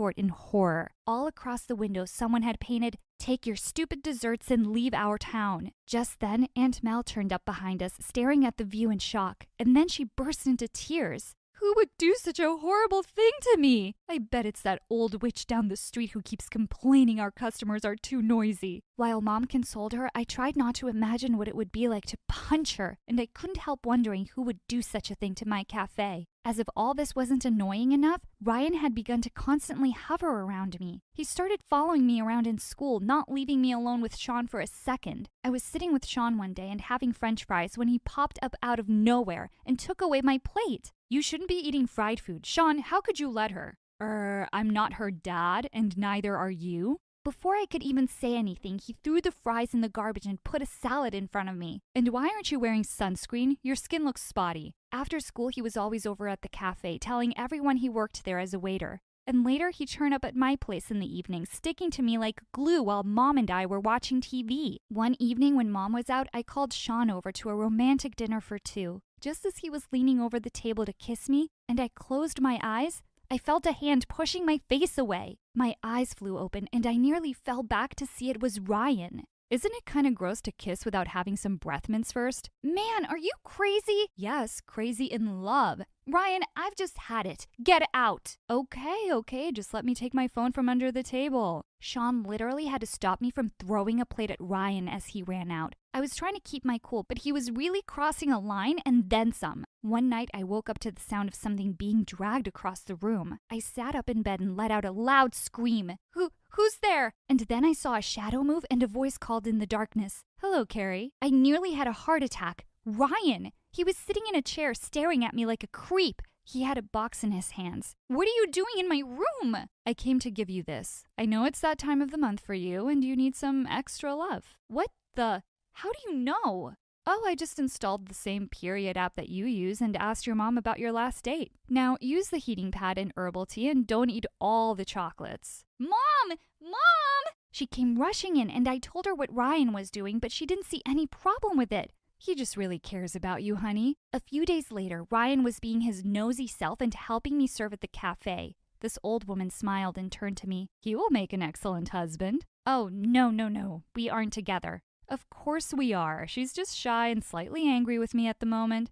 short in horror. All across the window, someone had painted, "Take your stupid desserts and leave our town." Just then, Aunt Mel turned up behind us, staring at the view in shock, and then she burst into tears. Who would do such a horrible thing to me? I bet it's that old witch down the street who keeps complaining our customers are too noisy. While Mom consoled her, I tried not to imagine what it would be like to punch her, and I couldn't help wondering who would do such a thing to my cafe. As if all this wasn't annoying enough, Ryan had begun to constantly hover around me. He started following me around in school, not leaving me alone with Sean for a second. I was sitting with Sean one day and having French fries when he popped up out of nowhere and took away my plate. "You shouldn't be eating fried food. Sean, how could you let her?" I'm not her dad, and neither are you." Before I could even say anything, he threw the fries in the garbage and put a salad in front of me. "And why aren't you wearing sunscreen? Your skin looks spotty." After school, he was always over at the cafe, telling everyone he worked there as a waiter. And later, he'd turn up at my place in the evening, sticking to me like glue while Mom and I were watching TV. One evening when Mom was out, I called Sean over to a romantic dinner for two. Just as he was leaning over the table to kiss me, and I closed my eyes, I felt a hand pushing my face away. My eyes flew open, and I nearly fell back to see it was Ryan. Isn't it kind of gross to kiss without having some breath mints first? Man, are you crazy? Yes, crazy in love. Ryan, I've just had it. Get out. Okay, just let me take my phone from under the table. Sean literally had to stop me from throwing a plate at Ryan as he ran out. I was trying to keep my cool, but he was really crossing a line and then some. One night, I woke up to the sound of something being dragged across the room. I sat up in bed and let out a loud scream. Who's there? And then I saw a shadow move and a voice called in the darkness. "Hello, Carrie." I nearly had a heart attack. Ryan! He was sitting in a chair staring at me like a creep. He had a box in his hands. "What are you doing in my room?" "I came to give you this. I know it's that time of the month for you and you need some extra love." "What the? How do you know?" "Oh, I just installed the same period app that you use and asked your mom about your last date. Now, use the heating pad and herbal tea and don't eat all the chocolates." Mom! She came rushing in and I told her what Ryan was doing, but she didn't see any problem with it. "He just really cares about you, honey." A few days later, Ryan was being his nosy self and helping me serve at the cafe. This old woman smiled and turned to me. "He will make an excellent husband." "Oh, no. We aren't together." "Of course we are. She's just shy and slightly angry with me at the moment."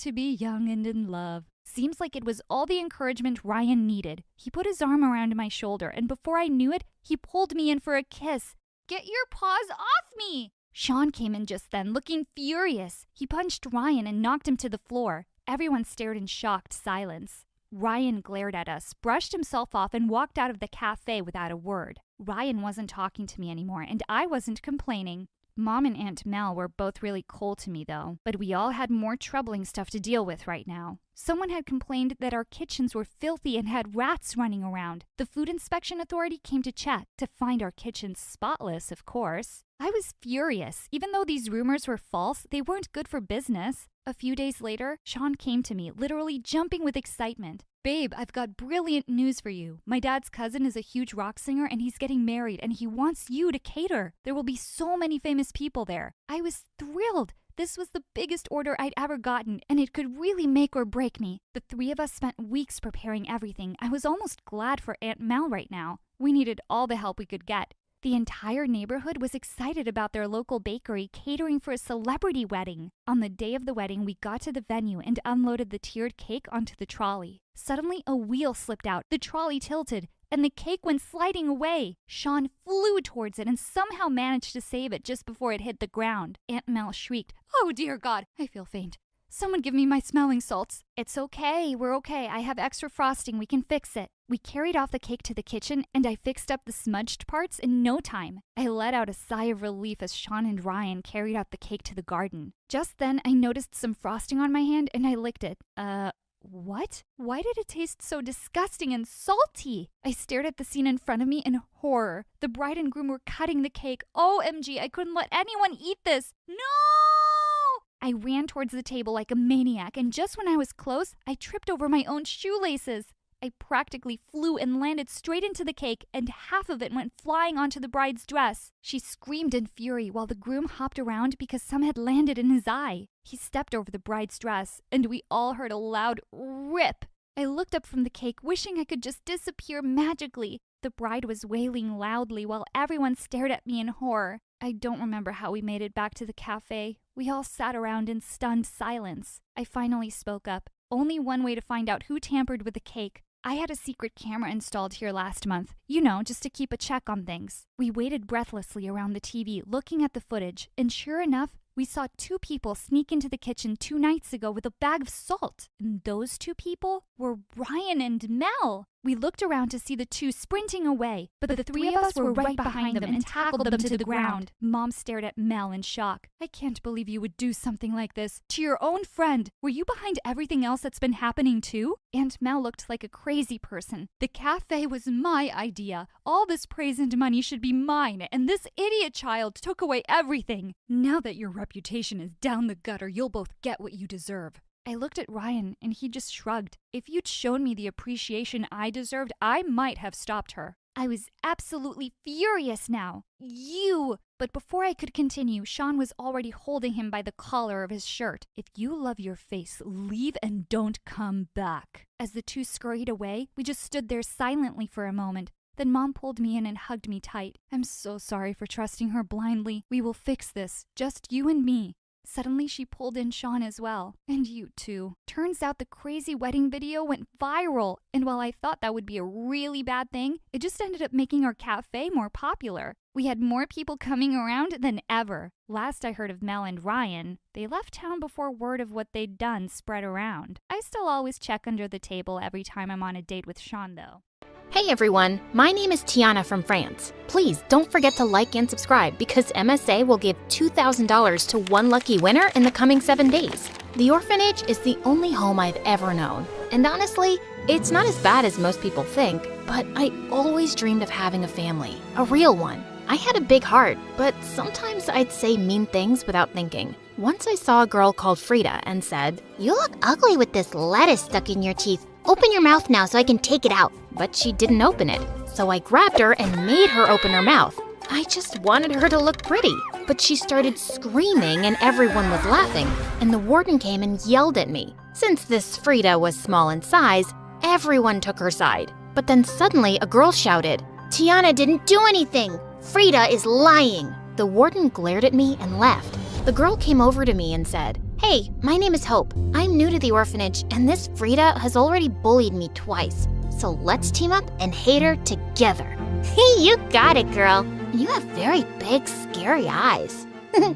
To be young and in love. Seems like it was all the encouragement Ryan needed. He put his arm around my shoulder, and before I knew it, he pulled me in for a kiss. "Get your paws off me!" Sean came in just then, looking furious. He punched Ryan and knocked him to the floor. Everyone stared in shocked silence. Ryan glared at us, brushed himself off, and walked out of the cafe without a word. Ryan wasn't talking to me anymore, and I wasn't complaining. Mom and Aunt Mel were both really cold to me, though, but we all had more troubling stuff to deal with right now. Someone had complained that our kitchens were filthy and had rats running around. The Food Inspection Authority came to check, to find our kitchens spotless, of course. I was furious. Even though these rumors were false, they weren't good for business. A few days later, Sean came to me, literally jumping with excitement. "Babe, I've got brilliant news for you. My dad's cousin is a huge rock singer and he's getting married and he wants you to cater. There will be so many famous people there." I was thrilled. This was the biggest order I'd ever gotten, and it could really make or break me. The three of us spent weeks preparing everything. I was almost glad for Aunt Mel right now. We needed all the help we could get. The entire neighborhood was excited about their local bakery catering for a celebrity wedding. On the day of the wedding, we got to the venue and unloaded the tiered cake onto the trolley. Suddenly, a wheel slipped out, the trolley tilted, and the cake went sliding away. Sean flew towards it and somehow managed to save it just before it hit the ground. Aunt Mel shrieked, "Oh dear God, I feel faint. Someone give me my smelling salts." "It's okay, we're okay. I have extra frosting, we can fix it." We carried off the cake to the kitchen, and I fixed up the smudged parts in no time. I let out a sigh of relief as Sean and Ryan carried out the cake to the garden. Just then, I noticed some frosting on my hand, and I licked it. What? Why did it taste so disgusting and salty? I stared at the scene in front of me in horror. The bride and groom were cutting the cake. OMG, I couldn't let anyone eat this. No! I ran towards the table like a maniac, and just when I was close, I tripped over my own shoelaces. I practically flew and landed straight into the cake, and half of it went flying onto the bride's dress. She screamed in fury while the groom hopped around because some had landed in his eye. He stepped over the bride's dress, and we all heard a loud rip. I looked up from the cake, wishing I could just disappear magically. The bride was wailing loudly while everyone stared at me in horror. I don't remember how we made it back to the cafe. We all sat around in stunned silence. I finally spoke up. Only one way to find out who tampered with the cake. I had a secret camera installed here last month, just to keep a check on things. We waited breathlessly around the TV, looking at the footage, and sure enough, we saw 2 people sneak into the kitchen 2 nights ago with a bag of salt. And those 2 people were Ryan and Mel. We looked around to see the 2 sprinting away, but the 3 of us were right behind them and tackled them to the ground. Mom stared at Mel in shock. I can't believe you would do something like this to your own friend. Were you behind everything else that's been happening too? Aunt Mel looked like a crazy person. The cafe was my idea. All this praise and money should be mine, and this idiot child took away everything. Now that your reputation is down the gutter, you'll both get what you deserve. I looked at Ryan, and he just shrugged. If you'd shown me the appreciation I deserved, I might have stopped her. I was absolutely furious now. You! But before I could continue, Sean was already holding him by the collar of his shirt. If you love your face, leave and don't come back. As the 2 scurried away, we just stood there silently for a moment. Then Mom pulled me in and hugged me tight. I'm so sorry for trusting her blindly. We will fix this, just you and me. Suddenly, she pulled in Sean as well. And you too. Turns out the crazy wedding video went viral. And while I thought that would be a really bad thing, it just ended up making our cafe more popular. We had more people coming around than ever. Last I heard of Mel and Ryan, they left town before word of what they'd done spread around. I still always check under the table every time I'm on a date with Sean, though. Hey everyone, my name is Tiana from France. Please don't forget to like and subscribe because MSA will give $2,000 to one lucky winner in the coming 7 days. The orphanage is the only home I've ever known. And honestly, it's not as bad as most people think, but I always dreamed of having a family, a real one. I had a big heart, but sometimes I'd say mean things without thinking. Once I saw a girl called Frida and said, "You look ugly with this lettuce stuck in your teeth. Open your mouth now so I can take it out." But she didn't open it, so I grabbed her and made her open her mouth. I just wanted her to look pretty, but she started screaming and everyone was laughing, and the warden came and yelled at me. Since this Frida was small in size, everyone took her side. But then suddenly a girl shouted, "Tiana didn't do anything! Frida is lying!" The warden glared at me and left. The girl came over to me and said, "Hey, my name is Hope. I'm new to the orphanage, and this Frida has already bullied me twice. So let's team up and hate her together." Hey, you got it, girl. You have very big, scary eyes.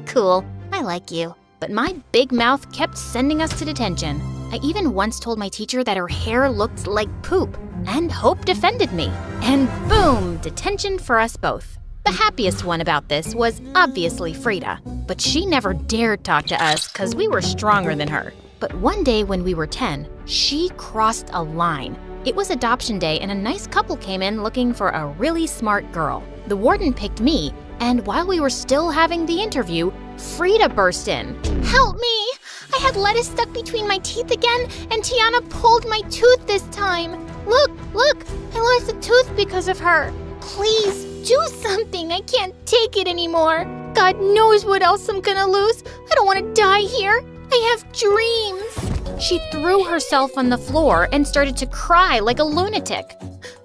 Cool, I like you. But my big mouth kept sending us to detention. I even once told my teacher that her hair looked like poop, and Hope defended me. And boom, detention for us both. The happiest one about this was obviously Frida, but she never dared talk to us because we were stronger than her. But one day when we were 10, she crossed a line. It was adoption day and a nice couple came in looking for a really smart girl. The warden picked me, and while we were still having the interview, Frida burst in. "Help me! I had lettuce stuck between my teeth again, and Tiana pulled my tooth this time. Look, I lost a tooth because of her. Please, do something. I can't take it anymore. God knows what else I'm gonna lose. I don't want to die here. I have dreams." She threw herself on the floor and started to cry like a lunatic.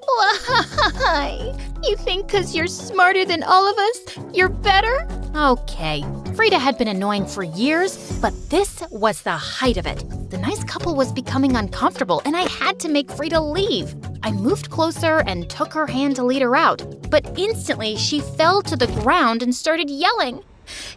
Why? You think because you're smarter than all of us, you're better? Okay, Frida had been annoying for years, but this was the height of it. The nice couple was becoming uncomfortable, and I had to make Frida leave. I moved closer and took her hand to lead her out, but instantly she fell to the ground and started yelling.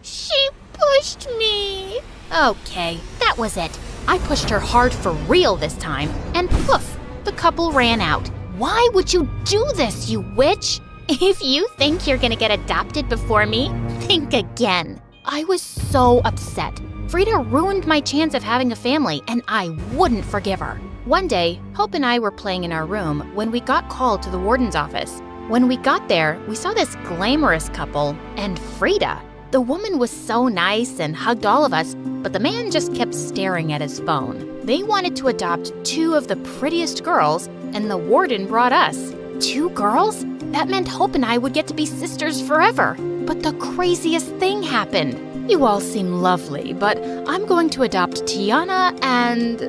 "She pushed me." Okay, that was it. I pushed her hard for real this time, and poof, the couple ran out. Why would you do this, you witch? If you think you're gonna get adopted before me, think again. I was so upset. Frida ruined my chance of having a family, and I wouldn't forgive her. One day, Hope and I were playing in our room when we got called to the warden's office. When we got there, we saw this glamorous couple and Frida. The woman was so nice and hugged all of us, but the man just kept staring at his phone. They wanted to adopt 2 of the prettiest girls, and the warden brought us. 2 girls? That meant Hope and I would get to be sisters forever. But the craziest thing happened. You all seem lovely, but I'm going to adopt Tiana and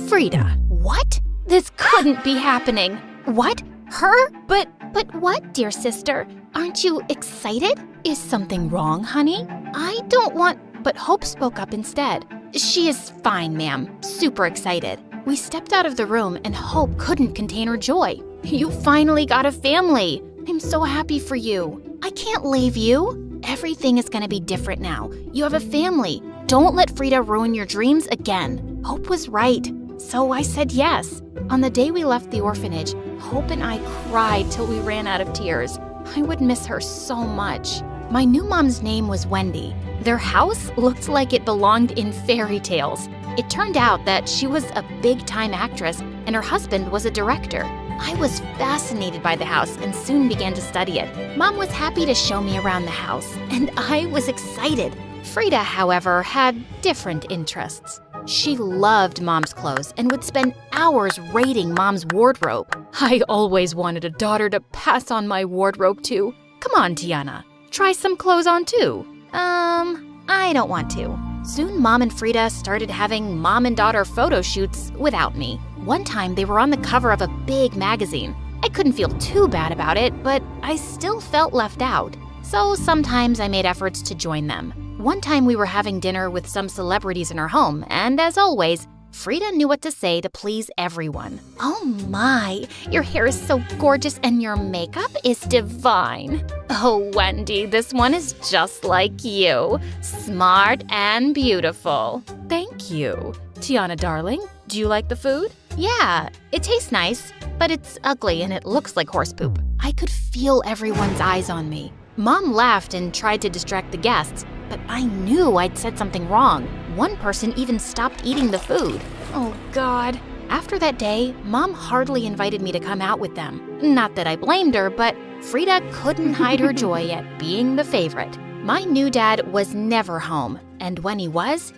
Frida. What? This couldn't be happening. What? Her? But what, dear sister? Aren't you excited? Is something wrong, honey? I don't want... But Hope spoke up instead. She is fine, ma'am. Super excited. We stepped out of the room and Hope couldn't contain her joy. You finally got a family. I'm so happy for you. I can't leave you. Everything is gonna be different now. You have a family. Don't let Frida ruin your dreams again. Hope was right. So I said yes. On the day we left the orphanage, Hope and I cried till we ran out of tears. I would miss her so much. My new mom's name was Wendy. Their house looked like it belonged in fairy tales. It turned out that she was a big-time actress and her husband was a director. I was fascinated by the house and soon began to study it. Mom was happy to show me around the house, and I was excited. Frida, however, had different interests. She loved Mom's clothes and would spend hours raiding Mom's wardrobe. I always wanted a daughter to pass on my wardrobe to. Come on, Tiana. Try some clothes on too. I don't want to. Soon Mom and Frida started having mom and daughter photo shoots without me. One time they were on the cover of a big magazine. I couldn't feel too bad about it, but I still felt left out. So sometimes I made efforts to join them. One time we were having dinner with some celebrities in our home, and as always, Frida knew what to say to please everyone. Oh my, your hair is so gorgeous and your makeup is divine. Oh, Wendy, this one is just like you. Smart and beautiful. Thank you. Tiana, darling, do you like the food? Yeah, it tastes nice, but it's ugly and it looks like horse poop. I could feel everyone's eyes on me. Mom laughed and tried to distract the guests, but I knew I'd said something wrong. One person even stopped eating the food. Oh, God. After that day, Mom hardly invited me to come out with them. Not that I blamed her, but Frida couldn't hide her joy at being the favorite. My new dad was never home, and when he was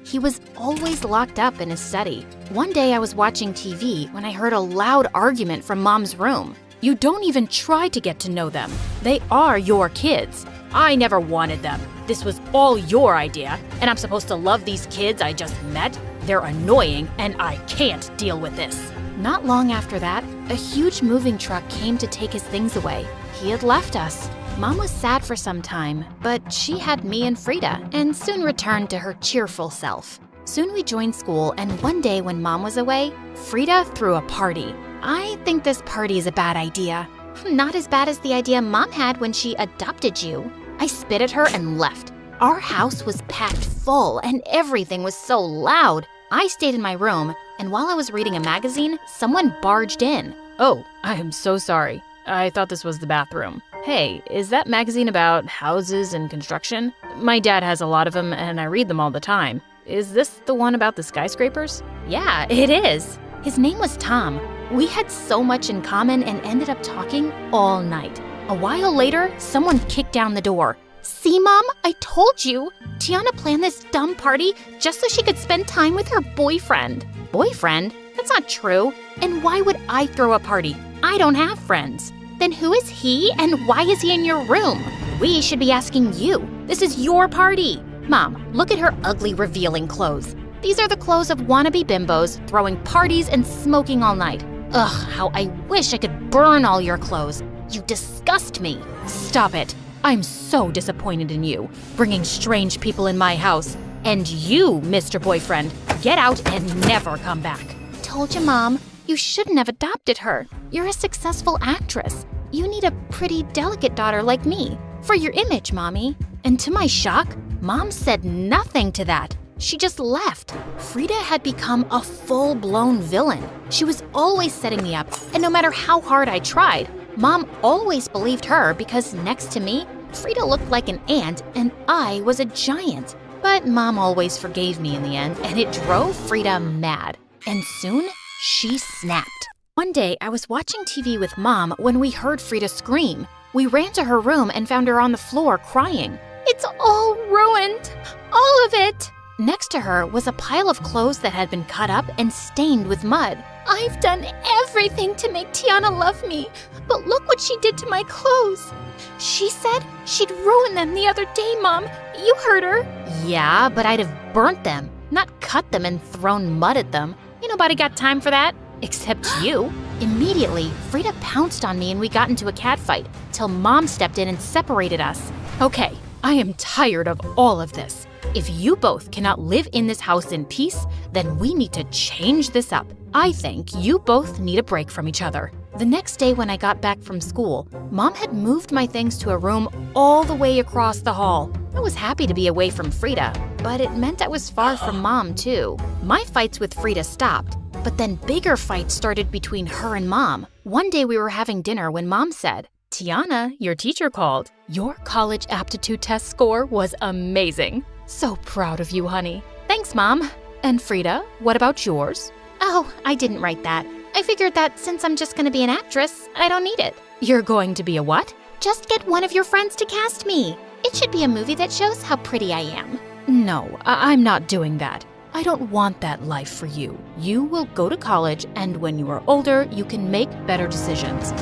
always locked up in his study. One day I was watching TV when I heard a loud argument from Mom's room. You don't even try to get to know them. They are your kids. I never wanted them. This was all your idea, and I'm supposed to love these kids I just met? They're annoying, and I can't deal with this. Not long after that, a huge moving truck came to take his things away. He had left us. Mom was sad for some time, but she had me and Frida, and soon returned to her cheerful self. Soon we joined school, and one day when Mom was away, Frida threw a party. I think this party is a bad idea. Not as bad as the idea Mom had when she adopted you. I spit at her and left. Our house was packed full and everything was so loud. I stayed in my room, and while I was reading a magazine, someone barged in. Oh, I am so sorry. I thought this was the bathroom. Hey, is that magazine about houses and construction? My dad has a lot of them and I read them all the time. Is this the one about the skyscrapers? Yeah, it is. His name was Tom. We had so much in common and ended up talking all night. A while later, someone kicked down the door. See, Mom? I told you. Tiana planned this dumb party just so she could spend time with her boyfriend. Boyfriend? That's not true. And why would I throw a party? I don't have friends. Then who is he and why is he in your room? We should be asking you. This is your party. Mom, look at her ugly, revealing clothes. These are the clothes of wannabe bimbos throwing parties and smoking all night. Ugh, how I wish I could burn all your clothes. You disgust me. Stop it. I'm so disappointed in you, bringing strange people in my house. And you, Mr. Boyfriend, get out and never come back. Told you, Mom. You shouldn't have adopted her. You're a successful actress. You need a pretty, delicate daughter like me. For your image, Mommy. And to my shock, Mom said nothing to that. She just left. Frida had become a full-blown villain. She was always setting me up, and no matter how hard I tried, Mom always believed her because next to me, Frida looked like an ant and I was a giant. But Mom always forgave me in the end, and it drove Frida mad. And soon, she snapped. One day, I was watching TV with Mom when we heard Frida scream. We ran to her room and found her on the floor crying. It's all ruined, all of it. Next to her was a pile of clothes that had been cut up and stained with mud. I've done everything to make Tiana love me, but look what she did to my clothes. She said she'd ruin them the other day, Mom. You heard her. Yeah, but I'd have burnt them, not cut them and thrown mud at them. Ain't nobody got time for that. Except you. Immediately, Frida pounced on me and we got into a catfight, till Mom stepped in and separated us. Okay, I am tired of all of this. If you both cannot live in this house in peace, then we need to change this up. I think you both need a break from each other. The next day when I got back from school, Mom had moved my things to a room all the way across the hall. I was happy to be away from Frida, but it meant I was far from Mom too. My fights with Frida stopped, but then bigger fights started between her and Mom. One day we were having dinner when Mom said, "Tiana, your teacher called. Your college aptitude test score was amazing. So proud of you, honey." "Thanks, Mom." "And Frida, what about yours?" "Oh, I didn't write that. I figured that since I'm just going to be an actress, I don't need it." "You're going to be a what?" "Just get one of your friends to cast me. It should be a movie that shows how pretty I am." "No, I'm not doing that. I don't want that life for you. You will go to college, and when you are older, you can make better decisions."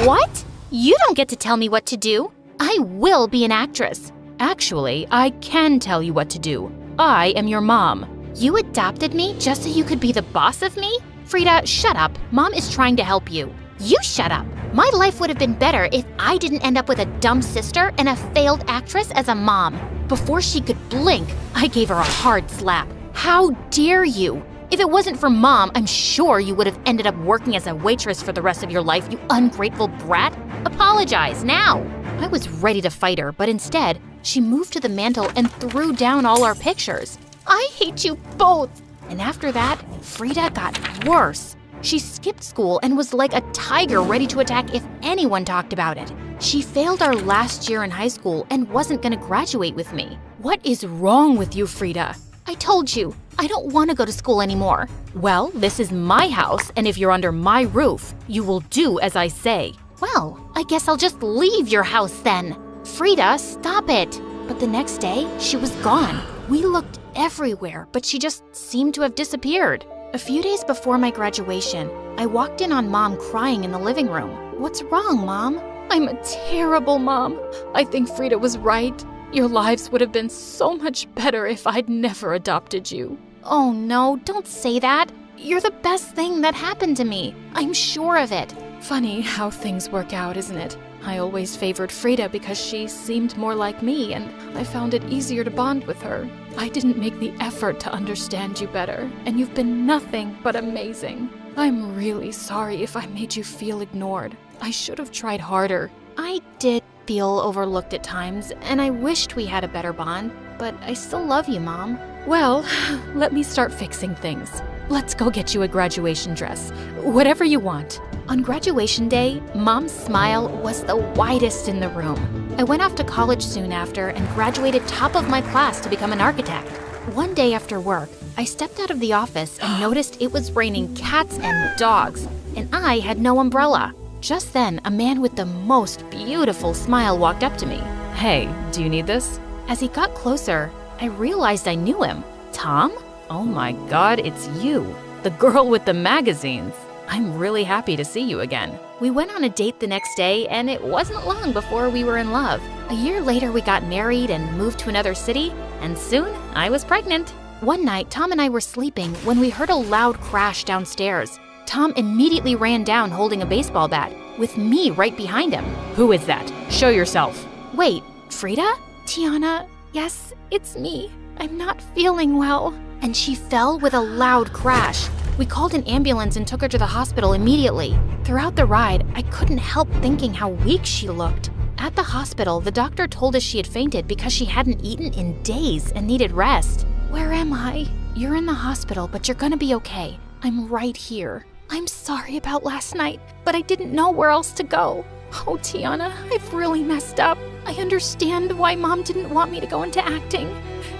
"What? You don't get to tell me what to do. I will be an actress." "Actually, I can tell you what to do. I am your mom." "You adopted me just so you could be the boss of me?" "Frida, shut up. Mom is trying to help you." "You shut up. My life would have been better if I didn't end up with a dumb sister and a failed actress as a mom." Before she could blink, I gave her a hard slap. "How dare you? If it wasn't for Mom, I'm sure you would have ended up working as a waitress for the rest of your life, you ungrateful brat. Apologize now." I was ready to fight her, but instead, she moved to the mantel and threw down all our pictures. "I hate you both." And after that, Frida got worse. She skipped school and was like a tiger ready to attack if anyone talked about it. She failed our last year in high school and wasn't going to graduate with me. "What is wrong with you, Frida?" "I told you, I don't want to go to school anymore." "Well, this is my house, and if you're under my roof, you will do as I say." "Well, I guess I'll just leave your house then." "Frida, stop it." But the next day, she was gone. We looked everywhere, but she just seemed to have disappeared. A few days before my graduation, I walked in on Mom crying in the living room. "What's wrong, Mom?" "I'm a terrible mom. I think Frida was right. Your lives would have been so much better if I'd never adopted you." "Oh no, don't say that. You're the best thing that happened to me. I'm sure of it." Funny how things work out, isn't it? I always favored Frida because she seemed more like me, and I found it easier to bond with her. I didn't make the effort to understand you better, and you've been nothing but amazing. I'm really sorry if I made you feel ignored. I should have tried harder. I did feel overlooked at times, and I wished we had a better bond, but I still love you, Mom. Well, let me start fixing things. Let's go get you a graduation dress. Whatever you want. On graduation day, Mom's smile was the widest in the room. I went off to college soon after and graduated top of my class to become an architect. One day after work, I stepped out of the office and noticed it was raining cats and dogs, and I had no umbrella. Just then, a man with the most beautiful smile walked up to me. "Hey, do you need this?" As he got closer, I realized I knew him. "Tom? Oh my God, it's you. The girl with the magazines. I'm really happy to see you again." We went on a date the next day, and it wasn't long before we were in love. A year later, we got married and moved to another city, and soon I was pregnant. One night, Tom and I were sleeping when we heard a loud crash downstairs. Tom immediately ran down holding a baseball bat, with me right behind him. "Who is that? Show yourself." "Wait, Frida?" "Tiana, yes, it's me. I'm not feeling well." And she fell with a loud crash. We called an ambulance and took her to the hospital immediately. Throughout the ride, I couldn't help thinking how weak she looked. At the hospital, the doctor told us she had fainted because she hadn't eaten in days and needed rest. "Where am I?" "You're in the hospital, but you're gonna be okay. I'm right here." "I'm sorry about last night, but I didn't know where else to go." "Oh, Tiana, I've really messed up. I understand why Mom didn't want me to go into acting.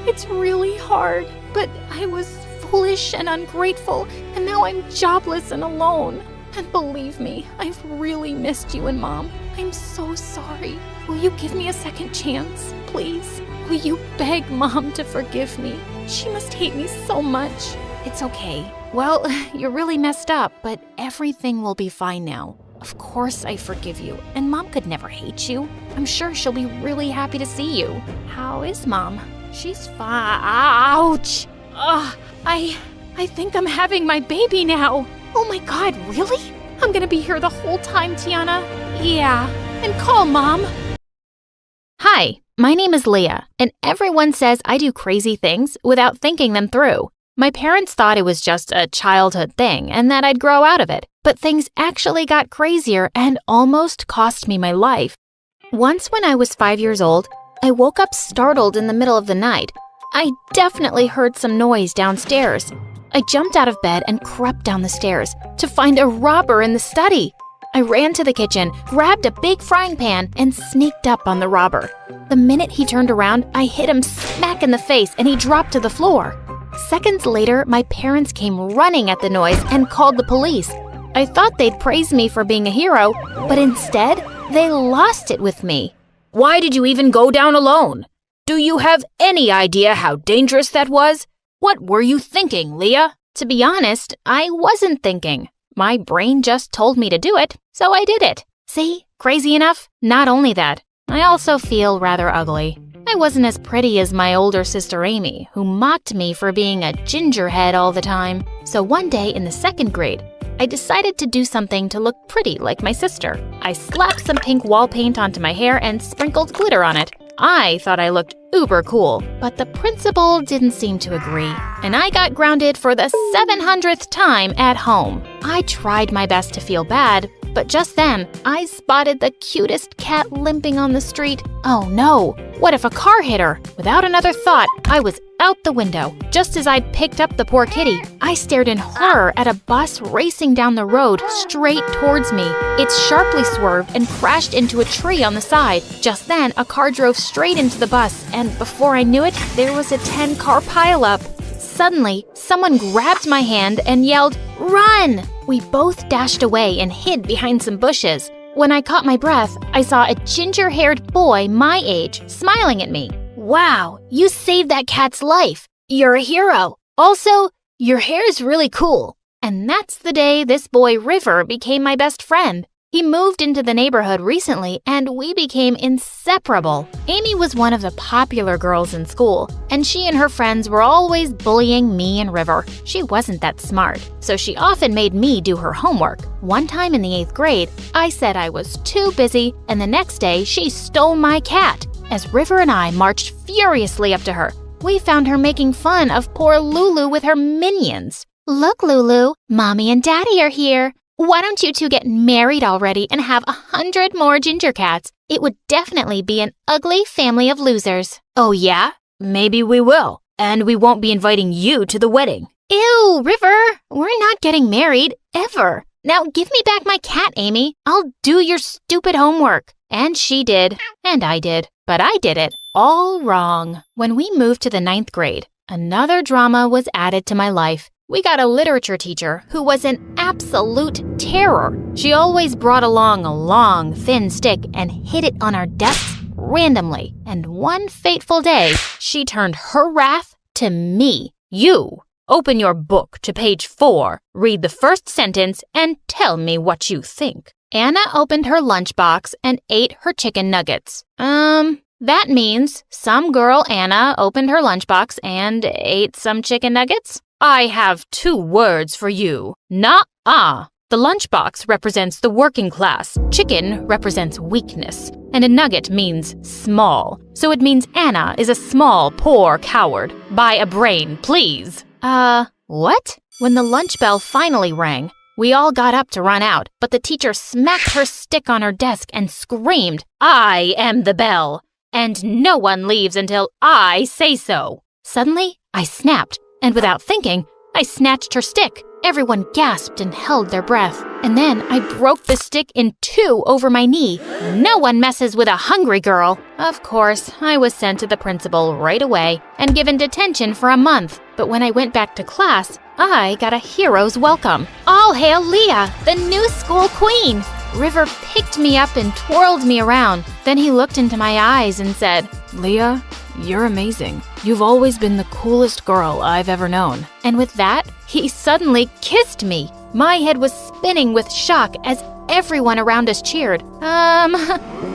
It's really hard, but I was foolish and ungrateful, and now I'm jobless and alone. And believe me, I've really missed you and Mom. I'm so sorry. Will you give me a second chance, please? Will you beg Mom to forgive me? She must hate me so much." "It's okay. Well, you're really messed up, but everything will be fine now. Of course I forgive you, and Mom could never hate you. I'm sure she'll be really happy to see you." "How is Mom?" "She's fine." Ouch! Ugh, I think I'm having my baby now. Oh my god, really? I'm gonna be here the whole time, Tiana. Yeah, and call Mom. Hi, my name is Leah, and everyone says I do crazy things without thinking them through. My parents thought it was just a childhood thing and that I'd grow out of it, but things actually got crazier and almost cost me my life. Once when I was 5 years old, I woke up startled in the middle of the night. I definitely heard some noise downstairs. I jumped out of bed and crept down the stairs to find a robber in the study. I ran to the kitchen, grabbed a big frying pan, and sneaked up on the robber. The minute he turned around, I hit him smack in the face and he dropped to the floor. Seconds later, my parents came running at the noise and called the police. I thought they'd praise me for being a hero, but instead, they lost it with me. Why did you even go down alone? Do you have any idea how dangerous that was? What were you thinking, Leah? To be honest, I wasn't thinking. My brain just told me to do it, so I did it. See? Crazy enough? Not only that, I also feel rather ugly. I wasn't as pretty as my older sister Amy, who mocked me for being a gingerhead all the time. So one day in the 2nd grade, I decided to do something to look pretty like my sister. I slapped some pink wall paint onto my hair and sprinkled glitter on it. I thought I looked uber cool, but the principal didn't seem to agree, and I got grounded for the 700th time at home. I tried my best to feel bad, but just then, I spotted the cutest cat limping on the street. Oh no, what if a car hit her? Without another thought, I was out the window. Just as I'd picked up the poor kitty, I stared in horror at a bus racing down the road straight towards me. It sharply swerved and crashed into a tree on the side. Just then, a car drove straight into the bus, and before I knew it, there was a 10-car pileup. Suddenly, someone grabbed my hand and yelled, "Run!" We both dashed away and hid behind some bushes. When I caught my breath, I saw a ginger-haired boy my age smiling at me. "Wow, you saved that cat's life. You're a hero. Also, your hair is really cool." And that's the day this boy River became my best friend. He moved into the neighborhood recently, and we became inseparable. Amy was one of the popular girls in school, and she and her friends were always bullying me and River. She wasn't that smart, so she often made me do her homework. One time in the 8th grade, I said I was too busy, and the next day she stole my cat. As River and I marched furiously up to her, we found her making fun of poor Lulu with her minions. "Look, Lulu, Mommy and Daddy are here. Why don't you two get married already and have 100 more ginger cats? It would definitely be an ugly family of losers." Oh yeah? Maybe we will. And we won't be inviting you to the wedding. Ew, River, we're not getting married, ever. Now give me back my cat, Amy. I'll do your stupid homework. And she did, and I did, but I did it all wrong. When we moved to the 9th grade, another drama was added to my life. We got a literature teacher who was an absolute terror. She always brought along a long, thin stick and hit it on our desks randomly. And one fateful day, she turned her wrath to me. You, open your book to page 4, read the first sentence, and tell me what you think. Anna opened her lunchbox and ate her chicken nuggets. That means some girl Anna opened her lunchbox and ate some chicken nuggets? I have 2 words for you. Nuh-uh. The lunchbox represents the working class, chicken represents weakness, and a nugget means small. So it means Anna is a small, poor coward. Buy a brain, please. What? When the lunch bell finally rang, we all got up to run out, but the teacher smacked her stick on her desk and screamed, "I am the bell, and no one leaves until I say so." Suddenly, I snapped, and without thinking, I snatched her stick. Everyone gasped and held their breath. And then I broke the stick in 2 over my knee. No one messes with a hungry girl. Of course, I was sent to the principal right away and given detention for a month. But when I went back to class, I got a hero's welcome. All hail Leah, the new school queen! River picked me up and twirled me around. Then he looked into my eyes and said, "Leah, you're amazing. You've always been the coolest girl I've ever known." And with that, he suddenly kissed me. My head was spinning with shock as everyone around us cheered.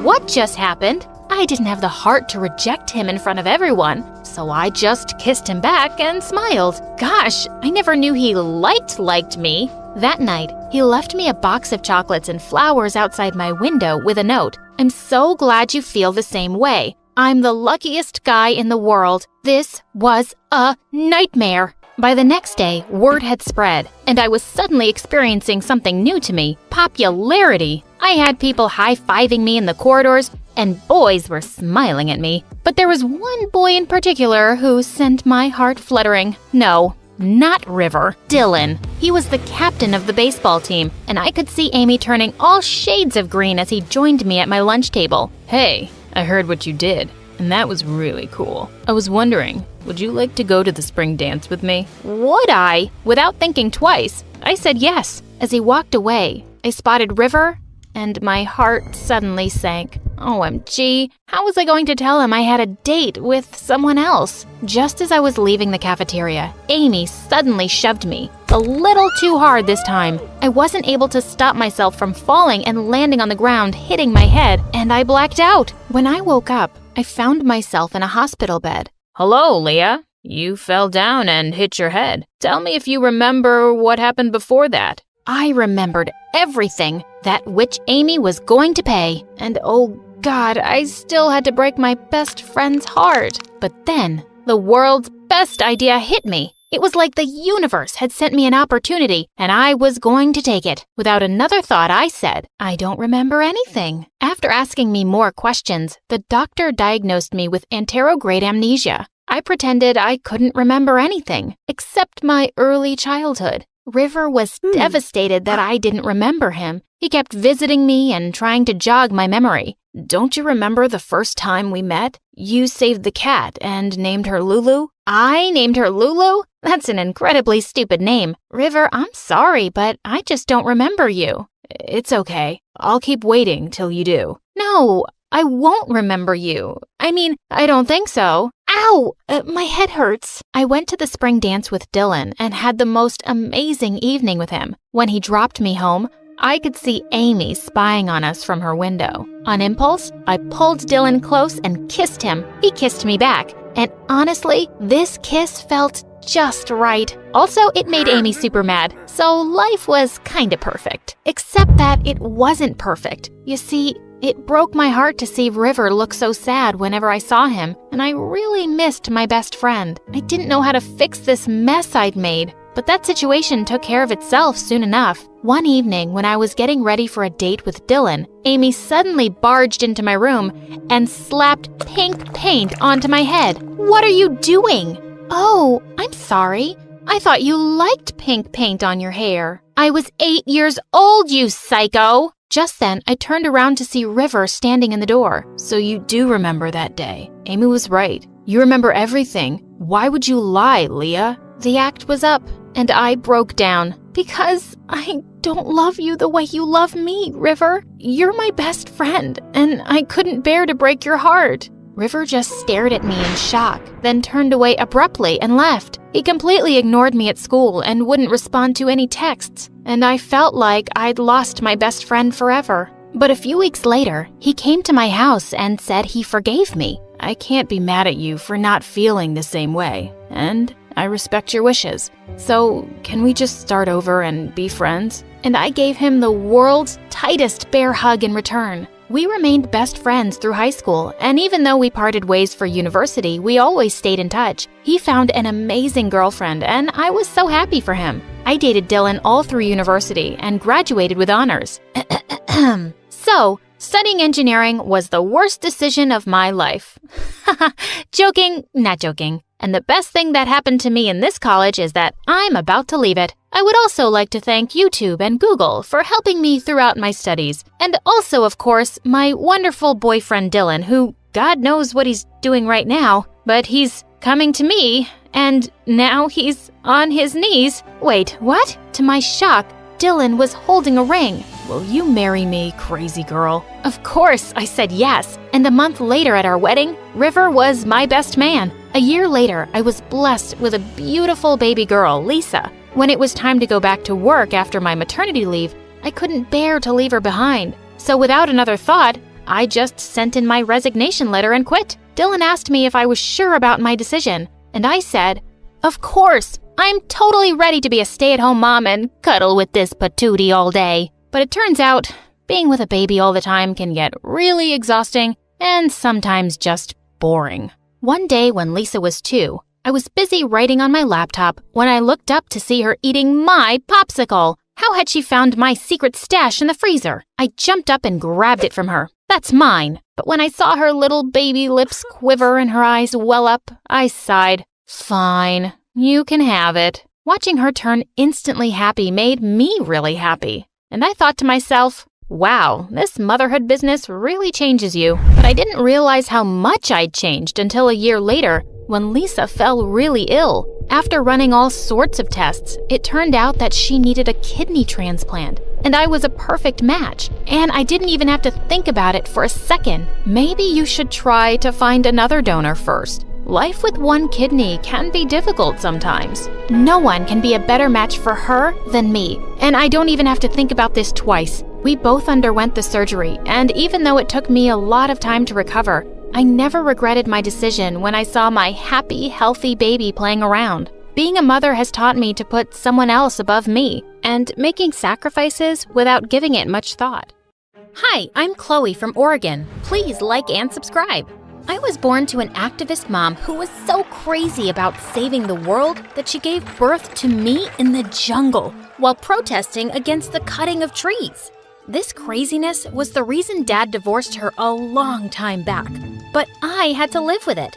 What just happened? I didn't have the heart to reject him in front of everyone, so I just kissed him back and smiled. Gosh, I never knew he liked me. That night, he left me a box of chocolates and flowers outside my window with a note. I'm so glad you feel the same way. I'm the luckiest guy in the world. This was a nightmare. By the next day, word had spread, and I was suddenly experiencing something new to me: popularity. I had people high-fiving me in the corridors, and boys were smiling at me. But there was one boy in particular who sent my heart fluttering. No, not River, Dylan. He was the captain of the baseball team, and I could see Amy turning all shades of green as he joined me at my lunch table. Hey, I heard what you did, and that was really cool. I was wondering, would you like to go to the spring dance with me? Would I? Without thinking twice, I said yes. As he walked away, I spotted River, and my heart suddenly sank. OMG, how was I going to tell him I had a date with someone else? Just as I was leaving the cafeteria, Amy suddenly shoved me, a little too hard this time. I wasn't able to stop myself from falling and landing on the ground, hitting my head, and I blacked out. When I woke up, I found myself in a hospital bed. Hello, Leah. You fell down and hit your head. Tell me if you remember what happened before that. I remembered everything, that which Amy was going to pay, and oh God, I still had to break my best friend's heart. But then, the world's best idea hit me. It was like the universe had sent me an opportunity, and I was going to take it. Without another thought, I said, I don't remember anything. After asking me more questions, the doctor diagnosed me with anterograde amnesia. I pretended I couldn't remember anything, except my early childhood. River was devastated that I didn't remember him. He kept visiting me and trying to jog my memory. Don't you remember the first time we met? You saved the cat and named her Lulu? I named her Lulu? That's an incredibly stupid name. River, I'm sorry, but I just don't remember you. It's okay. I'll keep waiting till you do. No, I won't remember you. I don't think so. Ow! My head hurts. I went to the spring dance with Dylan and had the most amazing evening with him. When he dropped me home, I could see Amy spying on us from her window. On impulse, I pulled Dylan close and kissed him. He kissed me back. And honestly, this kiss felt just right. Also, it made Amy super mad, so life was kinda perfect. Except that it wasn't perfect. You see, it broke my heart to see River look so sad whenever I saw him, and I really missed my best friend. I didn't know how to fix this mess I'd made, but that situation took care of itself soon enough. One evening, when I was getting ready for a date with Dylan, Amy suddenly barged into my room and slapped pink paint onto my head. What are you doing? Oh, I'm sorry. I thought you liked pink paint on your hair. I was 8 years old, you psycho! Just then, I turned around to see River standing in the door. So you do remember that day. Amy was right. You remember everything. Why would you lie, Leah? The act was up, and I broke down. Because I don't love you the way you love me, River. You're my best friend, and I couldn't bear to break your heart. River just stared at me in shock, then turned away abruptly and left. He completely ignored me at school and wouldn't respond to any texts, and I felt like I'd lost my best friend forever. But a few weeks later, he came to my house and said he forgave me. I can't be mad at you for not feeling the same way, and I respect your wishes. So, can we just start over and be friends? And I gave him the world's tightest bear hug in return. We remained best friends through high school, and even though we parted ways for university, we always stayed in touch. He found an amazing girlfriend, and I was so happy for him. I dated Dylan all through university and graduated with honors. So, studying engineering was the worst decision of my life. Joking, not joking. And the best thing that happened to me in this college is that I'm about to leave it. I would also like to thank YouTube and Google for helping me throughout my studies. And also, of course, my wonderful boyfriend Dylan, who God knows what he's doing right now, but he's coming to me, and now he's on his knees. Wait, what? To my shock, Dylan was holding a ring. Will you marry me, crazy girl? Of course, I said yes. And a month later at our wedding, River was my best man. A year later, I was blessed with a beautiful baby girl, Lisa. When it was time to go back to work after my maternity leave, I couldn't bear to leave her behind. So without another thought, I just sent in my resignation letter and quit. Dylan asked me if I was sure about my decision, and I said, of course, I'm totally ready to be a stay-at-home mom and cuddle with this patootie all day. But it turns out, being with a baby all the time can get really exhausting and sometimes just boring. One day when Lisa was 2, I was busy writing on my laptop when I looked up to see her eating my popsicle. How had she found my secret stash in the freezer? I jumped up and grabbed it from her. That's mine. But when I saw her little baby lips quiver and her eyes well up, I sighed. Fine, you can have it. Watching her turn instantly happy made me really happy. And I thought to myself, wow, this motherhood business really changes you. But I didn't realize how much I'd changed until a year later when Lisa fell really ill. After running all sorts of tests, it turned out that she needed a kidney transplant. And I was a perfect match. And I didn't even have to think about it for a second. Maybe you should try to find another donor first. Life with one kidney can be difficult sometimes. No one can be a better match for her than me. And I don't even have to think about this twice. We both underwent the surgery, and even though it took me a lot of time to recover, I never regretted my decision when I saw my happy, healthy baby playing around. Being a mother has taught me to put someone else above me and making sacrifices without giving it much thought. Hi, I'm Chloe from Oregon. Please like and subscribe. I was born to an activist mom who was so crazy about saving the world that she gave birth to me in the jungle while protesting against the cutting of trees. This craziness was the reason Dad divorced her a long time back, but I had to live with it.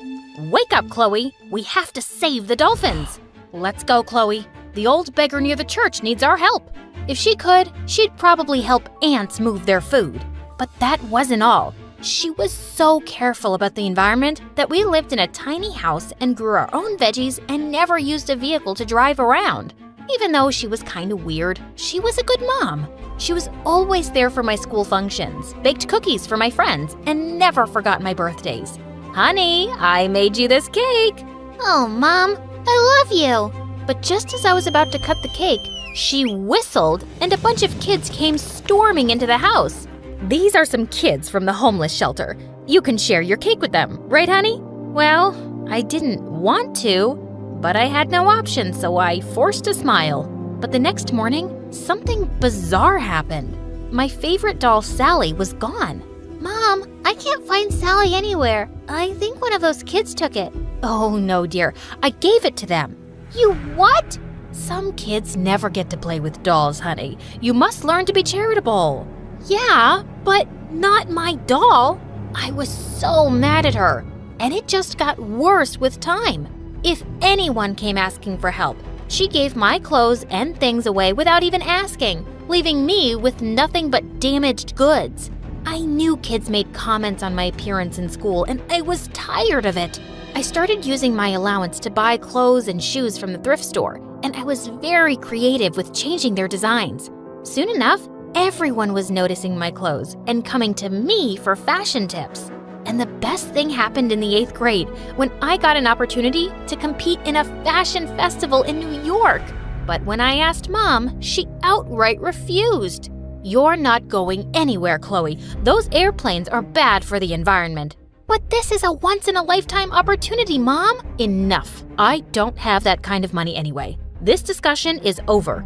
Wake up, Chloe. We have to save the dolphins. Let's go, Chloe. The old beggar near the church needs our help. If she could, she'd probably help ants move their food. But that wasn't all. She was so careful about the environment that we lived in a tiny house and grew our own veggies and never used a vehicle to drive around. Even though she was kind of weird, she was a good mom. She was always there for my school functions, baked cookies for my friends, and never forgot my birthdays. Honey, I made you this cake. Oh, Mom, I love you. But just as I was about to cut the cake, she whistled and a bunch of kids came storming into the house. These are some kids from the homeless shelter. You can share your cake with them, right, honey? Well, I didn't want to, but I had no option, so I forced a smile. But the next morning, something bizarre happened. My favorite doll, Sally, was gone. Mom, I can't find Sally anywhere. I think one of those kids took it. Oh, no, dear. I gave it to them. You what? Some kids never get to play with dolls, honey. You must learn to be charitable. Yeah, But not my doll. I was so mad at her. And it just got worse with time. If anyone came asking for help, she gave my clothes and things away without even asking, leaving me with nothing but damaged goods. I knew kids made comments on my appearance in school, and I was tired of it. I started using my allowance to buy clothes and shoes from the thrift store, and I was very creative with changing their designs. Soon enough, everyone was noticing my clothes and coming to me for fashion tips. And the best thing happened in the 8th grade when I got an opportunity to compete in a fashion festival in New York. But when I asked Mom, she outright refused. You're not going anywhere, Chloe. Those airplanes are bad for the environment. But this is a once-in-a-lifetime opportunity, Mom. Enough. I don't have that kind of money anyway. This discussion is over.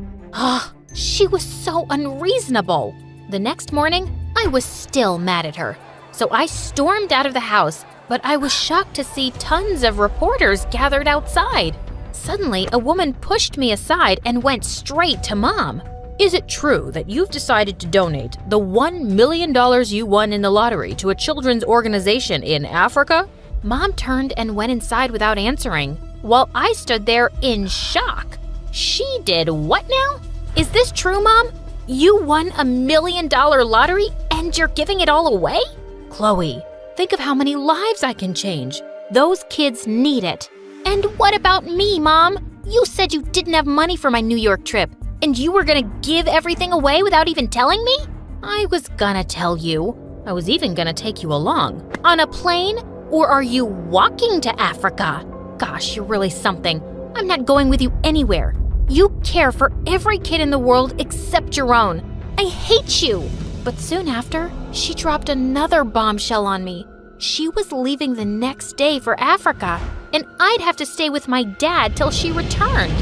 She was so unreasonable. The next morning, I was still mad at her. So I stormed out of the house, but I was shocked to see tons of reporters gathered outside. Suddenly, a woman pushed me aside and went straight to Mom. Is it true that you've decided to donate the $1 million you won in the lottery to a children's organization in Africa? Mom turned and went inside without answering, while I stood there in shock. She did what now? Is this true, Mom? You won $1 million lottery and you're giving it all away? Chloe, think of how many lives I can change. Those kids need it. And what about me, Mom? You said you didn't have money for my New York trip, and you were gonna give everything away without even telling me? I was gonna tell you. I was even gonna take you along. On a plane? Or are you walking to Africa? Gosh, you're really something. I'm not going with you anywhere. You care for every kid in the world except your own. I hate you. But soon after, she dropped another bombshell on me. She was leaving the next day for Africa, and I'd have to stay with my dad till she returned.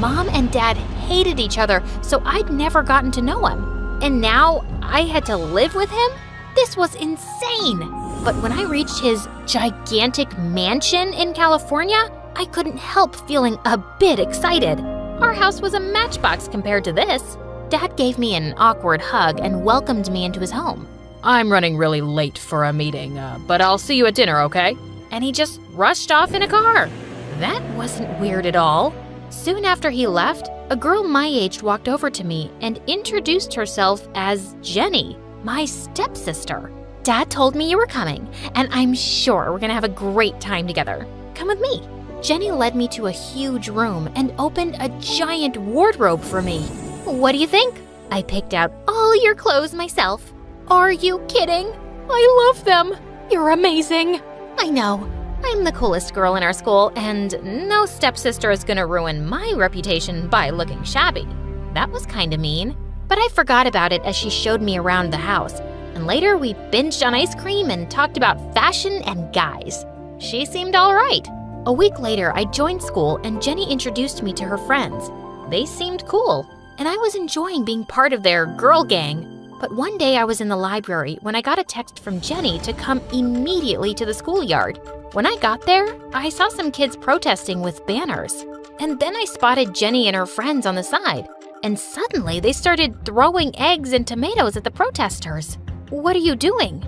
Mom and Dad hated each other, so I'd never gotten to know him. And now I had to live with him? This was insane! But when I reached his gigantic mansion in California, I couldn't help feeling a bit excited. Our house was a matchbox compared to this. Dad gave me an awkward hug and welcomed me into his home. I'm running really late for a meeting, but I'll see you at dinner, okay? And he just rushed off in a car. That wasn't weird at all. Soon after he left, a girl my age walked over to me and introduced herself as Jenny, my stepsister. Dad told me you were coming, and I'm sure we're gonna have a great time together. Come with me. Jenny led me to a huge room and opened a giant wardrobe for me. What do you think? I picked out all your clothes myself. Are you kidding? I love them. You're amazing. I know. I'm the coolest girl in our school, and no stepsister is gonna ruin my reputation by looking shabby. That was kinda mean, but I forgot about it as she showed me around the house. And later we binged on ice cream and talked about fashion and guys. She seemed all right. A week later, I joined school and Jenny introduced me to her friends. They seemed cool, and I was enjoying being part of their girl gang. But one day I was in the library when I got a text from Jenny to come immediately to the schoolyard. When I got there, I saw some kids protesting with banners. And then I spotted Jenny and her friends on the side. And suddenly they started throwing eggs and tomatoes at the protesters. What are you doing?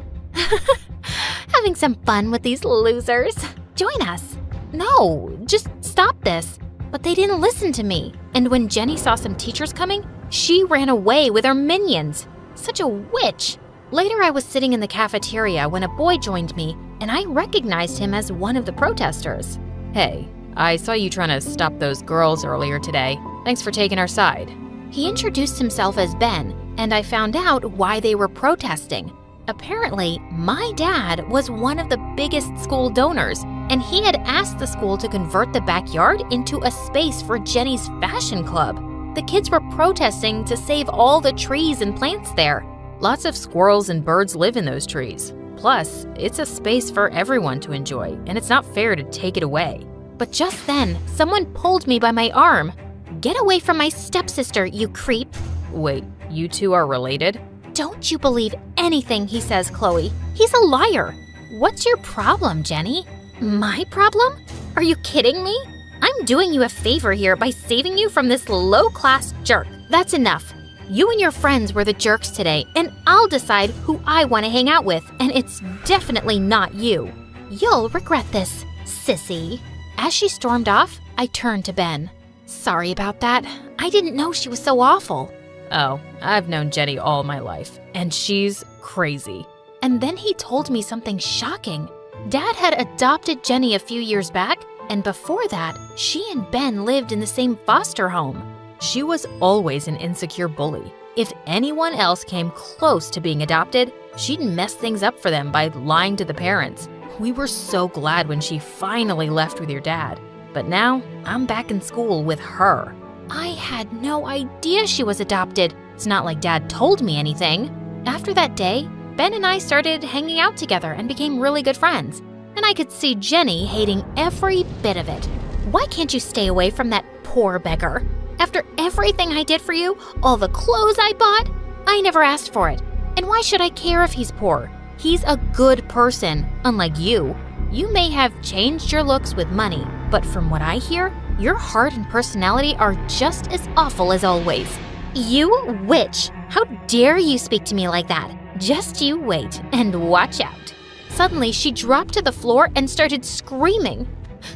Having some fun with these losers. Join us. No, just stop this. But they didn't listen to me. And when Jenny saw some teachers coming, she ran away with her minions. Such a witch. Later, I was sitting in the cafeteria when a boy joined me, and I recognized him as one of the protesters. Hey, I saw you trying to stop those girls earlier today. Thanks for taking our side. He introduced himself as Ben, and I found out why they were protesting. Apparently, my dad was one of the biggest school donors, and he had asked the school to convert the backyard into a space for Jenny's fashion club. The kids were protesting to save all the trees and plants there. Lots of squirrels and birds live in those trees. Plus, it's a space for everyone to enjoy, and it's not fair to take it away. But just then, someone pulled me by my arm. Get away from my stepsister, you creep. Wait, you two are related? Don't you believe anything he says, Chloe. He's a liar. What's your problem, Jenny? My problem? Are you kidding me? I'm doing you a favor here by saving you from this low-class jerk. That's enough. You and your friends were the jerks today, and I'll decide who I want to hang out with, and it's definitely not you. You'll regret this, sissy. As she stormed off, I turned to Ben. Sorry about that. I didn't know she was so awful. Oh, I've known Jenny all my life, and she's crazy. And then he told me something shocking. Dad had adopted Jenny a few years back, and before that, she and Ben lived in the same foster home. She was always an insecure bully. If anyone else came close to being adopted, she'd mess things up for them by lying to the parents. We were so glad when she finally left with your dad. But now, I'm back in school with her. I had no idea she was adopted. It's not like Dad told me anything. After that day, Ben and I started hanging out together and became really good friends. And I could see Jenny hating every bit of it. Why can't you stay away from that poor beggar? After everything I did for you, all the clothes I bought, I never asked for it. And why should I care if he's poor? He's a good person, unlike you. You may have changed your looks with money, but from what I hear, your heart and personality are just as awful as always. You witch! How dare you speak to me like that? Just you wait and watch out. Suddenly, she dropped to the floor and started screaming.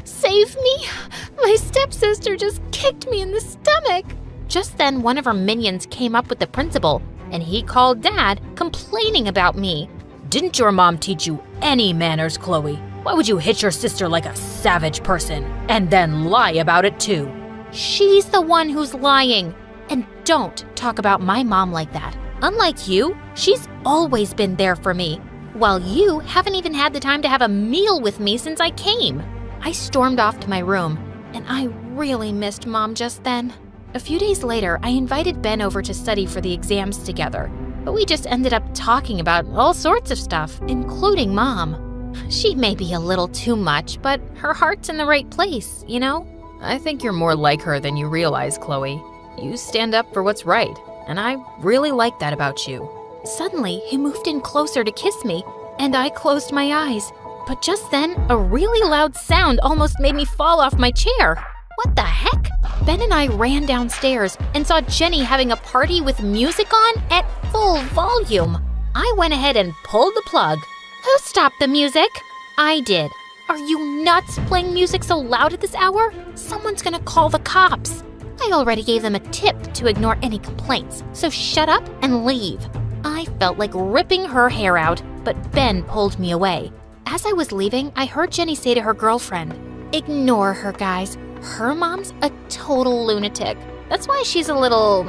Save me! My stepsister just kicked me in the stomach! Just then, one of her minions came up with the principal, and he called Dad, complaining about me. Didn't your mom teach you any manners, Chloe? Why would you hit your sister like a savage person, and then lie about it too? She's the one who's lying. And don't talk about my mom like that. Unlike you, she's always been there for me, while you haven't even had the time to have a meal with me since I came. I stormed off to my room, and I really missed Mom just then. A few days later, I invited Ben over to study for the exams together, but we just ended up talking about all sorts of stuff, including Mom. She may be a little too much, but her heart's in the right place, you know? I think you're more like her than you realize, Chloe. You stand up for what's right, and I really like that about you. Suddenly, he moved in closer to kiss me, and I closed my eyes. But just then, a really loud sound almost made me fall off my chair. What the heck? Ben and I ran downstairs and saw Jenny having a party with music on at full volume. I went ahead and pulled the plug. Who stopped the music? I did. Are you nuts playing music so loud at this hour? Someone's gonna call the cops. I already gave them a tip to ignore any complaints, so shut up and leave. I felt like ripping her hair out, but Ben pulled me away. As I was leaving, I heard Jenny say to her girlfriend, "Ignore her, guys. Her mom's a total lunatic. That's why she's a little,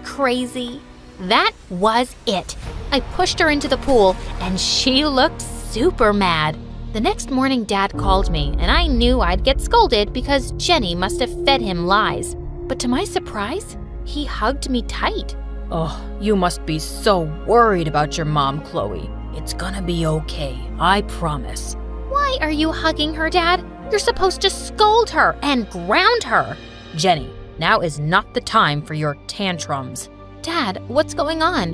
crazy." That was it. I pushed her into the pool, and she looked super mad. The next morning, Dad called me, and I knew I'd get scolded because Jenny must have fed him lies. But to my surprise, he hugged me tight. Oh, you must be so worried about your mom, Chloe. It's gonna be okay, I promise. Why are you hugging her, Dad? You're supposed to scold her and ground her. Jenny, now is not the time for your tantrums. Dad, what's going on?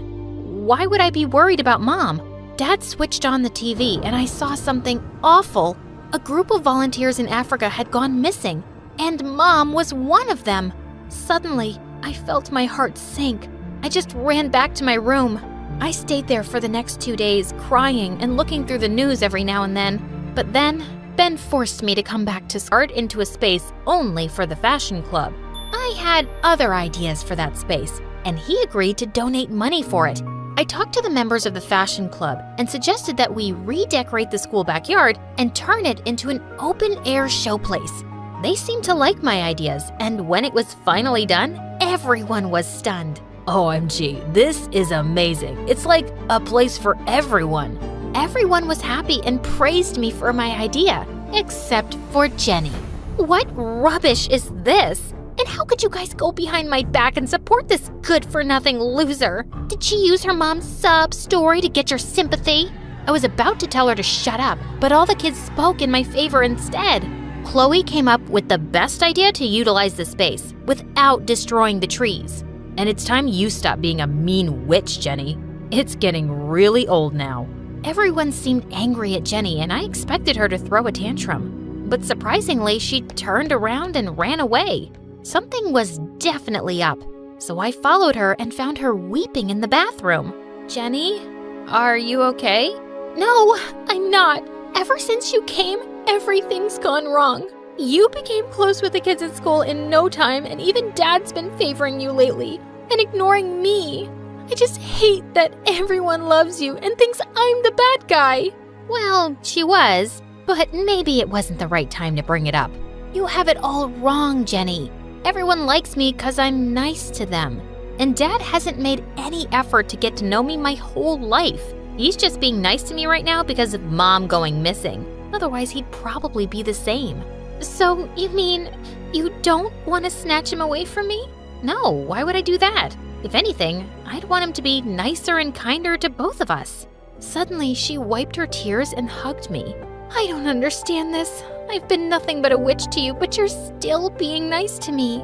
Why would I be worried about Mom? Dad switched on the TV and I saw something awful. A group of volunteers in Africa had gone missing, and Mom was one of them. Suddenly, I felt my heart sink. I just ran back to my room. I stayed there for the next 2 days, crying and looking through the news every now and then. But then, Ben forced me to come back to art into a space only for the fashion club. I had other ideas for that space, and he agreed to donate money for it. I talked to the members of the fashion club and suggested that we redecorate the school backyard and turn it into an open-air showplace. They seemed to like my ideas, and when it was finally done, everyone was stunned. OMG, this is amazing. It's like a place for everyone. Everyone was happy and praised me for my idea, except for Jenny. What rubbish is this? And how could you guys go behind my back and support this good-for-nothing loser? Did she use her mom's sub-story to get your sympathy? I was about to tell her to shut up, but all the kids spoke in my favor instead. Chloe came up with the best idea to utilize the space without destroying the trees. And it's time you stop being a mean witch, Jenny. It's getting really old now. Everyone seemed angry at Jenny, and I expected her to throw a tantrum. But surprisingly, she turned around and ran away. Something was definitely up, so I followed her and found her weeping in the bathroom. Jenny, are you okay? No, I'm not. Ever since you came, everything's gone wrong. You became close with the kids at school in no time, and even Dad's been favoring you lately and ignoring me. I just hate that everyone loves you and thinks I'm the bad guy. Well, she was, but maybe it wasn't the right time to bring it up. You have it all wrong, Jenny. Everyone likes me because I'm nice to them. And Dad hasn't made any effort to get to know me my whole life. He's just being nice to me right now because of Mom going missing. Otherwise, he'd probably be the same. So, you mean you don't want to snatch him away from me? No, why would I do that? If anything, I'd want him to be nicer and kinder to both of us. Suddenly, she wiped her tears and hugged me. I don't understand this. I've been nothing but a witch to you, but you're still being nice to me.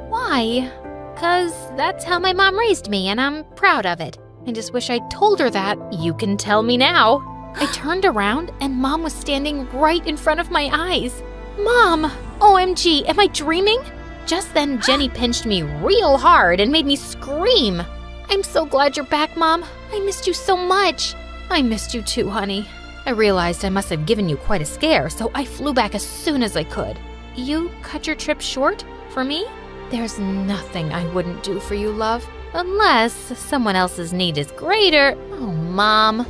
Why? 'Cause that's how my mom raised me, and I'm proud of it. I just wish I'd told her that. You can tell me now. I turned around, and Mom was standing right in front of my eyes. Mom! OMG, am I dreaming? Just then, Jenny pinched me real hard and made me scream. I'm so glad you're back, Mom. I missed you so much. I missed you too, honey. I realized I must have given you quite a scare, so I flew back as soon as I could. You cut your trip short for me? There's nothing I wouldn't do for you, love. Unless someone else's need is greater. Oh, Mom.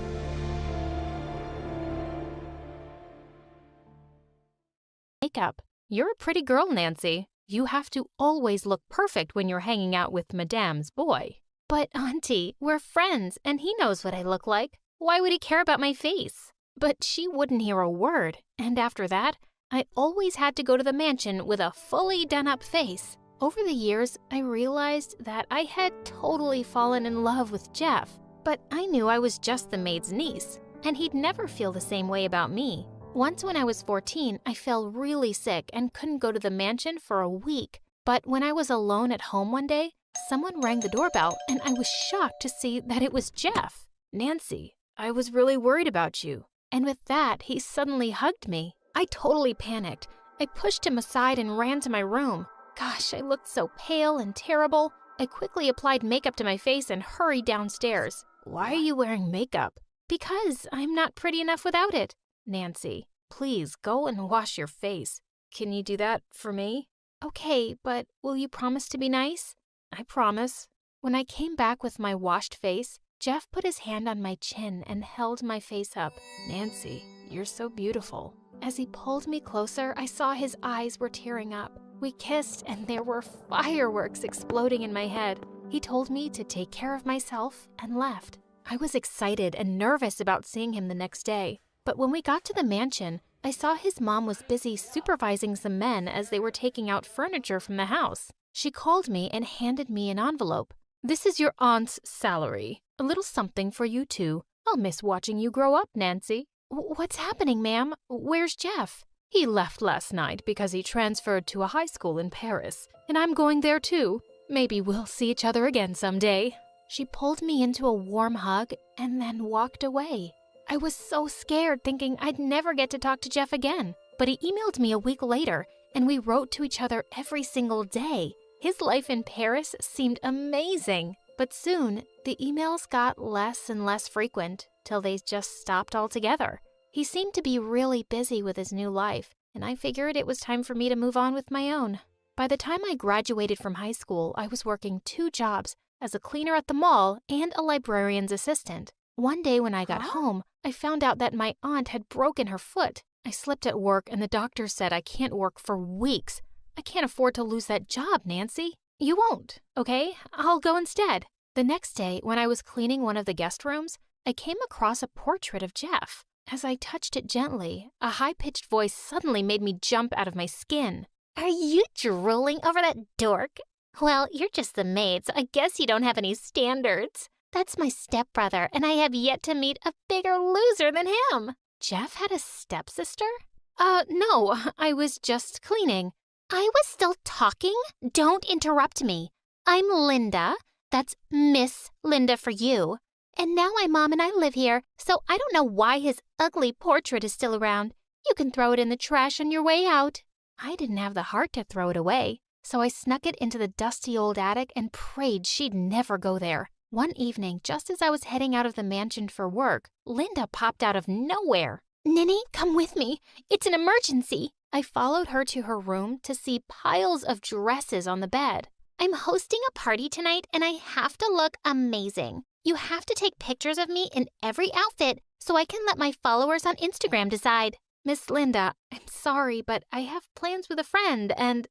Makeup. You're a pretty girl, Nancy. You have to always look perfect when you're hanging out with Madame's boy. But, Auntie, we're friends, and he knows what I look like. Why would he care about my face? But she wouldn't hear a word, and after that, I always had to go to the mansion with a fully done-up face. Over the years, I realized that I had totally fallen in love with Jeff, but I knew I was just the maid's niece, and he'd never feel the same way about me. Once when I was 14, I fell really sick and couldn't go to the mansion for a week. But when I was alone at home one day, someone rang the doorbell and I was shocked to see that it was Jeff. Nancy, I was really worried about you. And with that, he suddenly hugged me. I totally panicked. I pushed him aside and ran to my room. Gosh, I looked so pale and terrible. I quickly applied makeup to my face and hurried downstairs. Why are you wearing makeup? Because I'm not pretty enough without it. Nancy, please go and wash your face. Can you do that for me? Okay, but will you promise to be nice? I promise. When I came back with my washed face, Jeff put his hand on my chin and held my face up. Nancy, you're so beautiful. As he pulled me closer, I saw his eyes were tearing up. We kissed and there were fireworks exploding in my head. He told me to take care of myself and left. I was excited and nervous about seeing him the next day. But when we got to the mansion, I saw his mom was busy supervising some men as they were taking out furniture from the house. She called me and handed me an envelope. This is your aunt's salary. A little something for you too. I'll miss watching you grow up, Nancy. What's happening, ma'am? Where's Jeff? He left last night because he transferred to a high school in Paris, and I'm going there too. Maybe we'll see each other again someday. She pulled me into a warm hug and then walked away. I was so scared, thinking I'd never get to talk to Jeff again. But he emailed me a week later, and we wrote to each other every single day. His life in Paris seemed amazing. But soon, the emails got less and less frequent, till they just stopped altogether. He seemed to be really busy with his new life, and I figured it was time for me to move on with my own. By the time I graduated from high school, I was working 2 jobs, as a cleaner at the mall and a librarian's assistant. One day when I got home, I found out that my aunt had broken her foot. I slipped at work and the doctor said I can't work for weeks. I can't afford to lose that job, Nancy. You won't, okay? I'll go instead. The next day, when I was cleaning one of the guest rooms, I came across a portrait of Jeff. As I touched it gently, a high-pitched voice suddenly made me jump out of my skin. Are you drooling over that dork? Well, you're just the maid, so I guess you don't have any standards. That's my stepbrother, and I have yet to meet a bigger loser than him. Jeff had a stepsister? No, I was just cleaning. I was still talking? Don't interrupt me. I'm Linda. That's Miss Linda for you. And now my mom and I live here, so I don't know why his ugly portrait is still around. You can throw it in the trash on your way out. I didn't have the heart to throw it away, so I snuck it into the dusty old attic and prayed she'd never go there. One evening, just as I was heading out of the mansion for work, Linda popped out of nowhere. Ninny, come with me. It's an emergency. I followed her to her room to see piles of dresses on the bed. I'm hosting a party tonight and I have to look amazing. You have to take pictures of me in every outfit so I can let my followers on Instagram decide. Miss Linda, I'm sorry, but I have plans with a friend and...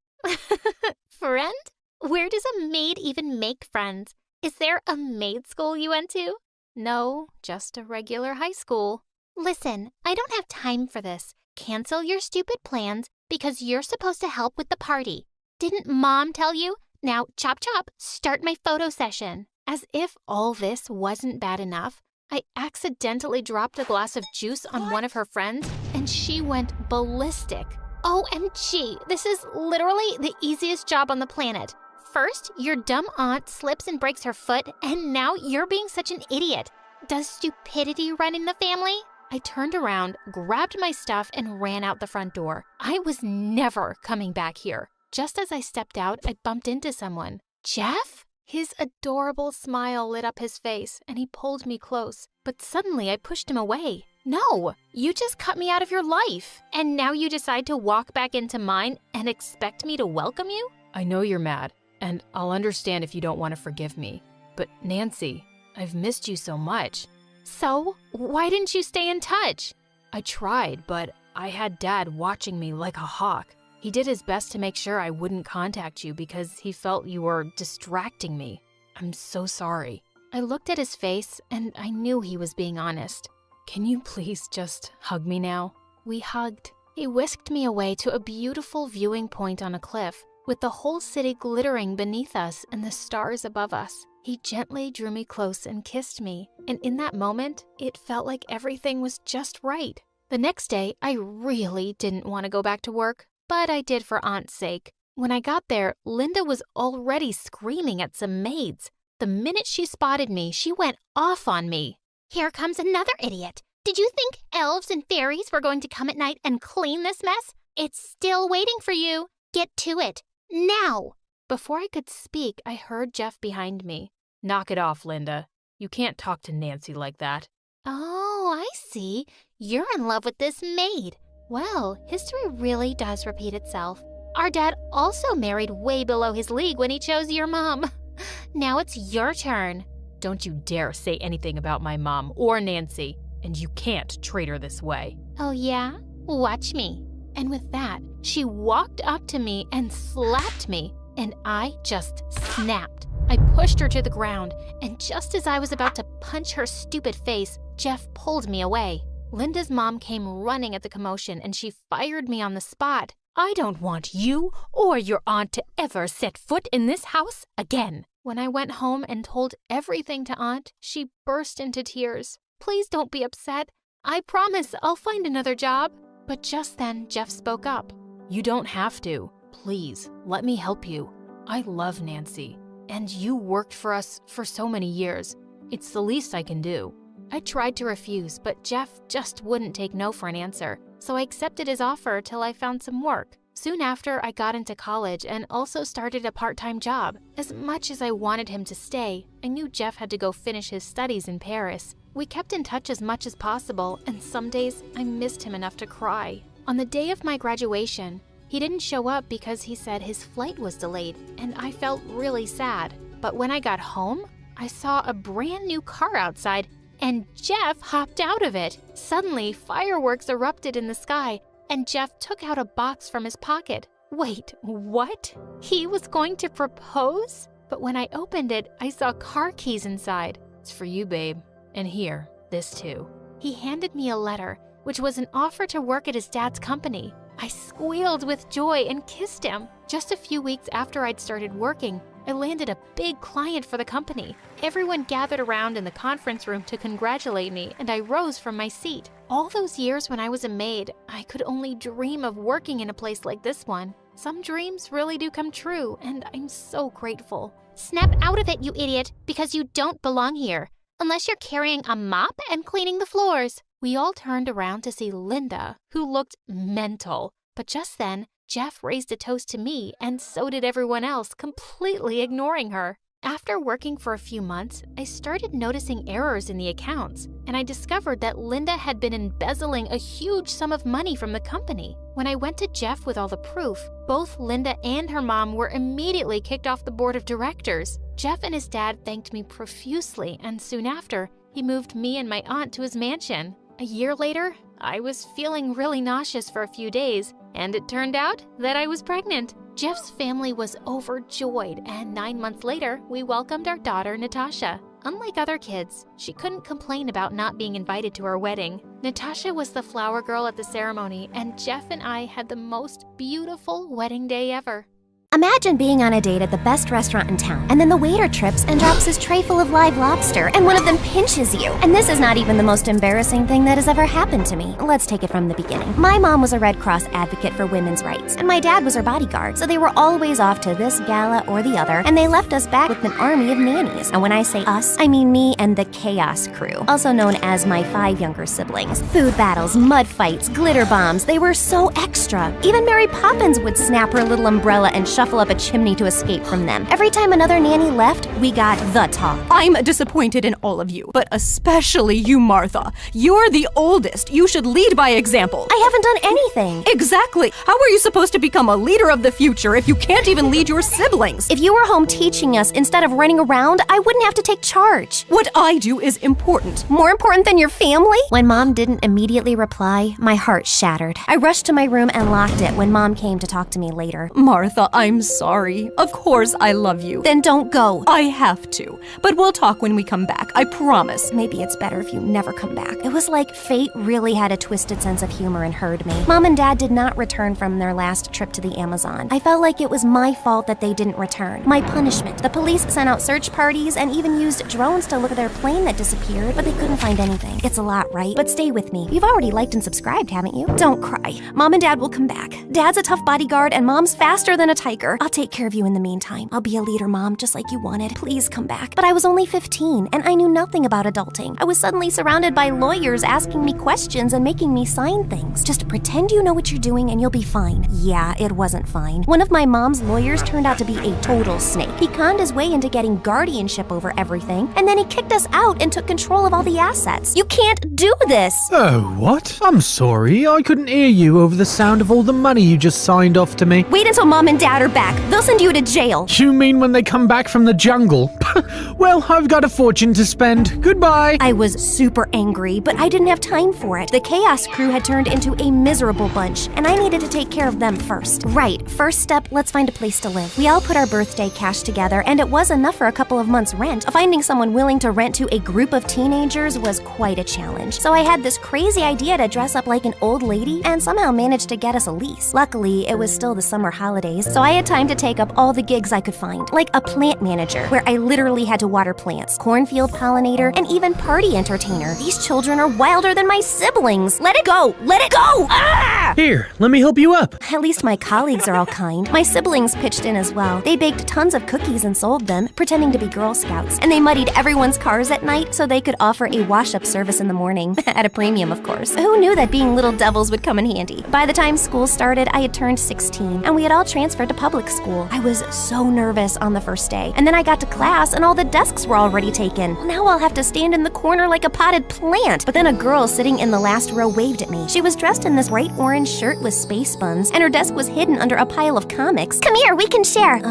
Friend? Where does a maid even make friends? Is there a maid school you went to? No, just a regular high school. Listen, I don't have time for this. Cancel your stupid plans because you're supposed to help with the party. Didn't Mom tell you? Now, chop chop, start my photo session. As if all this wasn't bad enough, I accidentally dropped a glass of juice on one of her friends and she went ballistic. OMG, this is literally the easiest job on the planet. First, your dumb aunt slips and breaks her foot, and now you're being such an idiot. Does stupidity run in the family? I turned around, grabbed my stuff, and ran out the front door. I was never coming back here. Just as I stepped out, I bumped into someone. Jeff? His adorable smile lit up his face, and he pulled me close. But suddenly I pushed him away. No, you just cut me out of your life. And now you decide to walk back into mine and expect me to welcome you? I know you're mad, and I'll understand if you don't want to forgive me. But Nancy, I've missed you so much. So, why didn't you stay in touch? I tried, but I had Dad watching me like a hawk. He did his best to make sure I wouldn't contact you because he felt you were distracting me. I'm so sorry. I looked at his face and I knew he was being honest. Can you please just hug me now? We hugged. He whisked me away to a beautiful viewing point on a cliff, with the whole city glittering beneath us and the stars above us. He gently drew me close and kissed me, and in that moment, it felt like everything was just right. The next day, I really didn't want to go back to work, but I did for Aunt's sake. When I got there, Linda was already screaming at some maids. The minute she spotted me, she went off on me. Here comes another idiot. Did you think elves and fairies were going to come at night and clean this mess? It's still waiting for you. Get to it. Now. Before I could speak, I heard Jeff behind me. Knock it off, Linda. You can't talk to Nancy like that. Oh, I see. You're in love with this maid. Well, history really does repeat itself. Our dad also married way below his league when he chose your mom. Now it's your turn. Don't you dare say anything about my mom or Nancy, and you can't treat her this way. Oh yeah? Watch me. And with that, she walked up to me and slapped me, and I just snapped. I pushed her to the ground, and just as I was about to punch her stupid face, Jeff pulled me away. Linda's mom came running at the commotion, and she fired me on the spot. I don't want you or your aunt to ever set foot in this house again. When I went home and told everything to Aunt, she burst into tears. Please don't be upset. I promise I'll find another job. But just then, Jeff spoke up. You don't have to. Please, let me help you. I love Nancy, and you worked for us for so many years. It's the least I can do. I tried to refuse, but Jeff just wouldn't take no for an answer, so I accepted his offer till I found some work. Soon after, I got into college and also started a part-time job. As much as I wanted him to stay, I knew Jeff had to go finish his studies in Paris. We kept in touch as much as possible, and some days I missed him enough to cry. On the day of my graduation, he didn't show up because he said his flight was delayed, and I felt really sad. But when I got home, I saw a brand new car outside, and Jeff hopped out of it. Suddenly, fireworks erupted in the sky, and Jeff took out a box from his pocket. Wait, what? He was going to propose? But when I opened it, I saw car keys inside. It's for you, babe. And here, this too. He handed me a letter, which was an offer to work at his dad's company. I squealed with joy and kissed him. Just a few weeks after I'd started working, I landed a big client for the company. Everyone gathered around in the conference room to congratulate me, and I rose from my seat. All those years when I was a maid, I could only dream of working in a place like this one. Some dreams really do come true, and I'm so grateful. Snap out of it, you idiot, because you don't belong here. Unless you're carrying a mop and cleaning the floors. We all turned around to see Linda, who looked mental. But just then, Jeff raised a toast to me, and so did everyone else, completely ignoring her. After working for a few months, I started noticing errors in the accounts, and I discovered that Linda had been embezzling a huge sum of money from the company. When I went to Jeff with all the proof, both Linda and her mom were immediately kicked off the board of directors. Jeff and his dad thanked me profusely, and soon after, he moved me and my aunt to his mansion. A year later, I was feeling really nauseous for a few days, and it turned out that I was pregnant. Jeff's family was overjoyed, and 9 months later, we welcomed our daughter, Natasha. Unlike other kids, she couldn't complain about not being invited to our wedding. Natasha was the flower girl at the ceremony, and Jeff and I had the most beautiful wedding day ever. Imagine being on a date at the best restaurant in town, and then the waiter trips and drops his tray full of live lobster, and one of them pinches you. And this is not even the most embarrassing thing that has ever happened to me. Let's take it from the beginning. My mom was a Red Cross advocate for women's rights, and my dad was her bodyguard, so they were always off to this gala or the other, and they left us back with an army of nannies. And when I say us, I mean me and the Chaos Crew, also known as my 5 younger siblings. Food battles, mud fights, glitter bombs, they were so extra. Even Mary Poppins would snap her little umbrella and shuffle up a chimney to escape from them. Every time another nanny left, we got the talk. I'm disappointed in all of you, but especially you, Martha. You're the oldest. You should lead by example. I haven't done anything. Exactly. How are you supposed to become a leader of the future if you can't even lead your siblings? If you were home teaching us instead of running around, I wouldn't have to take charge. What I do is important. More important than your family? When Mom didn't immediately reply, my heart shattered. I rushed to my room and locked it when Mom came to talk to me later. Martha, I'm I'm sorry. Of course I love you. Then don't go. I have to. But we'll talk when we come back, I promise. Maybe it's better if you never come back. It was like fate really had a twisted sense of humor and heard me. Mom and Dad did not return from their last trip to the Amazon. I felt like it was my fault that they didn't return. My punishment. The police sent out search parties and even used drones to look at their plane that disappeared, but they couldn't find anything. It's a lot, right? But stay with me. You've already liked and subscribed, haven't you? Don't cry. Mom and Dad will come back. Dad's a tough bodyguard and Mom's faster than a tiger. I'll take care of you in the meantime. I'll be a leader, Mom, just like you wanted. Please come back. But I was only 15 and I knew nothing about adulting. I was suddenly surrounded by lawyers asking me questions and making me sign things. Just pretend you know what you're doing and you'll be fine. Yeah, it wasn't fine. One of my mom's lawyers turned out to be a total snake. He conned his way into getting guardianship over everything, and then he kicked us out and took control of all the assets. You can't do this! Oh, what? I'm sorry, I couldn't hear you over the sound of all the money you just signed off to me. Wait until Mom and Dad are back. They'll send you to jail. You mean when they come back from the jungle? Well, I've got a fortune to spend. Goodbye. I was super angry, but I didn't have time for it. The Chaos crew had turned into a miserable bunch, and I needed to take care of them first. Right, first step, let's find a place to live. We all put our birthday cash together, and it was enough for a couple of months' rent. Finding someone willing to rent to a group of teenagers was quite a challenge. So I had this crazy idea to dress up like an old lady and somehow managed to get us a lease. Luckily, it was still the summer holidays, so I had time to take up all the gigs I could find, like a plant manager, where I literally had to water plants, cornfield pollinator, and even party entertainer. These children are wilder than my siblings. Let it go! Let it go! Ah! Here, let me help you up. At least my colleagues are all kind. My siblings pitched in as well. They baked tons of cookies and sold them, pretending to be Girl Scouts. And they muddied everyone's cars at night so they could offer a wash-up service in the morning. At a premium, of course. Who knew that being little devils would come in handy? By the time school started, I had turned 16, and we had all transferred to public school. I was so nervous on the first day. And then I got to class, and all the desks were already taken. Now I'll have to stand in the corner like a potted plant. But then a girl sitting in the last row waved at me. She was dressed in this bright orange shirt with space buns, and her desk was hidden under a pile of comics. Come here, we can share.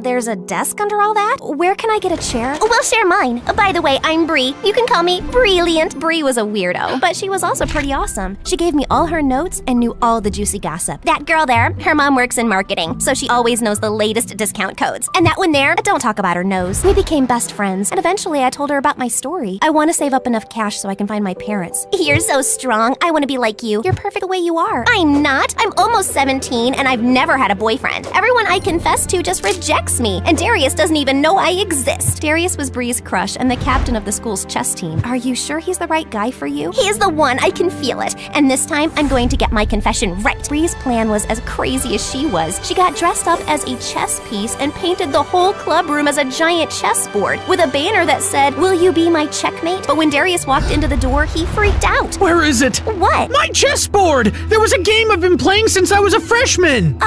There's a desk under all that? Where can I get a chair? We'll share mine. By the way, I'm Bree. You can call me Brilliant. Bree was a weirdo, but she was also pretty awesome. She gave me all her notes and knew all the juicy gossip. That girl there, her mom works in marketing, so she always knows the latest discount codes. And that one there, don't talk about her nose. We became best friends, and eventually I told her about my story. I want to save up enough cash so I can find my parents. You're so strong. I want to be like you. You're perfect the way you are. I'm not. I'm almost 17, and I've never had a boyfriend. Everyone I confess to just rejects me, and Darius doesn't even know I exist. Darius was Bree's crush and the captain of the school's chess team. Are you sure he's the right guy for you? He is the one. I can feel it. And this time, I'm going to get my confession right. Bree's plan was as crazy as she was. She got dressed up as a chess piece and painted the whole club room as a giant chessboard with a banner that said, "Will you be my checkmate?" But when Darius walked into the door, he freaked out. Where is it? What? My chessboard! There was a game I've been playing since I was a freshman!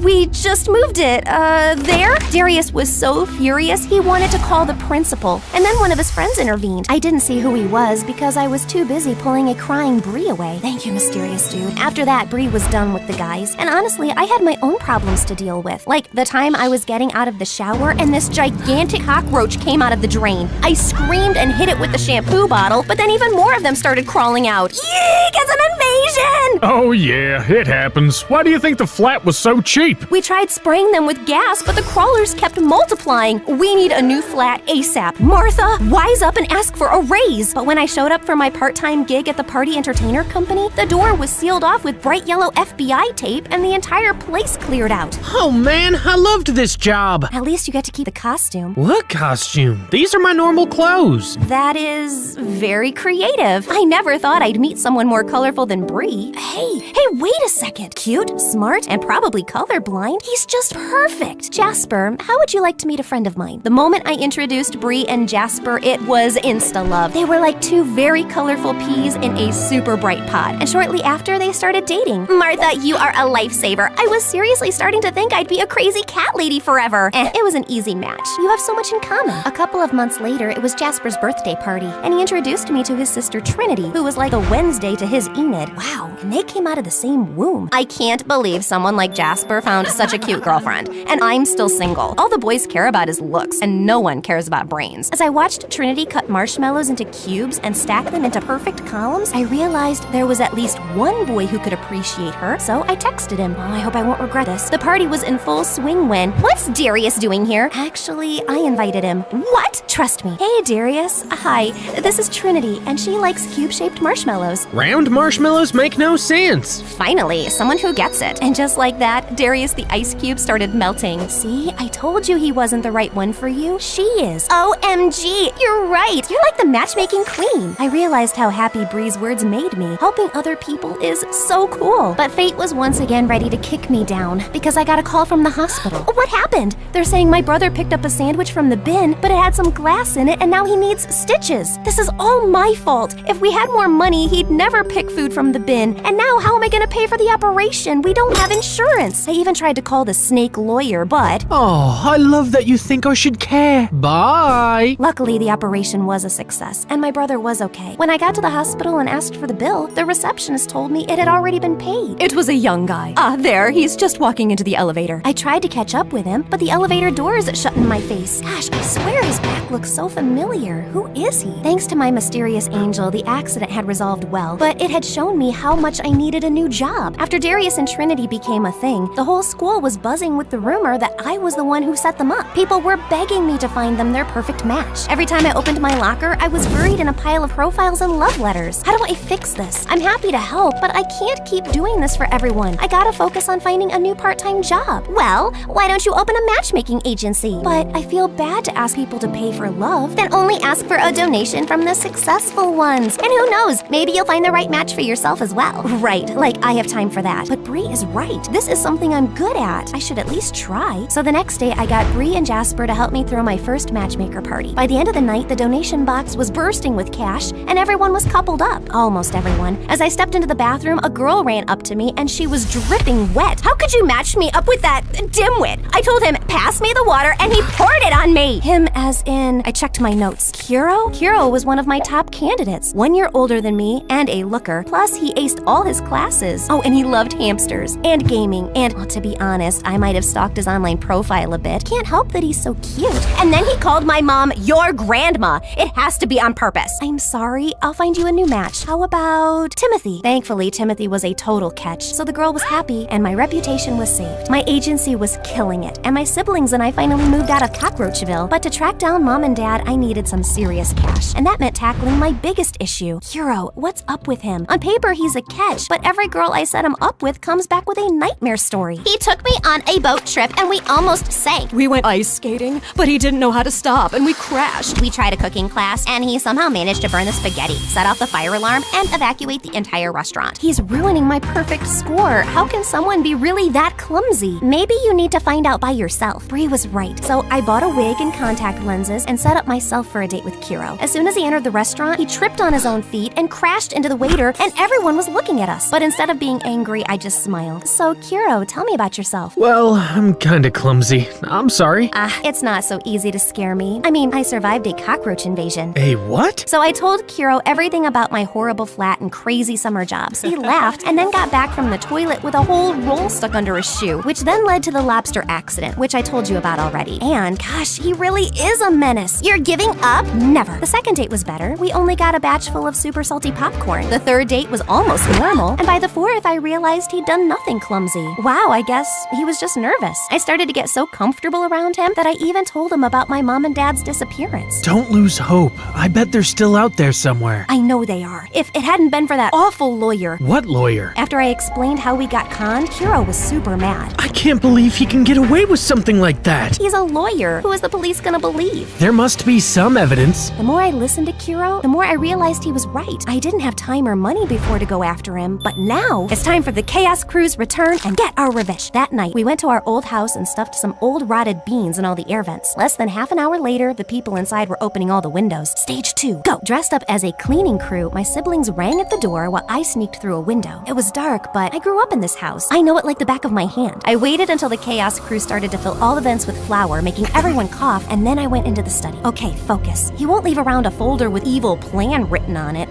We just moved it. There? Darius was so furious, he wanted to call the principal. And then one of his friends intervened. I didn't see who he was because I was too busy pulling a crying Bree away. Thank you, mysterious dude. After that, Bree was done with the guys. And honestly, I had my own problems to deal with. Like the time I was getting out of the shower and this gigantic cockroach came out of the drain. I screamed and hit it with the shampoo bottle, but then even more of them started crawling out. Eek, it's an invasion! Oh yeah, it happens. Why do you think the flat was so cheap? We tried spraying them with gas, but the crawlers kept multiplying. We need a new flat ASAP. Martha, wise up and ask for a raise. But when I showed up for my part-time gig at the party entertainer company, the door was sealed off with bright yellow FBI tape and the entire place cleared out. Oh man, I loved this job. At least you get to keep the costume. What costume? These are my normal clothes. That is very creative. I never thought I'd meet someone more colorful than Bree. Hey, wait a second. Cute, smart, and probably colorblind. He's just perfect. Jasper, how would you like to meet a friend of mine? The moment I introduced Bree and Jasper, it was insta-love. They were like two very colorful peas in a super bright pot. And shortly after, they started dating. Martha, you are a lifesaver. I was seriously starting to think I'd be a crazy cat lady forever. And it was an easy match. You have so much in common. A couple of months later, it was Jasper's birthday party, and he introduced me to his sister Trinity, who was like a Wednesday to his Enid. Wow, and they came out of the same womb. I can't believe someone like Jasper found such a cute girlfriend, and I'm still single. All the boys care about is looks, and no one cares about brains. As I watched Trinity cut marshmallows into cubes and stack them into perfect columns, I realized there was at least one boy who could appreciate her, so I texted him. Oh, I hope I won't regret this. The party party was in full swing when, what's Darius doing here? Actually, I invited him. What? Trust me. Hey, Darius. Hi, this is Trinity, and she likes cube-shaped marshmallows. Round marshmallows make no sense. Finally, someone who gets it. And just like that, Darius the ice cube started melting. See, I told you he wasn't the right one for you. She is. OMG, you're right. You're like the matchmaking queen. I realized how happy Bree's words made me. Helping other people is so cool. But fate was once again ready to kick me down because I got a call from the hospital. What happened? They're saying my brother picked up a sandwich from the bin, but it had some glass in it and now he needs stitches. This is all my fault. If we had more money, he'd never pick food from the bin. And now how am I gonna pay for the operation? We don't have insurance. I even tried to call the snake lawyer, but... Oh, I love that you think I should care. Bye. Luckily, the operation was a success, and my brother was okay. When I got to the hospital and asked for the bill, the receptionist told me it had already been paid. It was a young guy. There, he's just walking into the elevator. I tried to catch up with him, but the elevator doors shut in my face. Gosh, I swear his back looks so familiar. Who is he? Thanks to my mysterious angel, the accident had resolved well, but it had shown me how much I needed a new job. After Darius and Trinity became a thing, the whole school was buzzing with the rumor that I was the one who set them up. People were begging me to find them their perfect match. Every time I opened my locker, I was buried in a pile of profiles and love letters. How do I fix this? I'm happy to help, but I can't keep doing this for everyone. I gotta focus on finding a new part-time job. Well, why don't you open a matchmaking agency? But I feel bad to ask people to pay for love. Then only ask for a donation from the successful ones. And who knows, maybe you'll find the right match for yourself as well. Right, like I have time for that. But Bree is right. This is something I'm good at. I should at least try. So the next day, I got Bree and Jasper to help me throw my first matchmaker party. By the end of the night, the donation box was bursting with cash, and everyone was coupled up. Almost everyone. As I stepped into the bathroom, a girl ran up to me, and she was dripping wet. How could you match me up with that dimwit? I told him, pass me the water, and he poured it on me. Him as in, I checked my notes. Kuro? Kuro was one of my top candidates. 1 year older than me, and a looker. Plus, he aced all his classes. Oh, and he loved hamsters, and gaming, and, well, to be honest, I might have stalked his online profile a bit. Can't help that he's so cute. And then he called my mom your grandma. It has to be on purpose. I'm sorry, I'll find you a new match. How about Timothy? Thankfully, Timothy was a total catch, so the girl was happy, and my reputation was saved. My agency was killing it, and my siblings and I finally moved out of Cockroachville. But to track down mom and dad, I needed some serious cash, and that meant tackling my biggest issue. Kuro, what's up with him? On paper, he's a catch, but every girl I set him up with comes back with a nightmare story. He took me on a boat trip, and we almost sank. We went ice skating, but he didn't know how to stop, and we crashed. We tried a cooking class, and he somehow managed to burn the spaghetti, set off the fire alarm, and evacuate the entire restaurant. He's ruining my perfect score. How can someone be really that clumsy? Maybe you need to find out by yourself. Bree was right. So I bought a wig and contact lenses and set up myself for a date with Kuro. As soon as he entered the restaurant, he tripped on his own feet and crashed into the waiter, and everyone was looking at us. But instead of being angry, I just smiled. So Kuro, tell me about yourself. Well, I'm kinda clumsy. I'm sorry. It's not so easy to scare me. I mean, I survived a cockroach invasion. A what? So I told Kuro everything about my horrible flat and crazy summer jobs. He laughed and then got back from the toilet with a whole roll stuck under his shoe, which then led to the lobster accident, which I told you about already. And gosh, he really is a menace. You're giving up? Never. The second date was better. We only got a batch full of super salty popcorn. The third date was almost normal. And by the fourth, I realized he'd done nothing clumsy. Wow, I guess he was just nervous. I started to get so comfortable around him that I even told him about my mom and dad's disappearance. Don't lose hope. I bet they're still out there somewhere. I know they are. If it hadn't been for that awful lawyer. What lawyer? After I explained how we got conned, Kuro was super mad. I can't believe he can get away with something like that. He's a lawyer. Who is the police gonna believe? There must be some evidence. The more I listened to Kuro, the more I realized he was right. I didn't have time or money before to go after him, but now it's time for the Chaos Crew's return and get our revenge. That night, we went to our old house and stuffed some old rotted beans in all the air vents. Less than half an hour later, the people inside were opening all the windows. Stage 2, go! Dressed up as a cleaning crew, my siblings rang at the door while I sneaked through a window. It was dark, but I grew up in this house. I know it like the back of my hand. I waited until the Chaos Crew started to fill all the vents with flour, making everyone cough, and then I went into the study. Okay, focus. He won't leave around a folder with evil plan written on it,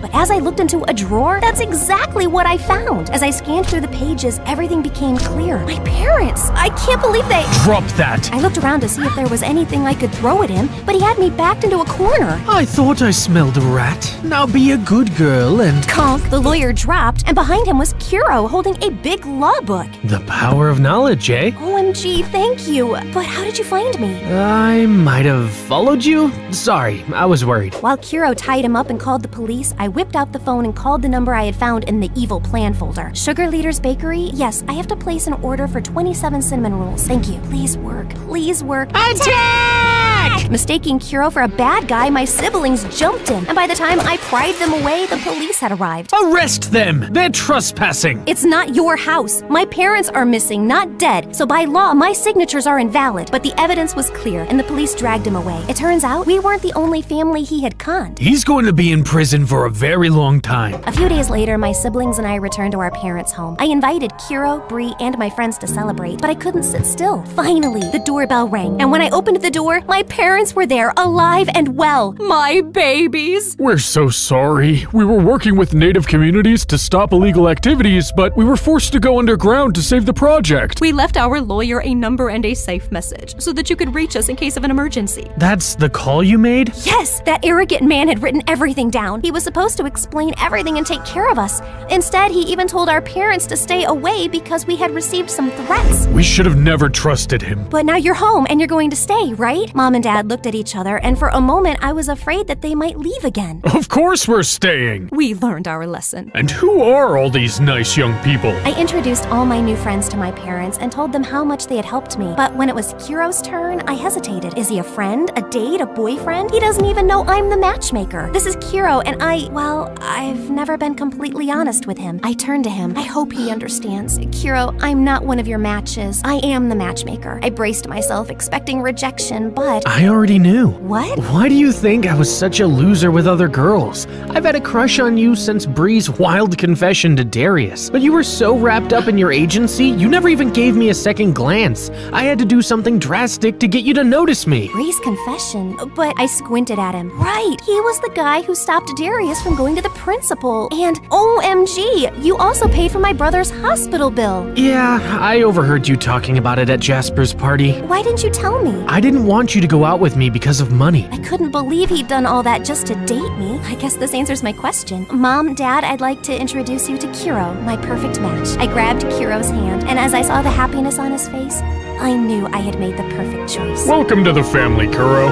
but as I looked into a drawer, that's exactly what I found. As I scanned through the pages, everything became clear. My parents! I can't believe they— Drop that! I looked around to see if there was anything I could throw at him, but he had me backed into a corner. I thought I smelled a rat. Now be a good girl and— Conk, the lawyer dropped, and behind him was Kuro holding a big law book. The power power of knowledge, eh? OMG, thank you. But how did you find me? I might have followed you? Sorry, I was worried. While Kiro tied him up and called the police, I whipped out the phone and called the number I had found in the evil plan folder. Sugar Leader's Bakery? Yes, I have to place an order for 27 cinnamon rolls. Thank you. Please work. Please work. Attack! Mistaking Kiro for a bad guy, my siblings jumped him. And by the time I pried them away, the police had arrived. Arrest them! They're trespassing! It's not your house. My parents are missing, not dead. So by law, my signatures are invalid. But the evidence was clear, and the police dragged him away. It turns out we weren't the only family he had conned. He's going to be in prison for a very long time. A few days later, my siblings and I returned to our parents' home. I invited Kiro, Bree, and my friends to celebrate, but I couldn't sit still. Finally, the doorbell rang, and when I opened the door, my parents were there, alive and well. My babies! We're so sorry. We were working with native communities to stop illegal activities, but we were forced to go underground to save the project. We left our lawyer a number and a safe message so that you could reach us in case of an emergency. That's the call you made? Yes, that arrogant man had written everything down. He was supposed to explain everything and take care of us. Instead, he even told our parents to stay away because we had received some threats. We should have never trusted him. But now you're home and you're going to stay, right? Mom and Dad looked at each other, and for a moment I was afraid that they might leave again. Of course we're staying. We learned our lesson. And who are all these nice young people? I introduced all my new friends to my parents and told them how much they had helped me. But when it was Kiro's turn, I hesitated. Is he a friend, a date, a boyfriend? He doesn't even know I'm the matchmaker. This is Kiro, and I've never been completely honest with him. I turned to him. I hope he understands. Kiro, I'm not one of your matches. I am the matchmaker. I braced myself, expecting rejection, but... I already knew. What? Why do you think I was such a loser with other girls? I've had a crush on you since Bree's wild confession to Darius. But you were so wrapped up in your agency, you never even gave me a second glance. I had to do something drastic to get you to notice me. Bree's confession? But I squinted at him. Right, he was the guy who stopped Darius from going to the principal. And OMG, you also paid for my brother's hospital bill. Yeah, I overheard you talking about it at Jasper's party. Why didn't you tell me? I didn't want you to go out with me because of money. I couldn't believe he'd done all that just to date me. I guess this answers my question. Mom, Dad, I'd like to introduce you to Kiro, my perfect match. I grabbed Kiro's hand, and as I saw the happiness on his face, I knew I had made the perfect choice. Welcome to the family, Kuro.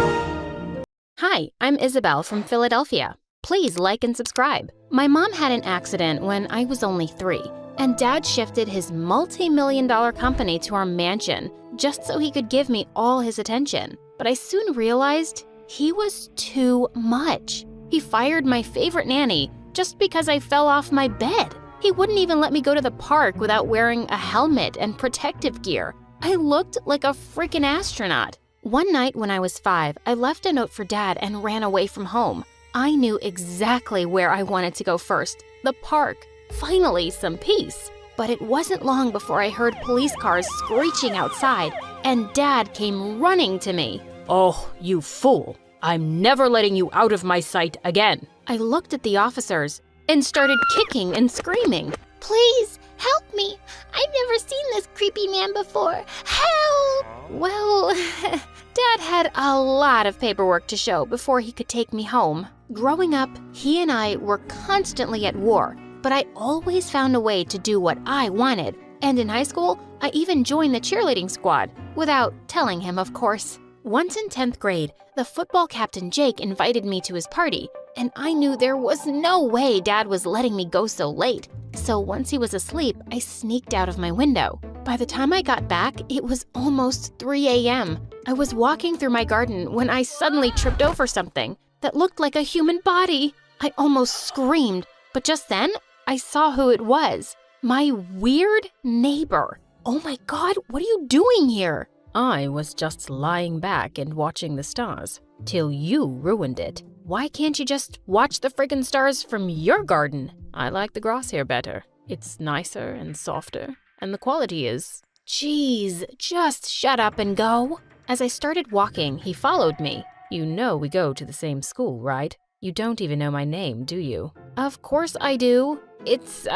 Hi, I'm Isabel from Philadelphia. Please like and subscribe. My mom had an accident when I was only 3, and Dad shifted his multi-million-dollar company to our mansion just so he could give me all his attention. But I soon realized he was too much. He fired my favorite nanny just because I fell off my bed. He wouldn't even let me go to the park without wearing a helmet and protective gear. I looked like a freaking astronaut. One night when I was 5, I left a note for Dad and ran away from home. I knew exactly where I wanted to go first, the park. Finally, some peace. But it wasn't long before I heard police cars screeching outside, and Dad came running to me. Oh, you fool. I'm never letting you out of my sight again. I looked at the officers and started kicking and screaming. Please, help me. I've never seen this creepy man before. Help! Well, Dad had a lot of paperwork to show before he could take me home. Growing up, he and I were constantly at war, but I always found a way to do what I wanted. And in high school, I even joined the cheerleading squad, without telling him, of course. Once in 10th grade, the football captain Jake invited me to his party, and I knew there was no way Dad was letting me go so late. So once he was asleep, I sneaked out of my window. By the time I got back, it was almost 3 a.m. I was walking through my garden when I suddenly tripped over something that looked like a human body. I almost screamed, but just then, I saw who it was. My weird neighbor. Oh my God, what are you doing here? I was just lying back and watching the stars, till you ruined it. Why can't you just watch the friggin' stars from your garden? I like the grass here better. It's nicer and softer, and the quality is... Jeez, just shut up and go. As I started walking, he followed me. You know we go to the same school, right? You don't even know my name, do you? Of course I do. It's,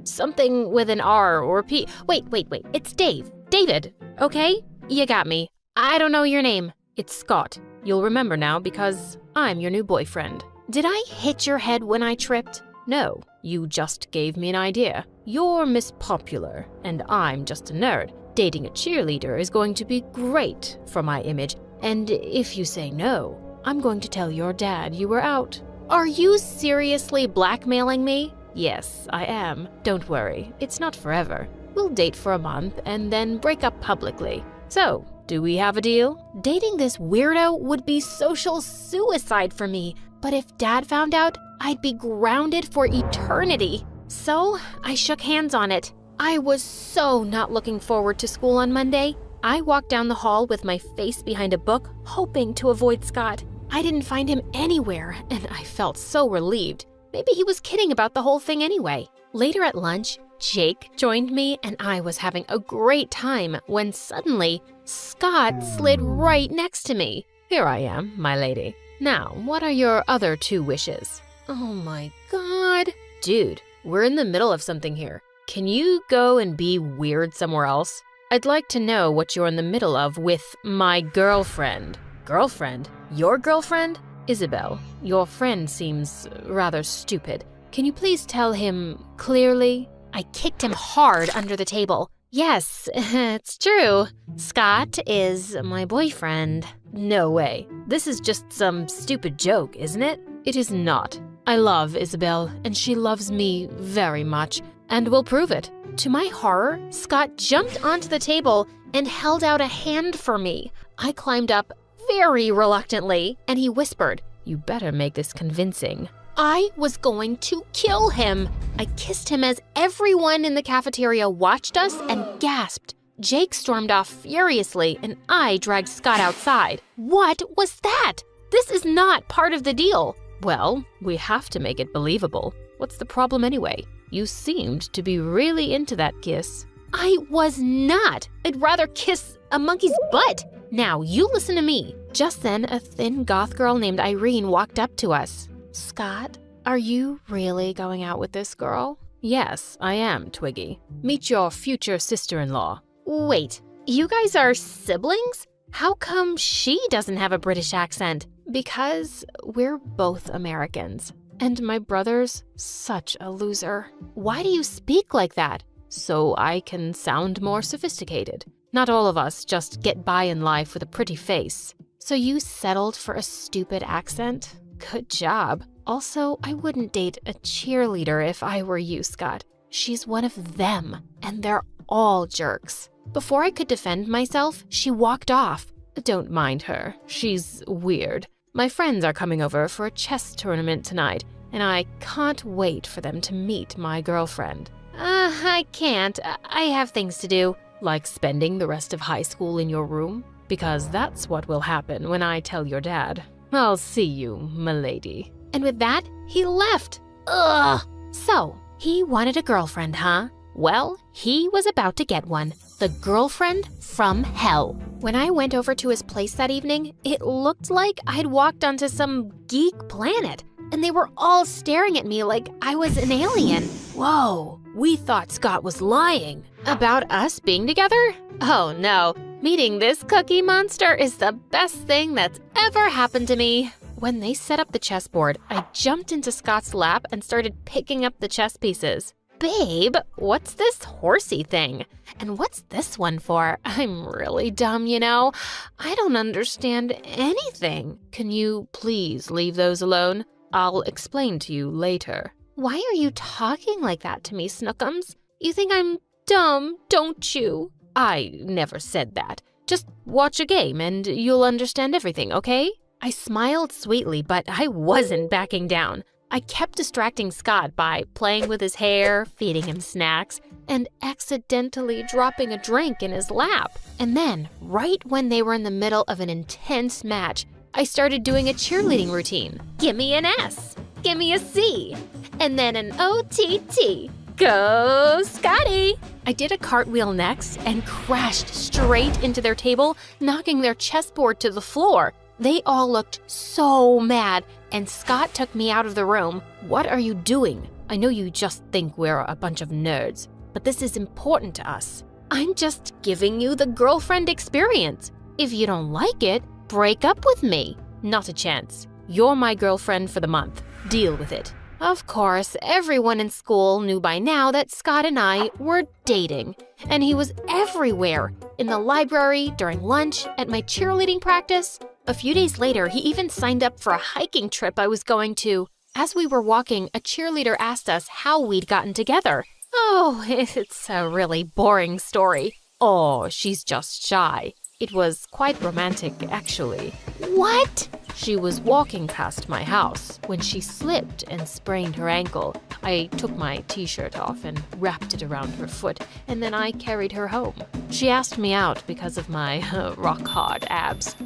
something with an R or P. Wait. It's Dave. David, okay? You got me. I don't know your name. It's Scott. You'll remember now because I'm your new boyfriend. Did I hit your head when I tripped? No, you just gave me an idea. You're Miss Popular, and I'm just a nerd. Dating a cheerleader is going to be great for my image, and if you say no, I'm going to tell your dad you were out. Are you seriously blackmailing me? Yes, I am. Don't worry, it's not forever. We'll date for a month and then break up publicly. So, do we have a deal? Dating this weirdo would be social suicide for me, but if Dad found out, I'd be grounded for eternity. So, I shook hands on it. I was so not looking forward to school on Monday. I walked down the hall with my face behind a book, hoping to avoid Scott. I didn't find him anywhere, and I felt so relieved. Maybe he was kidding about the whole thing anyway. Later at lunch, Jake joined me, and I was having a great time when suddenly Scott slid right next to me. Here I am, my lady. Now, what are your other 2 wishes? Oh my God. Dude, we're in the middle of something here. Can you go and be weird somewhere else? I'd like to know what you're in the middle of with my girlfriend. Girlfriend? Your girlfriend? Isabel, your friend seems rather stupid. Can you please tell him clearly? I kicked him hard under the table. Yes, it's true. Scott is my boyfriend. No way. This is just some stupid joke, isn't it? It is not. I love Isabel, and she loves me very much, and will prove it. To my horror, Scott jumped onto the table and held out a hand for me. I climbed up very reluctantly, and he whispered, "You better make this convincing." I was going to kill him. I kissed him as everyone in the cafeteria watched us and gasped. Jake stormed off furiously, and I dragged Scott outside. What was that? This is not part of the deal. Well, we have to make it believable. What's the problem anyway? You seemed to be really into that kiss. I was not. I'd rather kiss a monkey's butt. Now, you listen to me. Just then, a thin goth girl named Irene walked up to us. Scott, are you really going out with this girl? Yes, I am, Twiggy. Meet your future sister-in-law. Wait, you guys are siblings? How come she doesn't have a British accent? Because we're both Americans. And my brother's such a loser. Why do you speak like that? So I can sound more sophisticated. Not all of us just get by in life with a pretty face. So you settled for a stupid accent? Good job. Also, I wouldn't date a cheerleader if I were you, Scott. She's one of them, and they're all jerks. Before I could defend myself, she walked off. Don't mind her. She's weird. My friends are coming over for a chess tournament tonight, and I can't wait for them to meet my girlfriend. I can't. I have things to do. Like spending the rest of high school in your room? Because that's what will happen when I tell your dad. I'll see you, m'lady. And with that, he left. Ugh! So, he wanted a girlfriend, huh? Well, he was about to get one. The girlfriend from hell. When I went over to his place that evening, it looked like I'd walked onto some geek planet, and they were all staring at me like I was an alien. Whoa, we thought Scott was lying. About us being together? Oh no, meeting this cookie monster is the best thing that's ever happened to me. When they set up the chessboard, I jumped into Scott's lap and started picking up the chess pieces. Babe, what's this horsey thing? And what's this one for? I'm really dumb, you know. I don't understand anything. Can you please leave those alone? I'll explain to you later. Why are you talking like that to me, Snookums? You think I'm dumb, don't you? I never said that. Just watch a game and you'll understand everything, okay? I smiled sweetly, but I wasn't backing down. I kept distracting Scott by playing with his hair, feeding him snacks, and accidentally dropping a drink in his lap. And then, right when they were in the middle of an intense match, I started doing a cheerleading routine. Give me an S, give me a C, and then an OTT. Go, Scotty! I did a cartwheel next and crashed straight into their table, knocking their chessboard to the floor. They all looked so mad, and Scott took me out of the room. What are you doing? I know you just think we're a bunch of nerds, but this is important to us. I'm just giving you the girlfriend experience. If you don't like it, break up with me. Not a chance. You're my girlfriend for the month. Deal with it. Of course, everyone in school knew by now that Scott and I were dating, and he was everywhere, in the library, during lunch, at my cheerleading practice. A few days later, he even signed up for a hiking trip I was going to. As we were walking, a cheerleader asked us how we'd gotten together. Oh, it's a really boring story. Oh, she's just shy. It was quite romantic, actually. What? She was walking past my house when she slipped and sprained her ankle. I took my t-shirt off and wrapped it around her foot, and then I carried her home. She asked me out because of my rock-hard abs.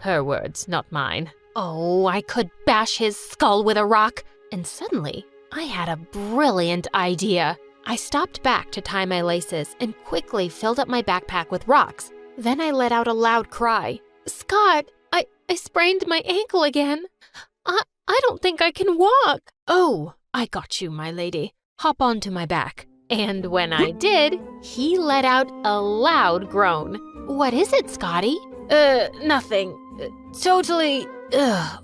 Her words, not mine. Oh, I could bash his skull with a rock. And suddenly, I had a brilliant idea. I stopped back to tie my laces and quickly filled up my backpack with rocks. Then I let out a loud cry. Scott, I sprained my ankle again. I don't think I can walk. Oh, I got you, my lady. Hop onto my back. And when I did, he let out a loud groan. What is it, Scotty? Nothing. Totally,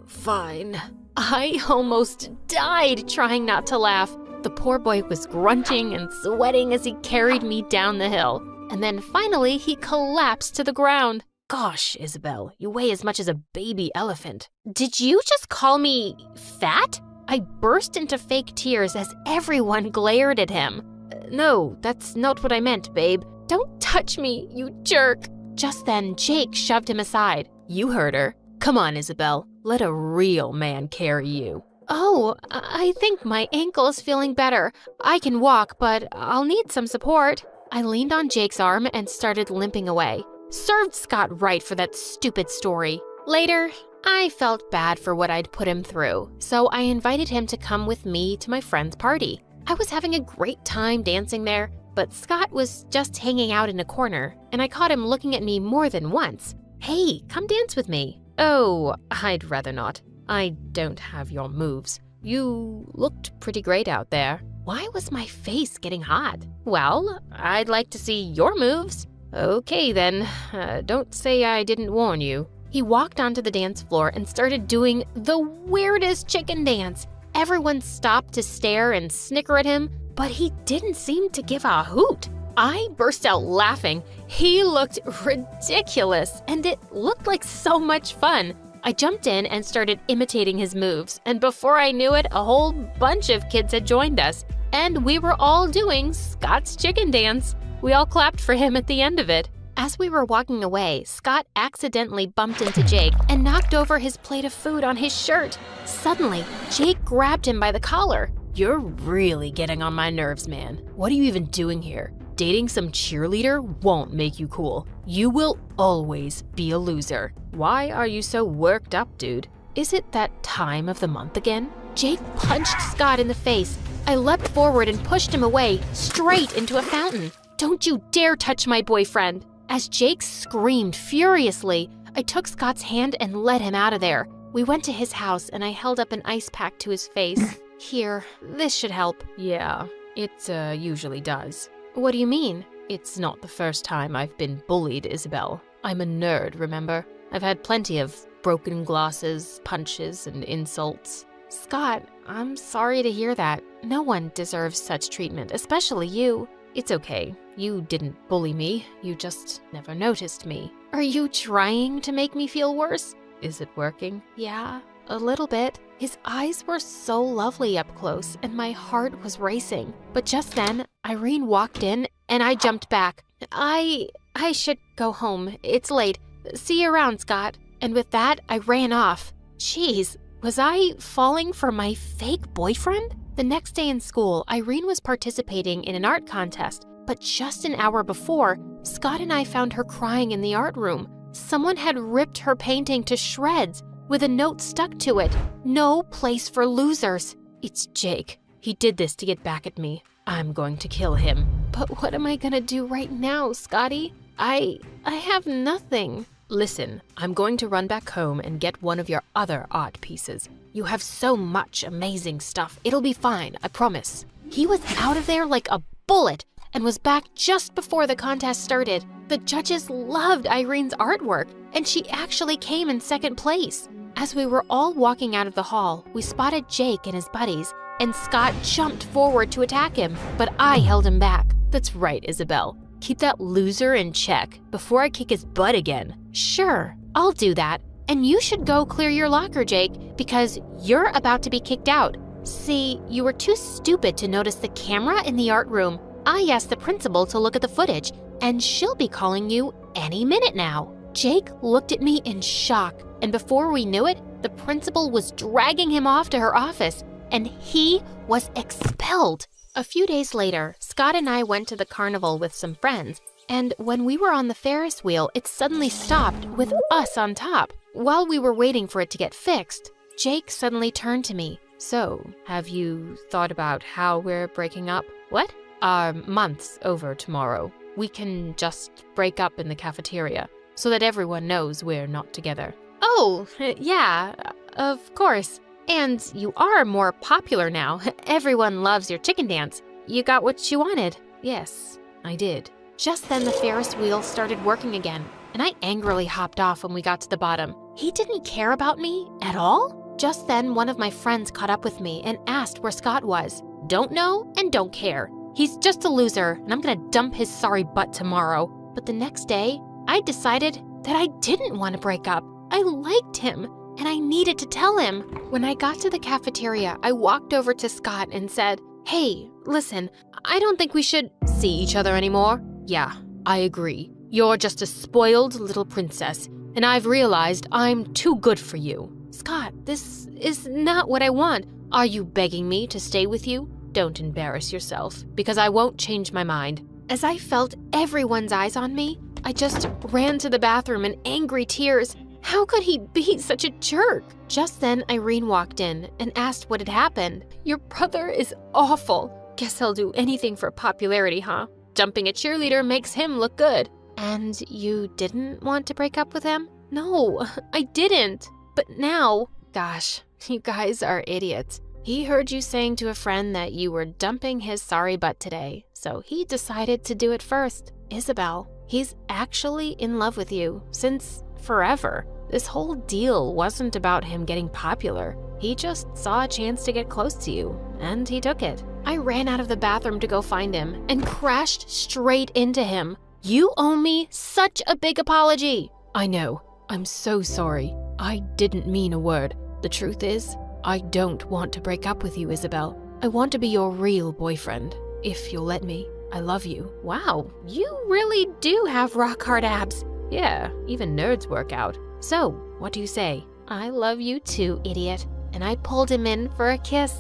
fine. I almost died trying not to laugh. The poor boy was grunting and sweating as he carried me down the hill. And then finally, he collapsed to the ground. Gosh, Isabel, you weigh as much as a baby elephant. Did you just call me fat? I burst into fake tears as everyone glared at him. No, that's not what I meant, babe. Don't touch me, you jerk. Just then, Jake shoved him aside. You heard her. Come on, Isabel. Let a real man carry you. Oh, I think my ankle is feeling better. I can walk, but I'll need some support. I leaned on Jake's arm and started limping away. Served Scott right for that stupid story. Later, I felt bad for what I'd put him through, so I invited him to come with me to my friend's party. I was having a great time dancing there, but Scott was just hanging out in a corner, and I caught him looking at me more than once. Hey, come dance with me. Oh, I'd rather not. I don't have your moves. You looked pretty great out there. Why was my face getting hot? Well, I'd like to see your moves. Okay then, don't say I didn't warn you. He walked onto the dance floor and started doing the weirdest chicken dance. Everyone stopped to stare and snicker at him, but he didn't seem to give a hoot. I burst out laughing. He looked ridiculous, and it looked like so much fun. I jumped in and started imitating his moves, and before I knew it, a whole bunch of kids had joined us, and we were all doing Scott's chicken dance. We all clapped for him at the end of it. As we were walking away, Scott accidentally bumped into Jake and knocked over his plate of food on his shirt. Suddenly, Jake grabbed him by the collar. You're really getting on my nerves, man. What are you even doing here? Dating some cheerleader won't make you cool. You will always be a loser. Why are you so worked up, dude? Is it that time of the month again? Jake punched Scott in the face. I leapt forward and pushed him away, straight into a fountain. Don't you dare touch my boyfriend. As Jake screamed furiously, I took Scott's hand and led him out of there. We went to his house and I held up an ice pack to his face. Here, this should help. Yeah, it usually does. What do you mean? It's not the first time I've been bullied, Isabel. I'm a nerd, remember? I've had plenty of broken glasses, punches, and insults. Scott, I'm sorry to hear that. No one deserves such treatment, especially you. It's okay. You didn't bully me. You just never noticed me. Are you trying to make me feel worse? Is it working? Yeah, a little bit. His eyes were so lovely up close, and my heart was racing. But just then, Irene walked in, and I jumped back. I should go home. It's late. See you around, Scott. And with that, I ran off. Jeez, was I falling for my fake boyfriend? The next day in school, Irene was participating in an art contest, but just an hour before, Scott and I found her crying in the art room. Someone had ripped her painting to shreds with a note stuck to it. No place for losers. It's Jake. He did this to get back at me. I'm going to kill him. But what am I gonna do right now, Scotty? I have nothing. Listen, I'm going to run back home and get one of your other art pieces. You have so much amazing stuff. It'll be fine, I promise. He was out of there like a bullet and was back just before the contest started. The judges loved Irene's artwork, and she actually came in second place. As we were all walking out of the hall, we spotted Jake and his buddies, and Scott jumped forward to attack him, but I held him back. That's right, Isabel. Keep that loser in check before I kick his butt again. Sure, I'll do that. And you should go clear your locker, Jake, because you're about to be kicked out. See, you were too stupid to notice the camera in the art room. I asked the principal to look at the footage, and she'll be calling you any minute now. Jake looked at me in shock, and before we knew it, the principal was dragging him off to her office, and he was expelled. A few days later, Scott and I went to the carnival with some friends, and when we were on the Ferris wheel, it suddenly stopped with us on top. While we were waiting for it to get fixed, Jake suddenly turned to me. So, have you thought about how we're breaking up? What? Our month's over tomorrow. We can just break up in the cafeteria so that everyone knows we're not together. Oh, yeah, of course. And you are more popular now. Everyone loves your chicken dance. You got what you wanted. Yes, I did. Just then the Ferris wheel started working again, and I angrily hopped off when we got to the bottom. He didn't care about me at all? Just then one of my friends caught up with me and asked where Scott was. Don't know and don't care. He's just a loser, and I'm gonna dump his sorry butt tomorrow. But the next day, I decided that I didn't want to break up. I liked him, and I needed to tell him. When I got to the cafeteria, I walked over to Scott and said, "Hey, listen, I don't think we should see each other anymore." Yeah, I agree. You're just a spoiled little princess, and I've realized I'm too good for you. Scott, this is not what I want. Are you begging me to stay with you? Don't embarrass yourself, because I won't change my mind. As I felt everyone's eyes on me, I just ran to the bathroom in angry tears. How could he be such a jerk? Just then, Irene walked in and asked what had happened. Your brother is awful. Guess he'll do anything for popularity, huh? Dumping a cheerleader makes him look good. And you didn't want to break up with him? No, I didn't. But now, gosh, you guys are idiots. He heard you saying to a friend that you were dumping his sorry butt today, so he decided to do it first. Isabel, he's actually in love with you since forever. This whole deal wasn't about him getting popular. He just saw a chance to get close to you, and he took it. I ran out of the bathroom to go find him and crashed straight into him. You owe me such a big apology. I know. I'm so sorry. I didn't mean a word. The truth is, I don't want to break up with you, Isabel. I want to be your real boyfriend, if you'll let me. I love you. Wow, you really do have rock-hard abs. Yeah, even nerds work out. So, what do you say? I love you too, idiot. And I pulled him in for a kiss.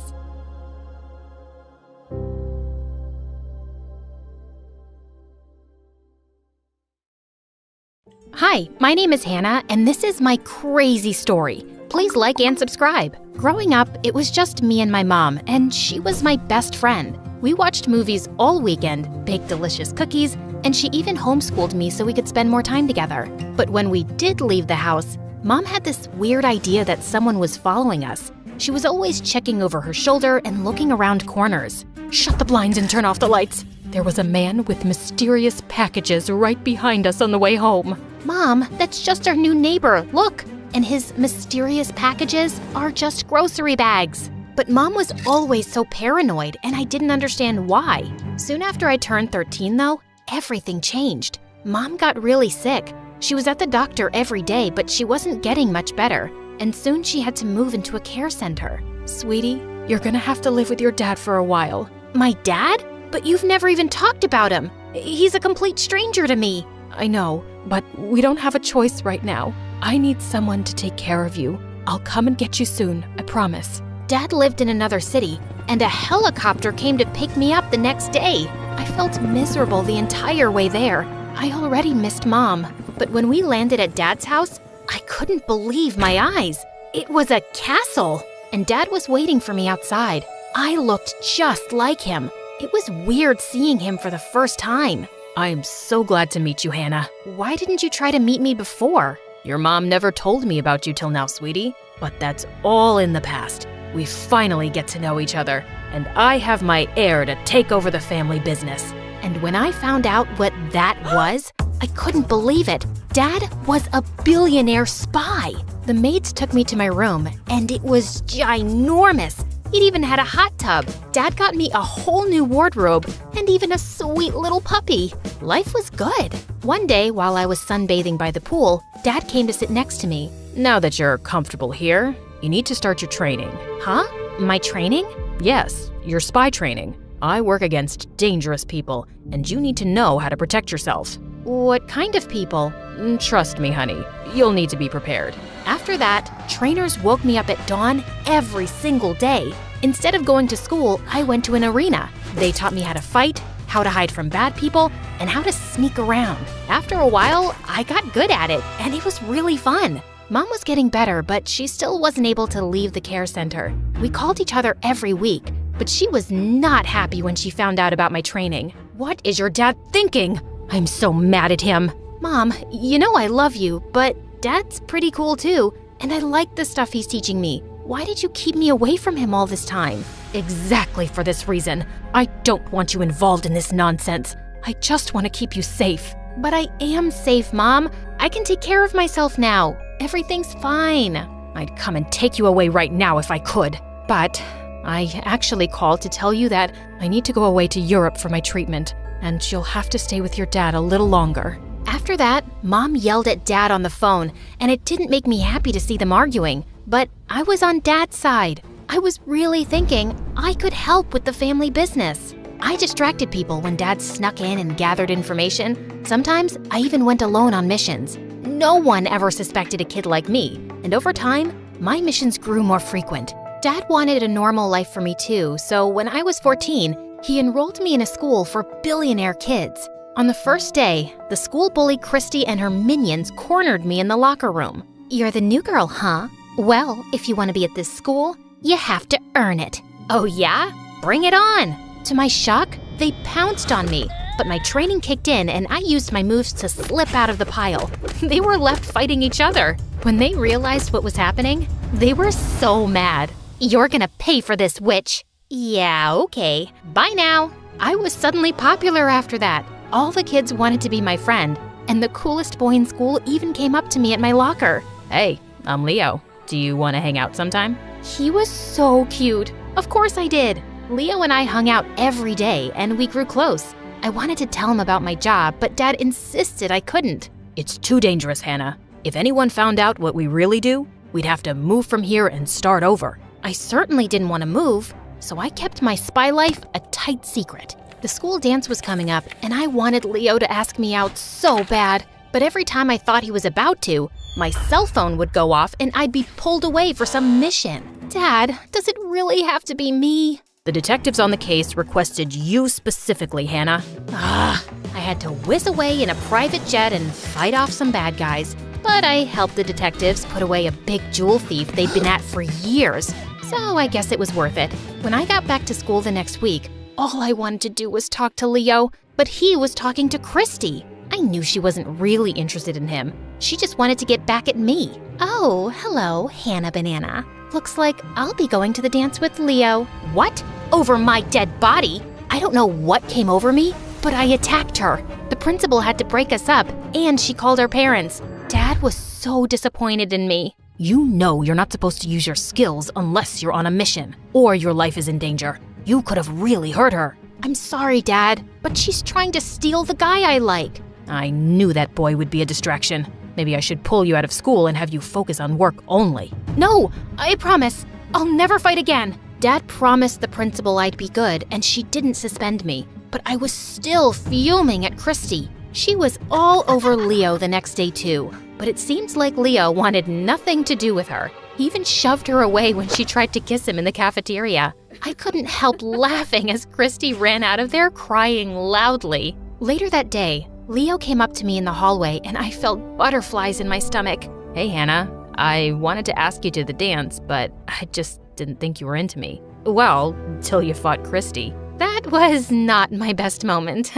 Hi, my name is Hannah, and this is my crazy story. Please like and subscribe. Growing up, it was just me and my mom, and she was my best friend. We watched movies all weekend, baked delicious cookies, and she even homeschooled me so we could spend more time together. But when we did leave the house, Mom had this weird idea that someone was following us. She was always checking over her shoulder and looking around corners. Shut the blinds and turn off the lights. There was a man with mysterious packages right behind us on the way home. Mom, that's just our new neighbor, look! And his mysterious packages are just grocery bags. But Mom was always so paranoid, and I didn't understand why. Soon after I turned 13, though, everything changed. Mom got really sick. She was at the doctor every day, but she wasn't getting much better. And soon she had to move into a care center. Sweetie, you're gonna have to live with your dad for a while. My dad? But you've never even talked about him. He's a complete stranger to me. I know, but we don't have a choice right now. I need someone to take care of you. I'll come and get you soon, I promise. Dad lived in another city, and a helicopter came to pick me up the next day. I felt miserable the entire way there. I already missed Mom, but when we landed at Dad's house, I couldn't believe my eyes. It was a castle, and Dad was waiting for me outside. I looked just like him. It was weird seeing him for the first time. I am so glad to meet you, Hannah. Why didn't you try to meet me before? Your mom never told me about you till now, sweetie. But that's all in the past. We finally get to know each other, and I have my heir to take over the family business. And when I found out what that was, I couldn't believe it. Dad was a billionaire spy. The maids took me to my room, and it was ginormous. It even had a hot tub. Dad got me a whole new wardrobe and even a sweet little puppy. Life was good. One day, while I was sunbathing by the pool, Dad came to sit next to me. Now that you're comfortable here, you need to start your training. Huh? My training? Yes, your spy training. I work against dangerous people, and you need to know how to protect yourself. What kind of people? Trust me, honey, you'll need to be prepared. After that, trainers woke me up at dawn every single day. Instead of going to school, I went to an arena. They taught me how to fight, how to hide from bad people, and how to sneak around. After a while, I got good at it, and it was really fun. Mom was getting better, but she still wasn't able to leave the care center. We called each other every week, but she was not happy when she found out about my training. What is your dad thinking? I'm so mad at him. Mom, you know I love you, but Dad's pretty cool too, and I like the stuff he's teaching me. Why did you keep me away from him all this time? Exactly for this reason. I don't want you involved in this nonsense. I just want to keep you safe. But I am safe, Mom. I can take care of myself now. Everything's fine. I'd come and take you away right now if I could. But I actually called to tell you that I need to go away to Europe for my treatment, and you'll have to stay with your dad a little longer. After that, Mom yelled at Dad on the phone, and it didn't make me happy to see them arguing. But I was on Dad's side. I was really thinking I could help with the family business. I distracted people when Dad snuck in and gathered information. Sometimes I even went alone on missions. No one ever suspected a kid like me, and over time, my missions grew more frequent. Dad wanted a normal life for me too, so when I was 14, he enrolled me in a school for billionaire kids. On the first day, the school bully Christy and her minions cornered me in the locker room. "You're the new girl, huh? Well, if you want to be at this school, you have to earn it." "Oh yeah? Bring it on!" To my shock, they pounced on me, but my training kicked in and I used my moves to slip out of the pile. They were left fighting each other. When they realized what was happening, they were so mad. "You're gonna pay for this, witch." "Yeah, okay. Bye now." I was suddenly popular after that. All the kids wanted to be my friend, and the coolest boy in school even came up to me at my locker. Hey, I'm Leo. Do you want to hang out sometime? He was so cute. Of course I did. Leo and I hung out every day, and we grew close. I wanted to tell him about my job, but Dad insisted I couldn't. It's too dangerous, Hannah. If anyone found out what we really do, we'd have to move from here and start over. I certainly didn't want to move, so I kept my spy life a tight secret. The school dance was coming up, and I wanted Leo to ask me out so bad. But every time I thought he was about to, my cell phone would go off and I'd be pulled away for some mission. Dad, does it really have to be me? The detectives on the case requested you specifically, Hannah. I had to whiz away in a private jet and fight off some bad guys. But I helped the detectives put away a big jewel thief they'd been at for years. So I guess it was worth it. When I got back to school the next week, all I wanted to do was talk to Leo, but he was talking to Christy. I knew she wasn't really interested in him. She just wanted to get back at me. "Oh, hello, Hannah Banana. Looks like I'll be going to the dance with Leo." "What? Over my dead body?" I don't know what came over me, but I attacked her. The principal had to break us up, and she called our parents. Dad was so disappointed in me. You know you're not supposed to use your skills unless you're on a mission, or your life is in danger. You could have really hurt her. "I'm sorry, Dad, but she's trying to steal the guy I like." I knew that boy would be a distraction. Maybe I should pull you out of school and have you focus on work only. "No, I promise. I'll never fight again." Dad promised the principal I'd be good, and she didn't suspend me. But I was still fuming at Christy. She was all over Leo the next day too. But it seems like Leo wanted nothing to do with her. He even shoved her away when she tried to kiss him in the cafeteria. I couldn't help laughing as Christy ran out of there crying loudly. Later that day, Leo came up to me in the hallway and I felt butterflies in my stomach. Hey, Hannah. I wanted to ask you to the dance, but I just didn't think you were into me. Well, till you fought Christy. That was not my best moment.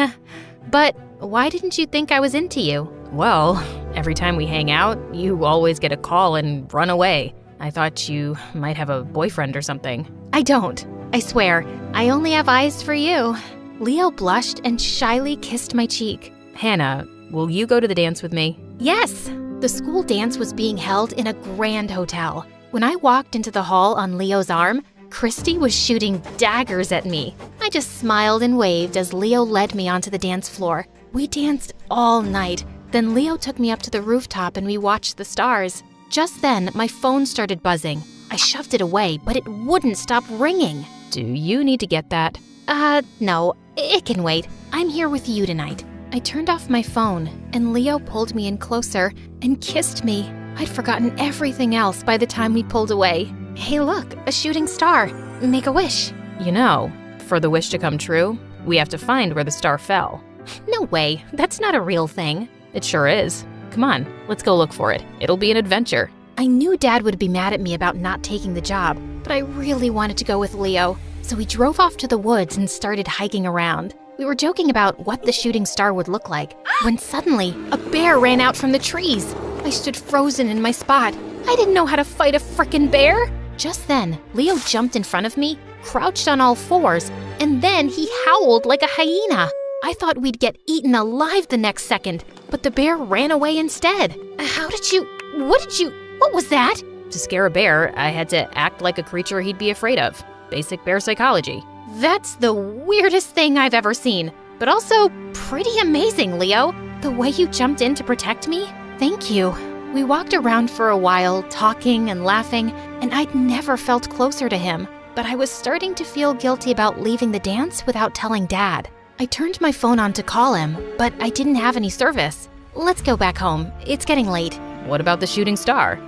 But why didn't you think I was into you? Well, every time we hang out, you always get a call and run away. I thought you might have a boyfriend or something. I don't. I swear, I only have eyes for you. Leo blushed and shyly kissed my cheek. Hannah, will you go to the dance with me? Yes. The school dance was being held in a grand hotel. When I walked into the hall on Leo's arm, Christy was shooting daggers at me. I just smiled and waved as Leo led me onto the dance floor. We danced all night. Then Leo took me up to the rooftop and we watched the stars. Just then, my phone started buzzing. I shoved it away, but it wouldn't stop ringing. Do you need to get that? No, it can wait. I'm here with you tonight. I turned off my phone, and Leo pulled me in closer and kissed me. I'd forgotten everything else by the time we pulled away. Hey look, a shooting star. Make a wish. You know, for the wish to come true, we have to find where the star fell. No way, that's not a real thing. It sure is. Come on, let's go look for it. It'll be an adventure. I knew Dad would be mad at me about not taking the job, but I really wanted to go with Leo. So we drove off to the woods and started hiking around. We were joking about what the shooting star would look like, when suddenly a bear ran out from the trees. I stood frozen in my spot. I didn't know how to fight a frickin' bear. Just then, Leo jumped in front of me, crouched on all fours, and then he howled like a hyena. I thought we'd get eaten alive the next second, but the bear ran away instead. What was that? To scare a bear, I had to act like a creature he'd be afraid of. Basic bear psychology. That's the weirdest thing I've ever seen, but also pretty amazing, Leo. The way you jumped in to protect me, thank you. We walked around for a while, talking and laughing, and I'd never felt closer to him. But I was starting to feel guilty about leaving the dance without telling Dad. I turned my phone on to call him, but I didn't have any service. Let's go back home. It's getting late. What about the shooting star?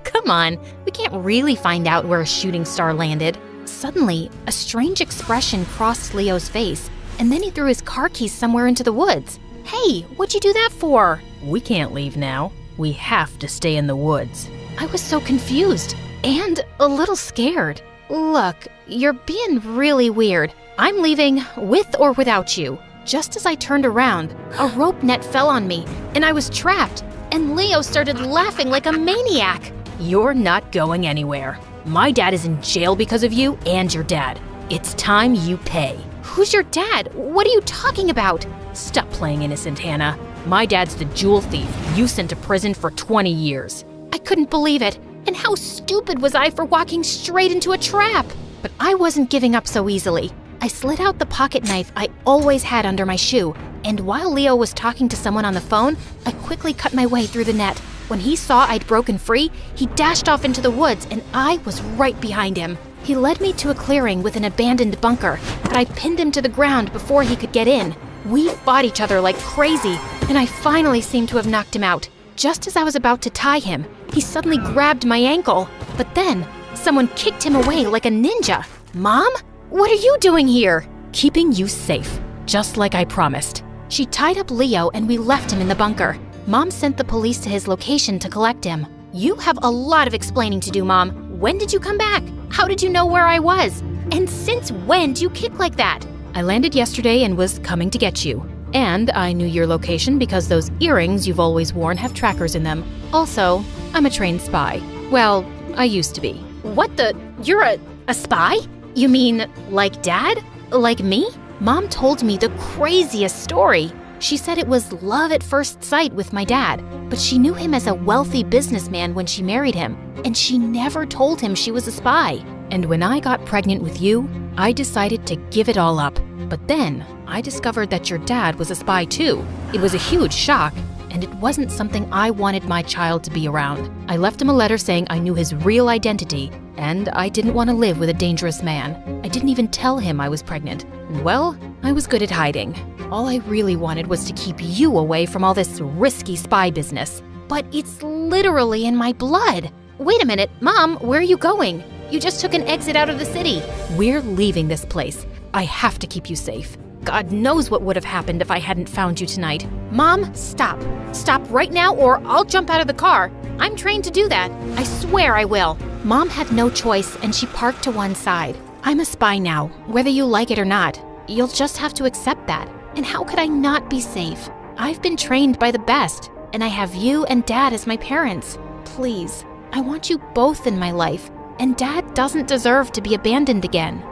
Come on, we can't really find out where a shooting star landed. Suddenly, a strange expression crossed Leo's face, and then he threw his car keys somewhere into the woods. Hey, what'd you do that for? We can't leave now. We have to stay in the woods. I was so confused and a little scared. Look, you're being really weird. I'm leaving with or without you. Just as I turned around, a rope net fell on me, and I was trapped, and Leo started laughing like a maniac. You're not going anywhere. My dad is in jail because of you and your dad. It's time you pay. Who's your dad? What are you talking about? Stop playing innocent, Hannah. My dad's the jewel thief you sent to prison for 20 years. I couldn't believe it. And how stupid was I for walking straight into a trap? But I wasn't giving up so easily. I slid out the pocket knife I always had under my shoe, and while Leo was talking to someone on the phone, I quickly cut my way through the net. When he saw I'd broken free, he dashed off into the woods, and I was right behind him. He led me to a clearing with an abandoned bunker, but I pinned him to the ground before he could get in. We fought each other like crazy, and I finally seemed to have knocked him out. Just as I was about to tie him, he suddenly grabbed my ankle. But then, someone kicked him away like a ninja. Mom? What are you doing here? Keeping you safe, just like I promised. She tied up Leo and we left him in the bunker. Mom sent the police to his location to collect him. You have a lot of explaining to do, Mom. When did you come back? How did you know where I was? And since when do you kick like that? I landed yesterday and was coming to get you. And I knew your location because those earrings you've always worn have trackers in them. Also, I'm a trained spy. Well, I used to be. What the? You're a spy? You mean like Dad? Like me? Mom told me the craziest story. She said it was love at first sight with my dad, but she knew him as a wealthy businessman when she married him, and she never told him she was a spy. And when I got pregnant with you, I decided to give it all up. But then I discovered that your dad was a spy too. It was a huge shock, and it wasn't something I wanted my child to be around. I left him a letter saying I knew his real identity, and I didn't want to live with a dangerous man. I didn't even tell him I was pregnant. And well, I was good at hiding. All I really wanted was to keep you away from all this risky spy business. But it's literally in my blood. Wait a minute, Mom, where are you going? You just took an exit out of the city. We're leaving this place. I have to keep you safe. God knows what would have happened if I hadn't found you tonight. Mom, stop. Stop right now or I'll jump out of the car. I'm trained to do that. I swear I will. Mom had no choice and she parked to one side. I'm a spy now, whether you like it or not. You'll just have to accept that. And how could I not be safe? I've been trained by the best, and I have you and Dad as my parents. Please, I want you both in my life, and Dad doesn't deserve to be abandoned again.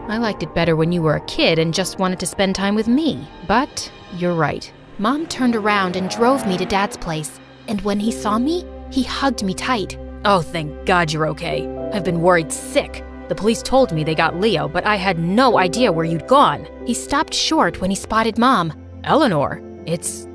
I liked it better when you were a kid and just wanted to spend time with me, but you're right. Mom turned around and drove me to Dad's place. And when he saw me, he hugged me tight. Oh, thank God you're okay. I've been worried sick. The police told me they got Leo, but I had no idea where you'd gone. He stopped short when he spotted Mom. Eleanor, it's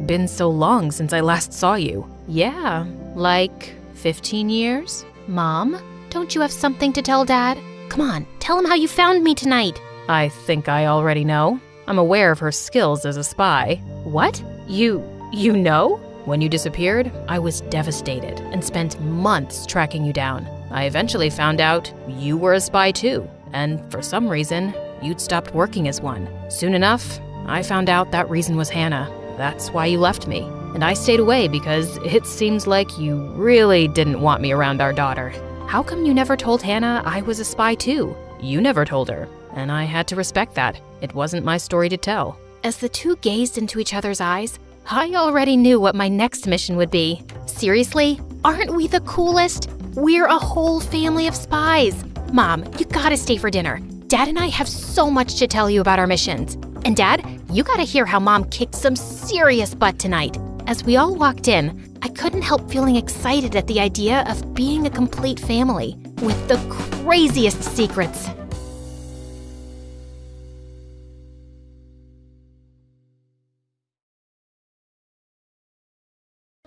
been so long since I last saw you. Yeah, like 15 years? Mom, don't you have something to tell Dad? Come on, tell him how you found me tonight. I think I already know. I'm aware of her skills as a spy. What? You know? When you disappeared, I was devastated and spent months tracking you down. I eventually found out you were a spy too, and for some reason, you'd stopped working as one. Soon enough, I found out that reason was Hannah. That's why you left me. And I stayed away because it seems like you really didn't want me around our daughter. How come you never told Hannah I was a spy too? You never told her, and I had to respect that. It wasn't my story to tell. As the two gazed into each other's eyes, I already knew what my next mission would be. Seriously? Aren't we the coolest? We're a whole family of spies. Mom, you gotta stay for dinner. Dad and I have so much to tell you about our missions. And Dad, you gotta hear how Mom kicked some serious butt tonight. As we all walked in, I couldn't help feeling excited at the idea of being a complete family with the craziest secrets.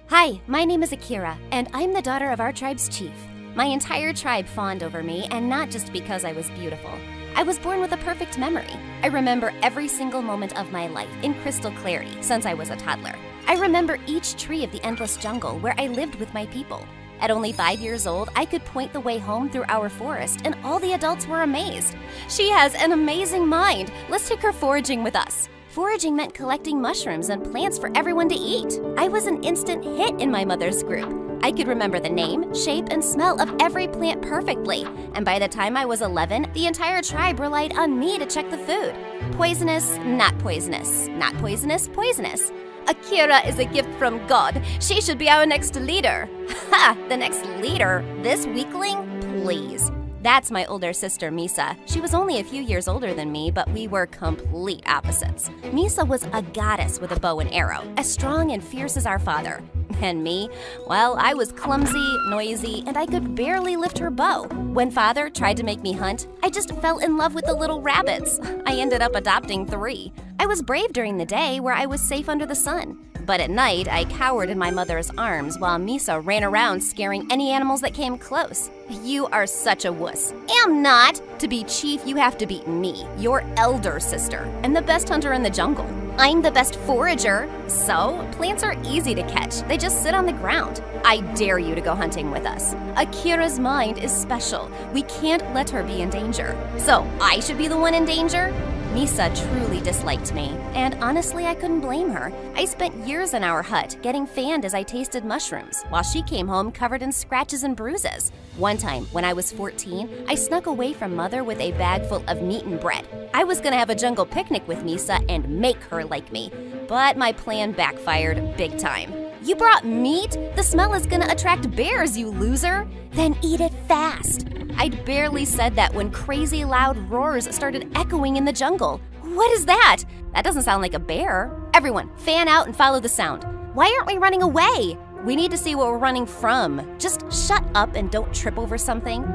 Hi, my name is Akira, and I'm the daughter of our tribe's chief. My entire tribe fawned over me, and not just because I was beautiful. I was born with a perfect memory. I remember every single moment of my life in crystal clarity since I was a toddler. I remember each tree of the endless jungle where I lived with my people. At only 5 years old, I could point the way home through our forest, and all the adults were amazed. She has an amazing mind. Let's take her foraging with us. Foraging meant collecting mushrooms and plants for everyone to eat. I was an instant hit in my mother's group. I could remember the name, shape, and smell of every plant perfectly. And by the time I was 11, the entire tribe relied on me to check the food. Poisonous, not poisonous. Not poisonous, poisonous. Akira is a gift from God. She should be our next leader. Ha! The next leader? This weakling? Please. That's my older sister, Misa. She was only a few years older than me, but we were complete opposites. Misa was a goddess with a bow and arrow, as strong and fierce as our father. And me? Well, I was clumsy, noisy, and I could barely lift her bow. When father tried to make me hunt, I just fell in love with the little rabbits. I ended up adopting 3. I was brave during the day where I was safe under the sun. But at night, I cowered in my mother's arms while Misa ran around scaring any animals that came close. You are such a wuss. Am not. To be chief, you have to beat me, your elder sister, and the best hunter in the jungle. I'm the best forager. So, plants are easy to catch. They just sit on the ground. I dare you to go hunting with us. Akira's mind is special. We can't let her be in danger. So, I should be the one in danger? Misa truly disliked me, and honestly, I couldn't blame her. I spent years in our hut, getting fanned as I tasted mushrooms, while she came home covered in scratches and bruises. One time, when I was 14, I snuck away from Mother with a bag full of meat and bread. I was gonna have a jungle picnic with Misa and make her like me, but my plan backfired big time. You brought meat? The smell is gonna attract bears, you loser! Then eat it fast. I'd barely said that when crazy loud roars started echoing in the jungle. What is that? That doesn't sound like a bear. Everyone, fan out and follow the sound. Why aren't we running away? We need to see what we're running from. Just shut up and don't trip over something.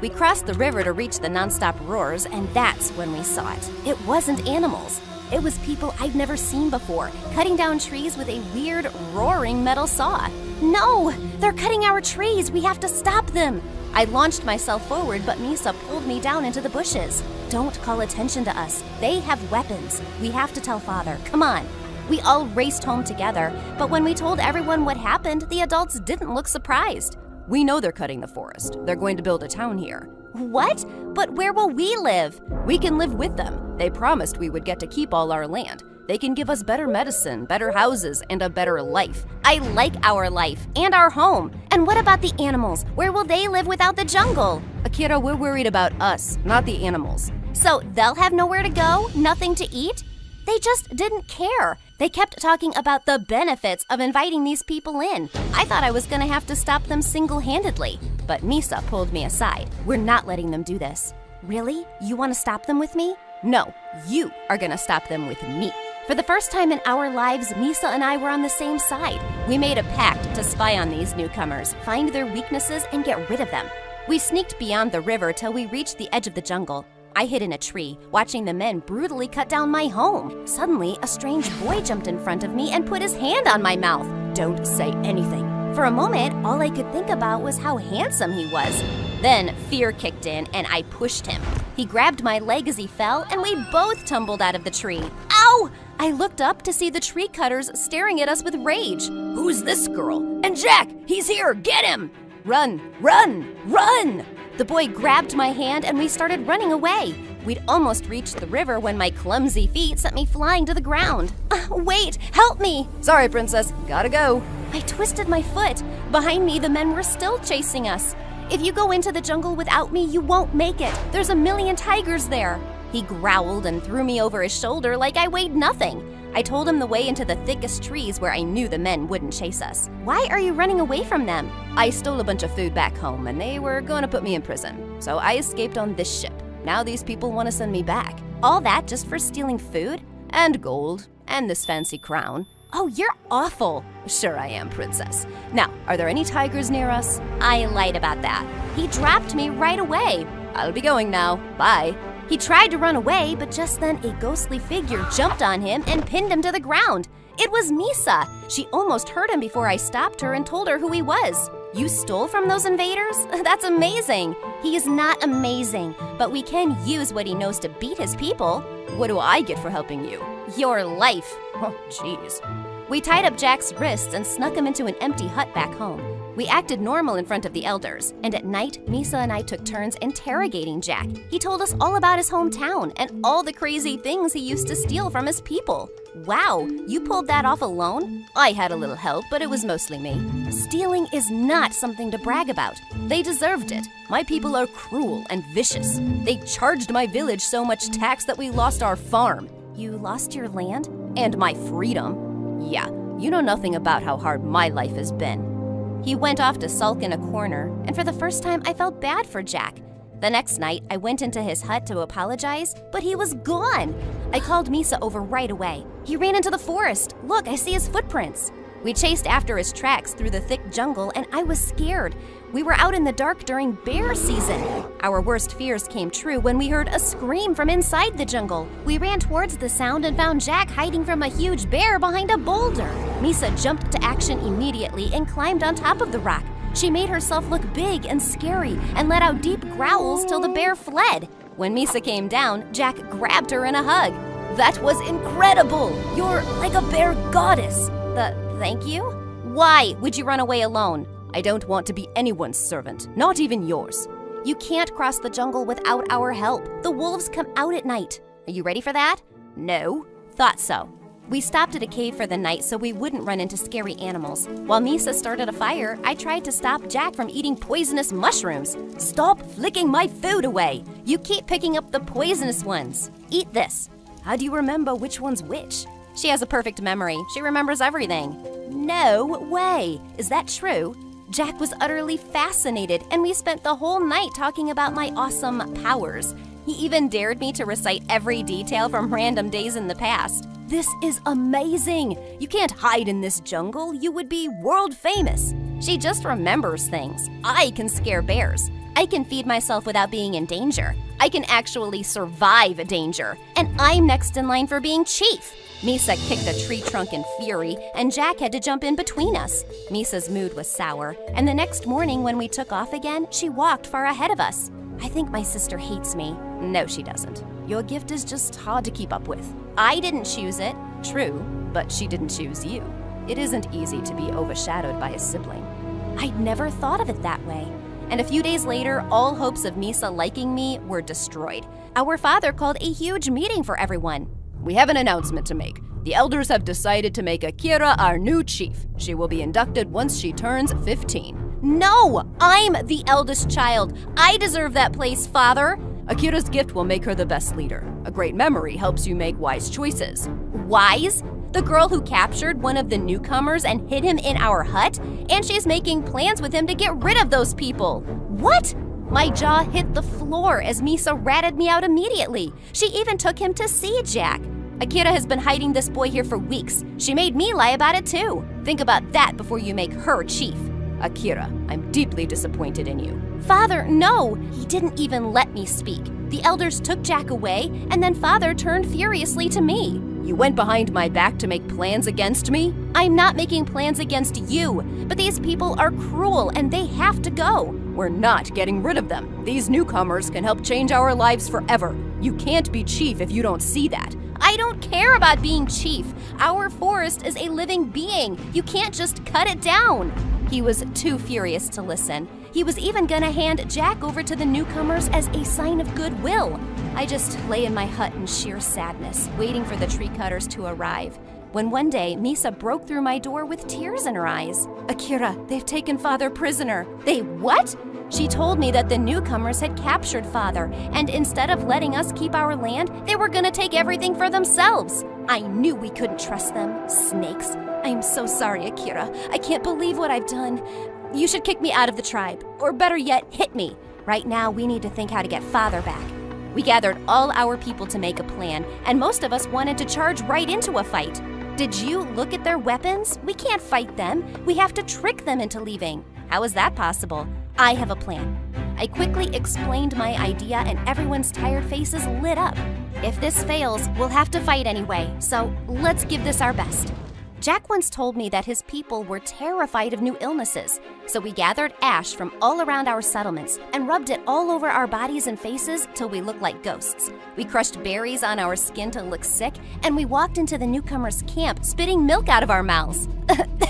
We crossed the river to reach the nonstop roars, and that's when we saw it. It wasn't animals. It was people I'd never seen before, cutting down trees with a weird, roaring metal saw. No! They're cutting our trees! We have to stop them! I launched myself forward, but Misa pulled me down into the bushes. Don't call attention to us. They have weapons. We have to tell Father. Come on. We all raced home together, but when we told everyone what happened, the adults didn't look surprised. We know they're cutting the forest. They're going to build a town here. What? But where will we live? We can live with them. They promised we would get to keep all our land. They can give us better medicine, better houses, and a better life. I like our life and our home. And what about the animals? Where will they live without the jungle? Akira, we're worried about us, not the animals. So they'll have nowhere to go? Nothing to eat? They just didn't care. They kept talking about the benefits of inviting these people in. I thought I was gonna have to stop them single-handedly, but Misa pulled me aside. We're not letting them do this. Really? You wanna stop them with me? No, you are gonna stop them with me. For the first time in our lives, Misa and I were on the same side. We made a pact to spy on these newcomers, find their weaknesses, and get rid of them. We sneaked beyond the river till we reached the edge of the jungle. I hid in a tree, watching the men brutally cut down my home. Suddenly, a strange boy jumped in front of me and put his hand on my mouth. Don't say anything. For a moment, all I could think about was how handsome he was. Then fear kicked in and I pushed him. He grabbed my leg as he fell and we both tumbled out of the tree. Ow! I looked up to see the tree cutters staring at us with rage. Who's this girl? And Jack, he's here, get him! Run, run, run! The boy grabbed my hand and we started running away. We'd almost reached the river when my clumsy feet sent me flying to the ground. Wait, help me! Sorry, princess, gotta go. I twisted my foot. Behind me, the men were still chasing us. If you go into the jungle without me, you won't make it. There's a million tigers there. He growled and threw me over his shoulder like I weighed nothing. I told him the way into the thickest trees where I knew the men wouldn't chase us. Why are you running away from them? I stole a bunch of food back home and they were going to put me in prison. So I escaped on this ship. Now these people want to send me back. All that just for stealing food? And gold. And this fancy crown. Oh, you're awful. Sure I am, princess. Now, are there any tigers near us? I lied about that. He dropped me right away. I'll be going now. Bye. He tried to run away, but just then a ghostly figure jumped on him and pinned him to the ground. It was Misa. She almost hurt him before I stopped her and told her who he was. You stole from those invaders? That's amazing. He is not amazing, but we can use what he knows to beat his people. What do I get for helping you? Your life. Oh, jeez. We tied up Jack's wrists and snuck him into an empty hut back home. We acted normal in front of the elders, and at night, Misa and I took turns interrogating Jack. He told us all about his hometown and all the crazy things he used to steal from his people. Wow, you pulled that off alone? I had a little help, but it was mostly me. Stealing is not something to brag about. They deserved it. My people are cruel and vicious. They charged my village so much tax that we lost our farm. You lost your land? And my freedom. Yeah, you know nothing about how hard my life has been. He went off to sulk in a corner, and for the first time I felt bad for Jack. The next night, I went into his hut to apologize, but he was gone. I called Misa over right away. He ran into the forest. Look, I see his footprints. We chased after his tracks through the thick jungle, and I was scared. We were out in the dark during bear season. Our worst fears came true when we heard a scream from inside the jungle. We ran towards the sound and found Jack hiding from a huge bear behind a boulder. Misa jumped to action immediately and climbed on top of the rock. She made herself look big and scary and let out deep growls till the bear fled. When Misa came down, Jack grabbed her in a hug. That was incredible! You're like a bear goddess. Thank you? Why would you run away alone? I don't want to be anyone's servant, not even yours. You can't cross the jungle without our help. The wolves come out at night. Are you ready for that? No. Thought so. We stopped at a cave for the night so we wouldn't run into scary animals. While Misa started a fire, I tried to stop Jack from eating poisonous mushrooms. Stop flicking my food away. You keep picking up the poisonous ones. Eat this. How do you remember which one's which? She has a perfect memory. She remembers everything. No way. Is that true? Jack was utterly fascinated, and we spent the whole night talking about my awesome powers. He even dared me to recite every detail from random days in the past. This is amazing. You can't hide in this jungle. You would be world famous. She just remembers things. I can scare bears. I can feed myself without being in danger. I can actually survive danger. And I'm next in line for being chief. Misa kicked a tree trunk in fury, and Jack had to jump in between us. Misa's mood was sour, and the next morning when we took off again, she walked far ahead of us. I think my sister hates me. No, she doesn't. Your gift is just hard to keep up with. I didn't choose it. True, but she didn't choose you. It isn't easy to be overshadowed by a sibling. I'd never thought of it that way. And a few days later, all hopes of Misa liking me were destroyed. Our father called a huge meeting for everyone. We have an announcement to make. The elders have decided to make Akira our new chief. She will be inducted once she turns 15. No! I'm the eldest child. I deserve that place, Father. Akira's gift will make her the best leader. A great memory helps you make wise choices. Wise? The girl who captured one of the newcomers and hid him in our hut? And she's making plans with him to get rid of those people. What? My jaw hit the floor as Misa ratted me out immediately. She even took him to see Jack. Akira has been hiding this boy here for weeks. She made me lie about it too. Think about that before you make her chief. Akira, I'm deeply disappointed in you. Father, no! He didn't even let me speak. The elders took Jack away, and then Father turned furiously to me. You went behind my back to make plans against me? I'm not making plans against you, but these people are cruel and they have to go. We're not getting rid of them. These newcomers can help change our lives forever. You can't be chief if you don't see that. I don't care about being chief. Our forest is a living being. You can't just cut it down. He was too furious to listen. He was even gonna hand Jack over to the newcomers as a sign of goodwill. I just lay in my hut in sheer sadness, waiting for the tree cutters to arrive. When one day, Misa broke through my door with tears in her eyes. Akira, they've taken Father prisoner. They what? She told me that the newcomers had captured Father, and instead of letting us keep our land, they were gonna take everything for themselves. I knew we couldn't trust them. Snakes. I am so sorry, Akira. I can't believe what I've done. You should kick me out of the tribe, or better yet, hit me. Right now, we need to think how to get Father back. We gathered all our people to make a plan, and most of us wanted to charge right into a fight. Did you look at their weapons? We can't fight them. We have to trick them into leaving. How is that possible? I have a plan. I quickly explained my idea, and everyone's tired faces lit up. If this fails, we'll have to fight anyway, so let's give this our best. Jack once told me that his people were terrified of new illnesses, so we gathered ash from all around our settlements and rubbed it all over our bodies and faces till we looked like ghosts. We crushed berries on our skin to look sick, and we walked into the newcomers' camp spitting milk out of our mouths.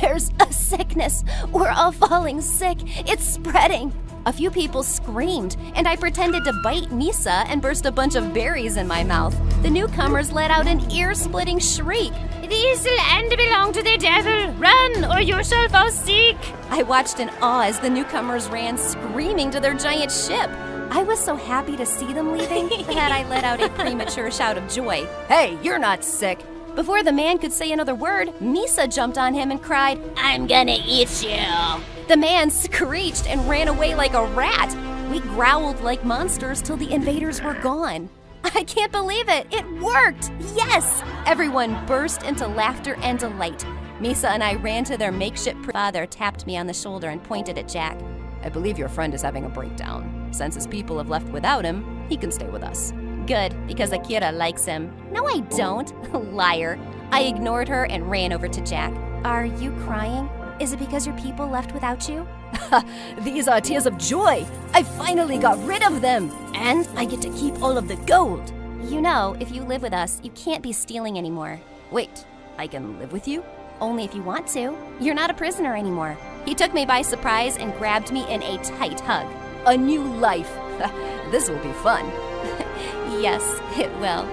There's a sickness. We're all falling sick. It's spreading. A few people screamed, and I pretended to bite Misa and burst a bunch of berries in my mouth. The newcomers let out an ear-splitting shriek. This land belongs to the devil. Run, or you shall fall sick. I watched in awe as the newcomers ran, screaming to their giant ship. I was so happy to see them leaving that I let out a premature shout of joy. Hey, you're not sick. Before the man could say another word, Misa jumped on him and cried, I'm gonna eat you. The man screeched and ran away like a rat. We growled like monsters till the invaders were gone. I can't believe it! It worked! Yes! Everyone burst into laughter and delight. Misa and I ran to their makeshift. Father tapped me on the shoulder and pointed at Jack. I believe your friend is having a breakdown. Since his people have left without him, he can stay with us. Good, because Akira likes him. No, I don't. Liar. I ignored her and ran over to Jack. Are you crying? Is it because your people left without you? These are tears of joy. I finally got rid of them. And I get to keep all of the gold. You know, if you live with us, you can't be stealing anymore. Wait, I can live with you? Only if you want to. You're not a prisoner anymore. He took me by surprise and grabbed me in a tight hug. A new life. This will be fun. Yes, it will.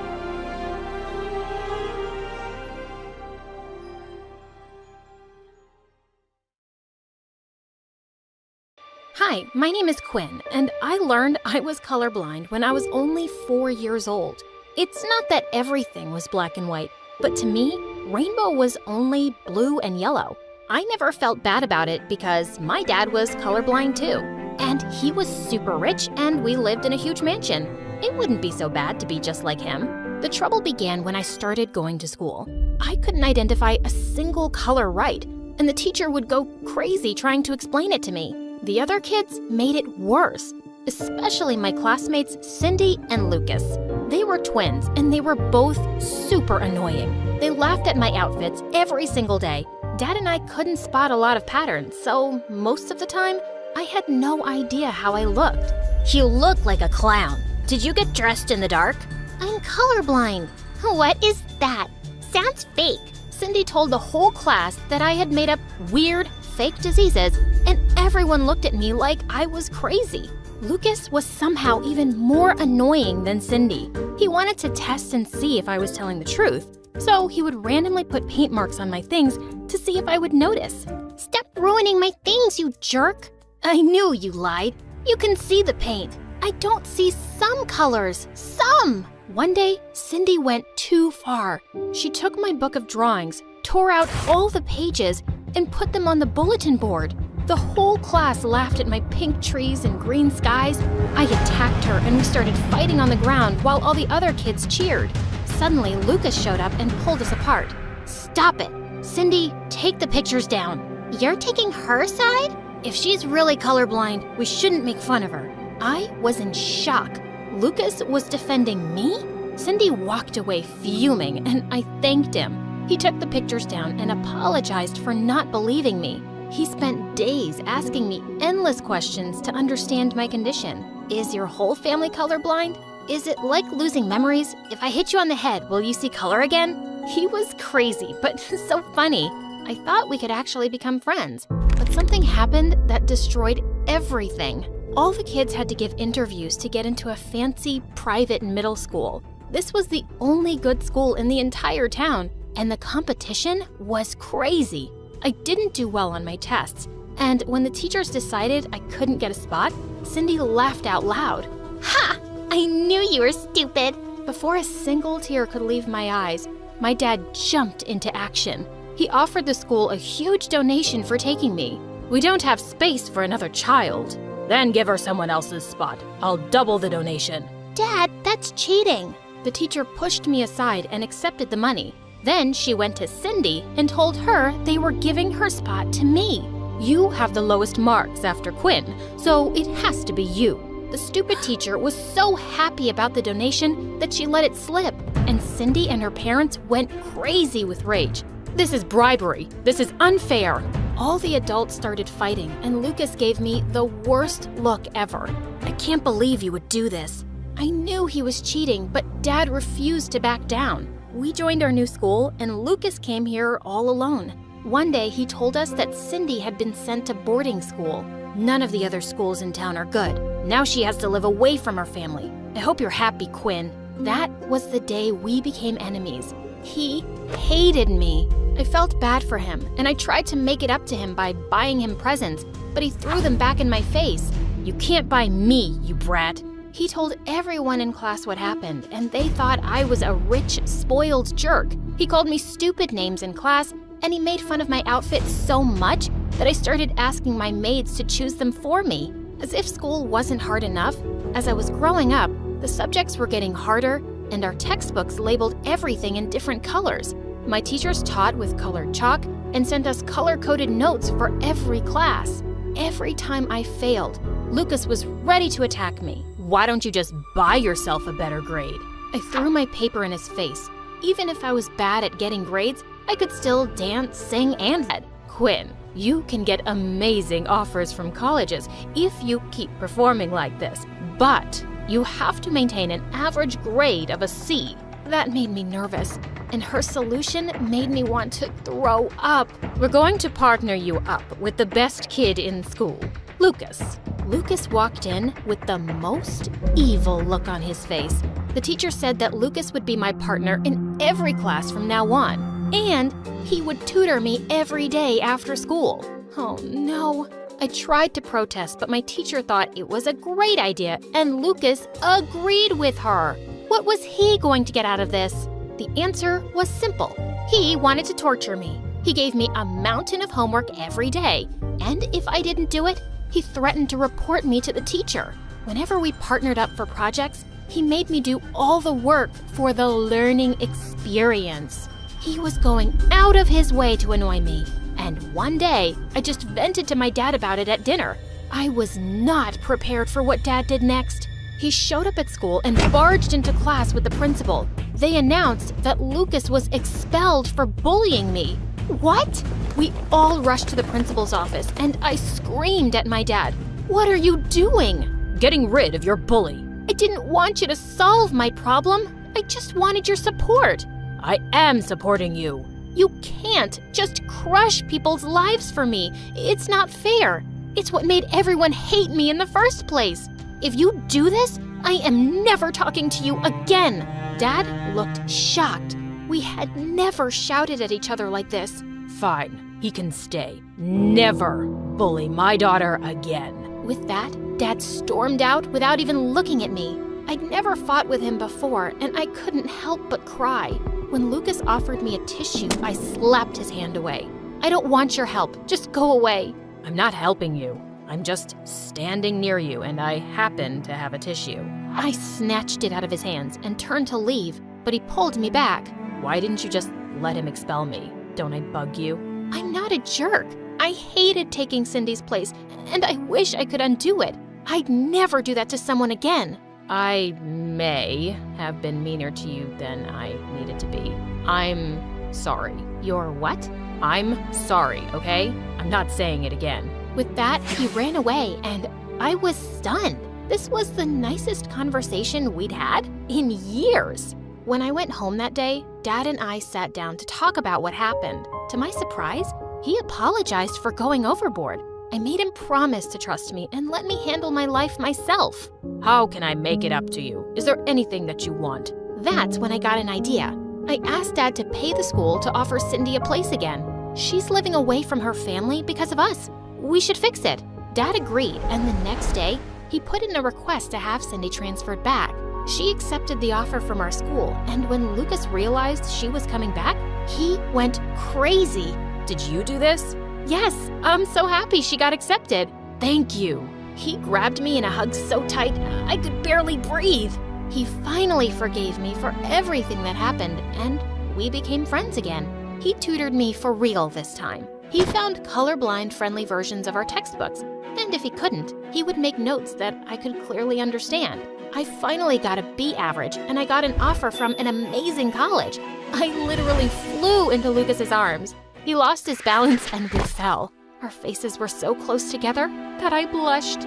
Hi, my name is Quinn, and I learned I was colorblind when I was only 4 years old. It's not that everything was black and white, but to me, rainbow was only blue and yellow. I never felt bad about it because my dad was colorblind too. And he was super rich, and we lived in a huge mansion. It wouldn't be so bad to be just like him. The trouble began when I started going to school. I couldn't identify a single color right, and the teacher would go crazy trying to explain it to me. The other kids made it worse, especially my classmates Cindy and Lucas. They were twins, and they were both super annoying. They laughed at my outfits every single day. Dad and I couldn't spot a lot of patterns, so most of the time, I had no idea how I looked. You look like a clown. Did you get dressed in the dark? I'm colorblind. What is that? Sounds fake. Cindy told the whole class that I had made up weird, fake diseases, and everyone looked at me like I was crazy. Lucas was somehow even more annoying than Cindy. He wanted to test and see if I was telling the truth, so he would randomly put paint marks on my things to see if I would notice. Stop ruining my things, you jerk. I knew you lied. You can see the paint. I don't see some colors. Some! One day, Cindy went too far. She took my book of drawings, tore out all the pages, and put them on the bulletin board. The whole class laughed at my pink trees and green skies. I attacked her and we started fighting on the ground while all the other kids cheered. Suddenly, Lucas showed up and pulled us apart. Stop it. Cindy, take the pictures down. You're taking her side? If she's really colorblind, we shouldn't make fun of her. I was in shock. Lucas was defending me? Cindy walked away fuming, and I thanked him. He took the pictures down and apologized for not believing me. He spent days asking me endless questions to understand my condition. Is your whole family colorblind? Is it like losing memories? If I hit you on the head, will you see color again? He was crazy, but so funny. I thought we could actually become friends, but something happened that destroyed everything. All the kids had to give interviews to get into a fancy private middle school. This was the only good school in the entire town, and the competition was crazy. I didn't do well on my tests, and when the teachers decided I couldn't get a spot, Cindy laughed out loud. Ha! I knew you were stupid. Before a single tear could leave my eyes, my dad jumped into action. He offered the school a huge donation for taking me. We don't have space for another child. Then give her someone else's spot. I'll double the donation. Dad, that's cheating. The teacher pushed me aside and accepted the money. Then she went to Cindy and told her they were giving her spot to me. You have the lowest marks after Quinn, so it has to be you. The stupid teacher was so happy about the donation that she let it slip, and Cindy and her parents went crazy with rage. This is bribery. This is unfair. All the adults started fighting, and Lucas gave me the worst look ever. I can't believe you would do this. I knew he was cheating, but Dad refused to back down. We joined our new school, and Lucas came here all alone. One day, he told us that Cindy had been sent to boarding school. None of the other schools in town are good. Now she has to live away from her family. I hope you're happy, Quinn. That was the day we became enemies. He hated me. I felt bad for him, and I tried to make it up to him by buying him presents, but he threw them back in my face. You can't buy me, you brat. He told everyone in class what happened, and they thought I was a rich, spoiled jerk. He called me stupid names in class, and he made fun of my outfit so much that I started asking my maids to choose them for me. As if school wasn't hard enough, as I was growing up, the subjects were getting harder, and our textbooks labeled everything in different colors. My teachers taught with colored chalk and sent us color-coded notes for every class. Every time I failed, Lucas was ready to attack me. Why don't you just buy yourself a better grade? I threw my paper in his face. Even if I was bad at getting grades, I could still dance, sing, and head. Quinn, you can get amazing offers from colleges if you keep performing like this, but you have to maintain an average grade of a C. That made me nervous, and her solution made me want to throw up. We're going to partner you up with the best kid in school, Lucas. Lucas walked in with the most evil look on his face. The teacher said that Lucas would be my partner in every class from now on, and he would tutor me every day after school. Oh no. I tried to protest, but my teacher thought it was a great idea, and Lucas agreed with her. What was he going to get out of this? The answer was simple. He wanted to torture me. He gave me a mountain of homework every day, and if I didn't do it, he threatened to report me to the teacher. Whenever we partnered up for projects, he made me do all the work for the learning experience. He was going out of his way to annoy me, and one day, I just vented to my dad about it at dinner. I was not prepared for what Dad did next. He showed up at school and barged into class with the principal. They announced that Lucas was expelled for bullying me. What? We all rushed to the principal's office, and I screamed at my dad. What are you doing? Getting rid of your bully. I didn't want you to solve my problem. I just wanted your support. I am supporting you. You can't just crush people's lives for me. It's not fair. It's what made everyone hate me in the first place. If you do this, I am never talking to you again. Dad looked shocked. We had never shouted at each other like this. Fine, he can stay. Never bully my daughter again. With that, Dad stormed out without even looking at me. I'd never fought with him before, and I couldn't help but cry. When Lucas offered me a tissue, I slapped his hand away. I don't want your help. Just go away. I'm not helping you. I'm just standing near you, and I happen to have a tissue. I snatched it out of his hands and turned to leave, but he pulled me back. Why didn't you just let him expel me? Don't I bug you? I'm not a jerk. I hated taking Cindy's place, and I wish I could undo it. I'd never do that to someone again. I may have been meaner to you than I needed to be. I'm sorry. You're what? I'm sorry, okay? I'm not saying it again. With that, he ran away, and I was stunned. This was the nicest conversation we'd had in years. When I went home that day, Dad and I sat down to talk about what happened. To my surprise, he apologized for going overboard. I made him promise to trust me and let me handle my life myself. How can I make it up to you? Is there anything that you want? That's when I got an idea. I asked Dad to pay the school to offer Cindy a place again. She's living away from her family because of us. We should fix it. Dad agreed, and the next day, he put in a request to have Cindy transferred back. She accepted the offer from our school, and when Lucas realized she was coming back, he went crazy. Did you do this? Yes, I'm so happy she got accepted. Thank you. He grabbed me in a hug so tight, I could barely breathe. He finally forgave me for everything that happened, and we became friends again. He tutored me for real this time. He found colorblind friendly versions of our textbooks, and if he couldn't, he would make notes that I could clearly understand. I finally got a B average, and I got an offer from an amazing college. I literally flew into Lucas's arms. He lost his balance and we fell. Our faces were so close together that I blushed.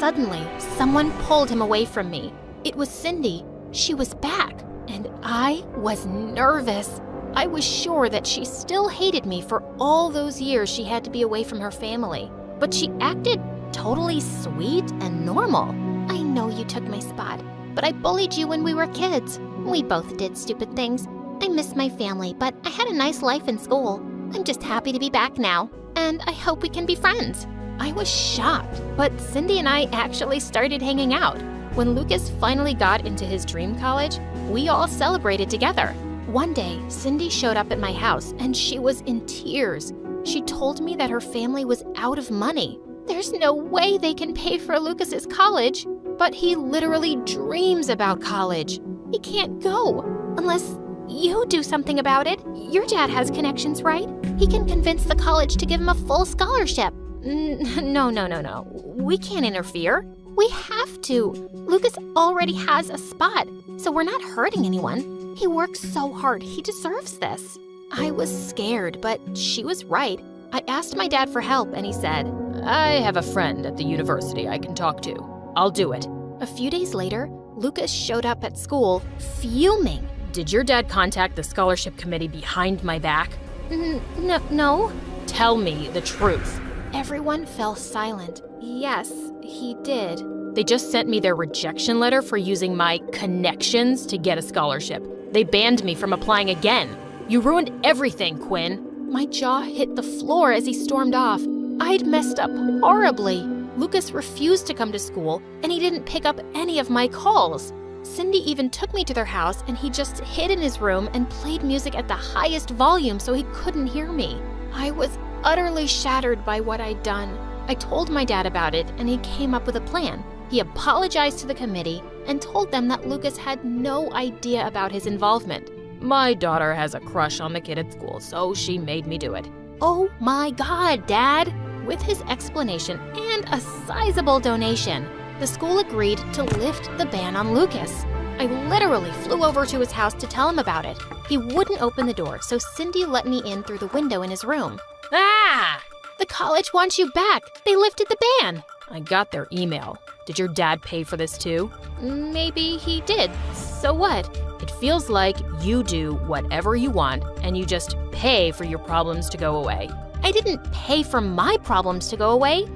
Suddenly, someone pulled him away from me. It was Cindy. She was back, and I was nervous. I was sure that she still hated me for all those years she had to be away from her family. But she acted totally sweet and normal. I know you took my spot, but I bullied you when we were kids. We both did stupid things. I miss my family, but I had a nice life in school. I'm just happy to be back now, and I hope we can be friends. I was shocked, but Cindy and I actually started hanging out. When Lucas finally got into his dream college, we all celebrated together. One day, Cindy showed up at my house, and she was in tears. She told me that her family was out of money. There's no way they can pay for Lucas's college, but he literally dreams about college. He can't go unless you do something about it. Your dad has connections, right? He can convince the college to give him a full scholarship. No. We can't interfere. We have to. Lucas already has a spot, so we're not hurting anyone. He works so hard. He deserves this. I was scared, but she was right. I asked my dad for help, and he said, I have a friend at the university I can talk to. I'll do it. A few days later, Lucas showed up at school, fuming. Did your dad contact the scholarship committee behind my back? No. Tell me the truth. Everyone fell silent. Yes, he did. They just sent me their rejection letter for using my connections to get a scholarship. They banned me from applying again. You ruined everything, Quinn. My jaw hit the floor as he stormed off. I'd messed up horribly. Lucas refused to come to school, and he didn't pick up any of my calls. Cindy even took me to their house, and he just hid in his room and played music at the highest volume so he couldn't hear me. I was utterly shattered by what I'd done. I told my dad about it, and he came up with a plan. He apologized to the committee and told them that Lucas had no idea about his involvement. My daughter has a crush on the kid at school, so she made me do it. Oh my God, Dad! With his explanation and a sizable donation, the school agreed to lift the ban on Lucas. I literally flew over to his house to tell him about it. He wouldn't open the door, so Cindy let me in through the window in his room. Ah! The college wants you back. They lifted the ban. I got their email. Did your dad pay for this too? Maybe he did. So what? It feels like you do whatever you want and you just pay for your problems to go away. I didn't pay for my problems to go away.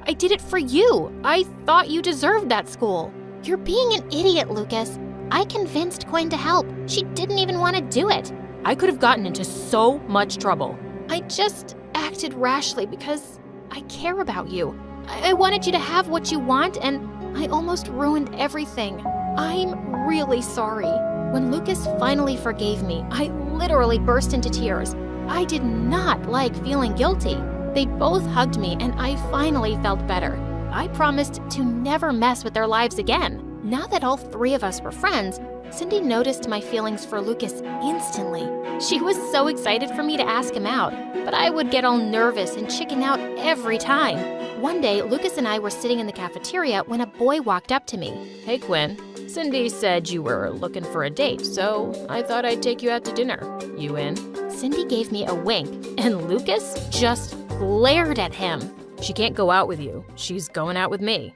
I did it for you. I thought you deserved that school. You're being an idiot, Lucas. I convinced Quinn to help. She didn't even want to do it. I could have gotten into so much trouble. I just acted rashly because I care about you. I wanted you to have what you want, and I almost ruined everything. I'm really sorry. When Lucas finally forgave me, I literally burst into tears. I did not like feeling guilty. They both hugged me, and I finally felt better. I promised to never mess with their lives again. Now that all three of us were friends, Cindy noticed my feelings for Lucas instantly. She was so excited for me to ask him out, but I would get all nervous and chicken out every time. One day, Lucas and I were sitting in the cafeteria when a boy walked up to me. Hey, Quinn. Cindy said you were looking for a date, so I thought I'd take you out to dinner. You in? Cindy gave me a wink, and Lucas just glared at him. She can't go out with you. She's going out with me.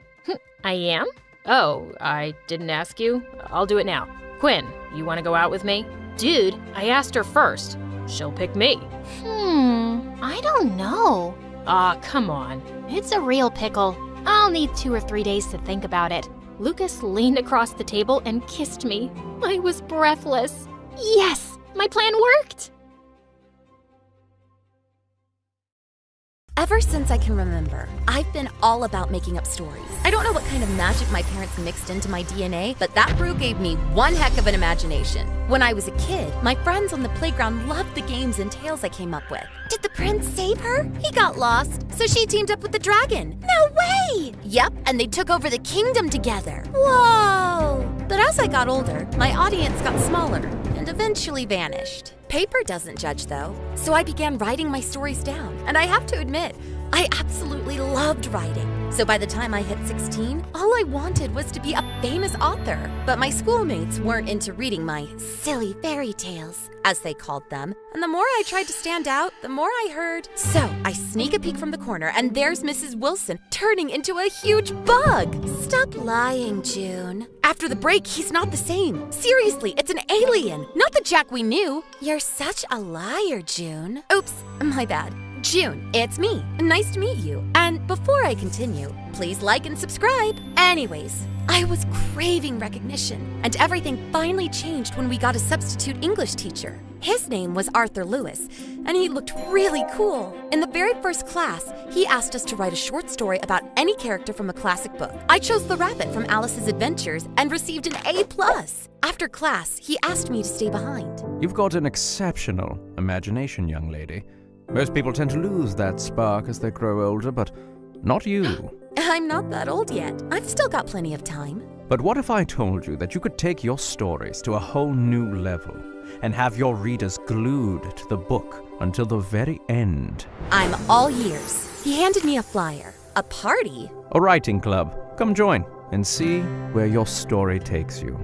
I am? Oh, I didn't ask you? I'll do it now. Quinn, you want to go out with me? Dude, I asked her first. She'll pick me. I don't know. Aw, come on. It's a real pickle. I'll need 2 or 3 days to think about it. Lucas leaned across the table and kissed me. I was breathless. Yes, my plan worked! Ever since I can remember, I've been all about making up stories. I don't know what kind of magic my parents mixed into my DNA, but that brew gave me one heck of an imagination. When I was a kid, my friends on the playground loved the games and tales I came up with. Did the prince save her? He got lost, so she teamed up with the dragon. No way! Yep, and they took over the kingdom together. Whoa! But as I got older, my audience got smaller and eventually vanished. Paper doesn't judge, though, so I began writing my stories down. And I have to admit, I absolutely loved writing. So by the time I hit 16, all I wanted was to be a famous author. But my schoolmates weren't into reading my silly fairy tales, as they called them. And the more I tried to stand out, the more I heard. So I sneak a peek from the corner, and there's Mrs. Wilson turning into a huge bug. Stop lying, June. After the break, he's not the same. Seriously, it's an alien, not the Jack we knew. You're such a liar, June. Oops, my bad. June, it's me. Nice to meet you. And before I continue, please like and subscribe. Anyways, I was craving recognition, and everything finally changed when we got a substitute English teacher. His name was Arthur Lewis, and he looked really cool. In the very first class, he asked us to write a short story about any character from a classic book. I chose the rabbit from Alice's Adventures and received an A+. After class, he asked me to stay behind. You've got an exceptional imagination, young lady. Most people tend to lose that spark as they grow older, but not you. I'm not that old yet. I've still got plenty of time. But what if I told you that you could take your stories to a whole new level and have your readers glued to the book until the very end? I'm all ears. He handed me a flyer. A party? A writing club. Come join and see where your story takes you.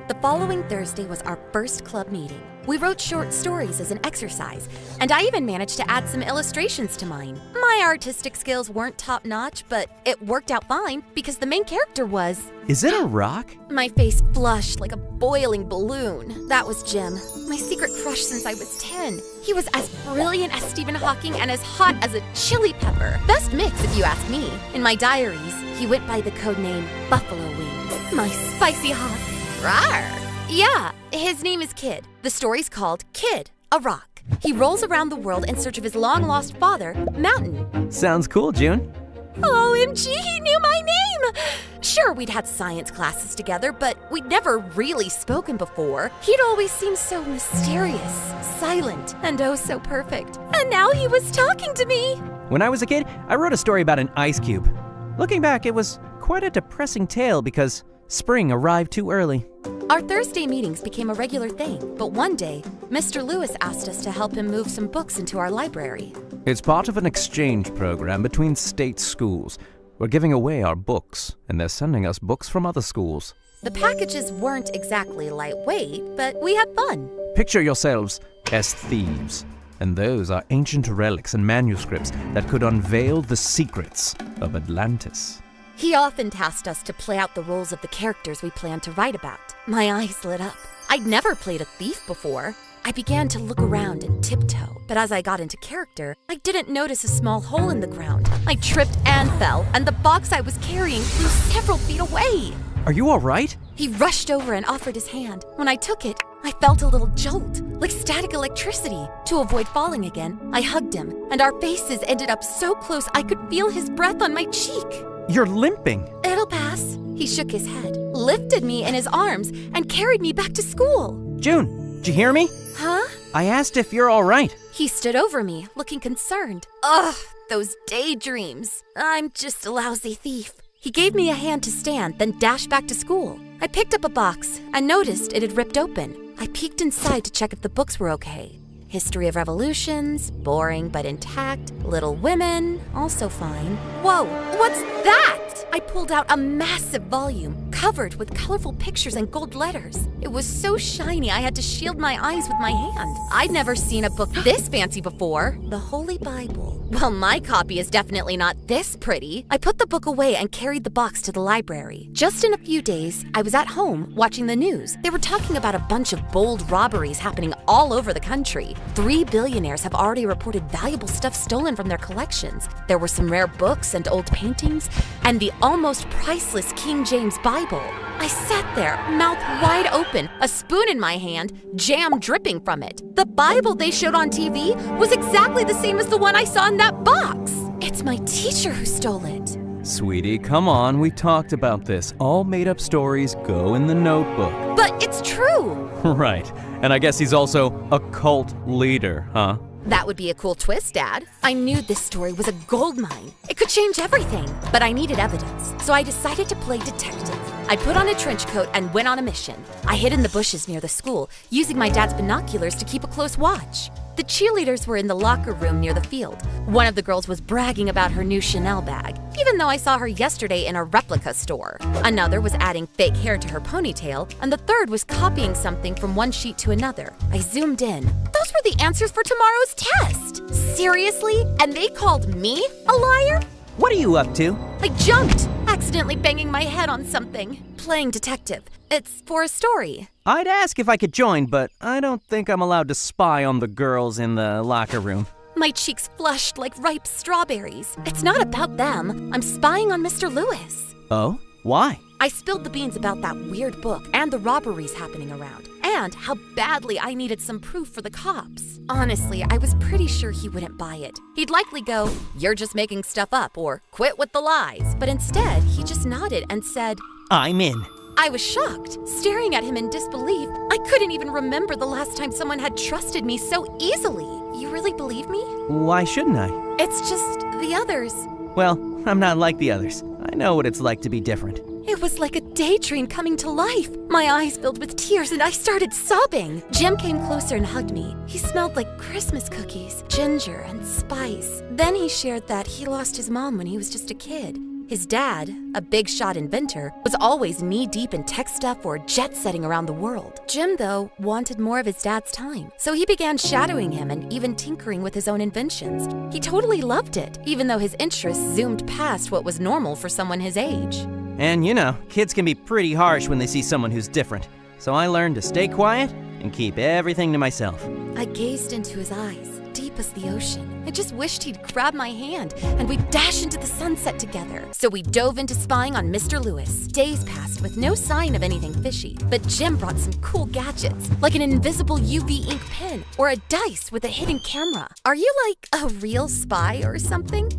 The following Thursday was our first club meeting. We wrote short stories as an exercise, and I even managed to add some illustrations to mine. My artistic skills weren't top-notch, but it worked out fine because the main character was... Is it a rock? My face flushed like a boiling balloon. That was Jim, my secret crush since I was 10. He was as brilliant as Stephen Hawking and as hot as a chili pepper. Best mix, if you ask me. In my diaries, he went by the codename Buffalo Wings. My spicy hot. Rawr! Yeah, his name is Kid. The story's called Kid, a Rock. He rolls around the world in search of his long-lost father, Mountain. Sounds cool, June. OMG, he knew my name! Sure, we'd had science classes together, but we'd never really spoken before. He'd always seemed so mysterious, silent, and oh so perfect. And now he was talking to me! When I was a kid, I wrote a story about an ice cube. Looking back, it was quite a depressing tale because spring arrived too early. Our Thursday meetings became a regular thing, but one day, Mr. Lewis asked us to help him move some books into our library. It's part of an exchange program between state schools. We're giving away our books, and they're sending us books from other schools. The packages weren't exactly lightweight, but we had fun. Picture yourselves as thieves, and those are ancient relics and manuscripts that could unveil the secrets of Atlantis. He often tasked us to play out the roles of the characters we planned to write about. My eyes lit up. I'd never played a thief before. I began to look around and tiptoe, but as I got into character, I didn't notice a small hole in the ground. I tripped and fell, and the box I was carrying flew several feet away. Are you all right? He rushed over and offered his hand. When I took it, I felt a little jolt, like static electricity. To avoid falling again, I hugged him, and our faces ended up so close I could feel his breath on my cheek. You're limping. It'll pass. He shook his head, lifted me in his arms, and carried me back to school. June, did you hear me? Huh? I asked if you're all right. He stood over me, looking concerned. Ugh, those daydreams. I'm just a lousy thief. He gave me a hand to stand, then dashed back to school. I picked up a box and noticed it had ripped open. I peeked inside to check if the books were okay. History of Revolutions, boring but intact. Little Women, also fine. Whoa, what's that? I pulled out a massive volume, covered with colorful pictures and gold letters. It was so shiny I had to shield my eyes with my hand. I'd never seen a book this fancy before. The Holy Bible. Well, my copy is definitely not this pretty. I put the book away and carried the box to the library. Just in a few days, I was at home watching the news. They were talking about a bunch of bold robberies happening all over the country. 3 billionaires have already reported valuable stuff stolen from their collections. There were some rare books and old paintings, and the almost priceless King James Bible. I sat there, mouth wide open, a spoon in my hand, jam dripping from it. The Bible they showed on TV was exactly the same as the one I saw in that box. It's my teacher who stole it. Sweetie, come on, we talked about this. All made-up stories go in the notebook. But it's true. Right, and I guess he's also a cult leader, huh? That would be a cool twist, Dad. I knew this story was a goldmine. It could change everything, but I needed evidence, so I decided to play detective. I put on a trench coat and went on a mission. I hid in the bushes near the school, using my dad's binoculars to keep a close watch. The cheerleaders were in the locker room near the field. One of the girls was bragging about her new Chanel bag, even though I saw her yesterday in a replica store. Another was adding fake hair to her ponytail, and the third was copying something from one sheet to another. I zoomed in. Those were the answers for tomorrow's test. Seriously? And they called me a liar? What are you up to? I jumped, accidentally banging my head on something. Playing detective. It's for a story. I'd ask if I could join, but I don't think I'm allowed to spy on the girls in the locker room. My cheeks flushed like ripe strawberries. It's not about them. I'm spying on Mr. Lewis. Oh? Why? I spilled the beans about that weird book and the robberies happening around, and how badly I needed some proof for the cops. Honestly, I was pretty sure he wouldn't buy it. He'd likely go, "You're just making stuff up," or "Quit with the lies." But instead, he just nodded and said, "I'm in." I was shocked, staring at him in disbelief. I couldn't even remember the last time someone had trusted me so easily. You really believe me? Why shouldn't I? It's just the others. Well, I'm not like the others. I know what it's like to be different. It was like a daydream coming to life. My eyes filled with tears and I started sobbing. Jim came closer and hugged me. He smelled like Christmas cookies, ginger and spice. Then he shared that he lost his mom when he was just a kid. His dad, a big shot inventor, was always knee-deep in tech stuff or jet-setting around the world. Jim, though, wanted more of his dad's time, so he began shadowing him and even tinkering with his own inventions. He totally loved it, even though his interests zoomed past what was normal for someone his age. And you know, kids can be pretty harsh when they see someone who's different. So I learned to stay quiet and keep everything to myself. I gazed into his eyes, deep as the ocean. I just wished he'd grab my hand and we'd dash into the sunset together. So we dove into spying on Mr. Lewis. Days passed with no sign of anything fishy, but Jim brought some cool gadgets, like an invisible UV ink pen or a dice with a hidden camera. Are you like a real spy or something?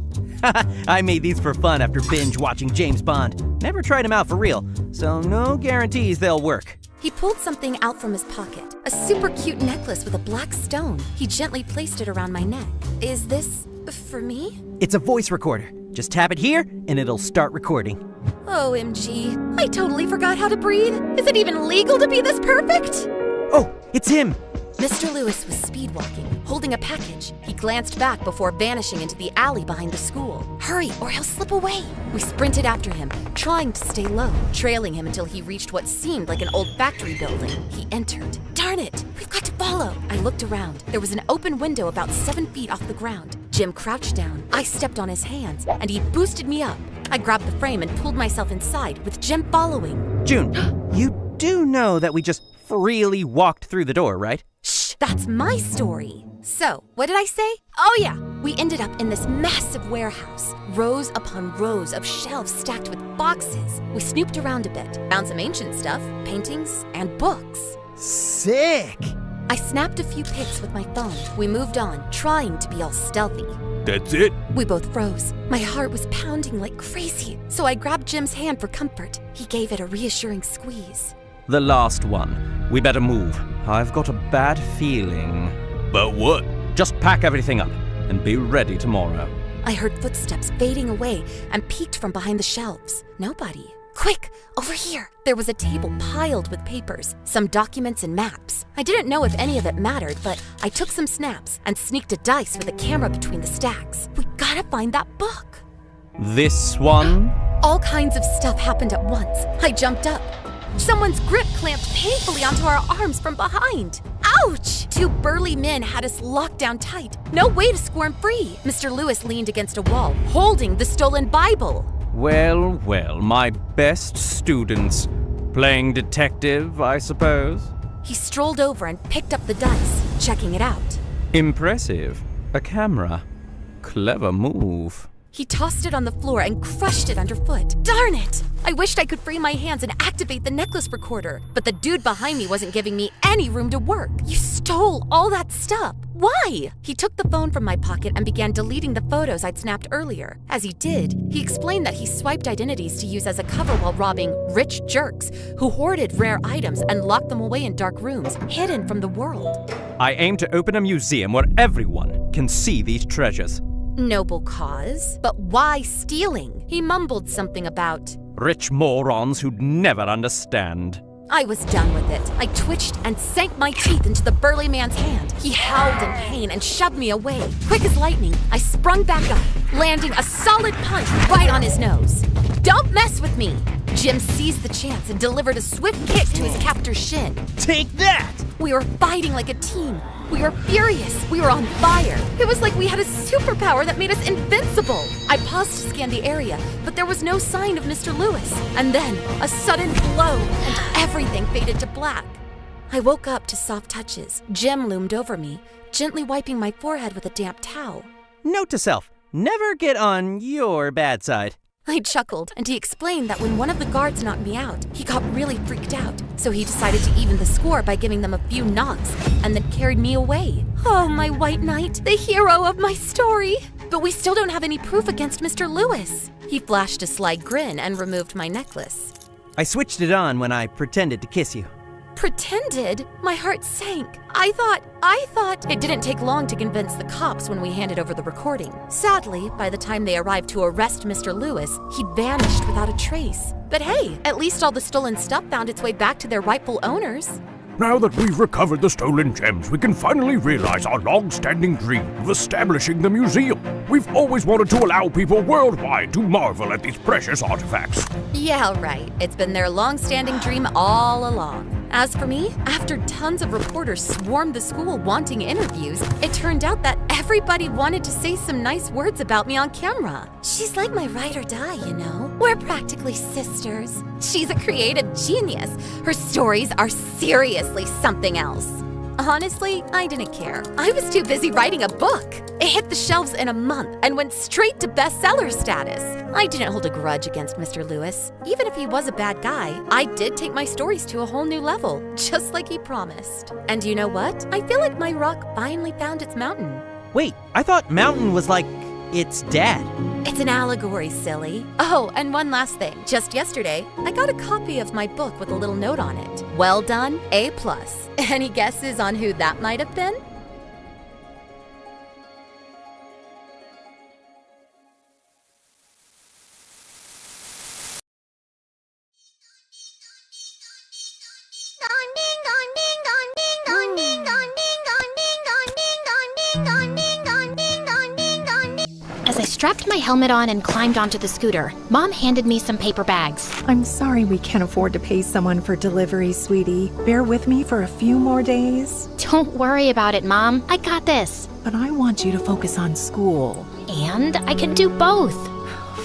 I made these for fun after binge watching James Bond. Never tried them out for real, so no guarantees they'll work. He pulled something out from his pocket, a super cute necklace with a black stone. He gently placed it around my neck. Is this for me? It's a voice recorder. Just tap it here and it'll start recording. OMG, I totally forgot how to breathe. Is it even legal to be this perfect? Oh, it's him! Mr. Lewis was speedwalking, holding a package. He glanced back before vanishing into the alley behind the school. Hurry, or he'll slip away. We sprinted after him, trying to stay low, trailing him until he reached what seemed like an old factory building. He entered. Darn it, we've got to follow. I looked around. There was an open window about 7 feet off the ground. Jim crouched down. I stepped on his hands, and he boosted me up. I grabbed the frame and pulled myself inside, with Jim following. June, you do know that we just freely walked through the door, right? Shh, that's my story. So, what did I say? Oh yeah, we ended up in this massive warehouse. Rows upon rows of shelves stacked with boxes. We snooped around a bit, found some ancient stuff, paintings, and books. Sick! I snapped a few pics with my phone. We moved on, trying to be all stealthy. That's it? We both froze. My heart was pounding like crazy, so I grabbed Jim's hand for comfort. He gave it a reassuring squeeze. The last one. We better move. I've got a bad feeling. About what? Just pack everything up and be ready tomorrow. I heard footsteps fading away and peeked from behind the shelves. Nobody. Quick, over here! There was a table piled with papers, some documents and maps. I didn't know if any of it mattered, but I took some snaps and sneaked a dice with a camera between the stacks. We gotta find that book. This one? All kinds of stuff happened at once. I jumped up. Someone's grip clamped painfully onto our arms from behind. Ouch! Two burly men had us locked down tight. No way to squirm free. Mr. Lewis leaned against a wall, holding the stolen Bible. Well, well, my best students. Playing detective, I suppose? He strolled over and picked up the dice, checking it out. Impressive. A camera. Clever move. He tossed it on the floor and crushed it underfoot. Darn it! I wished I could free my hands and activate the necklace recorder, but the dude behind me wasn't giving me any room to work. You stole all that stuff. Why? He took the phone from my pocket and began deleting the photos I'd snapped earlier. As he did, he explained that he swiped identities to use as a cover while robbing rich jerks who hoarded rare items and locked them away in dark rooms, hidden from the world. I aim to open a museum where everyone can see these treasures. Noble cause, but why stealing? He mumbled something about rich morons who'd never understand. I was done with it. I twitched and sank my teeth into the burly man's hand. He howled in pain and shoved me away. Quick as lightning, I sprung back up, landing a solid punch right on his nose. Don't mess with me! Jim seized the chance and delivered a swift kick to his captor's shin. Take that! We were fighting like a team. We were furious. We were on fire. It was like we had a superpower that made us invincible. I paused to scan the area, but there was no sign of Mr. Lewis. And then, a sudden blow, and everything faded to black. I woke up to soft touches. Jim loomed over me, gently wiping my forehead with a damp towel. Note to self, never get on your bad side. I chuckled, and he explained that when one of the guards knocked me out, he got really freaked out. So he decided to even the score by giving them a few knocks, and then carried me away. Oh, my white knight, the hero of my story! But we still don't have any proof against Mr. Lewis. He flashed a sly grin and removed my necklace. I switched it on when I pretended to kiss you. Pretended? My heart sank. I thought it didn't take long to convince the cops when we handed over the recording. Sadly, by the time they arrived to arrest Mr. Lewis, he'd vanished without a trace. But hey, at least all the stolen stuff found its way back to their rightful owners. Now that we've recovered the stolen gems, we can finally realize our long-standing dream of establishing the museum. We've always wanted to allow people worldwide to marvel at these precious artifacts. Yeah, right. It's been their long-standing dream all along. As for me, after tons of reporters swarmed the school wanting interviews, it turned out that everybody wanted to say some nice words about me on camera. She's like my ride or die, you know? We're practically sisters. She's a creative genius. Her stories are seriously something else. Honestly, I didn't care. I was too busy writing a book. It hit the shelves in a month and went straight to bestseller status. I didn't hold a grudge against Mr. Lewis. Even if he was a bad guy, I did take my stories to a whole new level, just like he promised. And you know what? I feel like my rock finally found its mountain. Wait, I thought mountain was like its dad. It's an allegory, silly. Oh, and one last thing. Just yesterday, I got a copy of my book with a little note on it. Well done, A+. Any guesses on who that might have been? As I strapped my helmet on and climbed onto the scooter, Mom handed me some paper bags. I'm sorry we can't afford to pay someone for delivery, sweetie. Bear with me for a few more days. Don't worry about it, Mom. I got this. But I want you to focus on school. And I can do both.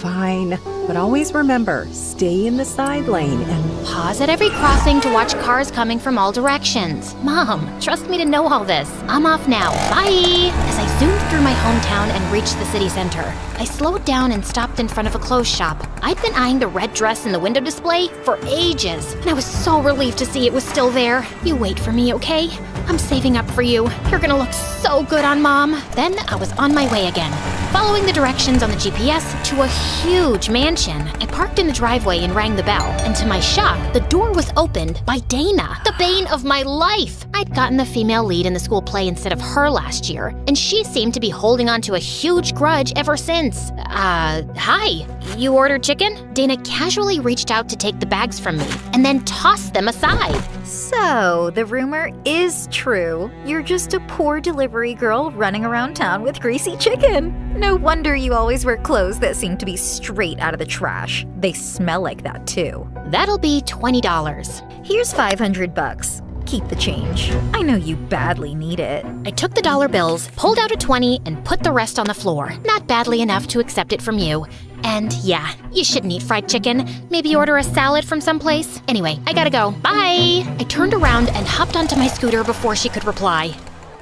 Fine. But always remember, stay in the side lane and pause at every crossing to watch cars coming from all directions. Mom, trust me to know all this. I'm off now. Bye! As I zoomed through my hometown and reached the city center, I slowed down and stopped in front of a clothes shop. I'd been eyeing the red dress in the window display for ages, and I was so relieved to see it was still there. You wait for me, okay? I'm saving up for you. You're gonna look so good on Mom. Then I was on my way again, following the directions on the GPS to a huge mansion. I parked in the driveway and rang the bell, and to my shock, the door was opened by Dana, the bane of my life. I'd gotten the female lead in the school play instead of her last year, and she seemed to be holding on to a huge grudge ever since. Hi. You ordered chicken? Dana casually reached out to take the bags from me, and then tossed them aside. So, the rumor is true. You're just a poor delivery girl running around town with greasy chicken. No wonder you always wear clothes that seem to be straight out of the trash. They smell like that too. That'll be $20. Here's $500. Keep the change. I know you badly need it. I took the dollar bills, pulled out a 20, and put the rest on the floor. Not badly enough to accept it from you. And yeah, you shouldn't eat fried chicken. Maybe order a salad from someplace. Anyway, I gotta go. Bye! I turned around and hopped onto my scooter before she could reply.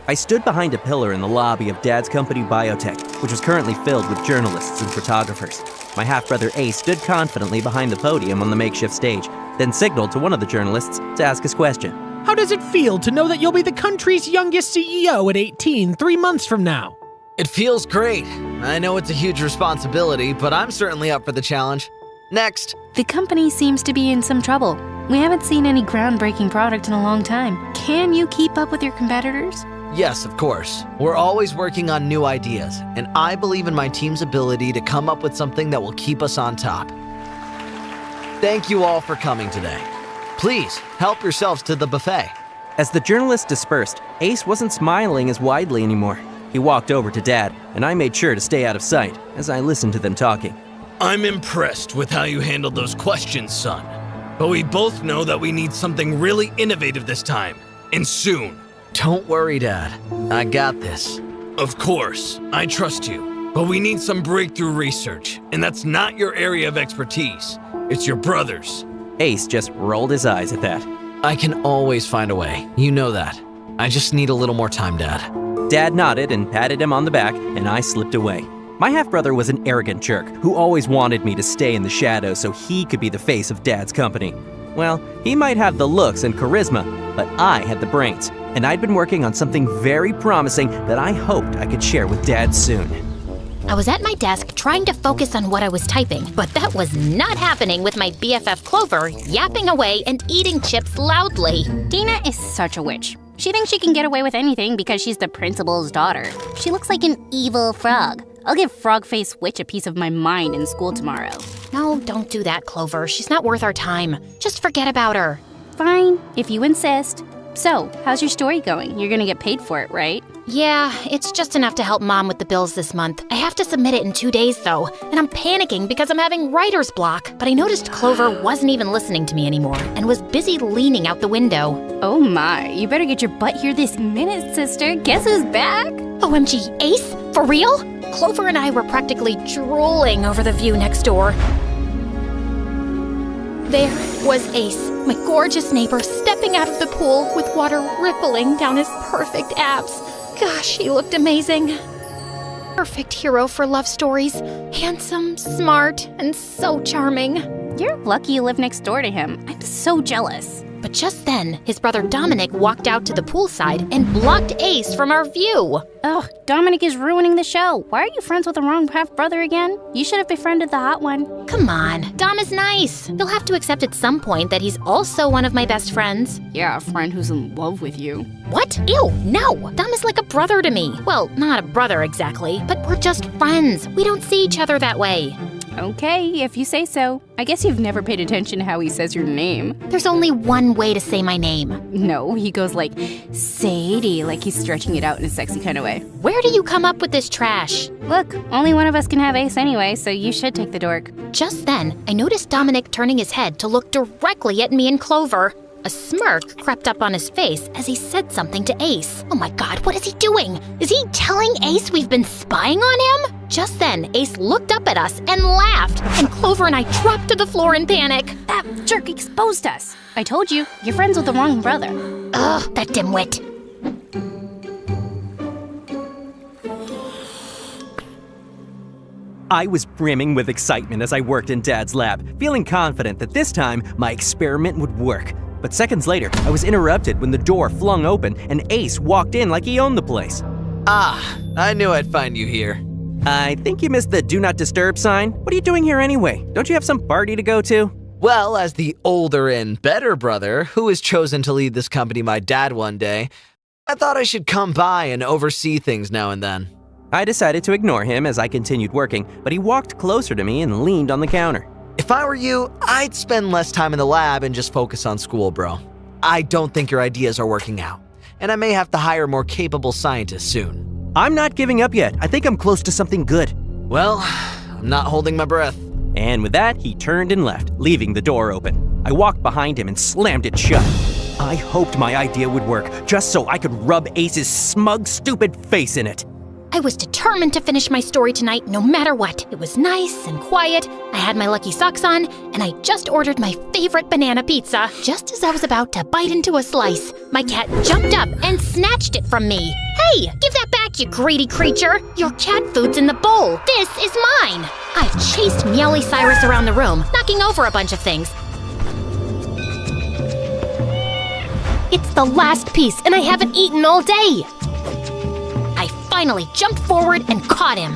I stood behind a pillar in the lobby of Dad's company Biotech, which was currently filled with journalists and photographers. My half-brother Ace stood confidently behind the podium on the makeshift stage, then signaled to one of the journalists to ask his question. How does it feel to know that you'll be the country's youngest CEO at 18 3 months from now? It feels great. I know it's a huge responsibility, but I'm certainly up for the challenge. Next. The company seems to be in some trouble. We haven't seen any groundbreaking product in a long time. Can you keep up with your competitors? Yes, of course. We're always working on new ideas, and I believe in my team's ability to come up with something that will keep us on top. Thank you all for coming today. Please, help yourselves to the buffet. As the journalists dispersed, Ace wasn't smiling as widely anymore. He walked over to Dad, and I made sure to stay out of sight as I listened to them talking. I'm impressed with how you handled those questions, son. But we both know that we need something really innovative this time, and soon. Don't worry, Dad. I got this. Of course, I trust you. But we need some breakthrough research, and that's not your area of expertise. It's your brother's. Ace just rolled his eyes at that. I can always find a way. You know that. I just need a little more time, Dad. Dad nodded and patted him on the back, and I slipped away. My half-brother was an arrogant jerk who always wanted me to stay in the shadows so he could be the face of Dad's company. Well, he might have the looks and charisma, but I had the brains, and I'd been working on something very promising that I hoped I could share with Dad soon. I was at my desk trying to focus on what I was typing, but that was not happening with my BFF Clover yapping away and eating chips loudly. Dina is such a witch. She thinks she can get away with anything because she's the principal's daughter. She looks like an evil frog. I'll give Frog-Faced Witch a piece of my mind in school tomorrow. No, don't do that, Clover. She's not worth our time. Just forget about her. Fine, if you insist. So, how's your story going? You're gonna get paid for it, right? Yeah, it's just enough to help Mom with the bills this month. I have to submit it in 2 days, though, and I'm panicking because I'm having writer's block. But I noticed Clover wasn't even listening to me anymore and was busy leaning out the window. Oh my, you better get your butt here this minute, sister. Guess who's back? OMG, Ace? For real? Clover and I were practically drooling over the view next door. There was Ace, my gorgeous neighbor, stepping out of the pool with water rippling down his perfect abs. Gosh, he looked amazing. Perfect hero for love stories. Handsome, smart, and so charming. You're lucky you live next door to him. I'm so jealous. But just then, his brother Dominic walked out to the poolside and blocked Ace from our view. Ugh, Dominic is ruining the show. Why are you friends with the wrong half-brother again? You should have befriended the hot one. Come on, Dom is nice. You'll have to accept at some point that he's also one of my best friends. Yeah, a friend who's in love with you. What? Ew, no. Dom is like a brother to me. Well, not a brother exactly, but we're just friends. We don't see each other that way. Okay, if you say so. I guess you've never paid attention to how he says your name. There's only one way to say my name. No, he goes like, Sadie, like he's stretching it out in a sexy kind of way. Where do you come up with this trash? Look, only one of us can have Ace anyway, so you should take the dork. Just then, I noticed Dominic turning his head to look directly at me and Clover. A smirk crept up on his face as he said something to Ace. Oh my god, what is he doing? Is he telling Ace we've been spying on him? Just then, Ace looked up at us and laughed, and Clover and I dropped to the floor in panic. That jerk exposed us. I told you, you're friends with the wrong brother. Ugh, that dimwit. I was brimming with excitement as I worked in Dad's lab, feeling confident that this time my experiment would work. But seconds later, I was interrupted when the door flung open and Ace walked in like he owned the place. Ah, I knew I'd find you here. I think you missed the do not disturb sign. What are you doing here anyway? Don't you have some party to go to? Well, as the older and better brother who has chosen to lead this company my dad one day, I thought I should come by and oversee things now and then. I decided to ignore him as I continued working, but he walked closer to me and leaned on the counter. If I were you, I'd spend less time in the lab and just focus on school, bro. I don't think your ideas are working out, and I may have to hire more capable scientists soon. I'm not giving up yet. I think I'm close to something good. Well, I'm not holding my breath. And with that, he turned and left, leaving the door open. I walked behind him and slammed it shut. I hoped my idea would work, just so I could rub Ace's smug, stupid face in it. I was determined to finish my story tonight no matter what. It was nice and quiet, I had my lucky socks on, and I just ordered my favorite banana pizza. Just as I was about to bite into a slice, my cat jumped up and snatched it from me. Hey, give that back, you greedy creature! Your cat food's in the bowl. This is mine! I chased Meowly Cyrus around the room, knocking over a bunch of things. It's the last piece, and I haven't eaten all day! I finally jumped forward and caught him.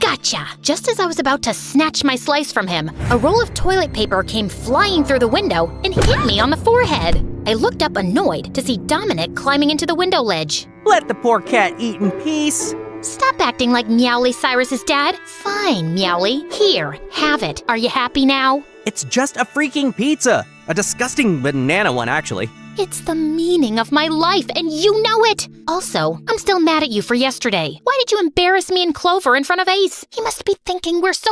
Gotcha! Just as I was about to snatch my slice from him, a roll of toilet paper came flying through the window and hit me on the forehead. I looked up annoyed to see Dominic climbing into the window ledge. Let the poor cat eat in peace. Stop acting like Meowly Cyrus's dad. Fine, Meowly. Here, have it. Are you happy now? It's just a freaking pizza. A disgusting banana one, actually. It's the meaning of my life, and you know it! Also, I'm still mad at you for yesterday. Why did you embarrass me and Clover in front of Ace? He must be thinking we're so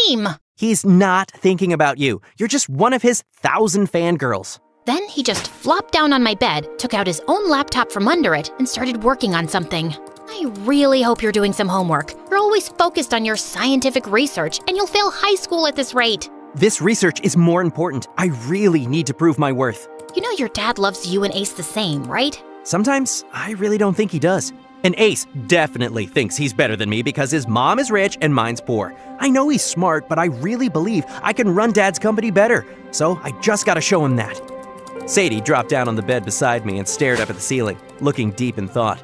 lame! He's not thinking about you. You're just one of his 1,000 fangirls. Then he just flopped down on my bed, took out his own laptop from under it, and started working on something. I really hope you're doing some homework. You're always focused on your scientific research, and you'll fail high school at this rate. This research is more important. I really need to prove my worth. You know your dad loves you and Ace the same, right? Sometimes I really don't think he does. And Ace definitely thinks he's better than me because his mom is rich and mine's poor. I know he's smart, but I really believe I can run Dad's company better. So I just gotta show him that. Sadie dropped down on the bed beside me and stared up at the ceiling, looking deep in thought.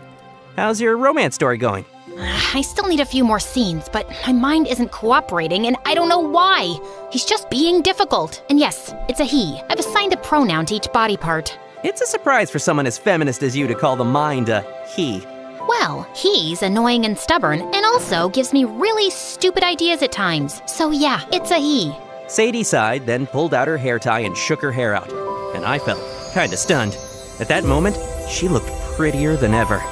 How's your romance story going? I still need a few more scenes, but my mind isn't cooperating and I don't know why. He's just being difficult. And yes, it's a he. I've assigned a pronoun to each body part. It's a surprise for someone as feminist as you to call the mind a he. Well, he's annoying and stubborn and also gives me really stupid ideas at times. So yeah, it's a he. Sadie sighed, then pulled out her hair tie and shook her hair out. And I felt kinda stunned. At that moment, she looked prettier than ever.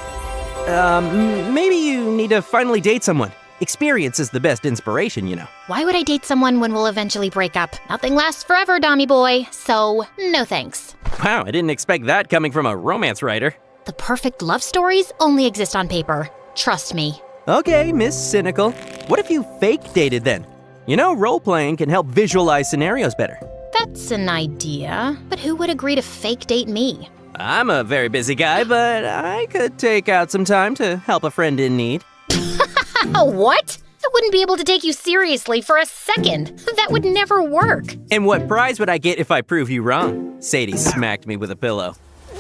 Maybe you need to finally date someone. Experience is the best inspiration, you know. Why would I date someone when we'll eventually break up? Nothing lasts forever, Dommy boy, so no thanks. Wow, I didn't expect that coming from a romance writer. The perfect love stories only exist on paper. Trust me. Okay, Miss Cynical. What if you fake dated then? You know, role-playing can help visualize scenarios better. That's an idea, but who would agree to fake date me? I'm a very busy guy, but I could take out some time to help a friend in need. What? I wouldn't be able to take you seriously for a second. That would never work. And what prize would I get if I prove you wrong? Sadie smacked me with a pillow.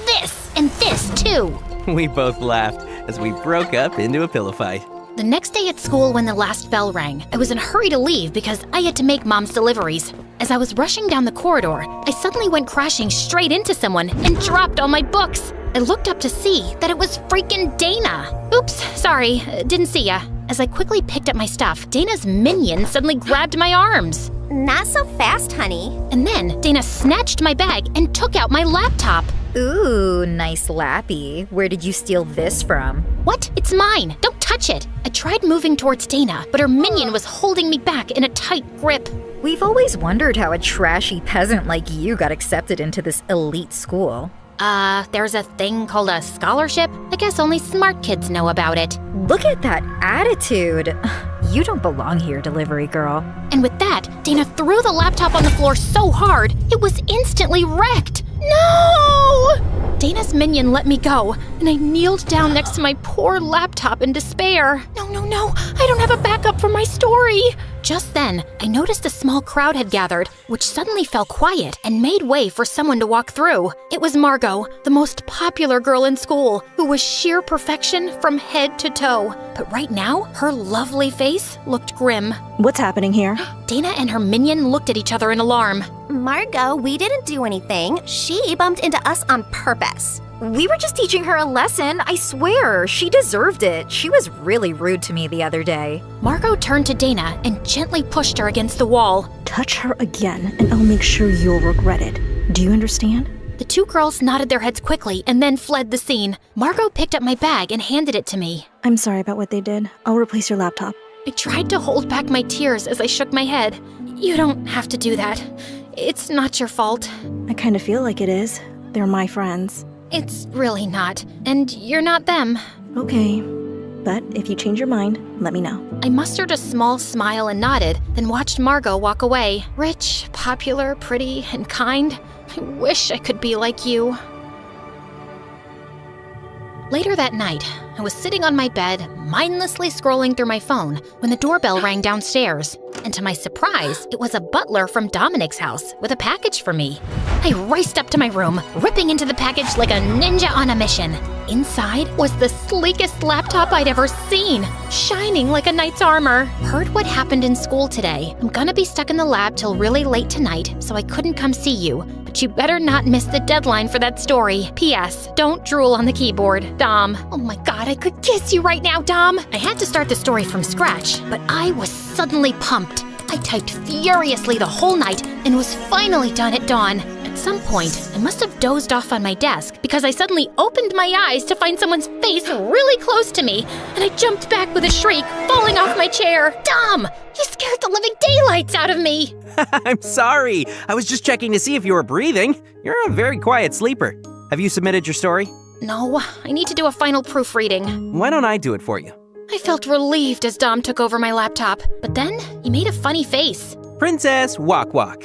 This and this too. We both laughed as we broke up into a pillow fight. The next day at school when the last bell rang, I was in a hurry to leave because I had to make Mom's deliveries. As I was rushing down the corridor, I suddenly went crashing straight into someone and dropped all my books. I looked up to see that it was freaking Dana. Oops, sorry, didn't see ya. As I quickly picked up my stuff, Dana's minion suddenly grabbed my arms. Not so fast, honey. And then Dana snatched my bag and took out my laptop. Ooh, nice lappy. Where did you steal this from? What? It's mine. Don't touch it. I tried moving towards Dana, but her minion was holding me back in a tight grip. We've always wondered how a trashy peasant like you got accepted into this elite school. There's a thing called a scholarship? I guess only smart kids know about it. Look at that attitude. You don't belong here, delivery girl. And with that, Dana threw the laptop on the floor so hard, it was instantly wrecked. No! Dana's minion let me go, and I kneeled down next to my poor laptop in despair. No No, I don't have a backup for my story. Just then, I noticed a small crowd had gathered, which suddenly fell quiet and made way for someone to walk through. It was Margot, the most popular girl in school, who was sheer perfection from head to toe. But right now, her lovely face looked grim. What's happening here? Dana and her minion looked at each other in alarm. Margot, we didn't do anything. She bumped into us on purpose. We were just teaching her a lesson, I swear. She deserved it. She was really rude to me the other day. Margot turned to Dana and gently pushed her against the wall. Touch her again, and I'll make sure you'll regret it. Do you understand? The two girls nodded their heads quickly and then fled the scene. Margot picked up my bag and handed it to me. I'm sorry about what they did. I'll replace your laptop. I tried to hold back my tears as I shook my head. You don't have to do that. It's not your fault. I kind of feel like it is. They're my friends. It's really not, and you're not them. Okay, but if you change your mind, let me know. I mustered a small smile and nodded, then watched Margot walk away. Rich, popular, pretty, and kind. I wish I could be like you. Later that night, I was sitting on my bed, mindlessly scrolling through my phone, when the doorbell rang downstairs. And to my surprise, it was a butler from Dominic's house with a package for me. I raced up to my room, ripping into the package like a ninja on a mission. Inside was the sleekest laptop I'd ever seen, shining like a knight's armor. Heard what happened in school today. I'm gonna be stuck in the lab till really late tonight, so I couldn't come see you. But you better not miss the deadline for that story. P.S. Don't drool on the keyboard. Dom. Oh my god, I could kiss you right now, Dom. I had to start the story from scratch, but I was suddenly pumped. I typed furiously the whole night and was finally done at dawn. At some point, I must have dozed off on my desk because I suddenly opened my eyes to find someone's face really close to me, and I jumped back with a shriek, falling off my chair. Dom! You scared the living daylights out of me! I'm sorry. I was just checking to see if you were breathing. You're a very quiet sleeper. Have you submitted your story? No, I need to do a final proofreading. Why don't I do it for you? I felt relieved as Dom took over my laptop, but then he made a funny face. Princess Walk Walk.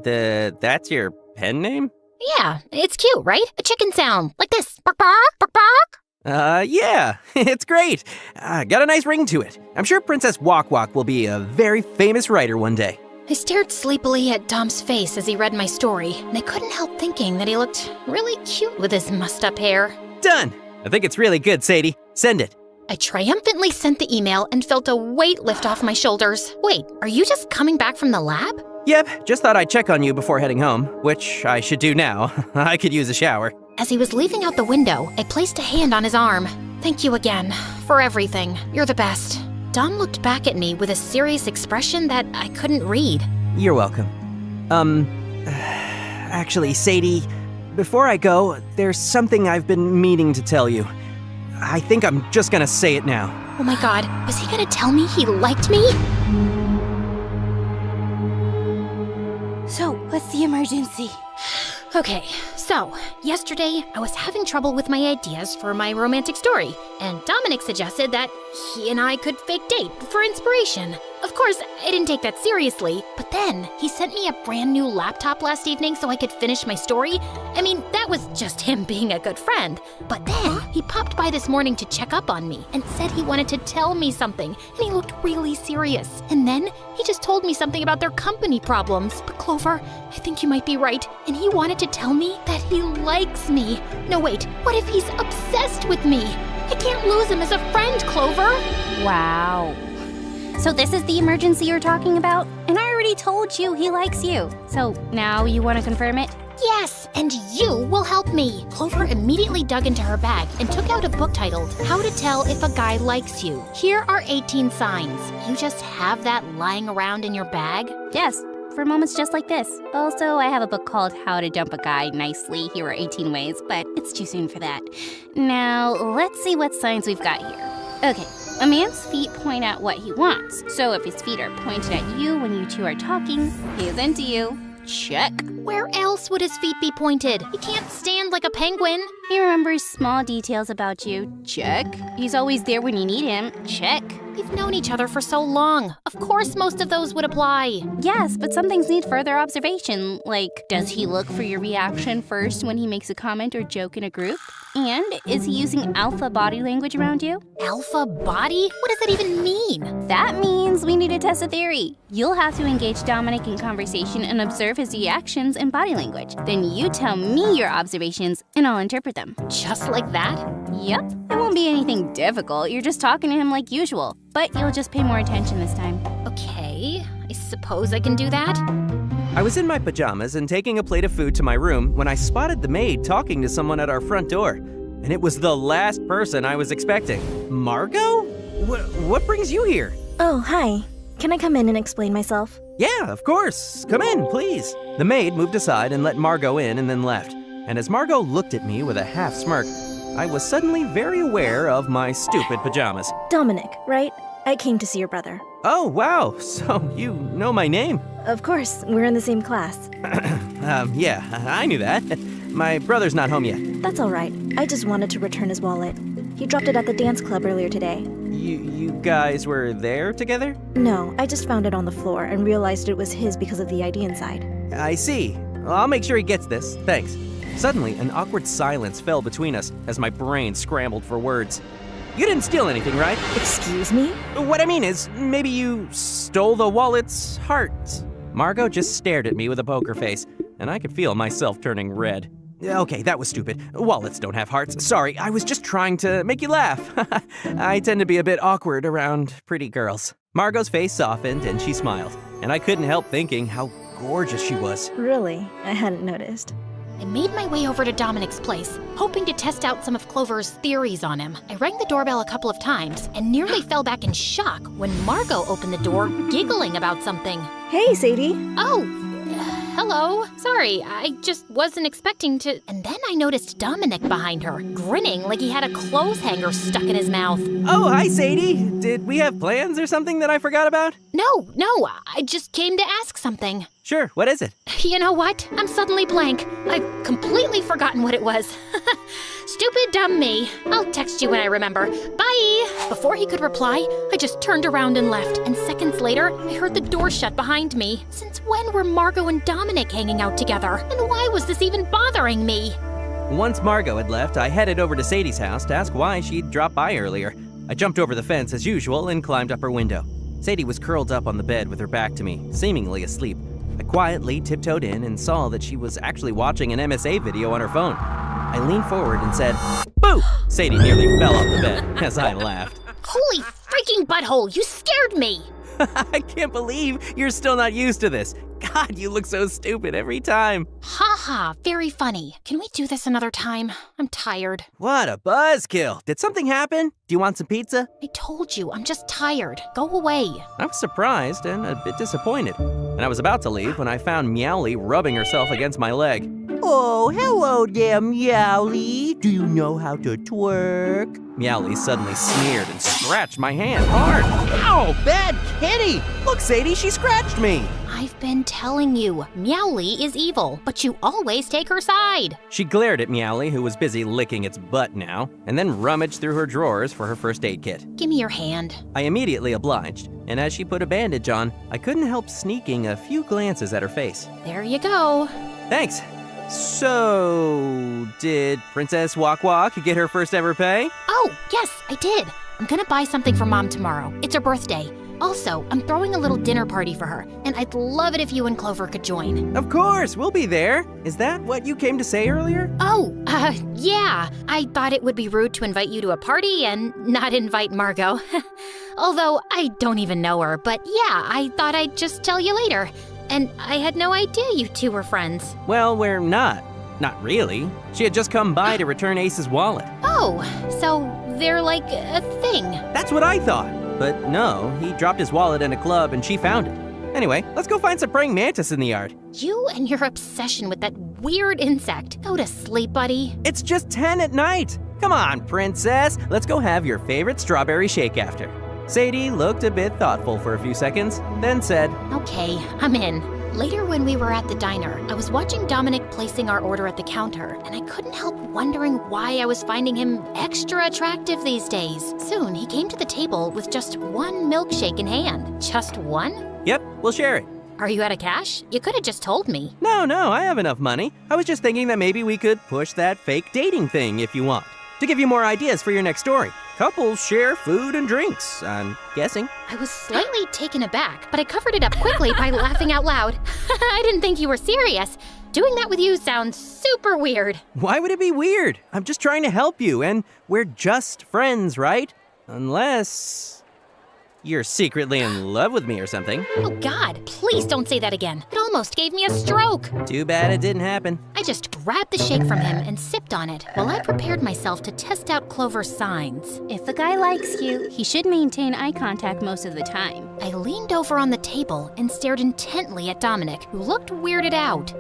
That's your pen name? Yeah, it's cute, right? A chicken sound, like this. Bark, bark, bark, bark. Yeah, it's great. Got a nice ring to it. I'm sure Princess Walk Walk will be a very famous writer one day. I stared sleepily at Dom's face as he read my story, and I couldn't help thinking that he looked really cute with his mussed-up hair. Done! I think it's really good, Sadie. Send it. I triumphantly sent the email and felt a weight lift off my shoulders. Wait, are you just coming back from the lab? Yep, just thought I'd check on you before heading home, which I should do now. I could use a shower. As he was leaving out the window, I placed a hand on his arm. Thank you again, for everything. You're the best. Dom looked back at me with a serious expression that I couldn't read. You're welcome. Actually, Sadie, before I go, there's something I've been meaning to tell you. I think I'm just gonna say it now. Oh my god, was he gonna tell me he liked me? So, what's the emergency? Okay, so, yesterday I was having trouble with my ideas for my romantic story, and Dominic suggested that he and I could fake date for inspiration. Of course, I didn't take that seriously, but then he sent me a brand new laptop last evening so I could finish my story. I mean, that was just him being a good friend. But then he popped by this morning to check up on me and said he wanted to tell me something, and he looked really serious. And then he just told me something about their company problems. But Clover, I think you might be right, and he wanted to tell me that he likes me. No, wait, what if he's obsessed with me? I can't lose him as a friend, Clover. Wow. So this is the emergency you're talking about? And I already told you he likes you. So now you want to confirm it? Yes, and you will help me. Clover immediately dug into her bag and took out a book titled, How to Tell If a Guy Likes You. Here are 18 signs. You just have that lying around in your bag? Yes, for moments just like this. Also, I have a book called How to Dump a Guy Nicely. Here are 18 ways, but it's too soon for that. Now, let's see what signs we've got here. Okay. A man's feet point out what he wants. So if his feet are pointed at you when you two are talking, he is into you. Check. Where else would his feet be pointed? He can't stand like a penguin. He remembers small details about you. Check. He's always there when you need him. Check. We've known each other for so long. Of course most of those would apply. Yes, but some things need further observation. Like, does he look for your reaction first when he makes a comment or joke in a group? And is he using alpha body language around you? Alpha body? What does that even mean? That means we need to test a theory. You'll have to engage Dominic in conversation and observe his reactions and body language. Then you tell me your observations and I'll interpret them. Just like that? Yep. It won't be anything difficult. You're just talking to him like usual. But you'll just pay more attention this time. Okay, I suppose I can do that. I was in my pajamas and taking a plate of food to my room when I spotted the maid talking to someone at our front door. And it was the last person I was expecting. Margot? What brings you here? Oh, hi. Can I come in and explain myself? Yeah, of course. Come in, please. The maid moved aside and let Margot in and then left. And as Margot looked at me with a half smirk, I was suddenly very aware of my stupid pajamas. Dominic, right? I came to see your brother. Oh, wow. So you know my name? Of course, we're in the same class. Yeah, I knew that. My brother's not home yet. That's all right. I just wanted to return his wallet. He dropped it at the dance club earlier today. You guys were there together? No, I just found it on the floor and realized it was his because of the ID inside. I see. Well, I'll make sure he gets this. Thanks. Suddenly, an awkward silence fell between us as my brain scrambled for words. You didn't steal anything, right? Excuse me? What I mean is, maybe you stole the wallet's heart. Margot just stared at me with a poker face, and I could feel myself turning red. Okay, that was stupid. Wallets don't have hearts. Sorry, I was just trying to make you laugh. I tend to be a bit awkward around pretty girls. Margot's face softened and she smiled, and I couldn't help thinking how gorgeous she was. Really? I hadn't noticed. I made my way over to Dominic's place, hoping to test out some of Clover's theories on him. I rang the doorbell a couple of times and nearly fell back in shock when Margot opened the door, giggling about something. Hey, Sadie. Oh, hello. Sorry, I just wasn't expecting to. And then I noticed Dominic behind her, grinning like he had a clothes hanger stuck in his mouth. Oh, hi, Sadie. Did we have plans or something that I forgot about? No, I just came to ask something. Sure, what is it? You know what? I'm suddenly blank. I've completely forgotten what it was. Stupid dumb me. I'll text you when I remember. Bye! Before he could reply, I just turned around and left, and seconds later, I heard the door shut behind me. Since when were Margot and Dominic hanging out together? And why was this even bothering me? Once Margot had left, I headed over to Sadie's house to ask why she'd dropped by earlier. I jumped over the fence as usual and climbed up her window. Sadie was curled up on the bed with her back to me, seemingly asleep. I quietly tiptoed in and saw that she was actually watching an MSA video on her phone. I leaned forward and said, "Boo!" Sadie nearly fell off the bed as I laughed. Holy freaking butthole, you scared me! I can't believe you're still not used to this. God, you look so stupid every time. Ha, very funny. Can we do this another time? I'm tired. What a buzzkill. Did something happen? Do you want some pizza? I told you, I'm just tired. Go away. I was surprised and a bit disappointed. And I was about to leave when I found Meowly rubbing herself against my leg. Oh, hello there, Meowly. Do you know how to twerk? Meowly suddenly sneered and scratched my hand hard. Ow, bad kitty! Look, Sadie, she scratched me. I've been telling you, Meowly is evil, but you always take her side. She glared at Meowly, who was busy licking its butt now, and then rummaged through her drawers for her first aid kit. Give me your hand. I immediately obliged, and as she put a bandage on, I couldn't help sneaking a few glances at her face. There you go. Thanks. So, did Princess Walk Walk get her first ever pay? Oh, yes, I did. I'm gonna buy something for Mom tomorrow. It's her birthday. Also, I'm throwing a little dinner party for her, and I'd love it if you and Clover could join. Of course, we'll be there. Is that what you came to say earlier? Oh, yeah. I thought it would be rude to invite you to a party and not invite Margot. Although, I don't even know her, but yeah, I thought I'd just tell you later. And I had no idea you two were friends. Well, we're not. Not really. She had just come by to return Ace's wallet. Oh, so they're like a thing. That's what I thought. But no, he dropped his wallet in a club and she found it. Anyway, let's go find some praying mantis in the yard. You and your obsession with that weird insect. Go to sleep, buddy. It's just 10 at night. Come on, princess. Let's go have your favorite strawberry shake after. Sadie looked a bit thoughtful for a few seconds, then said, Okay, I'm in. Later, when we were at the diner, I was watching Dominic placing our order at the counter, and I couldn't help wondering why I was finding him extra attractive these days. Soon, he came to the table with just one milkshake in hand. Just one? Yep, we'll share it. Are you out of cash? You could have just told me. No, I have enough money. I was just thinking that maybe we could push that fake dating thing if you want. To give you more ideas for your next story. Couples share food and drinks, I'm guessing. I was slightly taken aback, but I covered it up quickly by laughing out loud. I didn't think you were serious. Doing that with you sounds super weird. Why would it be weird? I'm just trying to help you, and we're just friends, right? Unless you're secretly in love with me or something. Oh God, please don't say that again. It almost gave me a stroke. Too bad it didn't happen. I just grabbed the shake from him and sipped on it while I prepared myself to test out Clover's signs. If a guy likes you, he should maintain eye contact most of the time. I leaned over on the table and stared intently at Dominic, who looked weirded out.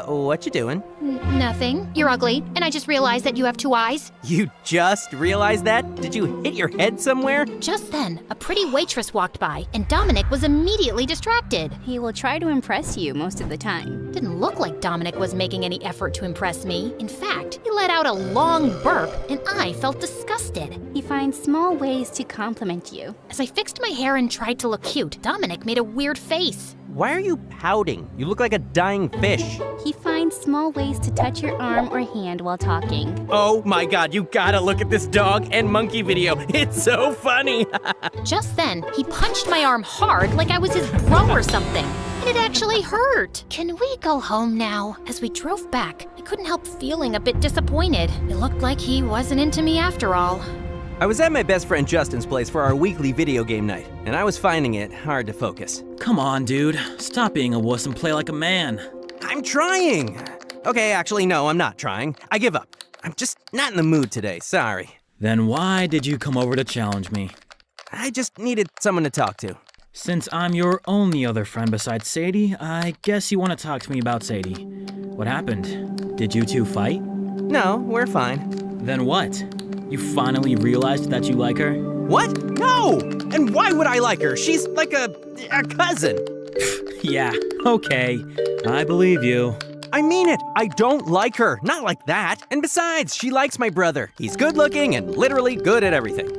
What you doing? Nothing. You're ugly, and I just realized that you have 2 eyes. You just realized that? Did you hit your head somewhere? Just then, a pretty waitress walked by, and Dominic was immediately distracted. He will try to impress you most of the time. Didn't look like Dominic was making any effort to impress me. In fact, he let out a long burp, and I felt disgusted. He finds small ways to compliment you. As I fixed my hair and tried to look cute, Dominic made a weird face. Why are you pouting? You look like a dying fish. He finds small ways to touch your arm or hand while talking. Oh my God, you gotta look at this dog and monkey video. It's so funny. Just then, he punched my arm hard like I was his bro or something. And it actually hurt. Can we go home now? As we drove back, I couldn't help feeling a bit disappointed. It looked like he wasn't into me after all. I was at my best friend Justin's place for our weekly video game night, and I was finding it hard to focus. Come on, dude. Stop being a wuss and play like a man. I'm trying. Okay, actually, no, I'm not trying. I give up. I'm just not in the mood today, sorry. Then why did you come over to challenge me? I just needed someone to talk to. Since I'm your only other friend besides Sadie, I guess you want to talk to me about Sadie. What happened? Did you two fight? No, we're fine. Then what? You finally realized that you like her? What? No! And why would I like her? She's like a cousin. Yeah, okay. I believe you. I mean it. I don't like her. Not like that. And besides, she likes my brother. He's good looking and literally good at everything.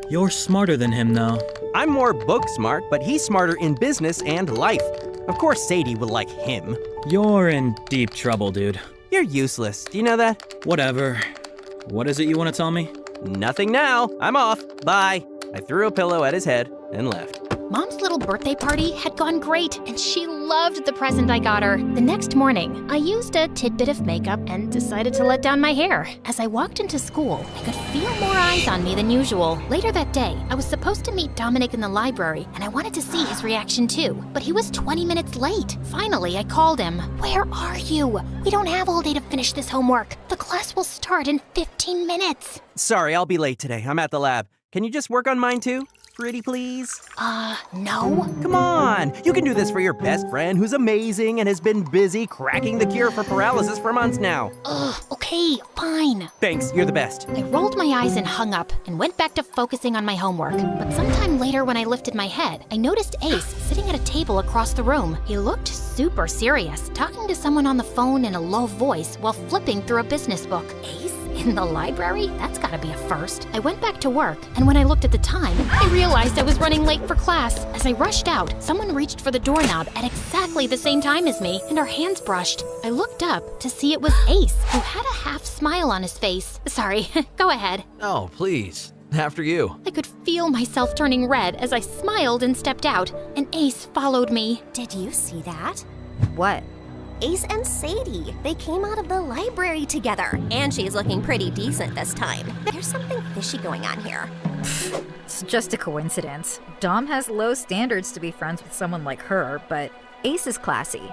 You're smarter than him, though. I'm more book smart, but he's smarter in business and life. Of course Sadie will like him. You're in deep trouble, dude. You're useless. Do you know that? Whatever. What is it you want to tell me? Nothing now. I'm off. Bye. I threw a pillow at his head and left. Mom's little birthday party had gone great, and she loved the present I got her. The next morning, I used a tidbit of makeup and decided to let down my hair. As I walked into school, I could feel more eyes on me than usual. Later that day, I was supposed to meet Dominic in the library, and I wanted to see his reaction too. But he was 20 minutes late. Finally, I called him. Where are you? We don't have all day to finish this homework. The class will start in 15 minutes. Sorry, I'll be late today. I'm at the lab. Can you just work on mine too? Pretty please? No. Come on. You can do this for your best friend who's amazing and has been busy cracking the cure for paralysis for months now. Okay, fine. Thanks, you're the best. I rolled my eyes and hung up and went back to focusing on my homework. But sometime later when I lifted my head, I noticed Ace sitting at a table across the room. He looked super serious, talking to someone on the phone in a low voice while flipping through a business book. Ace? In the library? That's gotta be a first. I went back to work, and when I looked at the time, I realized I was running late for class. As I rushed out, someone reached for the doorknob at exactly the same time as me, and our hands brushed. I looked up to see it was Ace, who had a half smile on his face. Sorry, go ahead. Oh, please. After you. I could feel myself turning red as I smiled and stepped out, and Ace followed me. Did you see that? What? Ace and Sadie. They came out of the library together. And she's looking pretty decent this time. There's something fishy going on here. It's just a coincidence. Dom has low standards to be friends with someone like her, but Ace is classy.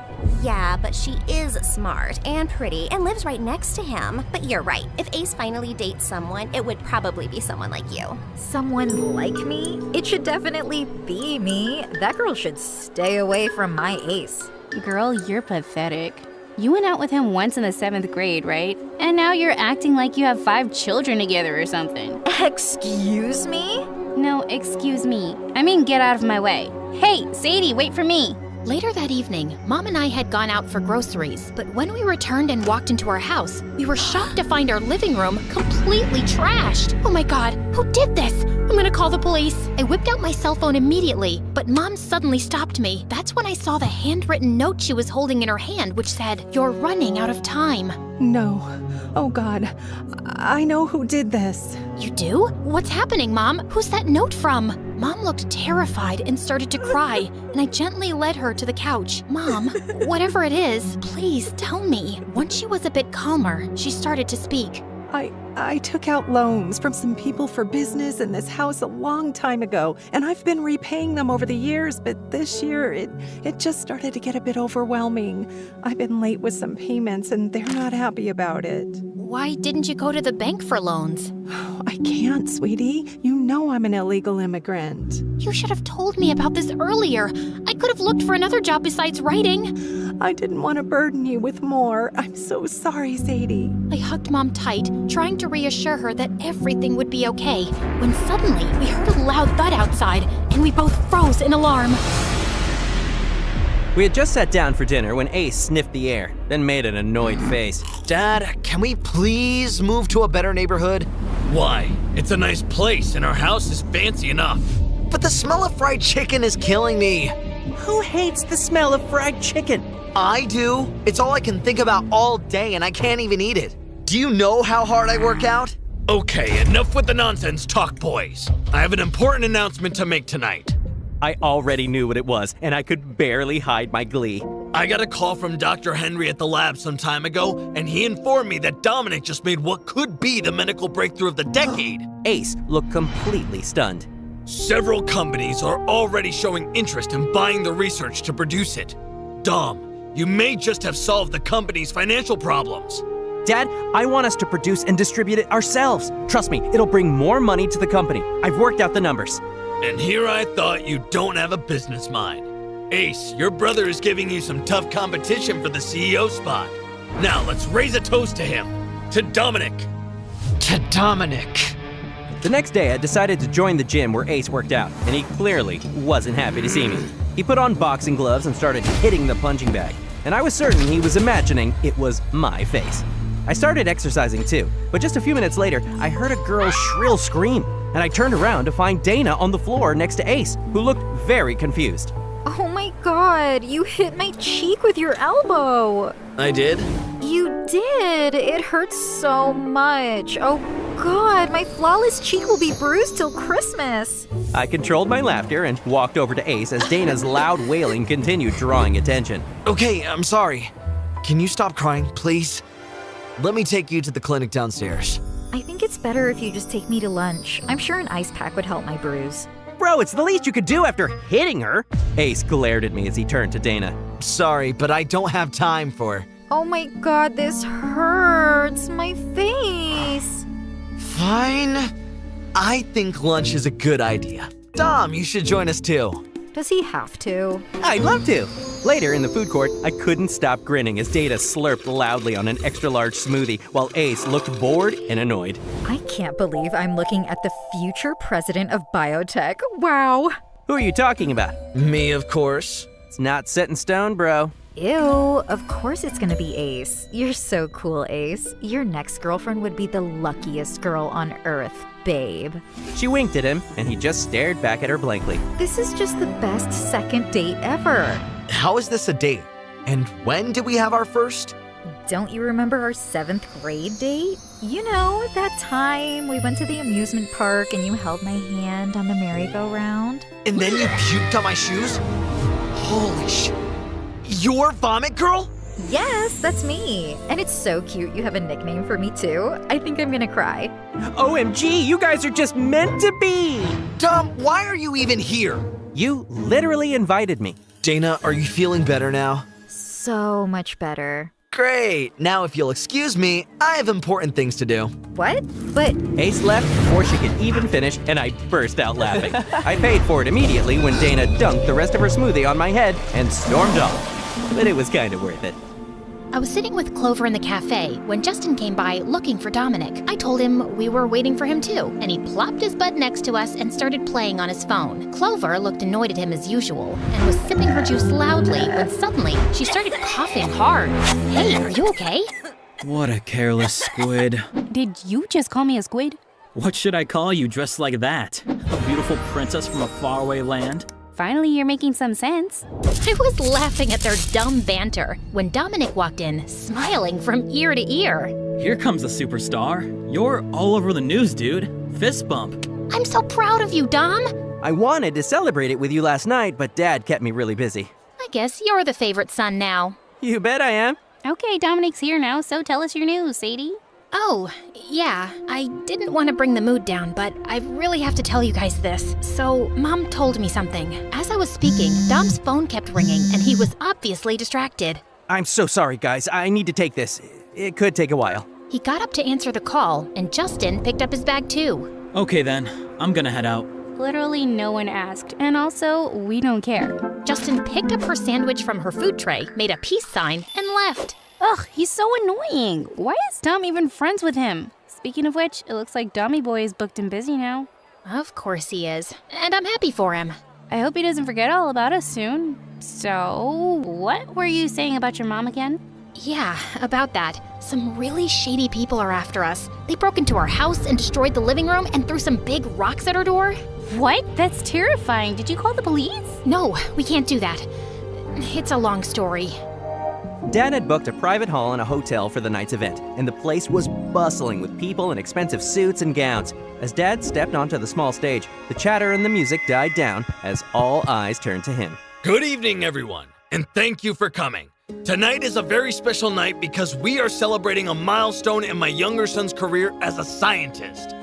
Yeah, but she is smart and pretty and lives right next to him. But you're right. If Ace finally dates someone, it would probably be someone like you. Someone like me? It should definitely be me. That girl should stay away from my Ace. Girl, you're pathetic. You went out with him once in the 7th grade, right? And now you're acting like you have 5 children together or something. Excuse me? No, excuse me. I mean, get out of my way. Hey, Sadie, wait for me. Later that evening, Mom and I had gone out for groceries, but when we returned and walked into our house, we were shocked to find our living room completely trashed. Oh my God, who did this? I'm gonna call the police. I whipped out my cell phone immediately, but Mom suddenly stopped me. That's when I saw the handwritten note she was holding in her hand, which said, "You're running out of time." No. Oh God, I know who did this. You do? What's happening, Mom? Who's that note from? Mom looked terrified and started to cry, and I gently led her to the couch. Mom, whatever it is, please tell me. Once she was a bit calmer, she started to speak. I took out loans from some people for business in this house a long time ago, and I've been repaying them over the years, but this year it just started to get a bit overwhelming. I've been late with some payments, and they're not happy about it. Why didn't you go to the bank for loans? I can't, sweetie. You know I'm an illegal immigrant. You should have told me about this earlier. I could have looked for another job besides writing. I didn't want to burden you with more. I'm so sorry, Sadie. I hugged Mom tight, trying to reassure her that everything would be okay, when suddenly we heard a loud thud outside, and we both froze in alarm. We had just sat down for dinner when Ace sniffed the air, then made an annoyed face. Dad, can we please move to a better neighborhood? Why? It's a nice place and our house is fancy enough. But the smell of fried chicken is killing me. Who hates the smell of fried chicken? I do. It's all I can think about all day and I can't even eat it. Do you know how hard I work out? Okay, enough with the nonsense talk, boys. I have an important announcement to make tonight. I already knew what it was, and I could barely hide my glee. I got a call from Dr. Henry at the lab some time ago, and he informed me that Dominic just made what could be the medical breakthrough of the decade. Ace looked completely stunned. Several companies are already showing interest in buying the research to produce it. Dom, you may just have solved the company's financial problems. Dad, I want us to produce and distribute it ourselves. Trust me, it'll bring more money to the company. I've worked out the numbers. And here I thought you don't have a business mind. Ace, your brother is giving you some tough competition for the CEO spot. Now let's raise a toast to him. To Dominic. To Dominic. The next day, I decided to join the gym where Ace worked out, and he clearly wasn't happy to see me. He put on boxing gloves and started hitting the punching bag, and I was certain he was imagining it was my face. I started exercising too, but just a few minutes later, I heard a girl's shrill scream, and I turned around to find Dana on the floor next to Ace, who looked very confused. Oh my God, you hit my cheek with your elbow. I did? You did. It hurts so much. Oh God, my flawless cheek will be bruised till Christmas. I controlled my laughter and walked over to Ace as Dana's loud wailing continued drawing attention. Okay, I'm sorry. Can you stop crying, please? Let me take you to the clinic downstairs. I think it's better if you just take me to lunch. I'm sure an ice pack would help my bruise. Bro, it's the least you could do after hitting her. Ace glared at me as he turned to Dana. Sorry, but I don't have time for... Oh my God, this hurts. My face. Fine. I think lunch is a good idea. Dom, you should join us too. Does he have to? I'd love to. Later in the food court, I couldn't stop grinning as Dana slurped loudly on an extra-large smoothie while Ace looked bored and annoyed. I can't believe I'm looking at the future president of biotech. Wow. Who are you talking about? Me, of course. It's not set in stone, bro. Ew, of course it's gonna be Ace. You're so cool, Ace. Your next girlfriend would be the luckiest girl on earth, babe. She winked at him, and he just stared back at her blankly. This is just the best second date ever. How is this a date? And when did we have our first? Don't you remember our 7th grade date? You know, that time we went to the amusement park and you held my hand on the merry-go-round. And then you puked on my shoes? Holy shit. You're Vomit Girl? Yes, that's me. And it's so cute you have a nickname for me too. I think I'm gonna cry. OMG, you guys are just meant to be! Dom, why are you even here? You literally invited me. Dana, are you feeling better now? So much better. Great. Now if you'll excuse me, I have important things to do. What? But... Ace left before she could even finish, and I burst out laughing. I paid for it immediately when Dana dunked the rest of her smoothie on my head and stormed off. But it was kind of worth it. I was sitting with Clover in the cafe when Justin came by looking for Dominic. I told him we were waiting for him too, and he plopped his butt next to us and started playing on his phone. Clover looked annoyed at him as usual and was sipping her juice loudly when suddenly she started coughing hard. Hey, are you okay? What a careless squid. Did you just call me a squid? What should I call you dressed like that? A beautiful princess from a faraway land? Finally, you're making some sense. I was laughing at their dumb banter when Dominic walked in, smiling from ear to ear. Here comes the superstar. You're all over the news, dude. Fist bump. I'm so proud of you, Dom. I wanted to celebrate it with you last night, but Dad kept me really busy. I guess you're the favorite son now. You bet I am. Okay, Dominic's here now, so tell us your news, Sadie. Oh, yeah, I didn't want to bring the mood down, but I really have to tell you guys this. So, Mom told me something. As I was speaking, Dom's phone kept ringing, and he was obviously distracted. I'm so sorry, guys. I need to take this. It could take a while. He got up to answer the call, and Justin picked up his bag too. Okay then, I'm gonna head out. Literally no one asked, and also, we don't care. Justin picked up her sandwich from her food tray, made a peace sign, and left. Ugh, he's so annoying. Why is Dom even friends with him? Speaking of which, it looks like Dommy Boy is booked and busy now. Of course he is, and I'm happy for him. I hope he doesn't forget all about us soon. So, what were you saying about your mom again? Yeah, about that. Some really shady people are after us. They broke into our house and destroyed the living room and threw some big rocks at our door. What? That's terrifying. Did you call the police? No, we can't do that. It's a long story. Dad had booked a private hall in a hotel for the night's event, and the place was bustling with people in expensive suits and gowns. As Dad stepped onto the small stage, the chatter and the music died down as all eyes turned to him. Good evening, everyone, and thank you for coming. Tonight is a very special night because we are celebrating a milestone in my younger son's career as a scientist.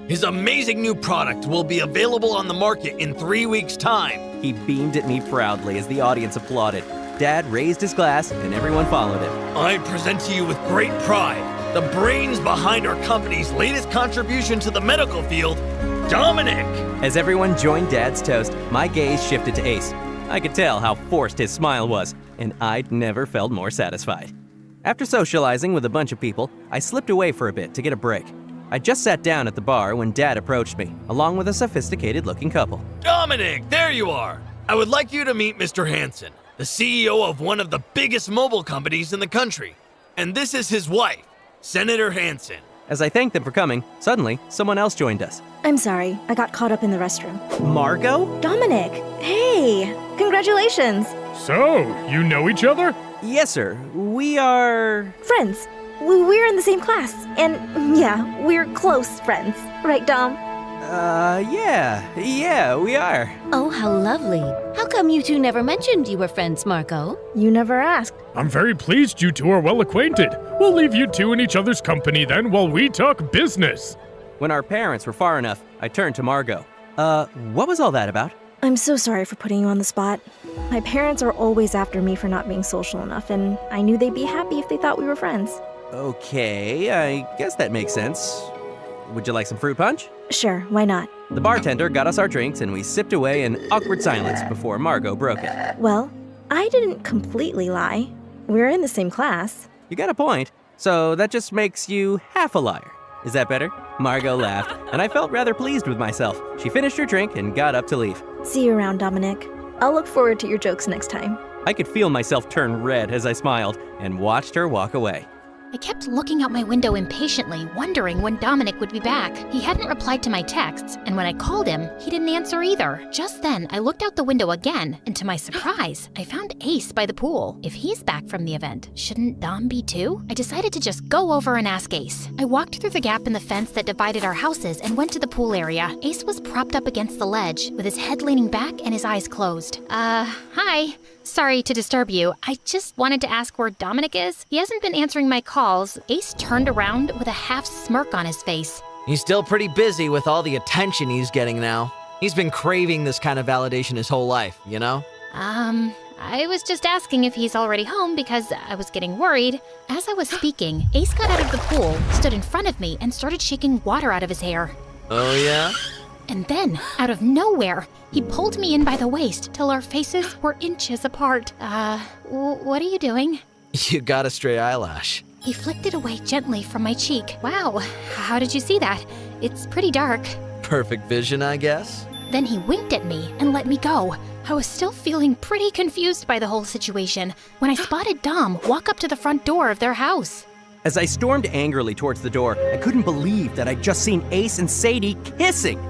His amazing new product will be available on the market in 3 weeks' time. He beamed at me proudly as the audience applauded. Dad raised his glass, and everyone followed him. I present to you with great pride the brains behind our company's latest contribution to the medical field, Dominic! As everyone joined Dad's toast, my gaze shifted to Ace. I could tell how forced his smile was, and I'd never felt more satisfied. After socializing with a bunch of people, I slipped away for a bit to get a break. I just sat down at the bar when Dad approached me, along with a sophisticated-looking couple. Dominic, there you are! I would like you to meet Mr. Hansen, the CEO of one of the biggest mobile companies in the country. And this is his wife, Senator Hansen. As I thanked them for coming, suddenly, someone else joined us. I'm sorry, I got caught up in the restroom. Margot? Dominic! Hey! Congratulations! So, you know each other? Yes, sir. We are... Friends. We're in the same class. And yeah, we're close friends. Right, Dom? Yeah, we are. Oh, how lovely. How come you two never mentioned you were friends, Marco? You never asked. I'm very pleased you two are well acquainted. We'll leave you two in each other's company then while we talk business. When our parents were far enough, I turned to Margot. What was all that about? I'm so sorry for putting you on the spot. My parents are always after me for not being social enough, and I knew they'd be happy if they thought we were friends. Okay, I guess that makes sense. Would you like some fruit punch? Sure, why not? The bartender got us our drinks and we sipped away in awkward silence before Margot broke it. Well, I didn't completely lie. We're in the same class. You got a point. So that just makes you half a liar. Is that better? Margot laughed, and I felt rather pleased with myself. She finished her drink and got up to leave. See you around, Dominic. I'll look forward to your jokes next time. I could feel myself turn red as I smiled and watched her walk away. I kept looking out my window impatiently, wondering when Dominic would be back. He hadn't replied to my texts, and when I called him, he didn't answer either. Just then, I looked out the window again, and to my surprise, I found Ace by the pool. If he's back from the event, shouldn't Dom be too? I decided to just go over and ask Ace. I walked through the gap in the fence that divided our houses and went to the pool area. Ace was propped up against the ledge, with his head leaning back and his eyes closed. Hi. Sorry to disturb you. I just wanted to ask where Dominic is. He hasn't been answering my calls. Ace turned around with a half smirk on his face. He's still pretty busy with all the attention he's getting now. He's been craving this kind of validation his whole life, you know? I was just asking if he's already home because I was getting worried. As I was speaking, Ace got out of the pool, stood in front of me, and started shaking water out of his hair. Oh, yeah? And then, out of nowhere, he pulled me in by the waist till our faces were inches apart. What are you doing? You got a stray eyelash. He flicked it away gently from my cheek. Wow, how did you see that? It's pretty dark. Perfect vision, I guess. Then he winked at me and let me go. I was still feeling pretty confused by the whole situation when I spotted Dom walk up to the front door of their house. As I stormed angrily towards the door, I couldn't believe that I'd just seen Ace and Sadie kissing.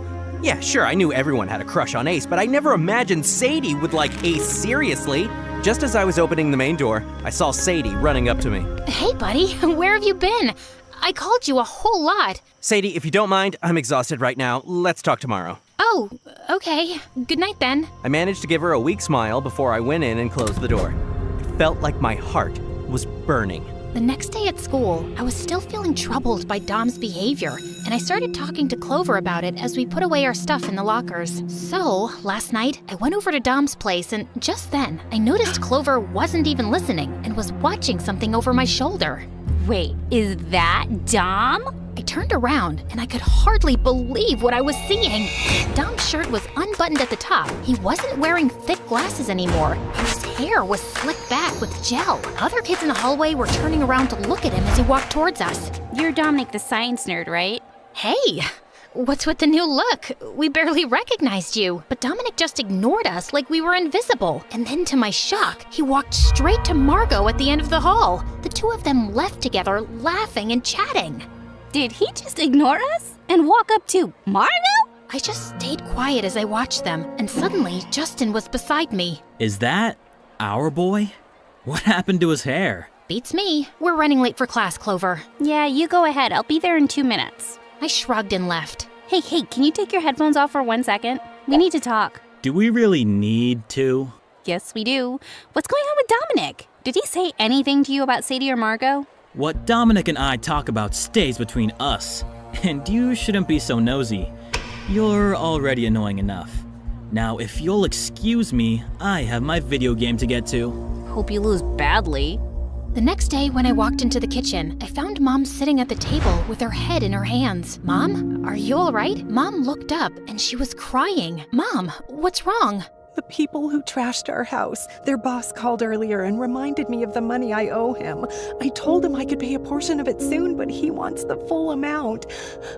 Yeah, sure, I knew everyone had a crush on Ace, but I never imagined Sadie would like Ace seriously. Just as I was opening the main door, I saw Sadie running up to me. Hey, buddy, where have you been? I called you a whole lot. Sadie, if you don't mind, I'm exhausted right now. Let's talk tomorrow. Oh, okay. Good night then. I managed to give her a weak smile before I went in and closed the door. It felt like my heart was burning. The next day at school, I was still feeling troubled by Dom's behavior, and I started talking to Clover about it as we put away our stuff in the lockers. So, last night, I went over to Dom's place, and just then, I noticed Clover wasn't even listening and was watching something over my shoulder. Wait, is that Dom? I turned around, and I could hardly believe what I was seeing. Dom's shirt was unbuttoned at the top. He wasn't wearing thick glasses anymore, and his hair was slicked back with gel. Other kids in the hallway were turning around to look at him as he walked towards us. You're Dominic the science nerd, right? Hey, what's with the new look? We barely recognized you. But Dominic just ignored us like we were invisible. And then to my shock, he walked straight to Margot at the end of the hall. The two of them left together, laughing and chatting. Did he just ignore us and walk up to Margot? I just stayed quiet as I watched them, and suddenly Justin was beside me. Is that our boy? What happened to his hair? Beats me. We're running late for class, Clover. Yeah, you go ahead. I'll be there in 2 minutes. I shrugged and left. Hey, can you take your headphones off for 1 second? We need to talk. Do we really need to? Yes, we do. What's going on with Dominic? Did he say anything to you about Sadie or Margot? What Dominic and I talk about stays between us. And you shouldn't be so nosy. You're already annoying enough. Now, if you'll excuse me, I have my video game to get to. Hope you lose badly. The next day when I walked into the kitchen, I found Mom sitting at the table with her head in her hands. Mom, are you all right? Mom looked up and she was crying. Mom, what's wrong? The people who trashed our house. Their boss called earlier and reminded me of the money I owe him. I told him I could pay a portion of it soon, but he wants the full amount.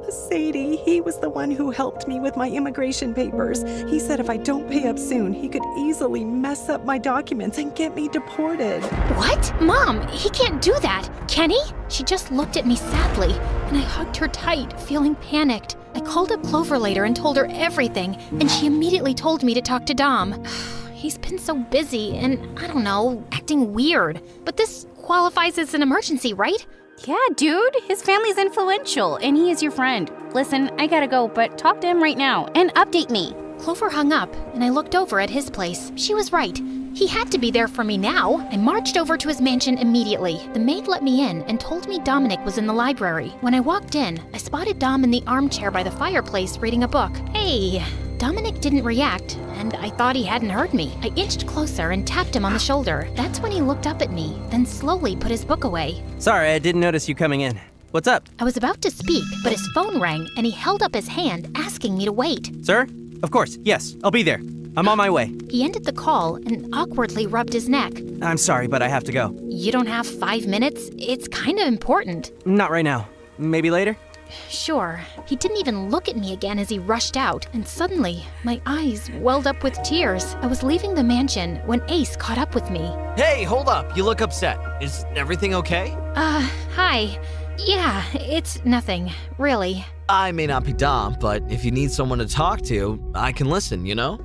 Sadie, he was the one who helped me with my immigration papers. He said if I don't pay up soon, he could easily mess up my documents and get me deported. What? Mom, he can't do that. Can he? She just looked at me sadly, and I hugged her tight, feeling panicked. I called up Clover later and told her everything, and she immediately told me to talk to Dom. He's been so busy and, I don't know, acting weird. But this qualifies as an emergency, right? Yeah, dude. His family's influential, and he is your friend. Listen, I gotta go, but talk to him right now and update me. Clover hung up, and I looked over at his place. She was right. He had to be there for me now. I marched over to his mansion immediately. The maid let me in and told me Dominic was in the library. When I walked in, I spotted Dom in the armchair by the fireplace reading a book. Hey, Dominic didn't react, and I thought he hadn't heard me. I inched closer and tapped him on the shoulder. That's when he looked up at me, then slowly put his book away. Sorry, I didn't notice you coming in. What's up? I was about to speak, but his phone rang and he held up his hand, asking me to wait. Sir? Of course, yes, I'll be there. I'm on my way. He ended the call and awkwardly rubbed his neck. I'm sorry, but I have to go. You don't have 5 minutes? It's kind of important. Not right now. Maybe later? Sure. He didn't even look at me again as he rushed out, and suddenly, my eyes welled up with tears. I was leaving the mansion when Ace caught up with me. Hey, hold up. You look upset. Is everything okay? Hi. Yeah, it's nothing, really. I may not be Dom, but if you need someone to talk to, I can listen, you know?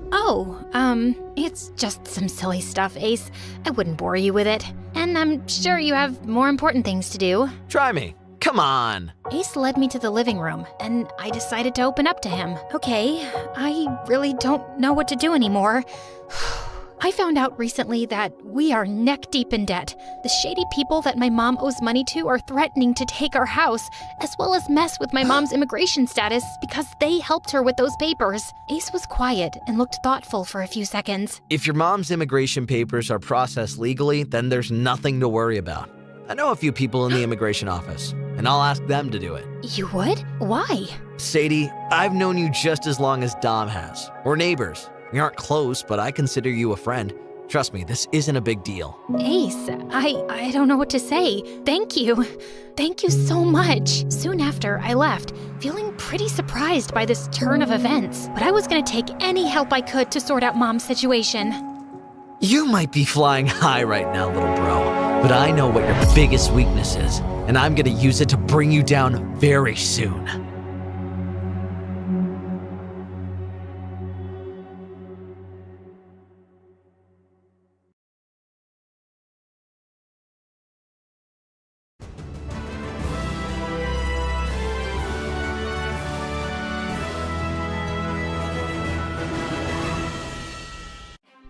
It's just some silly stuff, Ace. I wouldn't bore you with it. And I'm sure you have more important things to do. Try me. Come on. Ace led me to the living room, and I decided to open up to him. Okay, I really don't know what to do anymore. I found out recently that we are neck-deep in debt. The shady people that my mom owes money to are threatening to take our house, as well as mess with my mom's immigration status because they helped her with those papers. Ace was quiet and looked thoughtful for a few seconds. If your mom's immigration papers are processed legally, then there's nothing to worry about. I know a few people in the immigration office, and I'll ask them to do it. You would? Why? Sadie, I've known you just as long as Dom has. We're neighbors. We aren't close, but I consider you a friend. Trust me, this isn't a big deal. Ace, I don't know what to say. Thank you. Thank you so much. Soon after, I left, feeling pretty surprised by this turn of events. But I was gonna take any help I could to sort out Mom's situation. You might be flying high right now, little bro, but I know what your biggest weakness is, and I'm gonna use it to bring you down very soon.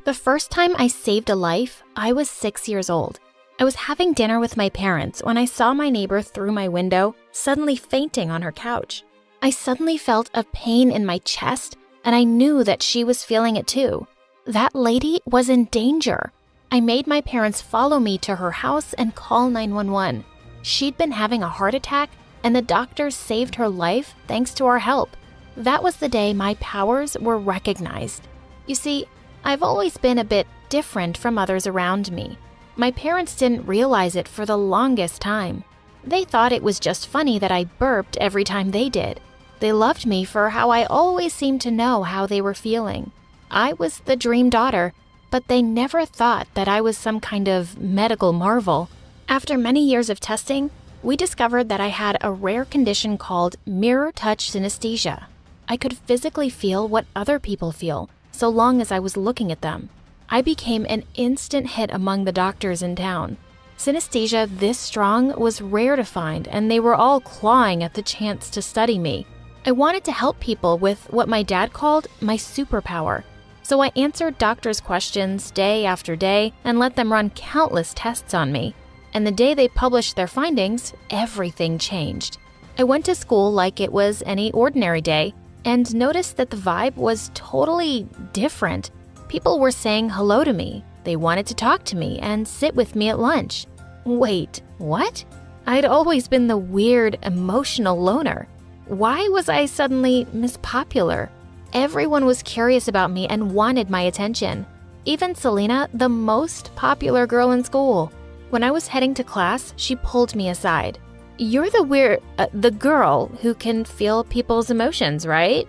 The first time I saved a life, I was 6 years old. I was having dinner with my parents when I saw my neighbor through my window, suddenly fainting on her couch. I suddenly felt a pain in my chest, and I knew that she was feeling it too. That lady was in danger. I made my parents follow me to her house and call 911. She'd been having a heart attack, and the doctors saved her life thanks to our help. That was the day my powers were recognized. You see, I've always been a bit different from others around me. My parents didn't realize it for the longest time. They thought it was just funny that I burped every time they did. They loved me for how I always seemed to know how they were feeling. I was the dream daughter, but they never thought that I was some kind of medical marvel. After many years of testing, we discovered that I had a rare condition called mirror touch synesthesia. I could physically feel what other people feel, so long as I was looking at them. I became an instant hit among the doctors in town. Synesthesia this strong was rare to find, and they were all clawing at the chance to study me. I wanted to help people with what my dad called my superpower. So I answered doctors' questions day after day and let them run countless tests on me. And the day they published their findings, everything changed. I went to school like it was any ordinary day, and noticed that the vibe was totally different. People were saying hello to me. They wanted to talk to me and sit with me at lunch. Wait, what? I'd always been the weird, emotional loner. Why was I suddenly Miss Popular? Everyone was curious about me and wanted my attention. Even Selena, the most popular girl in school. When I was heading to class, she pulled me aside. You're the girl who can feel people's emotions, right?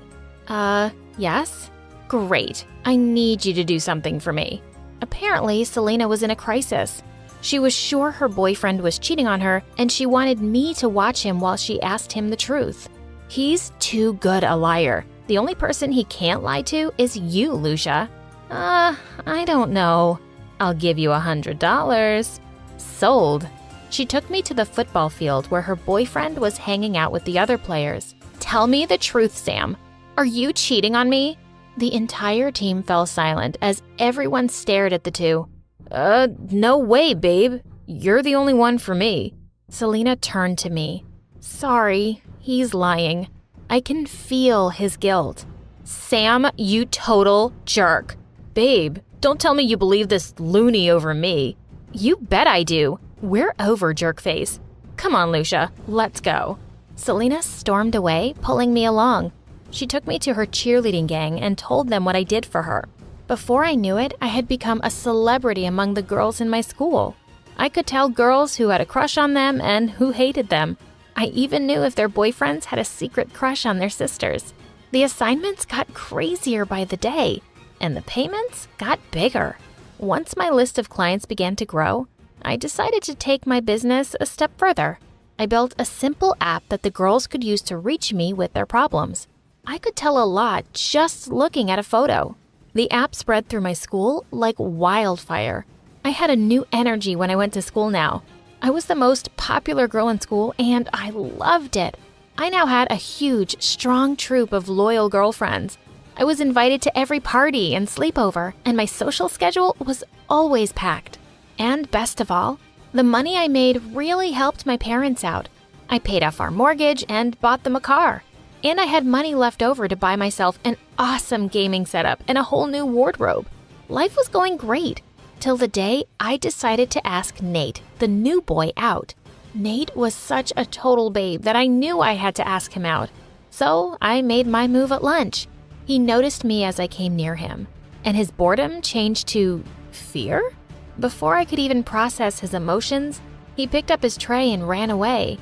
Yes? Great. I need you to do something for me. Apparently, Selena was in a crisis. She was sure her boyfriend was cheating on her, and she wanted me to watch him while she asked him the truth. He's too good a liar. The only person he can't lie to is you, Lucia. I don't know. I'll give you $100. Sold. She took me to the football field where her boyfriend was hanging out with the other players. Tell me the truth, Sam. Are you cheating on me? The entire team fell silent as everyone stared at the two. No way, babe. You're the only one for me. Selena turned to me. Sorry, he's lying. I can feel his guilt. Sam, you total jerk. Babe, don't tell me you believe this loony over me. You bet I do. We're over, jerkface. Come on, Lucia, let's go. Selena stormed away, pulling me along. She took me to her cheerleading gang and told them what I did for her. Before I knew it, I had become a celebrity among the girls in my school. I could tell girls who had a crush on them and who hated them. I even knew if their boyfriends had a secret crush on their sisters. The assignments got crazier by the day, and the payments got bigger. Once my list of clients began to grow, I decided to take my business a step further. I built a simple app that the girls could use to reach me with their problems. I could tell a lot just looking at a photo. The app spread through my school like wildfire. I had a new energy when I went to school now. I was the most popular girl in school, and I loved it. I now had a huge, strong troop of loyal girlfriends. I was invited to every party and sleepover, and my social schedule was always packed. And best of all, the money I made really helped my parents out. I paid off our mortgage and bought them a car. And I had money left over to buy myself an awesome gaming setup and a whole new wardrobe. Life was going great, till the day I decided to ask Nate, the new boy, out. Nate was such a total babe that I knew I had to ask him out. So I made my move at lunch. He noticed me as I came near him, and his boredom changed to Fear? Before I could even process his emotions, he picked up his tray and ran away.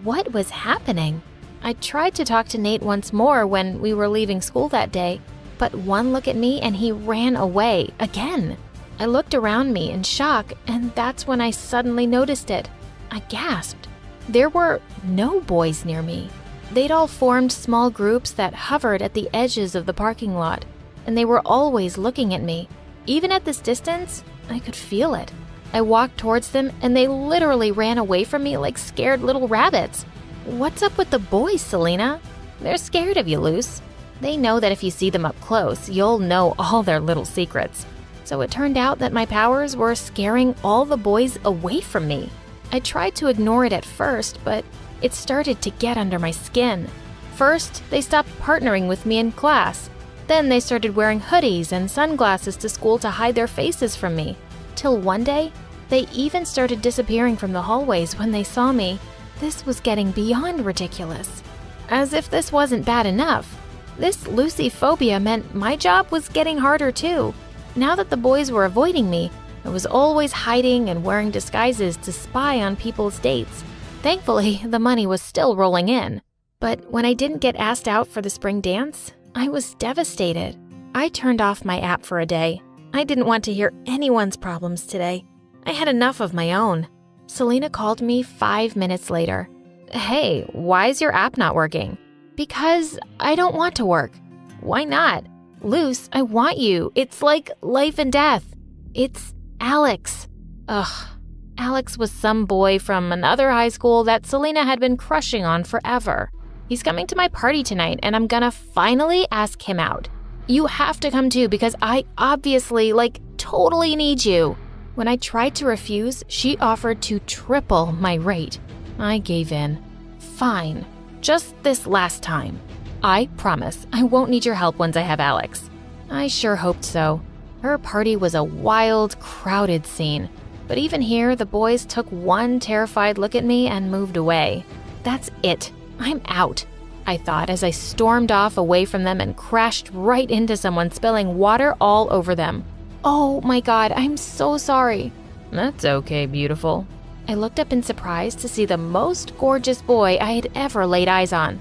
What was happening? I tried to talk to Nate once more when we were leaving school that day, but one look at me and he ran away again. I looked around me in shock, and that's when I suddenly noticed it. I gasped. There were no boys near me. They'd all formed small groups that hovered at the edges of the parking lot, and they were always looking at me. Even at this distance, I could feel it. I walked towards them, and they literally ran away from me like scared little rabbits. What's up with the boys, Selena? They're scared of you, Luce. They know that if you see them up close, you'll know all their little secrets. So it turned out that my powers were scaring all the boys away from me. I tried to ignore it at first, but it started to get under my skin. First, they stopped partnering with me in class. Then they started wearing hoodies and sunglasses to school to hide their faces from me. Till one day, they even started disappearing from the hallways when they saw me. This was getting beyond ridiculous. As if this wasn't bad enough, this Lucy phobia meant my job was getting harder too. Now that the boys were avoiding me, I was always hiding and wearing disguises to spy on people's dates. Thankfully, the money was still rolling in. But when I didn't get asked out for the spring dance, I was devastated. I turned off my app for a day. I didn't want to hear anyone's problems today. I had enough of my own. Selena called me 5 minutes later. Hey, why is your app not working? Because I don't want to work. Why not? Luce, I want you. It's like life and death. It's Alex. Ugh. Alex was some boy from another high school that Selena had been crushing on forever. He's coming to my party tonight, and I'm gonna finally ask him out. You have to come too, because I obviously, totally need you. When I tried to refuse, she offered to triple my rate. I gave in. Fine. Just this last time. I promise I won't need your help once I have Alex. I sure hoped so. Her party was a wild, crowded scene. But even here, the boys took one terrified look at me and moved away. That's it. I'm out, I thought as I stormed off away from them and crashed right into someone, spilling water all over them. Oh my God, I'm so sorry. That's okay, beautiful. I looked up in surprise to see the most gorgeous boy I had ever laid eyes on.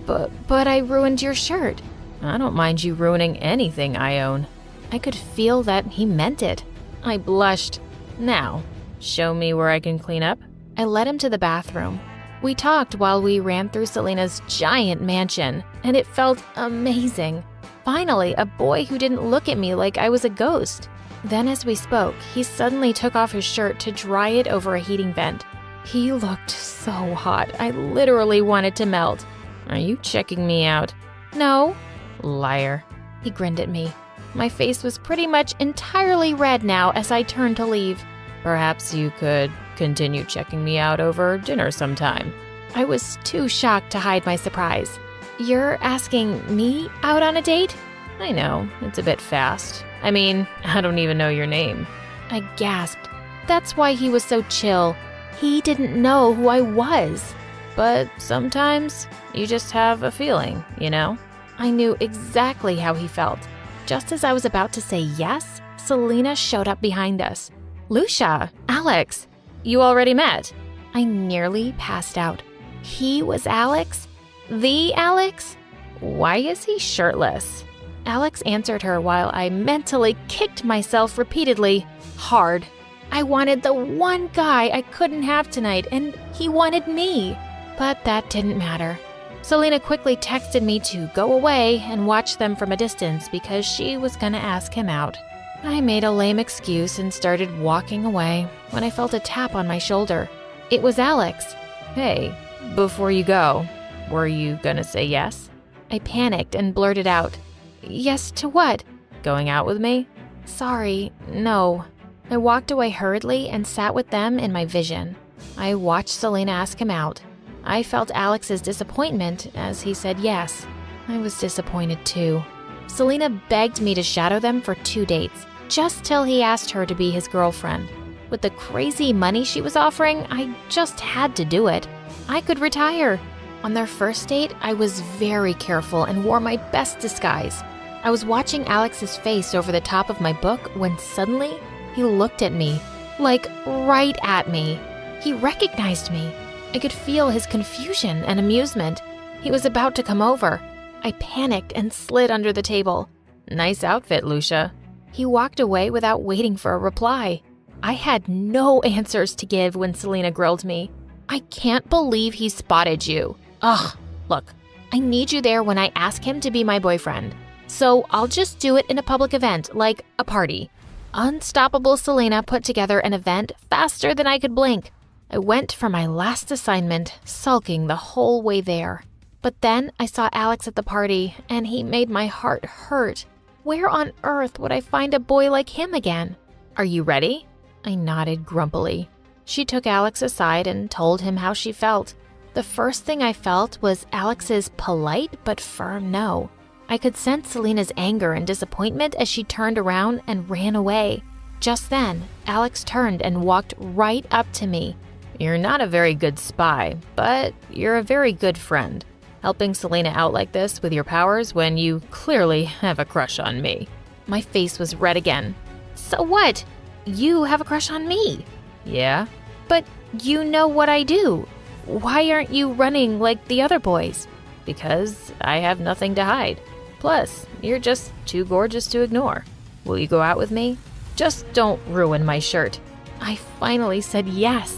But I ruined your shirt. I don't mind you ruining anything I own. I could feel that he meant it. I blushed. Now, show me where I can clean up. I led him to the bathroom. We talked while we ran through Selena's giant mansion, and it felt amazing. Finally, a boy who didn't look at me like I was a ghost. Then as we spoke, he suddenly took off his shirt to dry it over a heating vent. He looked so hot, I literally wanted to melt. Are you checking me out? No. Liar. He grinned at me. My face was pretty much entirely red now as I turned to leave. Perhaps you could continue checking me out over dinner sometime. I was too shocked to hide my surprise. You're asking me out on a date? I know, it's a bit fast. I mean, I don't even know your name. I gasped. That's why he was so chill. He didn't know who I was. But sometimes you just have a feeling, you know? I knew exactly how he felt. Just as I was about to say yes, Selena showed up behind us. Lucia, Alex, you already met. I nearly passed out. He was Alex? The Alex? Why is he shirtless? Alex answered her while I mentally kicked myself repeatedly, hard. I wanted the one guy I couldn't have tonight, and he wanted me. But that didn't matter. Selena quickly texted me to go away and watch them from a distance because she was gonna ask him out. I made a lame excuse and started walking away when I felt a tap on my shoulder. It was Alex. Hey, before you go, were you gonna say yes? I panicked and blurted out, yes to what? Going out with me? Sorry, no. I walked away hurriedly and sat with them in my vision. I watched Selena ask him out. I felt Alex's disappointment as he said yes. I was disappointed too. Selena begged me to shadow them for 2 dates, just till he asked her to be his girlfriend. With the crazy money she was offering, I just had to do it. I could retire. On their first date, I was very careful and wore my best disguise. I was watching Alex's face over the top of my book when suddenly, He looked at me, like right at me. He recognized me. I could feel his confusion and amusement. He was about to come over. I panicked and slid under the table. Nice outfit, Lucia. He walked away without waiting for a reply. I had no answers to give when Selena grilled me. I can't believe he spotted you. Ugh, look, I need you there when I ask him to be my boyfriend. So I'll just do it in a public event, like a party. Unstoppable Selena put together an event faster than I could blink. I went for my last assignment, sulking the whole way there. But then I saw Alex at the party, and he made my heart hurt. Where on earth would I find a boy like him again? Are you ready? I nodded grumpily. She took Alex aside and told him how she felt. The first thing I felt was Alex's polite but firm no. I could sense Selena's anger and disappointment as she turned around and ran away. Just then, Alex turned and walked right up to me. You're not a very good spy, but you're a very good friend. Helping Selena out like this with your powers when you clearly have a crush on me. My face was red again. So what? You have a crush on me. Yeah? But you know what I do. Why aren't you running like the other boys? Because I have nothing to hide. Plus, you're just too gorgeous to ignore. Will you go out with me? Just don't ruin my shirt. I finally said yes.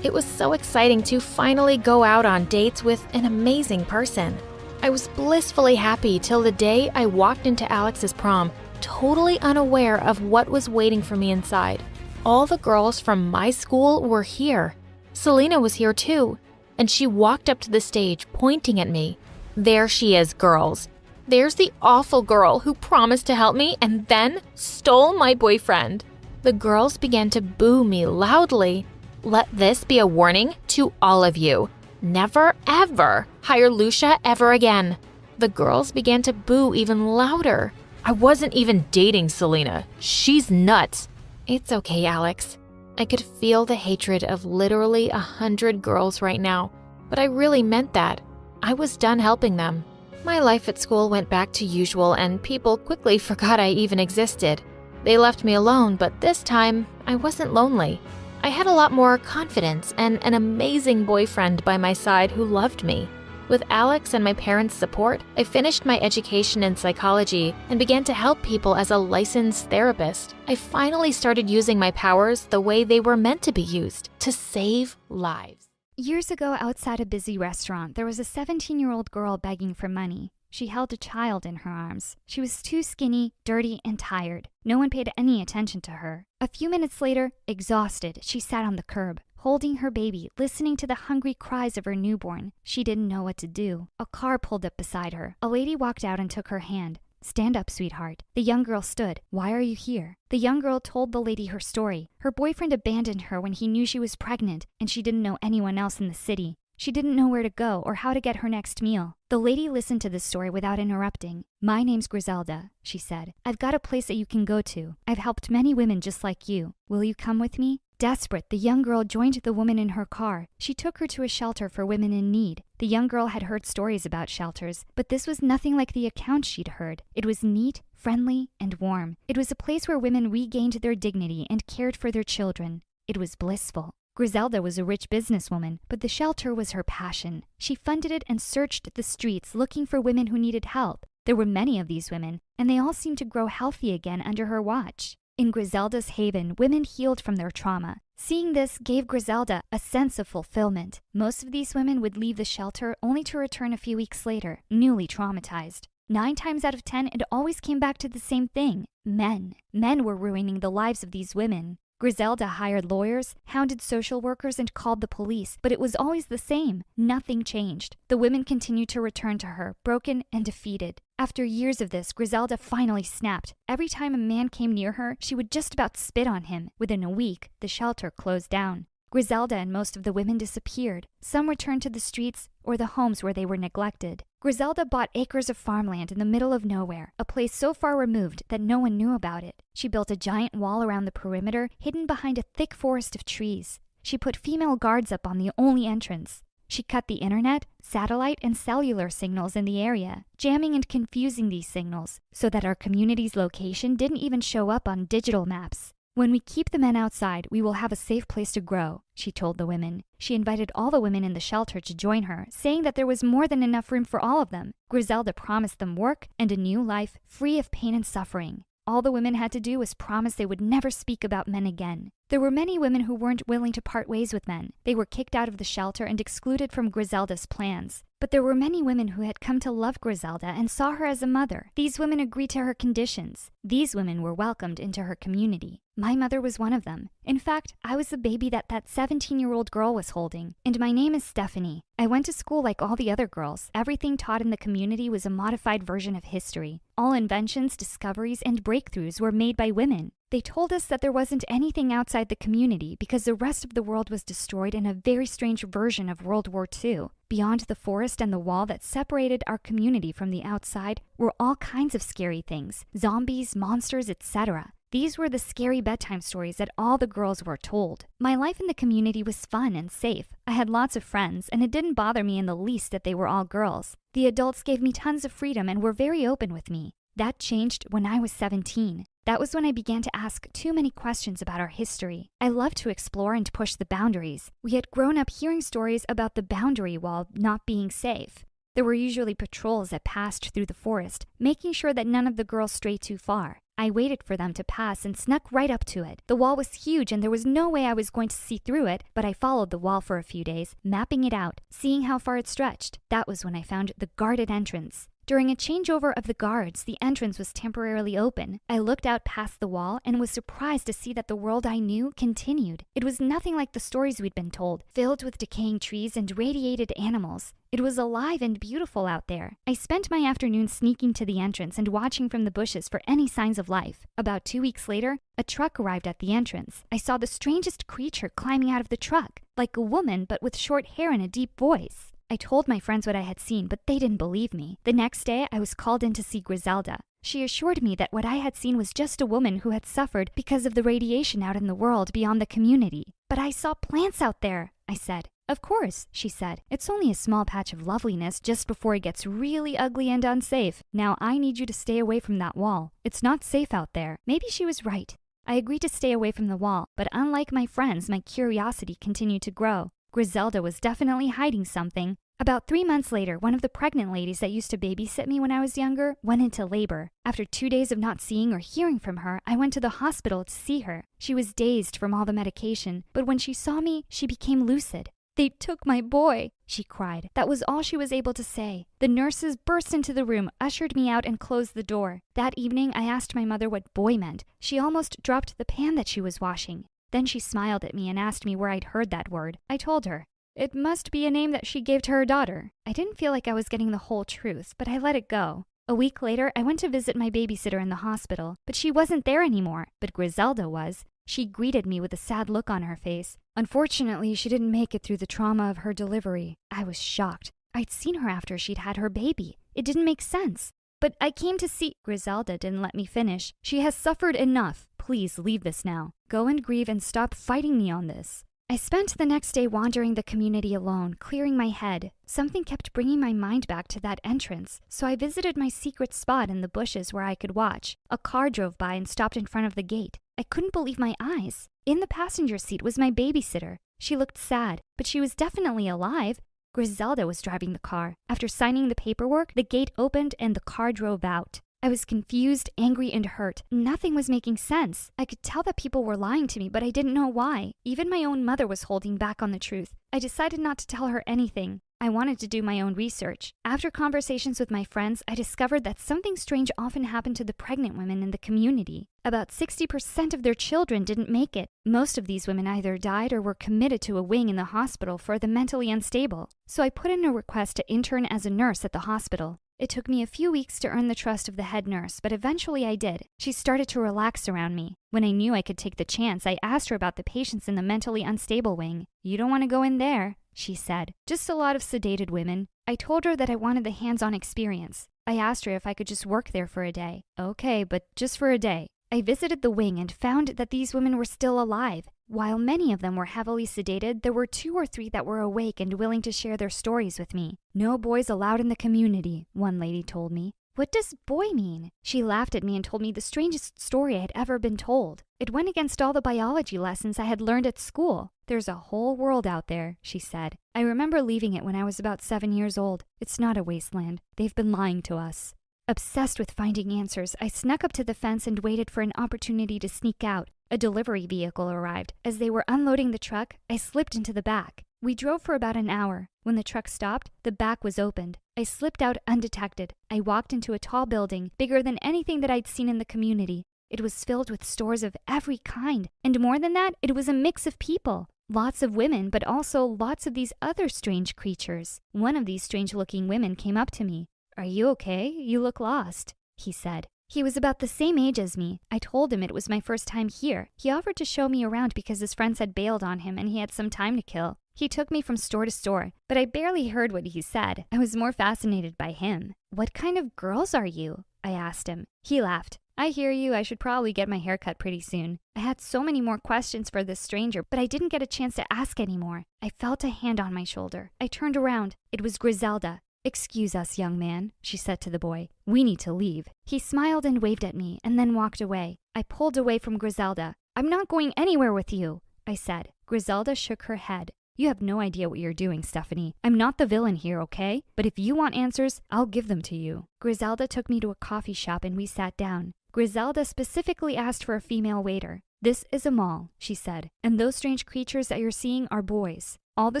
It was so exciting to finally go out on dates with an amazing person. I was blissfully happy till the day I walked into Alex's prom, totally unaware of what was waiting for me inside. All the girls from my school were here. Selena was here too, and she walked up to the stage, pointing at me. There she is, girls. There's the awful girl who promised to help me and then stole my boyfriend. The girls began to boo me loudly. Let this be a warning to all of you. Never, ever hire Lucia ever again. The girls began to boo even louder. I wasn't even dating Selena. She's nuts. It's okay, Alex. I could feel the hatred of literally 100 girls right now, but I really meant that. I was done helping them. My life at school went back to usual and people quickly forgot I even existed. They left me alone, but this time I wasn't lonely. I had a lot more confidence and an amazing boyfriend by my side who loved me. With Alex and my parents' support, I finished my education in psychology and began to help people as a licensed therapist. I finally started using my powers the way they were meant to be used, to save lives. Years ago, outside a busy restaurant, there was a 17-year-old girl begging for money. She held a child in her arms. She was too skinny, dirty, and tired. No one paid any attention to her. A few minutes later, exhausted, she sat on the curb, holding her baby, listening to the hungry cries of her newborn. She didn't know what to do. A car pulled up beside her. A lady walked out and took her hand. "Stand up, sweetheart." The young girl stood. "Why are you here?" The young girl told the lady her story. Her boyfriend abandoned her when he knew she was pregnant, and she didn't know anyone else in the city. She didn't know where to go or how to get her next meal. The lady listened to the story without interrupting. "My name's Griselda," she said. "I've got a place that you can go to. I've helped many women just like you. Will you come with me?" Desperate, the young girl joined the woman in her car. She took her to a shelter for women in need. The young girl had heard stories about shelters, but this was nothing like the accounts she'd heard. It was neat, friendly, and warm. It was a place where women regained their dignity and cared for their children. It was blissful. Griselda was a rich businesswoman, but the shelter was her passion. She funded it and searched the streets looking for women who needed help. There were many of these women, and they all seemed to grow healthy again under her watch. In Griselda's haven, women healed from their trauma. Seeing this gave Griselda a sense of fulfillment. Most of these women would leave the shelter only to return a few weeks later, newly traumatized. 9 times out of 10, it always came back to the same thing: men. Men were ruining the lives of these women. Griselda hired lawyers, hounded social workers, and called the police, but it was always the same. Nothing changed. The women continued to return to her, broken and defeated. After years of this, Griselda finally snapped. Every time a man came near her, she would just about spit on him. Within a week, the shelter closed down. Griselda and most of the women disappeared. Some returned to the streets or the homes where they were neglected. Griselda bought acres of farmland in the middle of nowhere, a place so far removed that no one knew about it. She built a giant wall around the perimeter, hidden behind a thick forest of trees. She put female guards up on the only entrance. She cut the internet, satellite, and cellular signals in the area, jamming and confusing these signals so that our community's location didn't even show up on digital maps. When we keep the men outside, we will have a safe place to grow, she told the women. She invited all the women in the shelter to join her, saying that there was more than enough room for all of them. Griselda promised them work and a new life free of pain and suffering. All the women had to do was promise they would never speak about men again. There were many women who weren't willing to part ways with men. They were kicked out of the shelter and excluded from Griselda's plans. But there were many women who had come to love Griselda and saw her as a mother. These women agreed to her conditions. These women were welcomed into her community. My mother was one of them. In fact, I was the baby that 17-year-old girl was holding. And my name is Stephanie. I went to school like all the other girls. Everything taught in the community was a modified version of history. All inventions, discoveries, and breakthroughs were made by women. They told us that there wasn't anything outside the community because the rest of the world was destroyed in a very strange version of World War II. Beyond the forest and the wall that separated our community from the outside were all kinds of scary things, zombies, monsters, etc. These were the scary bedtime stories that all the girls were told. My life in the community was fun and safe. I had lots of friends, and it didn't bother me in the least that they were all girls. The adults gave me tons of freedom and were very open with me. That changed when I was 17. That was when I began to ask too many questions about our history. I loved to explore and push the boundaries. We had grown up hearing stories about the boundary wall not being safe. There were usually patrols that passed through the forest, making sure that none of the girls strayed too far. I waited for them to pass and snuck right up to it. The wall was huge and there was no way I was going to see through it, but I followed the wall for a few days, mapping it out, seeing how far it stretched. That was when I found the guarded entrance. During a changeover of the guards, the entrance was temporarily open. I looked out past the wall and was surprised to see that the world I knew continued. It was nothing like the stories we'd been told, filled with decaying trees and radiated animals. It was alive and beautiful out there. I spent my afternoon sneaking to the entrance and watching from the bushes for any signs of life. About 2 weeks later, a truck arrived at the entrance. I saw the strangest creature climbing out of the truck, like a woman but with short hair and a deep voice. I told my friends what I had seen, but they didn't believe me. The next day, I was called in to see Griselda. She assured me that what I had seen was just a woman who had suffered because of the radiation out in the world beyond the community. But I saw plants out there, I said. Of course, she said. It's only a small patch of loveliness just before it gets really ugly and unsafe. Now I need you to stay away from that wall. It's not safe out there. Maybe she was right. I agreed to stay away from the wall, but unlike my friends, my curiosity continued to grow. Griselda was definitely hiding something. About 3 months later, one of the pregnant ladies that used to babysit me when I was younger went into labor. After 2 days of not seeing or hearing from her, I went to the hospital to see her. She was dazed from all the medication, but when she saw me, she became lucid. "They took my boy," she cried. That was all she was able to say. The nurses burst into the room, ushered me out, and closed the door. That evening, I asked my mother what boy meant. She almost dropped the pan that she was washing. Then she smiled at me and asked me where I'd heard that word. I told her. It must be a name that she gave to her daughter. I didn't feel like I was getting the whole truth, but I let it go. A week later, I went to visit my babysitter in the hospital, but she wasn't there anymore. But Griselda was. She greeted me with a sad look on her face. Unfortunately, she didn't make it through the trauma of her delivery. I was shocked. I'd seen her after she'd had her baby. It didn't make sense. But I came to see... Griselda didn't let me finish. She has suffered enough. Please leave this now. Go and grieve and stop fighting me on this. I spent the next day wandering the community alone, clearing my head. Something kept bringing my mind back to that entrance, so I visited my secret spot in the bushes where I could watch. A car drove by and stopped in front of the gate. I couldn't believe my eyes. In the passenger seat was my babysitter. She looked sad, but she was definitely alive. Griselda was driving the car. After signing the paperwork, the gate opened and the car drove out. I was confused, angry, and hurt. Nothing was making sense. I could tell that people were lying to me, but I didn't know why. Even my own mother was holding back on the truth. I decided not to tell her anything. I wanted to do my own research. After conversations with my friends, I discovered that something strange often happened to the pregnant women in the community. About 60% of their children didn't make it. Most of these women either died or were committed to a wing in the hospital for the mentally unstable. So I put in a request to intern as a nurse at the hospital. It took me a few weeks to earn the trust of the head nurse, but eventually I did. She started to relax around me. When I knew I could take the chance, I asked her about the patients in the mentally unstable wing. "You don't want to go in there," she said. "Just a lot of sedated women." I told her that I wanted the hands-on experience. I asked her if I could just work there for a day. "Okay, but just for a day." I visited the wing and found that these women were still alive. While many of them were heavily sedated, there were 2 or 3 that were awake and willing to share their stories with me. "No boys allowed in the community," one lady told me. "What does boy mean?" She laughed at me and told me the strangest story I had ever been told. It went against all the biology lessons I had learned at school. There's a whole world out there, she said. I remember leaving it when I was about 7 years old. It's not a wasteland. They've been lying to us. Obsessed with finding answers, I snuck up to the fence and waited for an opportunity to sneak out. A delivery vehicle arrived. As they were unloading the truck, I slipped into the back. We drove for about an hour. When the truck stopped, the back was opened. I slipped out undetected. I walked into a tall building, bigger than anything that I'd seen in the community. It was filled with stores of every kind. And more than that, it was a mix of people. Lots of women, but also lots of these other strange creatures. One of these strange-looking women came up to me. "Are you okay? You look lost," he said. He was about the same age as me. I told him it was my first time here. He offered to show me around because his friends had bailed on him and he had some time to kill. He took me from store to store, but I barely heard what he said. I was more fascinated by him. "What kind of girls are you?" I asked him. He laughed. "I hear you. I should probably get my hair cut pretty soon." I had so many more questions for this stranger, but I didn't get a chance to ask any more. I felt a hand on my shoulder. I turned around. It was Griselda. "Excuse us, young man," she said to the boy. "We need to leave." He smiled and waved at me and then walked away. I pulled away from Griselda. "I'm not going anywhere with you," I said. Griselda shook her head. "You have no idea what you're doing, Stephanie. I'm not the villain here, okay? But if you want answers, I'll give them to you." Griselda took me to a coffee shop and we sat down. Griselda specifically asked for a female waiter. "This is a mall," she said, "and those strange creatures that you're seeing are boys. All the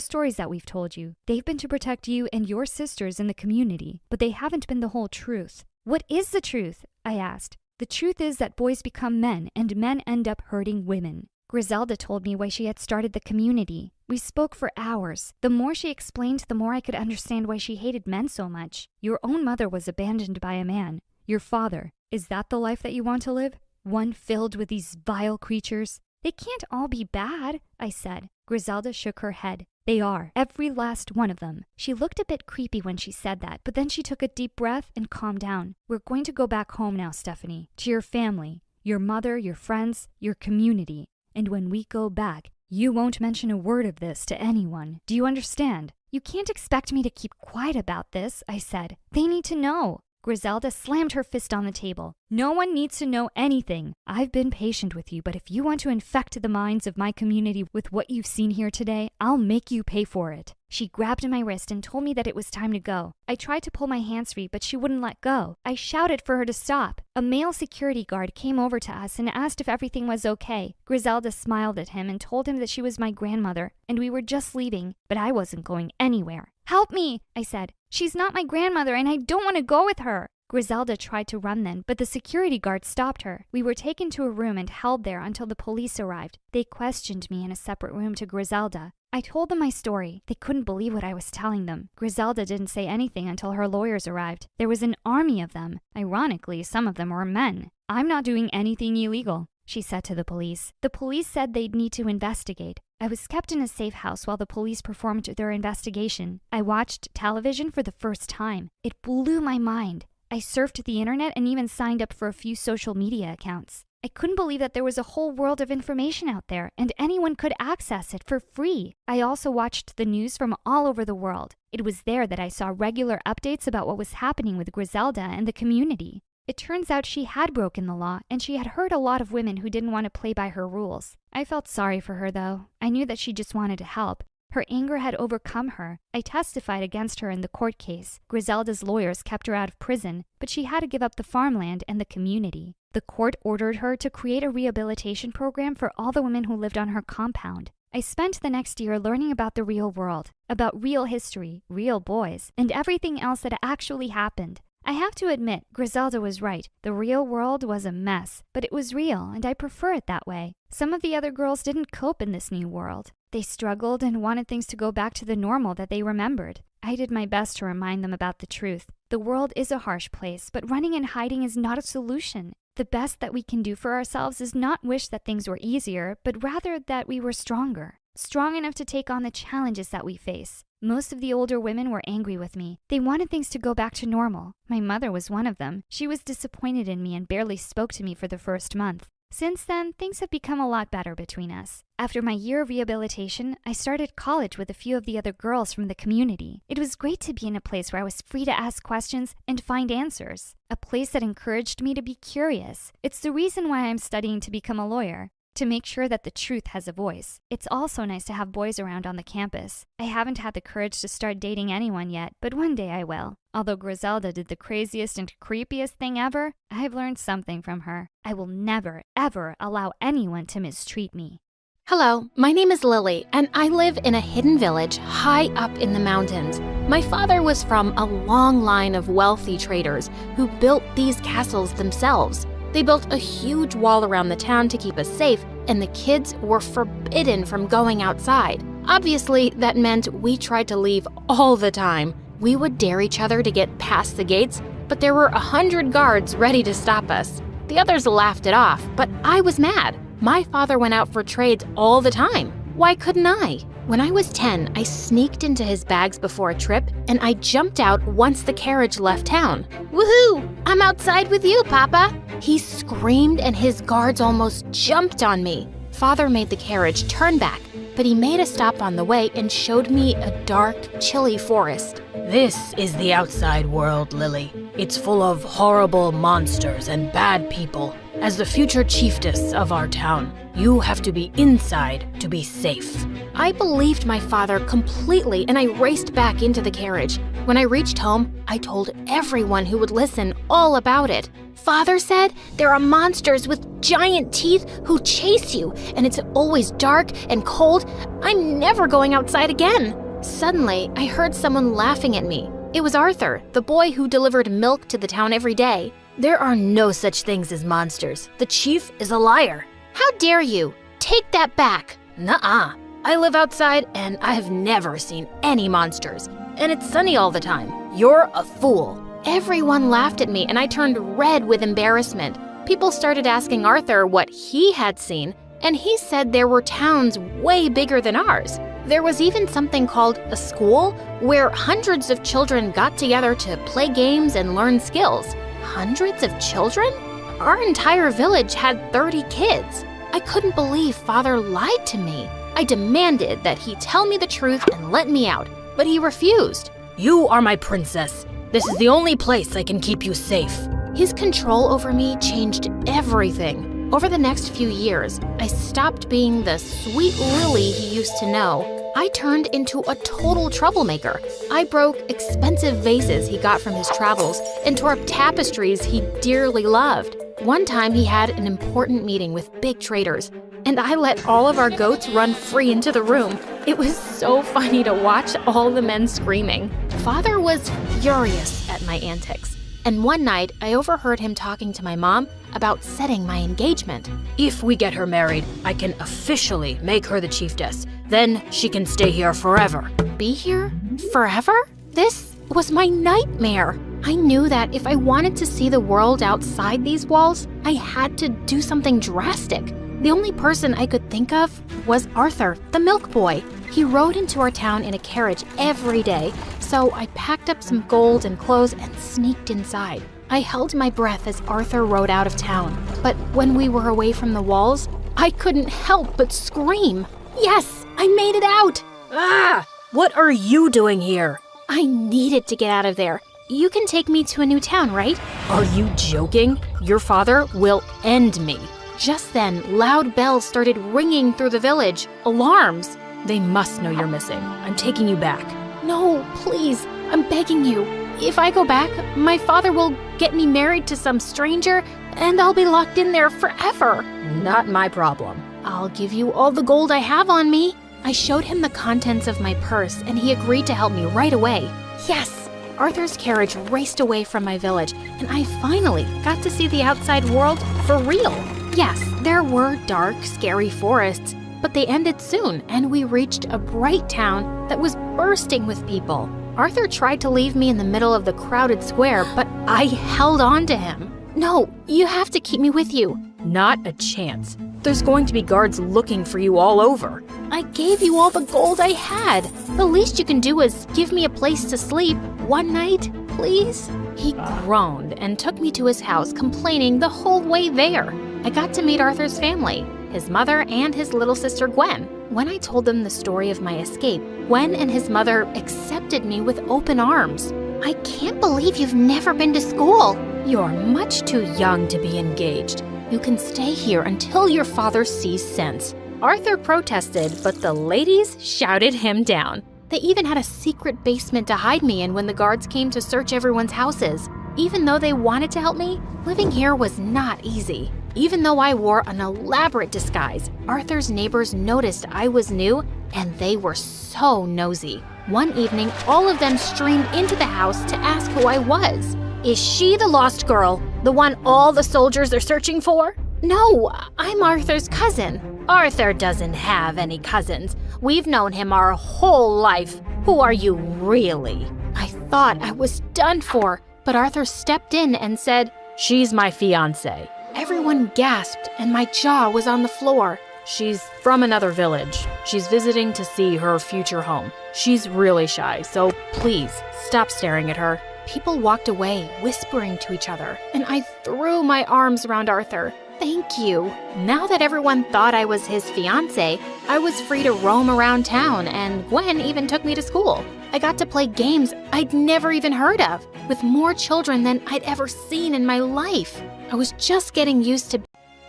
stories that we've told you, they've been to protect you and your sisters in the community, but they haven't been the whole truth." "What is the truth?" I asked. "The truth is that boys become men and men end up hurting women." Griselda told me why she had started the community. We spoke for hours. The more she explained, the more I could understand why she hated men so much. Your own mother was abandoned by a man. Your father. Is that the life that you want to live? One filled with these vile creatures? "They can't all be bad," I said. Griselda shook her head. "They are, every last one of them." She looked a bit creepy when she said that, but then she took a deep breath and calmed down. "We're going to go back home now, Stephanie, to your family, your mother, your friends, your community. And when we go back, you won't mention a word of this to anyone. Do you understand?" "You can't expect me to keep quiet about this," I said. "They need to know." Griselda slammed her fist on the table. "No one needs to know anything. I've been patient with you, but if you want to infect the minds of my community with what you've seen here today, I'll make you pay for it." She grabbed my wrist and told me that it was time to go. I tried to pull my hands free, but she wouldn't let go. I shouted for her to stop. A male security guard came over to us and asked if everything was okay. Griselda smiled at him and told him that she was my grandmother, and we were just leaving, but I wasn't going anywhere. "Help me," I said. "She's not my grandmother, and I don't want to go with her." Griselda tried to run then, but the security guard stopped her. We were taken to a room and held there until the police arrived. They questioned me in a separate room to Griselda. I told them my story. They couldn't believe what I was telling them. Griselda didn't say anything until her lawyers arrived. There was an army of them. Ironically, some of them were men. "I'm not doing anything illegal," she said to the police. The police said they'd need to investigate. I was kept in a safe house while the police performed their investigation. I watched television for the first time. It blew my mind. I surfed the internet and even signed up for a few social media accounts. I couldn't believe that there was a whole world of information out there, and anyone could access it for free. I also watched the news from all over the world. It was there that I saw regular updates about what was happening with Griselda and the community. It turns out she had broken the law, and she had hurt a lot of women who didn't want to play by her rules. I felt sorry for her, though. I knew that she just wanted to help. Her anger had overcome her. I testified against her in the court case. Griselda's lawyers kept her out of prison, but she had to give up the farmland and the community. The court ordered her to create a rehabilitation program for all the women who lived on her compound. I spent the next year learning about the real world, about real history, real boys, and everything else that actually happened. I have to admit, Griselda was right. The real world was a mess, but it was real, and I prefer it that way. Some of the other girls didn't cope in this new world. They struggled and wanted things to go back to the normal that they remembered. I did my best to remind them about the truth. The world is a harsh place, but running and hiding is not a solution. The best that we can do for ourselves is not wish that things were easier, but rather that we were stronger. Strong enough to take on the challenges that we face. Most of the older women were angry with me. They wanted things to go back to normal. My mother was one of them. She was disappointed in me and barely spoke to me for the first month. Since then, things have become a lot better between us. After my year of rehabilitation, I started college with a few of the other girls from the community. It was great to be in a place where I was free to ask questions and find answers. A place that encouraged me to be curious. It's the reason why I'm studying to become a lawyer, to make sure that the truth has a voice. It's also nice to have boys around on the campus. I haven't had the courage to start dating anyone yet, but one day I will. Although Griselda did the craziest and creepiest thing ever, I've learned something from her. I will never, ever allow anyone to mistreat me. Hello, my name is Lily, and I live in a hidden village high up in the mountains. My father was from a long line of wealthy traders who built these castles themselves. They built a huge wall around the town to keep us safe, and the kids were forbidden from going outside. Obviously, that meant we tried to leave all the time. We would dare each other to get past the gates, but there were 100 guards ready to stop us. The others laughed it off, but I was mad. My father went out for trades all the time. Why couldn't I? When I was 10, I sneaked into his bags before a trip, and I jumped out once the carriage left town. Woohoo! I'm outside with you, Papa! He screamed, and his guards almost jumped on me. Father made the carriage turn back, but he made a stop on the way and showed me a dark, chilly forest. This is the outside world, Lily. It's full of horrible monsters and bad people. As the future chiefess of our town, you have to be inside to be safe. I believed my father completely, and I raced back into the carriage. When I reached home, I told everyone who would listen all about it. Father said there are monsters with giant teeth who chase you, and it's always dark and cold. I'm never going outside again. Suddenly, I heard someone laughing at me. It was Arthur, the boy who delivered milk to the town every day. There are no such things as monsters. The chief is a liar. How dare you? Take that back. Nuh-uh. I live outside and I have never seen any monsters. And it's sunny all the time. You're a fool. Everyone laughed at me and I turned red with embarrassment. People started asking Arthur what he had seen, and he said there were towns way bigger than ours. There was even something called a school where hundreds of children got together to play games and learn skills. Hundreds of children? Our entire village had 30 kids. I couldn't believe Father lied to me. I demanded that he tell me the truth and let me out, but he refused. You are my princess. This is the only place I can keep you safe. His control over me changed everything. Over the next few years, I stopped being the sweet Lily he used to know. I turned into a total troublemaker. I broke expensive vases he got from his travels and tore up tapestries he dearly loved. One time he had an important meeting with big traders, and I let all of our goats run free into the room. It was so funny to watch all the men screaming. Father was furious at my antics, and one night I overheard him talking to my mom about setting my engagement. If we get her married, I can officially make her the chiefess. Then she can stay here forever. Be here? Forever? This was my nightmare. I knew that if I wanted to see the world outside these walls, I had to do something drastic. The only person I could think of was Arthur, the milk boy. He rode into our town in a carriage every day, so I packed up some gold and clothes and sneaked inside. I held my breath as Arthur rode out of town, but when we were away from the walls, I couldn't help but scream. Yes, I made it out! Ah! What are you doing here? I needed to get out of there. You can take me to a new town, right? Are you joking? Your father will end me. Just then, loud bells started ringing through the village. Alarms. They must know you're missing. I'm taking you back. No, please, I'm begging you. If I go back, my father will get me married to some stranger, and I'll be locked in there forever. Not my problem. I'll give you all the gold I have on me. I showed him the contents of my purse, and he agreed to help me right away. Yes, Arthur's carriage raced away from my village, and I finally got to see the outside world for real. Yes, there were dark, scary forests, but they ended soon, and we reached a bright town that was bursting with people. Arthur tried to leave me in the middle of the crowded square, but I held on to him. No, you have to keep me with you. Not a chance. There's going to be guards looking for you all over. I gave you all the gold I had. The least you can do is give me a place to sleep one night, please? He groaned and took me to his house, complaining the whole way there. I got to meet Arthur's family, his mother and his little sister Gwen. When I told them the story of my escape, Gwen and his mother accepted me with open arms. I can't believe you've never been to school. You're much too young to be engaged. You can stay here until your father sees sense. Arthur protested, but the ladies shouted him down. They even had a secret basement to hide me in when the guards came to search everyone's houses. Even though they wanted to help me, living here was not easy. Even though I wore an elaborate disguise, Arthur's neighbors noticed I was new, and they were so nosy. One evening, all of them streamed into the house to ask who I was. Is she the lost girl? The one all the soldiers are searching for? No, I'm Arthur's cousin. Arthur doesn't have any cousins. We've known him our whole life. Who are you really? I thought I was done for, but Arthur stepped in and said, "She's my fiancée." Everyone gasped, and my jaw was on the floor. She's from another village. She's visiting to see her future home. She's really shy, so please stop staring at her. People walked away, whispering to each other, and I threw my arms around Arthur. Thank you. Now that everyone thought I was his fiancé, I was free to roam around town, and Gwen even took me to school. I got to play games I'd never even heard of, with more children than I'd ever seen in my life. I was just getting used to...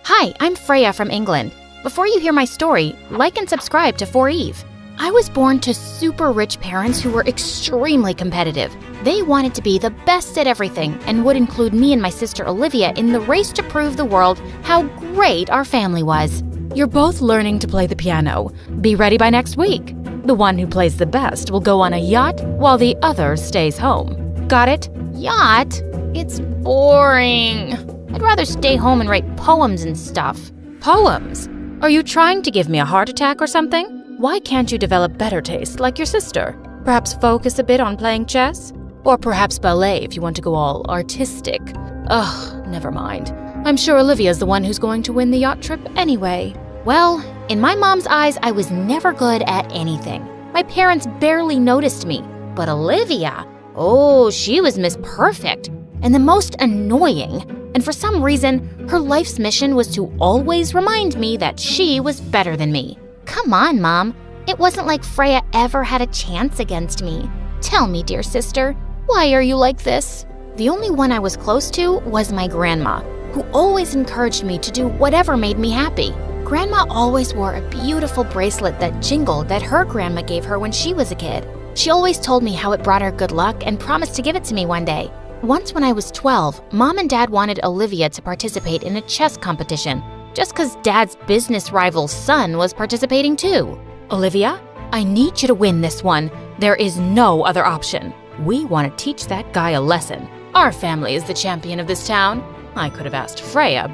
Hi, I'm Freya from England. Before you hear my story, like and subscribe to For Eve. I was born to super rich parents who were extremely competitive. They wanted to be the best at everything and would include me and my sister Olivia in the race to prove the world how great our family was. You're both learning to play the piano. Be ready by next week. The one who plays the best will go on a yacht while the other stays home. Got it? Yacht? It's boring. I'd rather stay home and write poems and stuff. Poems? Are you trying to give me a heart attack or something? Why can't you develop better taste like your sister? Perhaps focus a bit on playing chess? Or perhaps ballet if you want to go all artistic. Ugh, never mind. I'm sure Olivia's the one who's going to win the yacht trip anyway. Well, in my mom's eyes, I was never good at anything. My parents barely noticed me. But Olivia, oh, she was Miss Perfect and the most annoying. And for some reason, her life's mission was to always remind me that she was better than me. Come on, Mom. It wasn't like Freya ever had a chance against me. Tell me, dear sister, why are you like this? The only one I was close to was my grandma, who always encouraged me to do whatever made me happy. Grandma always wore a beautiful bracelet that jingled that her grandma gave her when she was a kid. She always told me how it brought her good luck and promised to give it to me one day. Once when I was 12, Mom and Dad wanted Olivia to participate in a chess competition, just because Dad's business rival's son was participating too. Olivia, I need you to win this one. There is no other option. We want to teach that guy a lesson. Our family is the champion of this town. I could have asked Freya,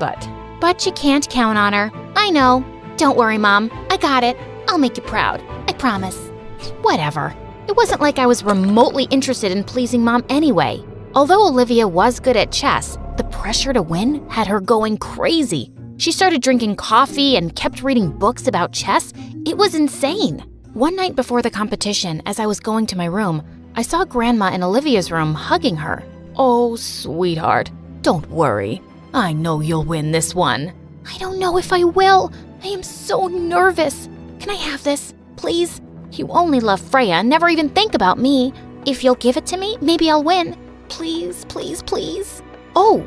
But you can't count on her. I know. Don't worry, Mom. I got it. I'll make you proud. I promise. Whatever. It wasn't like I was remotely interested in pleasing Mom anyway. Although Olivia was good at chess, the pressure to win had her going crazy. She started drinking coffee and kept reading books about chess. It was insane. One night before the competition, as I was going to my room, I saw Grandma in Olivia's room hugging her. Oh, sweetheart, don't worry. I know you'll win this one. I don't know if I will. I am so nervous. Can I have this, please? You only love Freya and never even think about me. If you'll give it to me, maybe I'll win. Please, please, please. Oh,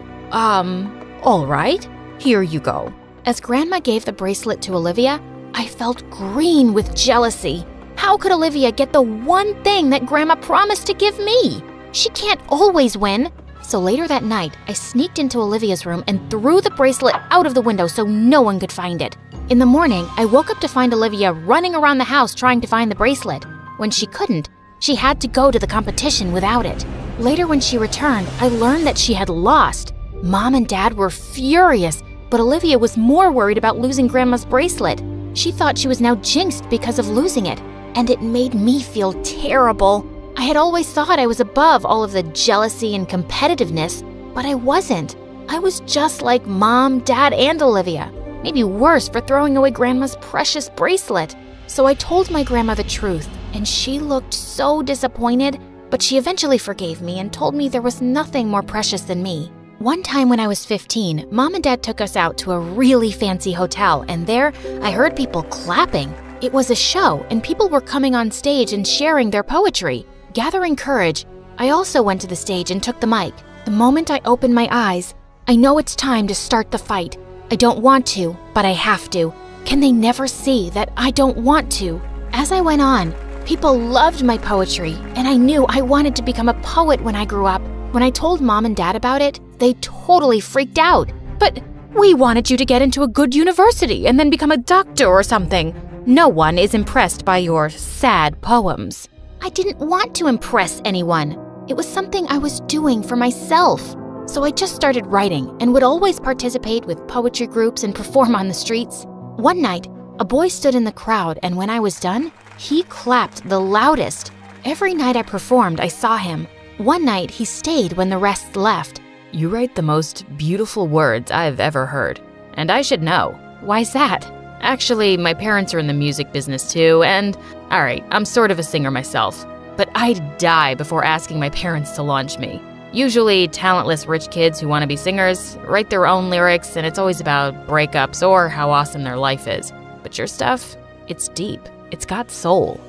all right. Here you go. As Grandma gave the bracelet to Olivia, I felt green with jealousy. How could Olivia get the one thing that Grandma promised to give me? She can't always win. So later that night, I sneaked into Olivia's room and threw the bracelet out of the window so no one could find it. In the morning, I woke up to find Olivia running around the house trying to find the bracelet. When she couldn't, she had to go to the competition without it. Later when she returned, I learned that she had lost. Mom and Dad were furious, but Olivia was more worried about losing Grandma's bracelet. She thought she was now jinxed because of losing it, and it made me feel terrible. I had always thought I was above all of the jealousy and competitiveness, but I wasn't. I was just like Mom, Dad, and Olivia. Maybe worse for throwing away Grandma's precious bracelet. So I told my grandma the truth, and she looked so disappointed, but she eventually forgave me and told me there was nothing more precious than me. One time when I was 15, Mom and Dad took us out to a really fancy hotel, and there I heard people clapping. It was a show, and people were coming on stage and sharing their poetry. Gathering courage, I also went to the stage and took the mic. The moment I opened my eyes, I know it's time to start the fight. I don't want to, but I have to. Can they never see that I don't want to? As I went on, people loved my poetry, and I knew I wanted to become a poet when I grew up. When I told Mom and Dad about it, they totally freaked out. But we wanted you to get into a good university and then become a doctor or something. No one is impressed by your sad poems. I didn't want to impress anyone. It was something I was doing for myself. So I just started writing and would always participate with poetry groups and perform on the streets. One night, a boy stood in the crowd, and when I was done, he clapped the loudest. Every night I performed, I saw him. One night, he stayed when the rest left. You write the most beautiful words I've ever heard. And I should know. Why's that? Actually, my parents are in the music business too, and alright, I'm sort of a singer myself. But I'd die before asking my parents to launch me. Usually, talentless rich kids who want to be singers write their own lyrics, and it's always about breakups or how awesome their life is. But your stuff, it's deep. It's got soul.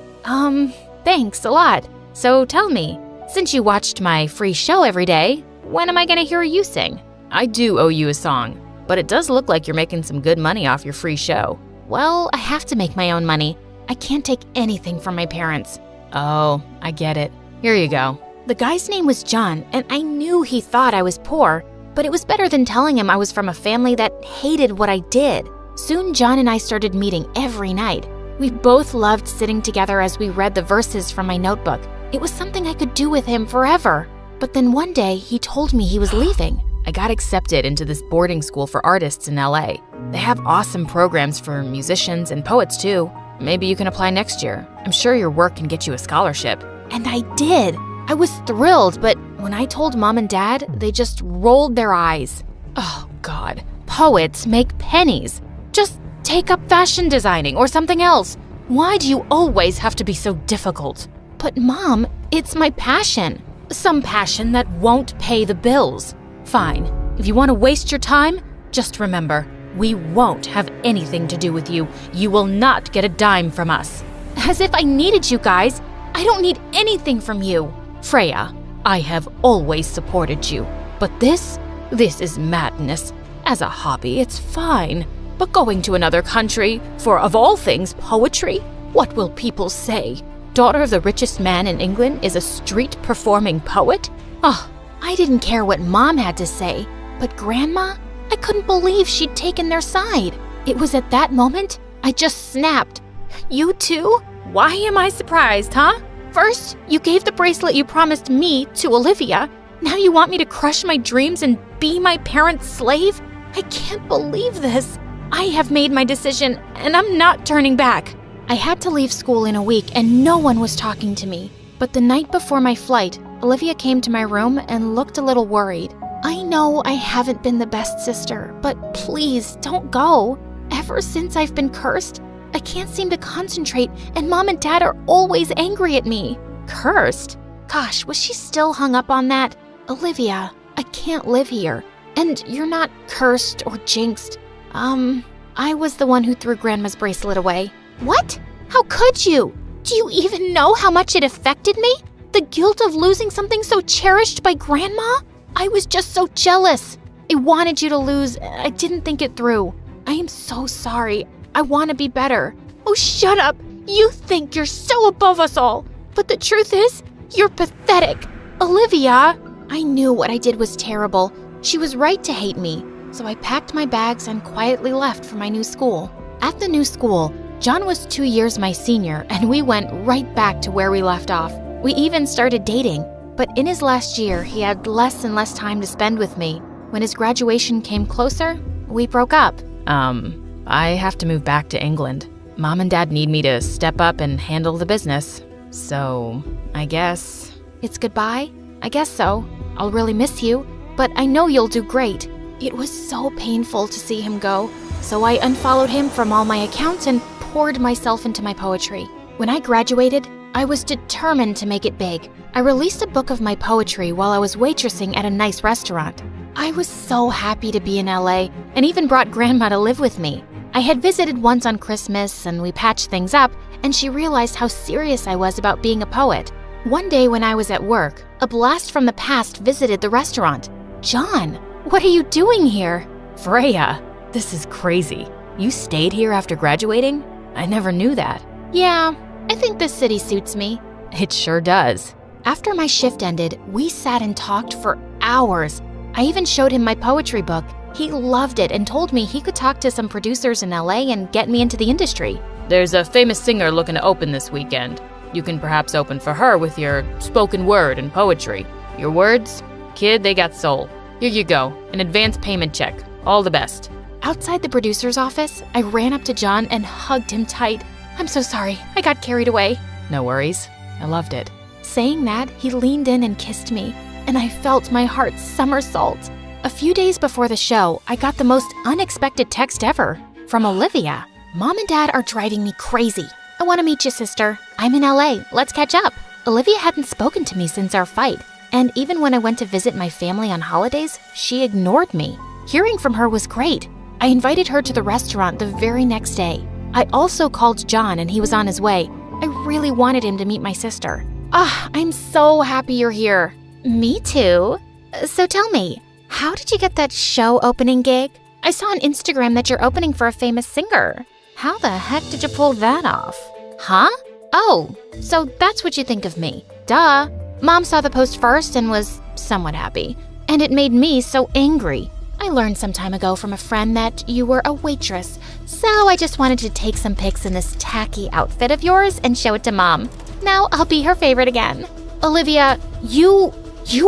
Thanks a lot. So tell me, since you watched my free show every day, when am I gonna hear you sing? I do owe you a song, but it does look like you're making some good money off your free show. Well, I have to make my own money. I can't take anything from my parents. Oh, I get it. Here you go. The guy's name was John, and I knew he thought I was poor, but it was better than telling him I was from a family that hated what I did. Soon, John and I started meeting every night. We both loved sitting together as we read the verses from my notebook. It was something I could do with him forever. But then one day, he told me he was leaving. I got accepted into this boarding school for artists in LA. They have awesome programs for musicians and poets too. Maybe you can apply next year. I'm sure your work can get you a scholarship. And I did. I was thrilled, but when I told Mom and Dad, they just rolled their eyes. Oh, God. Poets make pennies. Just take up fashion designing or something else. Why do you always have to be so difficult? But Mom, it's my passion. Some passion that won't pay the bills. Fine. If you want to waste your time, just remember, we won't have anything to do with you. You will not get a dime from us. As if I needed you guys. I don't need anything from you. Freya, I have always supported you. But this is madness. As a hobby, it's fine. But going to another country for, of all things, poetry? What will people say? Daughter of the richest man in England is a street-performing poet? Oh, I didn't care what Mom had to say. But Grandma? I couldn't believe she'd taken their side. It was at that moment I just snapped. You too? Why am I surprised, huh? First, you gave the bracelet you promised me to Olivia. Now you want me to crush my dreams and be my parents' slave? I can't believe this. I have made my decision, and I'm not turning back. I had to leave school in a week, and no one was talking to me. But the night before my flight, Olivia came to my room and looked a little worried. I know I haven't been the best sister, but please don't go. Ever since I've been cursed, I can't seem to concentrate, and Mom and Dad are always angry at me. Cursed? Gosh, was she still hung up on that? Olivia, I can't live here. And you're not cursed or jinxed. I was the one who threw Grandma's bracelet away. What? How could you? Do you even know how much it affected me? The guilt of losing something so cherished by Grandma? I was just so jealous. I wanted you to lose. I didn't think it through. I am so sorry. I want to be better. Oh, shut up. You think you're so above us all. But the truth is, you're pathetic. Olivia, I knew what I did was terrible. She was right to hate me. So I packed my bags and quietly left for my new school. At the new school, John was 2 years my senior, and we went right back to where we left off. We even started dating. But in his last year, he had less and less time to spend with me. When his graduation came closer, we broke up. I have to move back to England. Mom and Dad need me to step up and handle the business. So, I guess... It's goodbye? I guess so. I'll really miss you, but I know you'll do great. It was so painful to see him go, so I unfollowed him from all my accounts and poured myself into my poetry. When I graduated, I was determined to make it big. I released a book of my poetry while I was waitressing at a nice restaurant. I was so happy to be in LA and even brought Grandma to live with me. I had visited once on Christmas and we patched things up, and she realized how serious I was about being a poet. One day when I was at work, a blast from the past visited the restaurant. John, what are you doing here? Freya, this is crazy. You stayed here after graduating? I never knew that. Yeah, I think this city suits me. It sure does. After my shift ended, we sat and talked for hours. I even showed him my poetry book. He loved it and told me he could talk to some producers in LA and get me into the industry. There's a famous singer looking to open this weekend. You can perhaps open for her with your spoken word and poetry. Your words? Kid, they got soul. Here you go, an advance payment check. All the best. Outside the producer's office, I ran up to John and hugged him tight. I'm so sorry, I got carried away. No worries, I loved it. Saying that, he leaned in and kissed me, and I felt my heart somersault. A few days before the show, I got the most unexpected text ever from Olivia. Mom and Dad are driving me crazy. I want to meet you, sister. I'm in LA. Let's catch up. Olivia hadn't spoken to me since our fight, and even when I went to visit my family on holidays, she ignored me. Hearing from her was great. I invited her to the restaurant the very next day. I also called John and he was on his way. I really wanted him to meet my sister. I'm so happy you're here. Me too. So tell me, how did you get that show opening gig? I saw on Instagram that you're opening for a famous singer. How the heck did you pull that off? Huh? Oh, so that's what you think of me. Duh. Mom saw the post first and was somewhat happy. And it made me so angry. I learned some time ago from a friend that you were a waitress, so I just wanted to take some pics in this tacky outfit of yours and show it to Mom. Now I'll be her favorite again. Olivia, you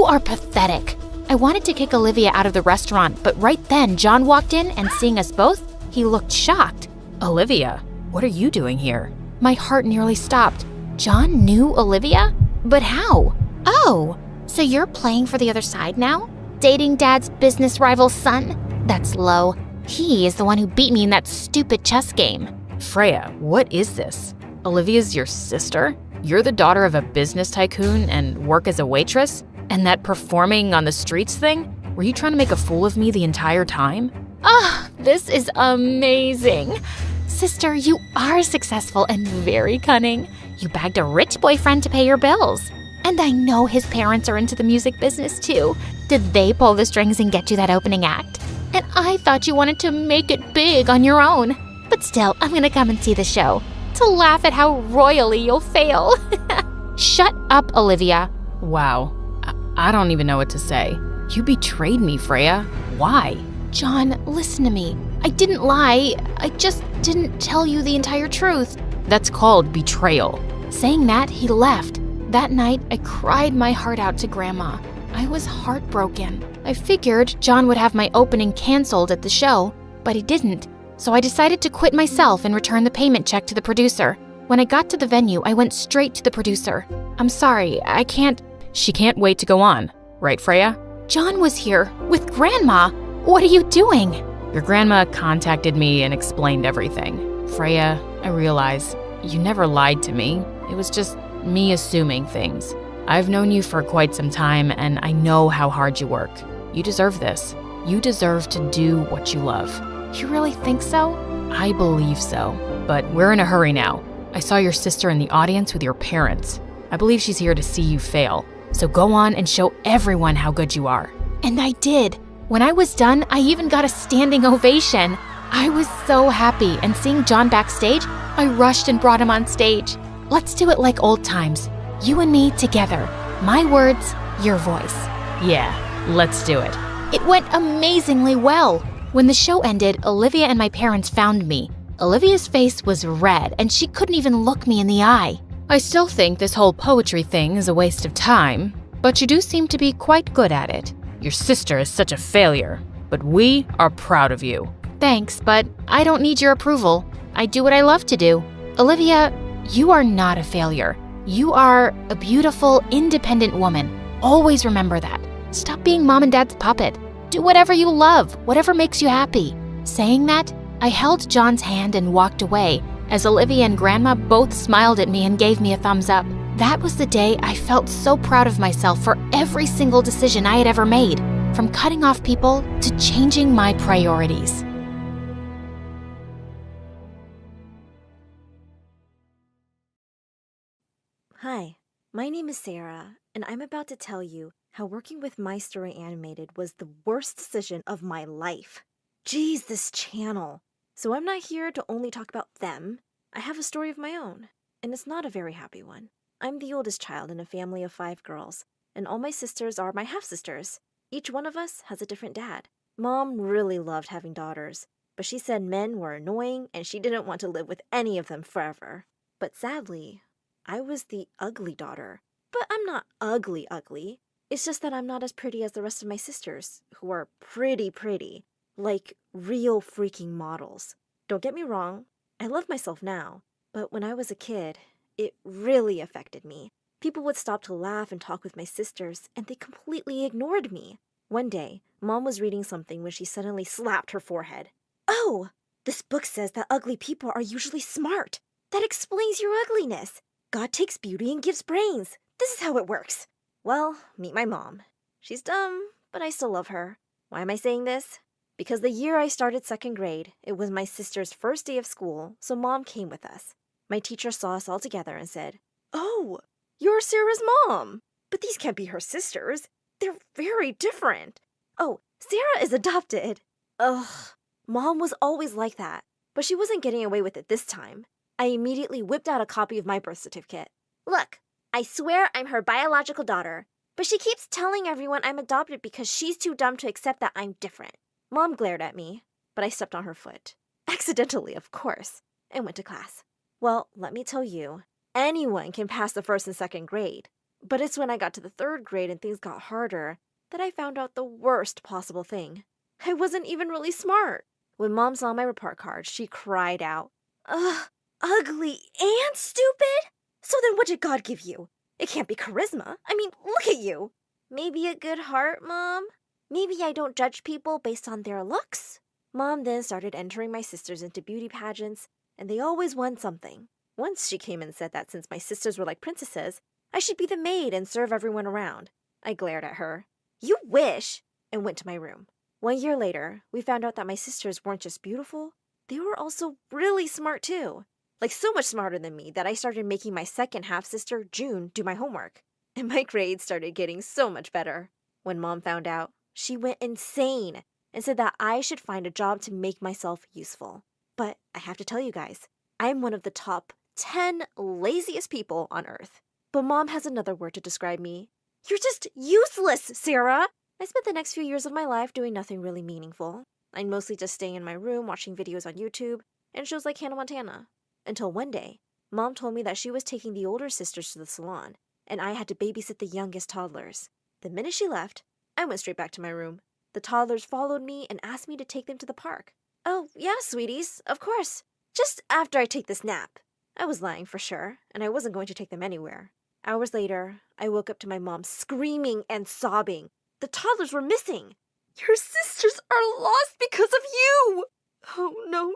are pathetic. I wanted to kick Olivia out of the restaurant, but right then John walked in and seeing us both, he looked shocked. Olivia, what are you doing here? My heart nearly stopped. John knew Olivia? But how? Oh, so you're playing for the other side now? Dating Dad's business rival's son? That's low. He is the one who beat me in that stupid chess game. Freya, what is this? Olivia's your sister? You're the daughter of a business tycoon and work as a waitress? And that performing on the streets thing? Were you trying to make a fool of me the entire time? This is amazing. Sister, you are successful and very cunning. You bagged a rich boyfriend to pay your bills. And I know his parents are into the music business too. Did they pull the strings and get you that opening act? And I thought you wanted to make it big on your own. But still, I'm gonna come and see the show to laugh at how royally you'll fail. Shut up, Olivia. Wow, I don't even know what to say. You betrayed me, Freya. Why? John, listen to me. I didn't lie. I just didn't tell you the entire truth. That's called betrayal. Saying that, he left. That night, I cried my heart out to Grandma. I was heartbroken. I figured John would have my opening canceled at the show, but he didn't. So I decided to quit myself and return the payment check to the producer. When I got to the venue, I went straight to the producer. I'm sorry, I can't... She can't wait to go on, right, Freya? John was here, with Grandma. What are you doing? Your grandma contacted me and explained everything. Freya, I realize you never lied to me. It was just me assuming things. I've known you for quite some time, and I know how hard you work. You deserve this. You deserve to do what you love. You really think so? I believe so, but we're in a hurry now. I saw your sister in the audience with your parents. I believe she's here to see you fail. So go on and show everyone how good you are. And I did. When I was done, I even got a standing ovation. I was so happy, and seeing John backstage, I rushed and brought him on stage. Let's do it like old times. You and me together. My words, your voice. Yeah, let's do it. It went amazingly well. When the show ended, Olivia and my parents found me. Olivia's face was red, and she couldn't even look me in the eye. I still think this whole poetry thing is a waste of time, but you do seem to be quite good at it. Your sister is such a failure, but we are proud of you. Thanks, but I don't need your approval. I do what I love to do. Olivia, you are not a failure. You are a beautiful, independent woman. Always remember that. Stop being Mom and Dad's puppet. Do whatever you love, whatever makes you happy. Saying that, I held John's hand and walked away, as Olivia and Grandma both smiled at me and gave me a thumbs up. That was the day I felt so proud of myself for every single decision I had ever made. from cutting off people to changing my priorities. Hi, my name is Sarah, and I'm about to tell you how working with My Story Animated was the worst decision of my life. Geez, this channel. So I'm not here to only talk about them. I have a story of my own, and it's not a very happy one. I'm the oldest child in a family of 5 girls, and all my sisters are my half-sisters. Each one of us has a different dad. Mom really loved having daughters, but she said men were annoying and she didn't want to live with any of them forever. But sadly, I was the ugly daughter. But I'm not ugly. It's just that I'm not as pretty as the rest of my sisters, who are pretty, like real freaking models. Don't get me wrong, I love myself now, but when I was a kid, it really affected me. People would stop to laugh and talk with my sisters, and they completely ignored me. One day, Mom was reading something when she suddenly slapped her forehead. Oh, this book says that ugly people are usually smart. That explains your ugliness. God takes beauty and gives brains. This is how it works. Well, meet my mom. She's dumb, but I still love her. Why am I saying this? Because the year I started 2nd grade, it was my sister's first day of school, so Mom came with us. My teacher saw us all together and said, "Oh, you're Sarah's mom. But these can't be her sisters. They're very different. Oh, Sarah is adopted." Ugh, Mom was always like that, but she wasn't getting away with it this time. I immediately whipped out a copy of my birth certificate. "Look, I swear I'm her biological daughter, but she keeps telling everyone I'm adopted because she's too dumb to accept that I'm different." Mom glared at me, but I stepped on her foot. Accidentally, of course, and went to class. Well, let me tell you, anyone can pass the 1st and 2nd grade, but it's when I got to the 3rd grade and things got harder that I found out the worst possible thing. I wasn't even really smart. When Mom saw my report card, she cried out, "Ugh, ugly and stupid? So then what did God give you? It can't be charisma. I mean, look at you." "Maybe a good heart, Mom? Maybe I don't judge people based on their looks?" Mom then started entering my sisters into beauty pageants, and they always won something. Once she came and said that since my sisters were like princesses, I should be the maid and serve everyone around. I glared at her. "You wish," and went to my room. 1 year later, we found out that my sisters weren't just beautiful, they were also really smart too. Like so much smarter than me that I started making my second half-sister, June, do my homework. And my grades started getting so much better. When Mom found out, she went insane and said that I should find a job to make myself useful. But I have to tell you guys, I'm one of the top 10 laziest people on earth. But Mom has another word to describe me. "You're just useless, Sarah!" I spent the next few years of my life doing nothing really meaningful. I'd mostly just staying in my room watching videos on YouTube and shows like Hannah Montana. Until one day, Mom told me that she was taking the older sisters to the salon, and I had to babysit the youngest toddlers. The minute she left, I went straight back to my room. The toddlers followed me and asked me to take them to the park. "Oh, yeah, sweeties, of course. Just after I take this nap." I was lying for sure, and I wasn't going to take them anywhere. Hours later, I woke up to my mom screaming and sobbing. The toddlers were missing. "Your sisters are lost because of you!" "Oh, no,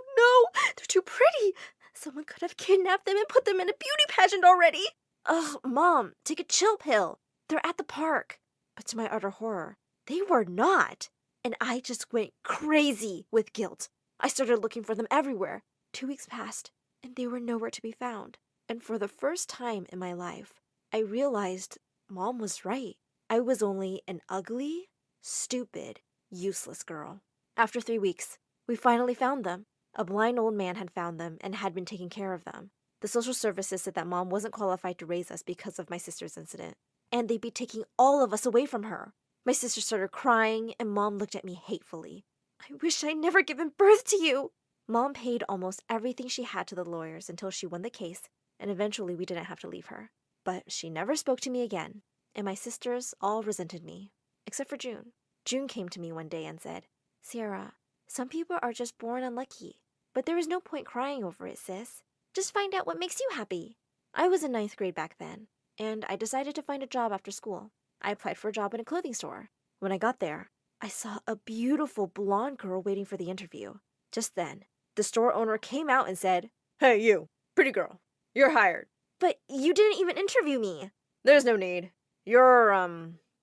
they're too pretty. Someone could have kidnapped them and put them in a beauty pageant already." "Ugh, Mom, take a chill pill. They're at the park." But to my utter horror, they were not. And I just went crazy with guilt. I started looking for them everywhere. 2 weeks passed, and they were nowhere to be found. And for the first time in my life, I realized Mom was right. I was only an ugly, stupid, useless girl. After 3 weeks, we finally found them. A blind old man had found them and had been taking care of them. The social services said that Mom wasn't qualified to raise us because of my sister's incident, and they'd be taking all of us away from her. My sister started crying, and Mom looked at me hatefully. "I wish I'd never given birth to you." Mom paid almost everything she had to the lawyers until she won the case, and eventually we didn't have to leave her. But she never spoke to me again, and my sisters all resented me, except for June. June came to me one day and said, "Sarah, some people are just born unlucky, but there is no point crying over it, sis. Just find out what makes you happy." I was in 9th grade back then, and I decided to find a job after school. I applied for a job in a clothing store. When I got there, I saw a beautiful blonde girl waiting for the interview. Just then, the store owner came out and said, "Hey, you, pretty girl, you're hired." "But you didn't even interview me." "There's no need. You're,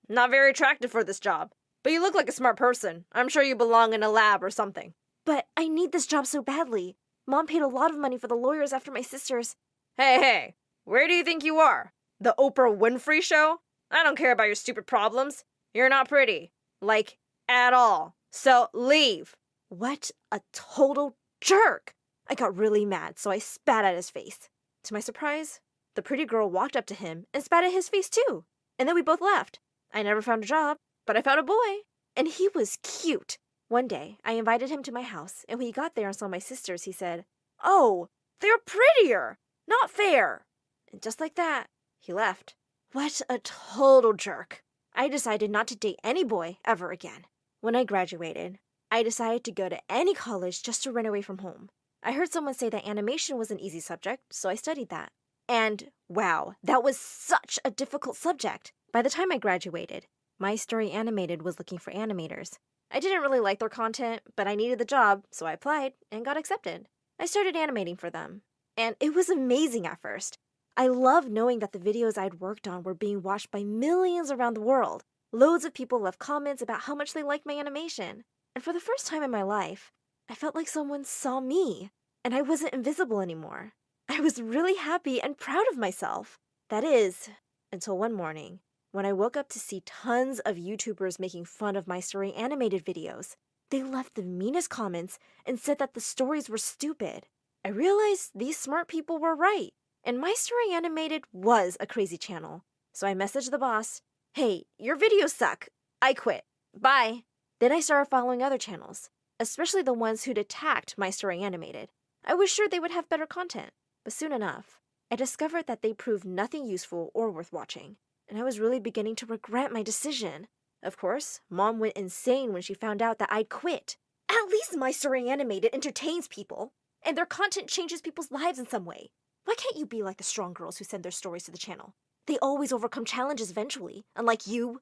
not very attractive for this job. But you look like a smart person. I'm sure you belong in a lab or something. But I need this job so badly. Mom paid a lot of money for the lawyers after my sisters. Hey, where do you think you are? The Oprah Winfrey Show? I don't care about your stupid problems. You're not pretty. Like, at all. So leave. What a total jerk. I got really mad, so I spat at his face. To my surprise, the pretty girl walked up to him and spat at his face too. And then we both left. I never found a job, but I found a boy. And he was cute. One day, I invited him to my house, and when he got there and saw my sisters, he said, "Oh, they're prettier. Not fair." And just like that, he left. What a total jerk. I decided not to date any boy ever again. When I graduated, I decided to go to any college just to run away from home. I heard someone say that animation was an easy subject, so I studied that. And wow, that was such a difficult subject. By the time I graduated, My Story Animated was looking for animators. I didn't really like their content, but I needed the job, so I applied and got accepted. I started animating for them, and it was amazing at first. I loved knowing that the videos I'd worked on were being watched by millions around the world. Loads of people left comments about how much they liked my animation. And for the first time in my life, I felt like someone saw me, and I wasn't invisible anymore. I was really happy and proud of myself. That is, until one morning, when I woke up to see tons of YouTubers making fun of My Story Animated videos. They left the meanest comments and said that the stories were stupid. I realized these smart people were right, and My Story Animated was a crazy channel. So I messaged the boss, "Hey, your videos suck. I quit. Bye." Then I started following other channels, especially the ones who'd attacked My Story Animated. I was sure they would have better content, but soon enough, I discovered that they proved nothing useful or worth watching, and I was really beginning to regret my decision. Of course, Mom went insane when she found out that I'd quit. At least My Story Animated entertains people, and their content changes people's lives in some way. Why can't you be like the strong girls who send their stories to the channel? They always overcome challenges eventually, unlike you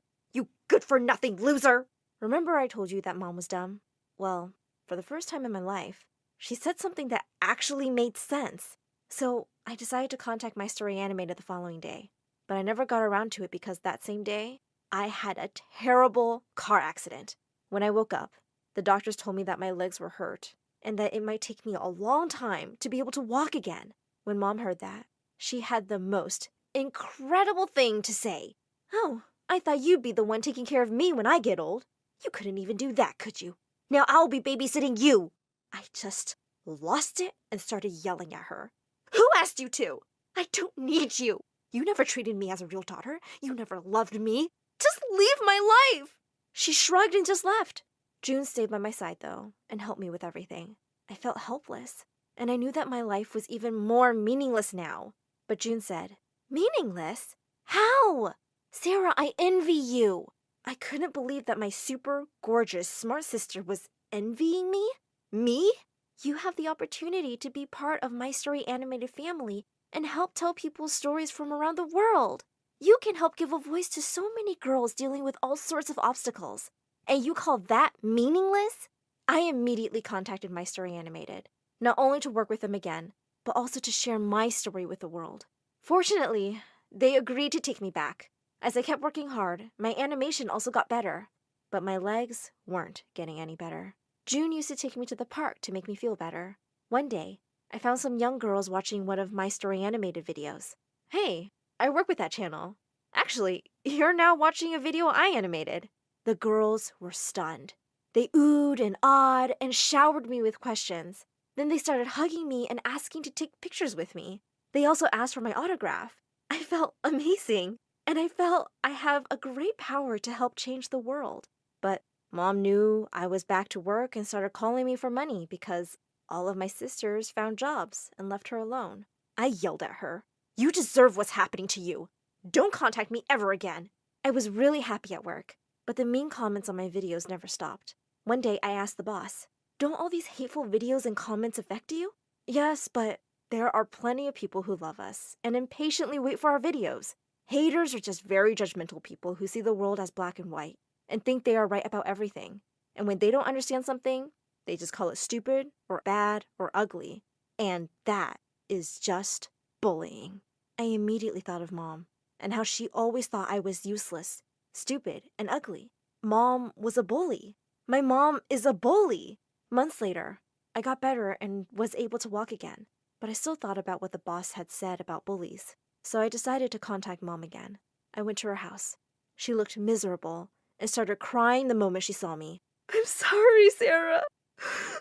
good-for-nothing loser. Remember I told you that Mom was dumb? Well, for the first time in my life, she said something that actually made sense. So I decided to contact My Story Animated the following day. But I never got around to it because that same day, I had a terrible car accident. When I woke up, the doctors told me that my legs were hurt and that it might take me a long time to be able to walk again. When Mom heard that, she had the most incredible thing to say. "Oh, I thought you'd be the one taking care of me when I get old. You couldn't even do that, could you? Now I'll be babysitting you." I just lost it and started yelling at her. "Who asked you to? I don't need you. You never treated me as a real daughter. You never loved me. Just leave my life." She shrugged and just left. June stayed by my side, though, and helped me with everything. I felt helpless, and I knew that my life was even more meaningless now. But June said, "Meaningless? How? Sarah, I envy you." I couldn't believe that my super gorgeous, smart sister was envying me. Me? You have the opportunity to be part of My Story Animated family and help tell people's stories from around the world. You can help give a voice to so many girls dealing with all sorts of obstacles. And you call that meaningless? I immediately contacted My Story Animated, not only to work with them again, but also to share my story with the world. Fortunately, they agreed to take me back. As I kept working hard, my animation also got better, but my legs weren't getting any better. June used to take me to the park to make me feel better. One day, I found some young girls watching one of My Story Animated videos. "Hey, I work with that channel. Actually, you're now watching a video I animated." The girls were stunned. They oohed and awed and showered me with questions. Then they started hugging me and asking to take pictures with me. They also asked for my autograph. I felt amazing, and I felt I have a great power to help change the world. But Mom knew I was back to work and started calling me for money because all of my sisters found jobs and left her alone. I yelled at her, "You deserve what's happening to you. Don't contact me ever again." I was really happy at work, but the mean comments on my videos never stopped. One day I asked the boss, "Don't all these hateful videos and comments affect you?" "Yes, but there are plenty of people who love us and impatiently wait for our videos. Haters are just very judgmental people who see the world as black and white and think they are right about everything. And when they don't understand something, they just call it stupid or bad or ugly. And that is just bullying." I immediately thought of Mom and how she always thought I was useless, stupid, and ugly. Mom was a bully. My mom is a bully. Months later, I got better and was able to walk again, but I still thought about what the boss had said about bullies. So I decided to contact Mom again. I went to her house. She looked miserable and started crying the moment she saw me. I'm sorry, Sarah.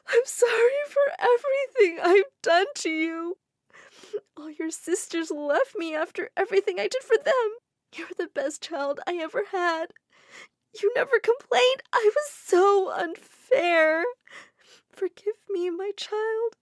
I'm sorry for everything I've done to you. All your sisters left me after everything I did for them. You're the best child I ever had. You never complained. I was so unfair. Forgive me, my child.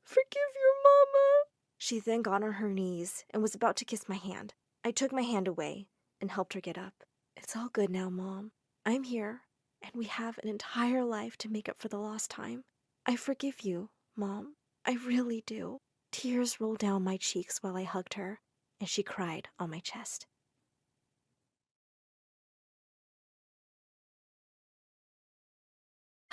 Forgive your mama. She then got on her knees and was about to kiss my hand. I took my hand away and helped her get up. It's all good now, Mom. I'm here, and we have an entire life to make up for the lost time. I forgive you, Mom. I really do. Tears rolled down my cheeks while I hugged her, and she cried on my chest.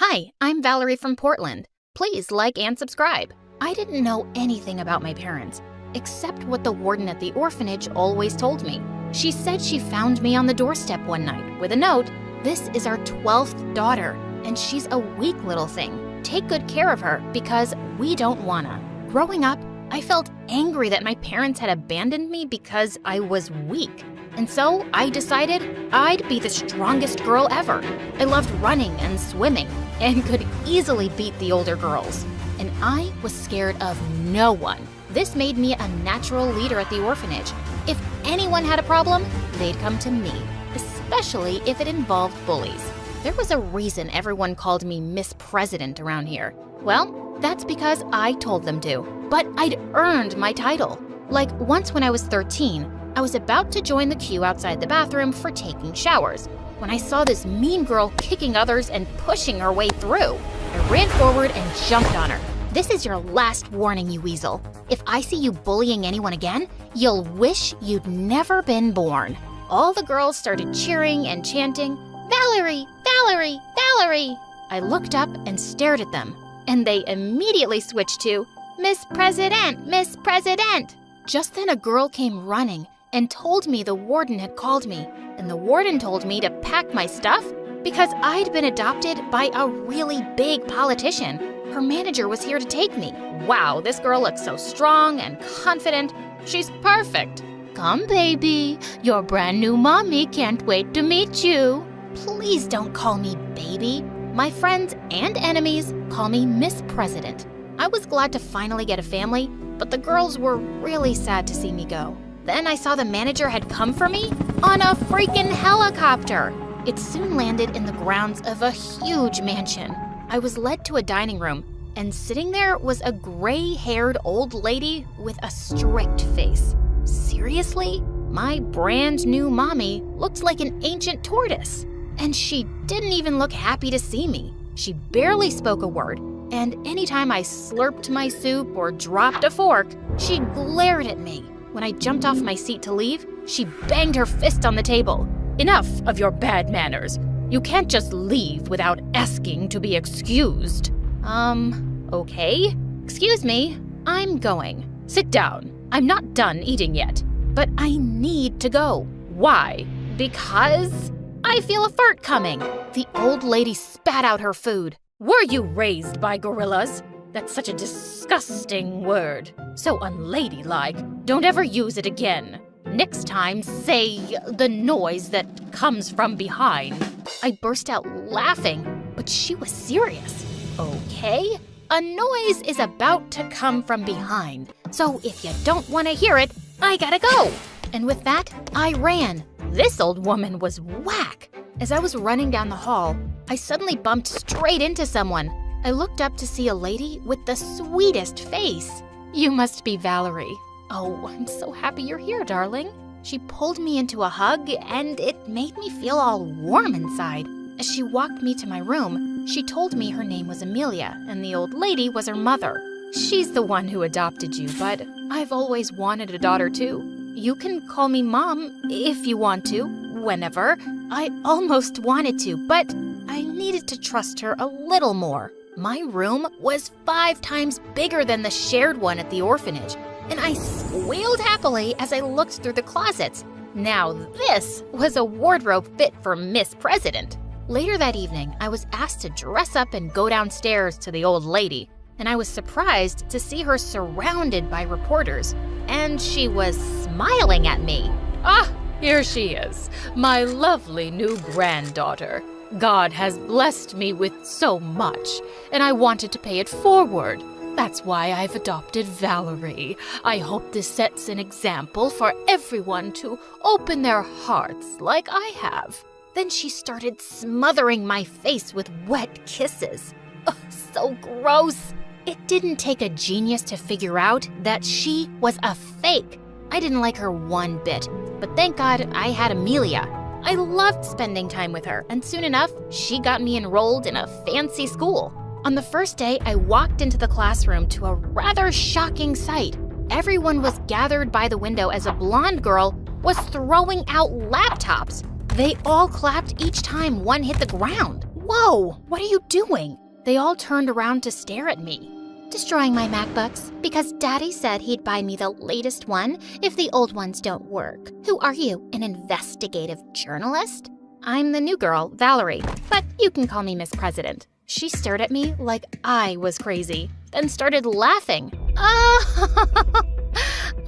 Hi, I'm Valerie from Portland. Please like and subscribe. I didn't know anything about my parents, except what the warden at the orphanage always told me. She said she found me on the doorstep one night with a note. This is our 12th daughter, and she's a weak little thing. Take good care of her because we don't wanna. Growing up, I felt angry that my parents had abandoned me because I was weak. And so I decided I'd be the strongest girl ever. I loved running and swimming and could easily beat the older girls. And I was scared of no one. This made me a natural leader at the orphanage. If anyone had a problem, they'd come to me, especially if it involved bullies. There was a reason everyone called me Miss President around here. Well, that's because I told them to, but I'd earned my title. Like once when I was 13, I was about to join the queue outside the bathroom for taking showers when I saw this mean girl kicking others and pushing her way through. I ran forward and jumped on her. This is your last warning, you weasel. If I see you bullying anyone again, you'll wish you'd never been born. All the girls started cheering and chanting, Valerie, Valerie, Valerie. I looked up and stared at them, and they immediately switched to, Miss President, Miss President. Just then a girl came running and told me the warden had called me, and the warden told me to pack my stuff because I'd been adopted by a really big politician. Her manager was here to take me. Wow, this girl looks so strong and confident. She's perfect. Come, baby. Your brand new mommy can't wait to meet you. Please don't call me baby. My friends and enemies call me Miss President. I was glad to finally get a family, but the girls were really sad to see me go. Then I saw the manager had come for me on a freaking helicopter. It soon landed in the grounds of a huge mansion. I was led to a dining room, and sitting there was a gray-haired old lady with a strict face. Seriously? My brand new mommy looked like an ancient tortoise. And she didn't even look happy to see me. She barely spoke a word, and anytime I slurped my soup or dropped a fork, she glared at me. When I jumped off my seat to leave, she banged her fist on the table. Enough of your bad manners. You can't just leave without asking to be excused. Okay. Excuse me, I'm going. Sit down. I'm not done eating yet, but I need to go. Why? Because I feel a fart coming. The old lady spat out her food. Were you raised by gorillas? That's such a disgusting word. So unladylike. Don't ever use it again. Next time, say the noise that comes from behind. I burst out laughing, but she was serious. Okay, a noise is about to come from behind. So if you don't want to hear it, I gotta go. And with that, I ran. This old woman was whack. As I was running down the hall, I suddenly bumped straight into someone. I looked up to see a lady with the sweetest face. You must be Valerie. Oh, I'm so happy you're here, darling. She pulled me into a hug, and it made me feel all warm inside. As she walked me to my room, she told me her name was Amelia, and the old lady was her mother. She's the one who adopted you, but I've always wanted a daughter too. You can call me Mom if you want to, whenever. I almost wanted to, but I needed to trust her a little more. My room was 5 times bigger than the shared one at the orphanage, and I squealed happily as I looked through the closets. Now this was a wardrobe fit for Miss President. Later that evening, I was asked to dress up and go downstairs to the old lady, and I was surprised to see her surrounded by reporters, and she was smiling at me. Ah, here she is, my lovely new granddaughter. God has blessed me with so much, and I wanted to pay it forward. That's why I've adopted Valerie. I hope this sets an example for everyone to open their hearts like I have. Then she started smothering my face with wet kisses. Ugh, so gross. It didn't take a genius to figure out that she was a fake. I didn't like her one bit, but thank God I had Amelia. I loved spending time with her, and soon enough, she got me enrolled in a fancy school. On the first day, I walked into the classroom to a rather shocking sight. Everyone was gathered by the window as a blonde girl was throwing out laptops. They all clapped each time one hit the ground. Whoa, what are you doing? They all turned around to stare at me. Destroying my MacBooks because Daddy said he'd buy me the latest one if the old ones don't work. Who are you, an investigative journalist? I'm the new girl, Valerie, but you can call me Miss President. She stared at me like I was crazy, then started laughing.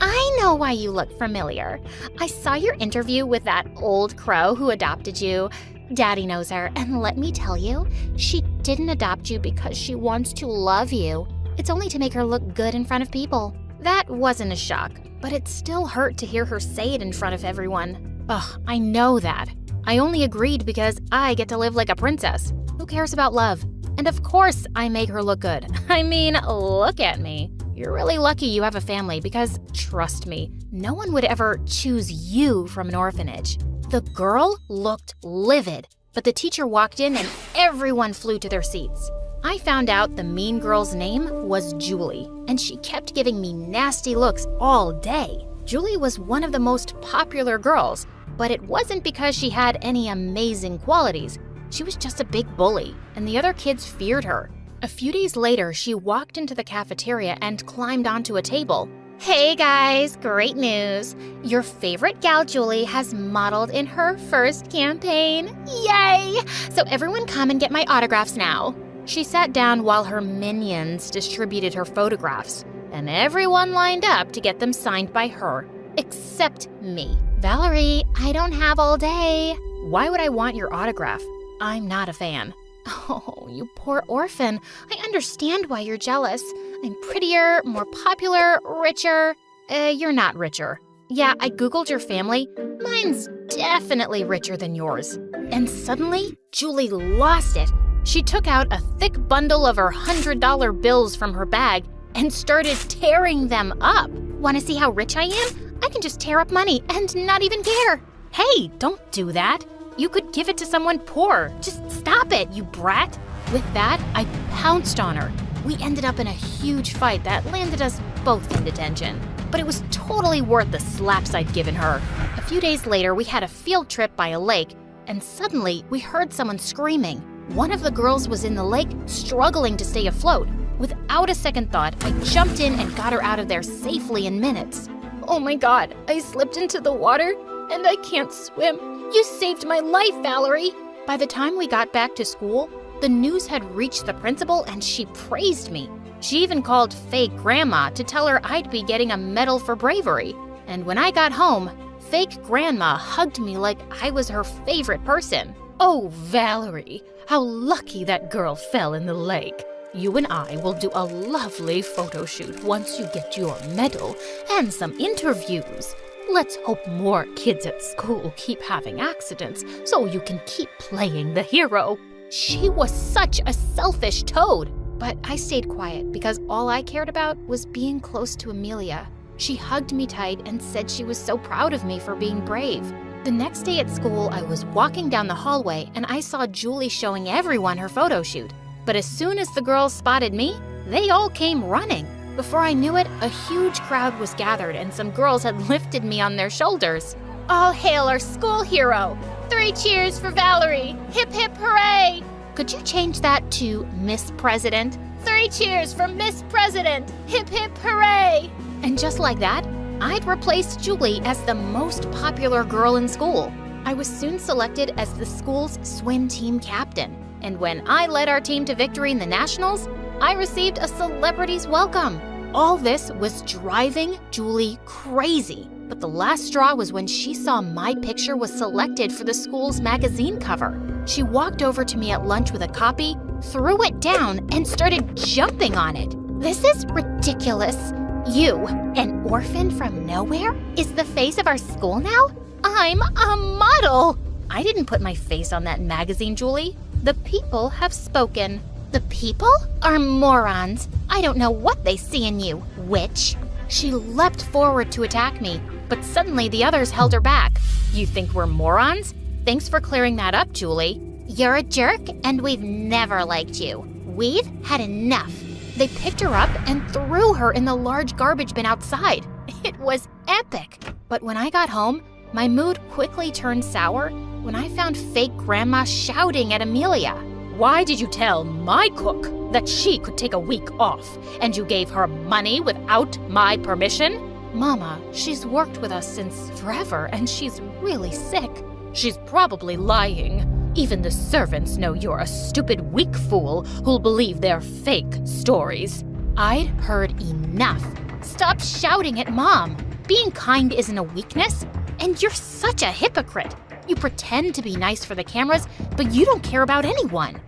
I know why you look familiar. I saw your interview with that old crow who adopted you. Daddy knows her, and let me tell you, she didn't adopt you because she wants to love you. It's only to make her look good in front of people. That wasn't a shock, but it still hurt to hear her say it in front of everyone. Ugh, I know that. I only agreed because I get to live like a princess. Who cares about love? And of course I make her look good. I mean, look at me. You're really lucky you have a family because, trust me, no one would ever choose you from an orphanage. The girl looked livid, but the teacher walked in and everyone flew to their seats. I found out the mean girl's name was Julie, and she kept giving me nasty looks all day. Julie was one of the most popular girls, but it wasn't because she had any amazing qualities. She was just a big bully, and the other kids feared her. A few days later, she walked into the cafeteria and climbed onto a table. Hey guys, great news. Your favorite gal Julie has modeled in her first campaign. Yay! So everyone come and get my autographs now. She sat down while her minions distributed her photographs, and everyone lined up to get them signed by her, except me. Valerie, I don't have all day. Why would I want your autograph? I'm not a fan. Oh, you poor orphan. I understand why you're jealous. I'm prettier, more popular, richer. You're not richer. Yeah, I Googled your family. Mine's definitely richer than yours. And suddenly, Julie lost it. She took out a thick bundle of her $100 bills from her bag and started tearing them up. Want to see how rich I am? I can just tear up money and not even care. Hey, don't do that. You could give it to someone poor. Just stop it, you brat. With that, I pounced on her. We ended up in a huge fight that landed us both in detention. But it was totally worth the slaps I'd given her. A few days later, we had a field trip by a lake, and suddenly we heard someone screaming. One of the girls was in the lake, struggling to stay afloat. Without a second thought, I jumped in and got her out of there safely in minutes. Oh my God, I slipped into the water and I can't swim. You saved my life, Valerie. By the time we got back to school, the news had reached the principal and she praised me. She even called fake grandma to tell her I'd be getting a medal for bravery. And when I got home, fake grandma hugged me like I was her favorite person. Oh, Valerie, how lucky that girl fell in the lake. You and I will do a lovely photo shoot once you get your medal and some interviews. Let's hope more kids at school keep having accidents so you can keep playing the hero. She was such a selfish toad. But I stayed quiet because all I cared about was being close to Amelia. She hugged me tight and said she was so proud of me for being brave. The next day at school, I was walking down the hallway and I saw Julie showing everyone her photo shoot. But as soon as the girls spotted me, they all came running. Before I knew it, a huge crowd was gathered and some girls had lifted me on their shoulders. All hail our school hero! 3 cheers for Valerie! Hip hip hooray! Could you change that to Miss President? 3 cheers for Miss President! Hip hip hooray! And just like that, I'd replaced Julie as the most popular girl in school. I was soon selected as the school's swim team captain, and when I led our team to victory in the nationals, I received a celebrity's welcome. All this was driving Julie crazy, but the last straw was when she saw my picture was selected for the school's magazine cover. She walked over to me at lunch with a copy, threw it down, and started jumping on it. This is ridiculous. You, an orphan from nowhere, is the face of our school now? I'm a model! I didn't put my face on that magazine, Julie. The people have spoken. The people are morons. I don't know what they see in you, witch. She leapt forward to attack me, but suddenly the others held her back. You think we're morons? Thanks for clearing that up, Julie. You're a jerk, and we've never liked you. We've had enough. They picked her up and threw her in the large garbage bin outside. It was epic. But when I got home, my mood quickly turned sour when I found fake grandma shouting at Amelia. Why did you tell my cook that she could take a week off, and you gave her money without my permission? Mama, she's worked with us since forever, and she's really sick. She's probably lying. Even the servants know you're a stupid, weak fool who'll believe their fake stories. I'd heard enough. Stop shouting at Mom. Being kind isn't a weakness, and you're such a hypocrite. You pretend to be nice for the cameras, but you don't care about anyone.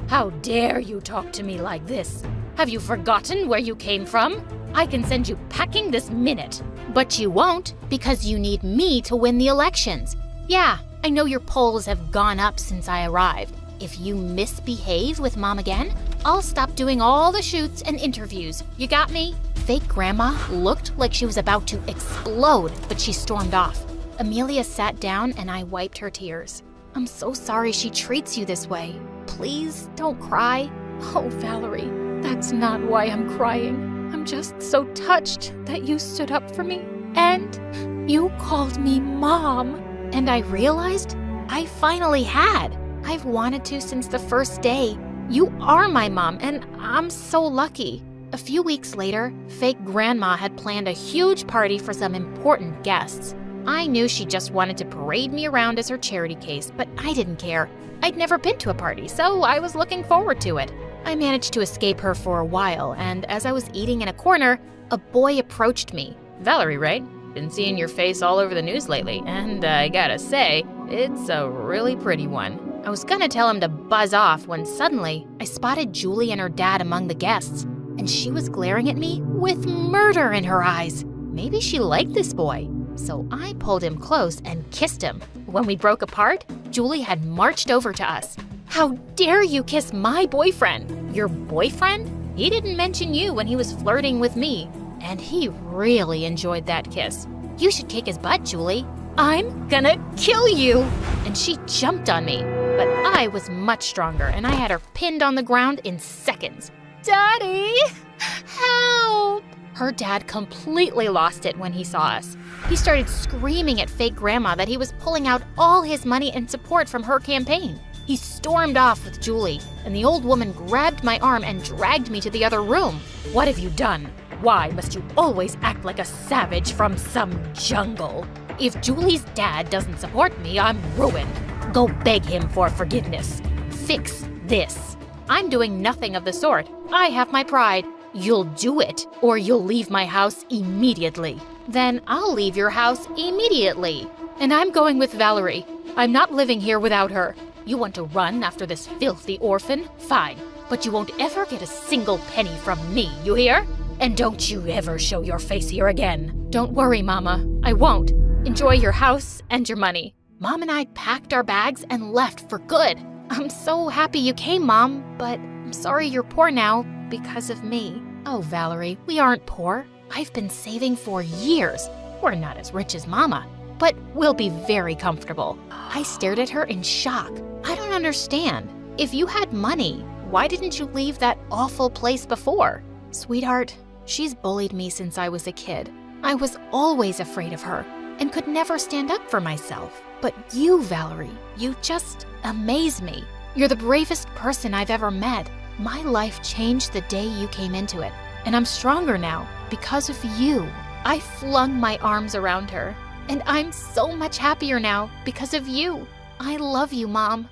How dare you talk to me like this? Have you forgotten where you came from? I can send you packing this minute. But you won't, because you need me to win the elections. Yeah, I know your polls have gone up since I arrived. If you misbehave with Mom again, I'll stop doing all the shoots and interviews. You got me? Fake grandma looked like she was about to explode, but she stormed off. Amelia sat down and I wiped her tears. I'm so sorry she treats you this way. Please don't cry. Oh, Valerie, that's not why I'm crying. I'm just so touched that you stood up for me and you called me Mom. And I realized I finally had. I've wanted to since the first day. You are my mom, and I'm so lucky. A few weeks later, fake grandma had planned a huge party for some important guests. I knew she just wanted to parade me around as her charity case, but I didn't care. I'd never been to a party, so I was looking forward to it. I managed to escape her for a while, and as I was eating in a corner, a boy approached me. Valerie, right? Been seeing your face all over the news lately, and I gotta say, it's a really pretty one. I was gonna tell him to buzz off when suddenly I spotted Julie and her dad among the guests, and she was glaring at me with murder in her eyes. Maybe she liked this boy. So I pulled him close and kissed him. When we broke apart, Julie had marched over to us. How dare you kiss my boyfriend? Your boyfriend? He didn't mention you when he was flirting with me. And he really enjoyed that kiss. You should kick his butt, Julie. I'm gonna kill you! And she jumped on me. But I was much stronger and I had her pinned on the ground in seconds. Daddy! Help! Her dad completely lost it when he saw us. He started screaming at fake grandma that he was pulling out all his money and support from her campaign. He stormed off with Julie, and the old woman grabbed my arm and dragged me to the other room. What have you done? Why must you always act like a savage from some jungle? If Julie's dad doesn't support me, I'm ruined. Go beg him for forgiveness. Fix this. I'm doing nothing of the sort. I have my pride. You'll do it, or you'll leave my house immediately. Then I'll leave your house immediately. And I'm going with Valerie. I'm not living here without her. You want to run after this filthy orphan? Fine. But you won't ever get a single penny from me, you hear? And don't you ever show your face here again. Don't worry, Mama. I won't. Enjoy your house and your money. Mom and I packed our bags and left for good. I'm so happy you came, Mom, but I'm sorry you're poor now because of me. Oh, Valerie, we aren't poor. I've been saving for years. We're not as rich as Mama, but we'll be very comfortable. I stared at her in shock. I don't understand. If you had money, why didn't you leave that awful place before? Sweetheart, she's bullied me since I was a kid. I was always afraid of her and could never stand up for myself. But you, Valerie, you just amaze me. You're the bravest person I've ever met. My life changed the day you came into it, and I'm stronger now because of you. I flung my arms around her. And I'm so much happier now because of you. I love you, Mom.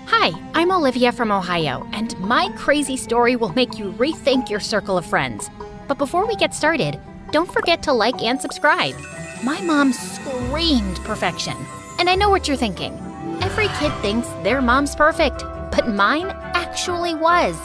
Hi, I'm Olivia from Ohio, and my crazy story will make you rethink your circle of friends. But before we get started, don't forget to like and subscribe. My mom screamed perfection, and I know what you're thinking. Every kid thinks their mom's perfect, but mine actually was.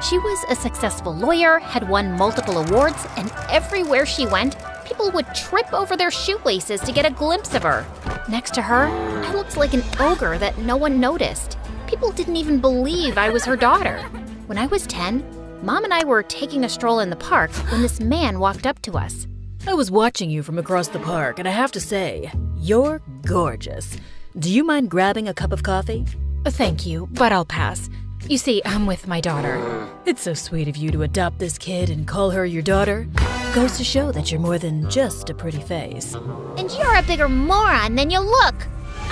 She was a successful lawyer, had won multiple awards, and everywhere she went, people would trip over their shoelaces to get a glimpse of her. Next to her, I looked like an ogre that no one noticed. People didn't even believe I was her daughter. When I was 10, Mom and I were taking a stroll in the park when this man walked up to us. I was watching you from across the park, and I have to say, you're gorgeous. Do you mind grabbing a cup of coffee? Thank you, but I'll pass. You see, I'm with my daughter. It's so sweet of you to adopt this kid and call her your daughter. Goes to show that you're more than just a pretty face. And you're a bigger moron than you look.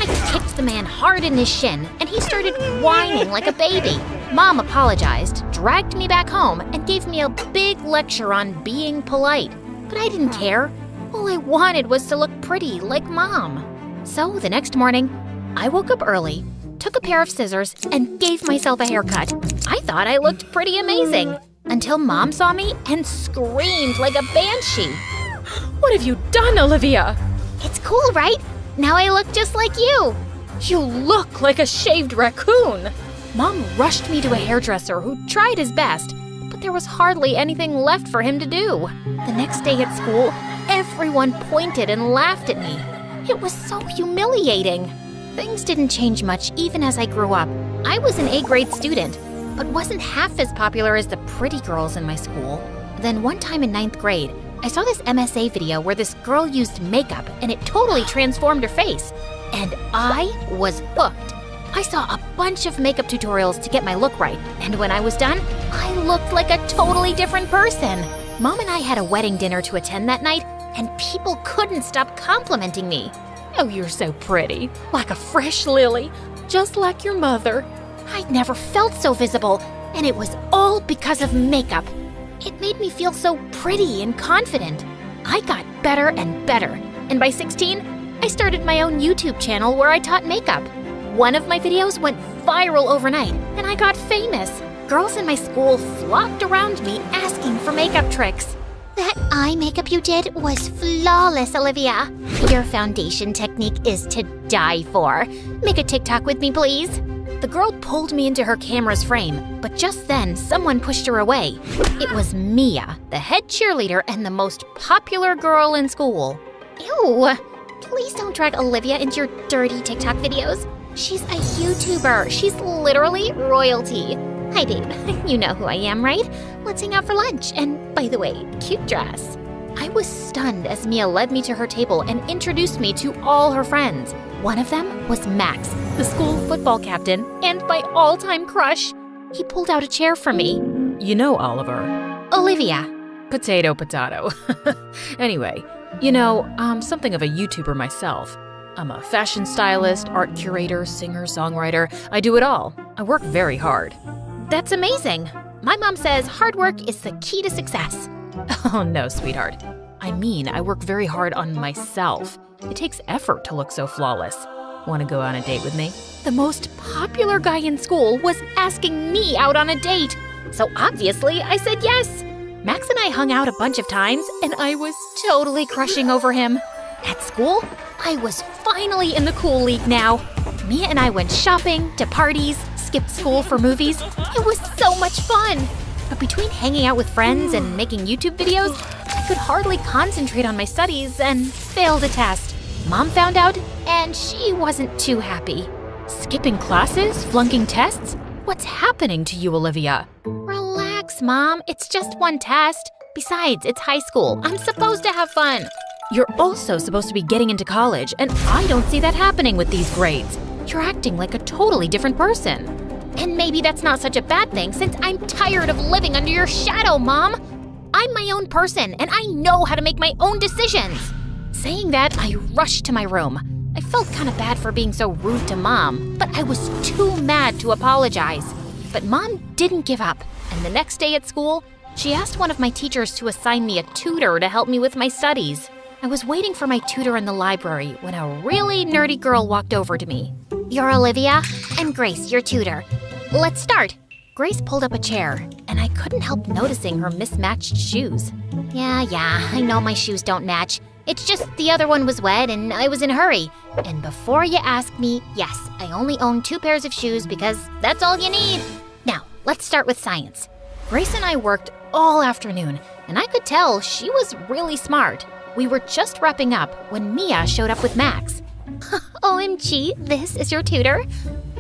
I kicked the man hard in his shin, and he started whining like a baby. Mom apologized, dragged me back home, and gave me a big lecture on being polite. But I didn't care. All I wanted was to look pretty like Mom. So the next morning, I woke up early, took a pair of scissors, and gave myself a haircut. I thought I looked pretty amazing, until Mom saw me and screamed like a banshee. What have you done, Olivia? It's cool, right? Now I look just like you. You look like a shaved raccoon. Mom rushed me to a hairdresser who tried his best, but there was hardly anything left for him to do. The next day at school, everyone pointed and laughed at me. It was so humiliating. Things didn't change much even as I grew up. I was an A-grade student, but wasn't half as popular as the pretty girls in my school. Then one time in 9th grade, I saw this MSA video where this girl used makeup and it totally transformed her face. And I was hooked. I saw a bunch of makeup tutorials to get my look right, and when I was done, I looked like a totally different person. Mom and I had a wedding dinner to attend that night, and people couldn't stop complimenting me. Oh, you're so pretty, like a fresh lily, just like your mother. I'd never felt so visible, and it was all because of makeup. It made me feel so pretty and confident. I got better and better, and by 16, I started my own YouTube channel where I taught makeup. One of my videos went viral overnight, and I got famous. Girls in my school flocked around me asking for makeup tricks. That eye makeup you did was flawless, Olivia. Your foundation technique is to die for. Make a TikTok with me, please. The girl pulled me into her camera's frame, but just then someone pushed her away. It was Mia, the head cheerleader and the most popular girl in school. Ew! Please don't drag Olivia into your dirty TikTok videos. She's a YouTuber. She's literally royalty. Hi, babe. You know who I am, right? Let's hang out for lunch. And by the way, cute dress. I was stunned as Mia led me to her table and introduced me to all her friends. One of them was Max, the school football captain, and my all-time crush. He pulled out a chair for me. You know Oliver. Olivia. Potato, potato. Anyway, you know, I'm something of a YouTuber myself. I'm a fashion stylist, art curator, singer, songwriter. I do it all. I work very hard. That's amazing. My mom says hard work is the key to success. Oh no, sweetheart. I mean, I work very hard on myself. It takes effort to look so flawless. Want to go on a date with me? The most popular guy in school was asking me out on a date. So obviously, I said yes. Max and I hung out a bunch of times, and I was totally crushing over him. At school, I was finally in the cool league now. Mia and I went shopping, to parties, skipped school for movies. It was so much fun. But between hanging out with friends and making YouTube videos, I could hardly concentrate on my studies and failed a test. Mom found out, and she wasn't too happy. Skipping classes? Flunking tests? What's happening to you, Olivia? Relax, Mom. It's just one test. Besides, it's high school. I'm supposed to have fun. You're also supposed to be getting into college, and I don't see that happening with these grades. You're acting like a totally different person. And maybe that's not such a bad thing since I'm tired of living under your shadow, Mom. I'm my own person, and I know how to make my own decisions. Saying that, I rushed to my room. I felt kind of bad for being so rude to Mom, but I was too mad to apologize. But Mom didn't give up, and the next day at school, She asked one of my teachers to assign me a tutor to help me with my studies. I was waiting for my tutor in the library when a really nerdy girl walked over to me. You're Olivia? I'm Grace, your tutor. Let's start. Grace pulled up a chair, and I couldn't help noticing her mismatched shoes. Yeah, I know my shoes don't match. It's just the other one was wet and I was in a hurry. And before you ask me, yes, I only own 2 pairs of shoes because that's all you need. Now, let's start with science. Grace and I worked all afternoon, and I could tell she was really smart. We were just wrapping up when Mia showed up with Max. OMG, this is your tutor?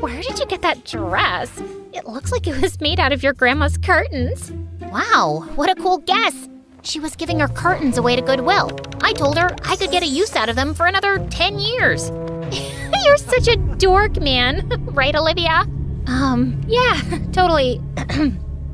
Where did you get that dress? It looks like it was made out of your grandma's curtains. Wow, what a cool guess. She was giving her curtains away to Goodwill. I told her I could get a use out of them for another 10 years. You're such a dork, man. Right, Olivia? Yeah, totally.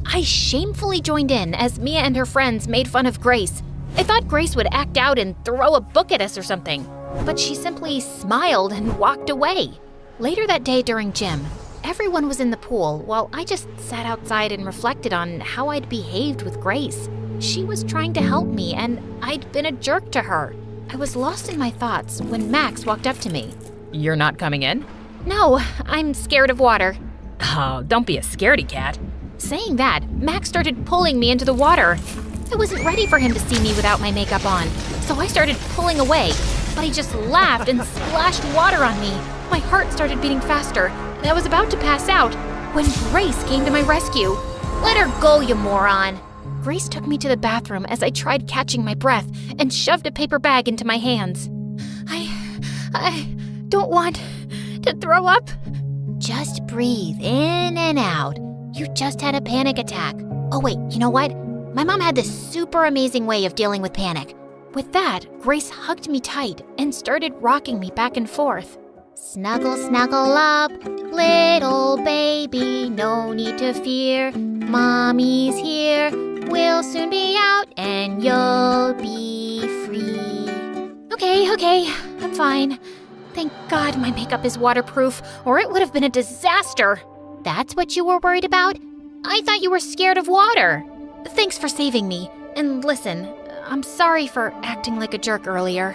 I shamefully joined in as Mia and her friends made fun of Grace. I thought Grace would act out and throw a book at us or something, but she simply smiled and walked away. Later that day during gym, everyone was in the pool while I just sat outside and reflected on how I'd behaved with Grace. She was trying to help me, and I'd been a jerk to her. I was lost in my thoughts when Max walked up to me. You're not coming in? No, I'm scared of water. Oh, don't be a scaredy cat. Saying that, Max started pulling me into the water. I wasn't ready for him to see me without my makeup on, so I started pulling away, but he just laughed and splashed water on me. My heart started beating faster, and I was about to pass out when Grace came to my rescue. Let her go, you moron. Grace took me to the bathroom as I tried catching my breath and shoved a paper bag into my hands. I don't want to throw up. Just breathe in and out. You just had a panic attack. Oh wait, you know what? My mom had this super amazing way of dealing with panic. With that, Grace hugged me tight and started rocking me back and forth. Snuggle, snuggle up, little baby, no need to fear. Mommy's here, we'll soon be out and you'll be free. Okay, I'm fine. Thank God my makeup is waterproof, or it would have been a disaster. That's what you were worried about? I thought you were scared of water. Thanks for saving me. And listen, I'm sorry for acting like a jerk earlier.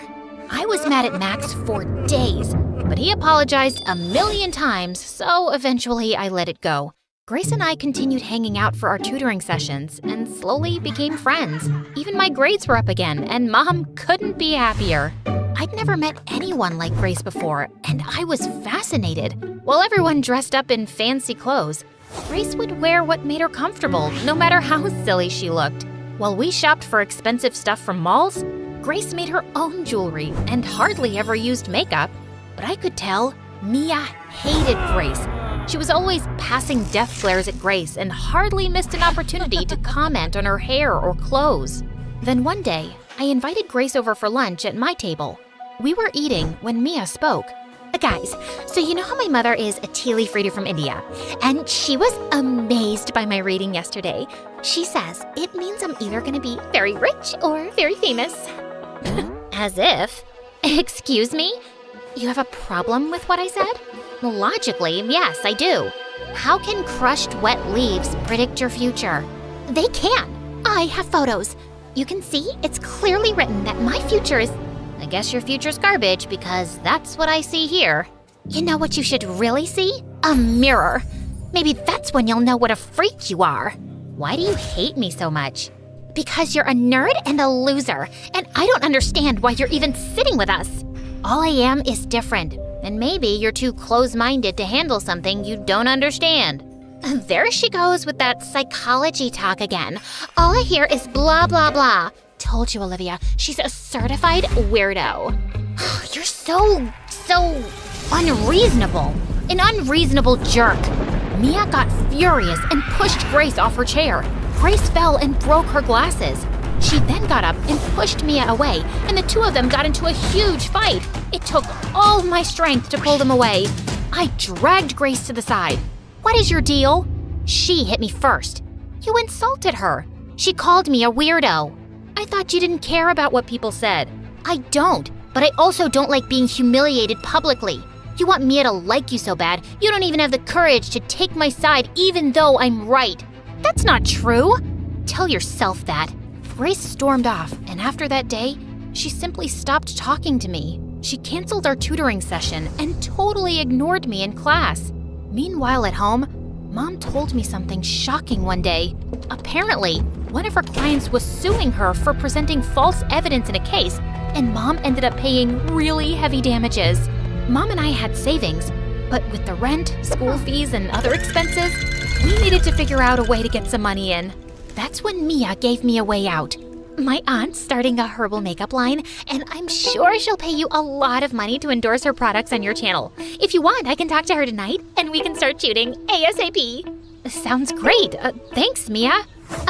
I was mad at Max for days, but he apologized a million times, so eventually I let it go. Grace and I continued hanging out for our tutoring sessions and slowly became friends. Even my grades were up again, and Mom couldn't be happier. I'd never met anyone like Grace before, and I was fascinated. While everyone dressed up in fancy clothes, Grace would wear what made her comfortable, no matter how silly she looked. While we shopped for expensive stuff from malls, Grace made her own jewelry and hardly ever used makeup. But I could tell Mia hated Grace. She was always passing death glares at Grace and hardly missed an opportunity to comment on her hair or clothes. Then one day, I invited Grace over for lunch at my table. We were eating when Mia spoke. Guys, so you know how my mother is a tea leaf reader from India? And she was amazed by my reading yesterday. She says it means I'm either going to be very rich or very famous. As if. Excuse me? You have a problem with what I said? Logically, yes, I do. How can crushed wet leaves predict your future? They can. I have photos. You can see it's clearly written that my future is... I guess your future's garbage because that's what I see here. You know what you should really see? A mirror. Maybe that's when you'll know what a freak you are. Why do you hate me so much? Because you're a nerd and a loser, and I don't understand why you're even sitting with us. All I am is different, and maybe you're too close-minded to handle something you don't understand. There she goes with that psychology talk again. All I hear is blah, blah, blah. Told you, Olivia, she's a certified weirdo. You're so unreasonable. An unreasonable jerk. Mia got furious and pushed Grace off her chair. Grace fell and broke her glasses. She then got up and pushed Mia away, and the two of them got into a huge fight. It took all my strength to pull them away. I dragged Grace to the side. What is your deal? She hit me first. You insulted her. She called me a weirdo. I thought you didn't care about what people said. I don't, but I also don't like being humiliated publicly. You want Mia to like you so bad, you don't even have the courage to take my side even though I'm right. That's not true. tell yourself that. Grace stormed off, and after that day, she simply stopped talking to me. She canceled our tutoring session and totally ignored me in class. Meanwhile, at home, Mom told me something shocking one day. Apparently, one of her clients was suing her for presenting false evidence in a case, and Mom ended up paying really heavy damages. Mom and I had savings, but with the rent, school fees, and other expenses, we needed to figure out a way to get some money in. That's when Mia gave me a way out. My aunt's starting a herbal makeup line, and I'm sure she'll pay you a lot of money to endorse her products on your channel. If you want, I can talk to her tonight, and we can start shooting ASAP. Sounds great. Thanks, Mia.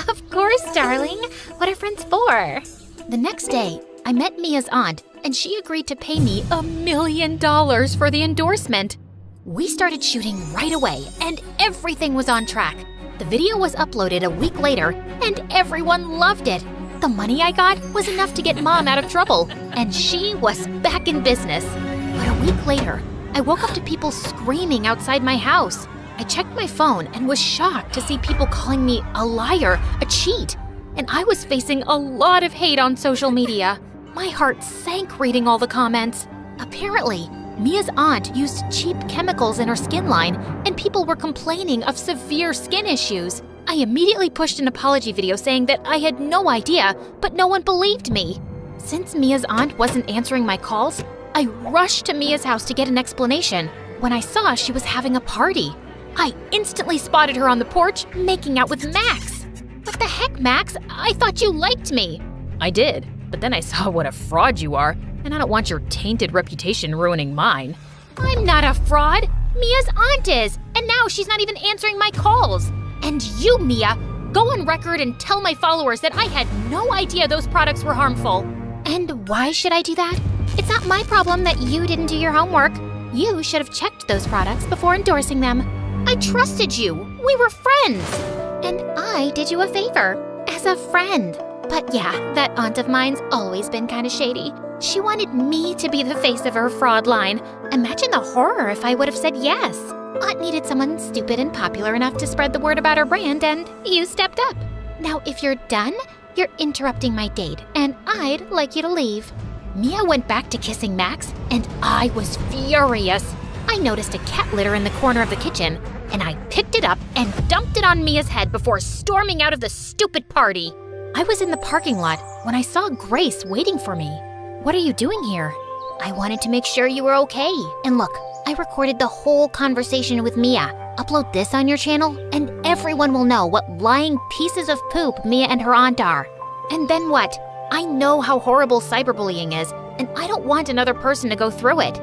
Of course, darling. What are friends for? The next day, I met Mia's aunt, and she agreed to pay me $1 million for the endorsement. We started shooting right away, and everything was on track. The video was uploaded a week later, and everyone loved it. The money I got was enough to get Mom out of trouble, and she was back in business. But a week later, I woke up to people screaming outside my house. I checked my phone and was shocked to see people calling me a liar, a cheat, and I was facing a lot of hate on social media. My heart sank reading all the comments. Apparently, Mia's aunt used cheap chemicals in her skin line, and people were complaining of severe skin issues. I immediately pushed an apology video saying that I had no idea, but no one believed me. Since Mia's aunt wasn't answering my calls, I rushed to Mia's house to get an explanation when I saw she was having a party. I instantly spotted her on the porch making out with Max. What the heck, Max? I thought you liked me. I did, but then I saw what a fraud you are, and I don't want your tainted reputation ruining mine. I'm not a fraud. Mia's aunt is, and now she's not even answering my calls. And you, Mia, go on record and tell my followers that I had no idea those products were harmful. And why should I do that? It's not my problem that you didn't do your homework. You should have checked those products before endorsing them. I trusted you. We were friends. And I did you a favor as a friend. But yeah, that aunt of mine's always been kind of shady. She wanted me to be the face of her fraud line. Imagine the horror if I would have said yes. Aunt needed someone stupid and popular enough to spread the word about her brand, and you stepped up. Now, if you're done, you're interrupting my date, and I'd like you to leave. Mia went back to kissing Max, and I was furious. I noticed a cat litter in the corner of the kitchen, and I picked it up and dumped it on Mia's head before storming out of the stupid party. I was in the parking lot when I saw Grace waiting for me. What are you doing here? I wanted to make sure you were okay. And look, I recorded the whole conversation with Mia. Upload this on your channel, and everyone will know what lying pieces of poop Mia and her aunt are. And then what? I know how horrible cyberbullying is, and I don't want another person to go through it.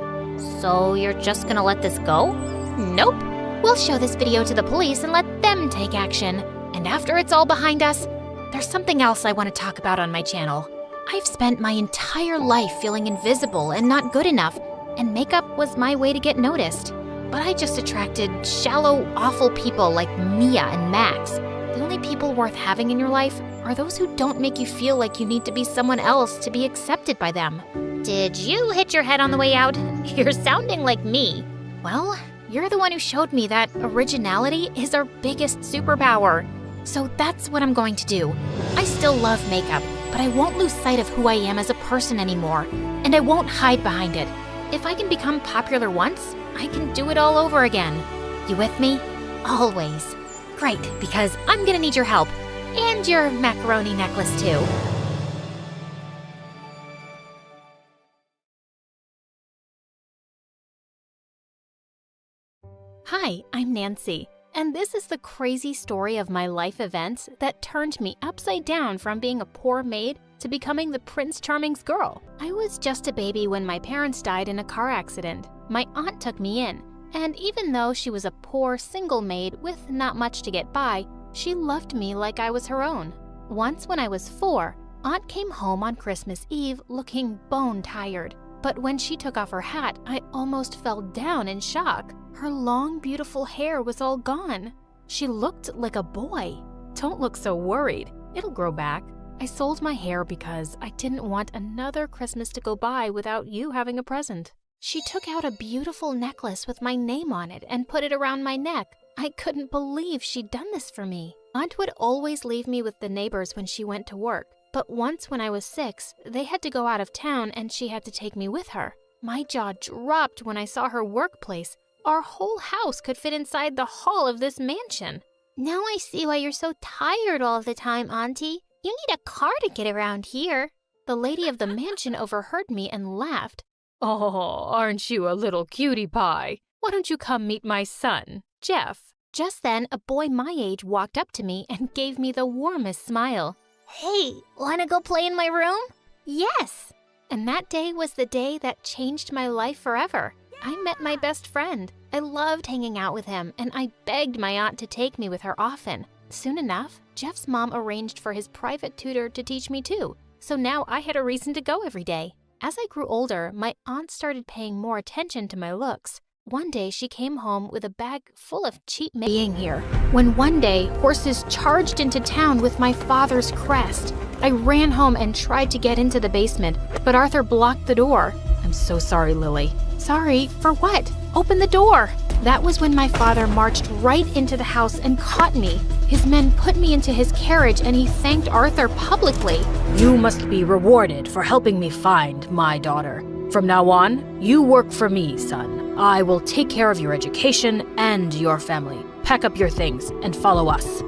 So you're just gonna let this go? Nope. We'll show this video to the police and let them take action. And after it's all behind us, there's something else I want to talk about on my channel. I've spent my entire life feeling invisible and not good enough, and makeup was my way to get noticed. But I just attracted shallow, awful people like Mia and Max. The only people worth having in your life are those who don't make you feel like you need to be someone else to be accepted by them. Did you hit your head on the way out? You're sounding like me. Well, you're the one who showed me that originality is our biggest superpower. So that's what I'm going to do. I still love makeup, but I won't lose sight of who I am as a person anymore, and I won't hide behind it. If I can become popular once, I can do it all over again. You with me? Always. Great, because I'm gonna need your help, and your macaroni necklace too. Hi, I'm Nancy, and this is the crazy story of my life events that turned me upside down from being a poor maid to becoming the Prince Charming's girl. I was just a baby when my parents died in a car accident. My aunt took me in, and even though she was a poor single maid with not much to get by, she loved me like I was her own. Once when I was 4, Aunt came home on Christmas Eve looking bone tired. But when she took off her hat, I almost fell down in shock. Her long, beautiful hair was all gone. She looked like a boy. Don't look so worried. It'll grow back. I sold my hair because I didn't want another Christmas to go by without you having a present. She took out a beautiful necklace with my name on it and put it around my neck. I couldn't believe she'd done this for me. Aunt would always leave me with the neighbors when she went to work, but once when I was 6, they had to go out of town and she had to take me with her. My jaw dropped when I saw her workplace. Our whole house could fit inside the hall of this mansion. Now I see why you're so tired all the time, Auntie. You need a car to get around here. The lady of the mansion overheard me and laughed. Oh, aren't you a little cutie pie? Why don't you come meet my son, Jeff? Just then, a boy my age walked up to me and gave me the warmest smile. Hey, wanna go play in my room? Yes! And that day was the day that changed my life forever. I met my best friend. I loved hanging out with him, and I begged my aunt to take me with her often. Soon enough, Jeff's mom arranged for his private tutor to teach me too, so now I had a reason to go every day. As I grew older, my aunt started paying more attention to my looks. One day, she came home with a bag full of cheap being here. When one day, horses charged into town with my father's crest. I ran home and tried to get into the basement, but Arthur blocked the door. I'm so sorry, Lily. Sorry, for what? Open the door. That was when my father marched right into the house and caught me. His men put me into his carriage and he thanked Arthur publicly. You must be rewarded for helping me find my daughter. From now on, you work for me, son. I will take care of your education and your family. Pack up your things and follow us.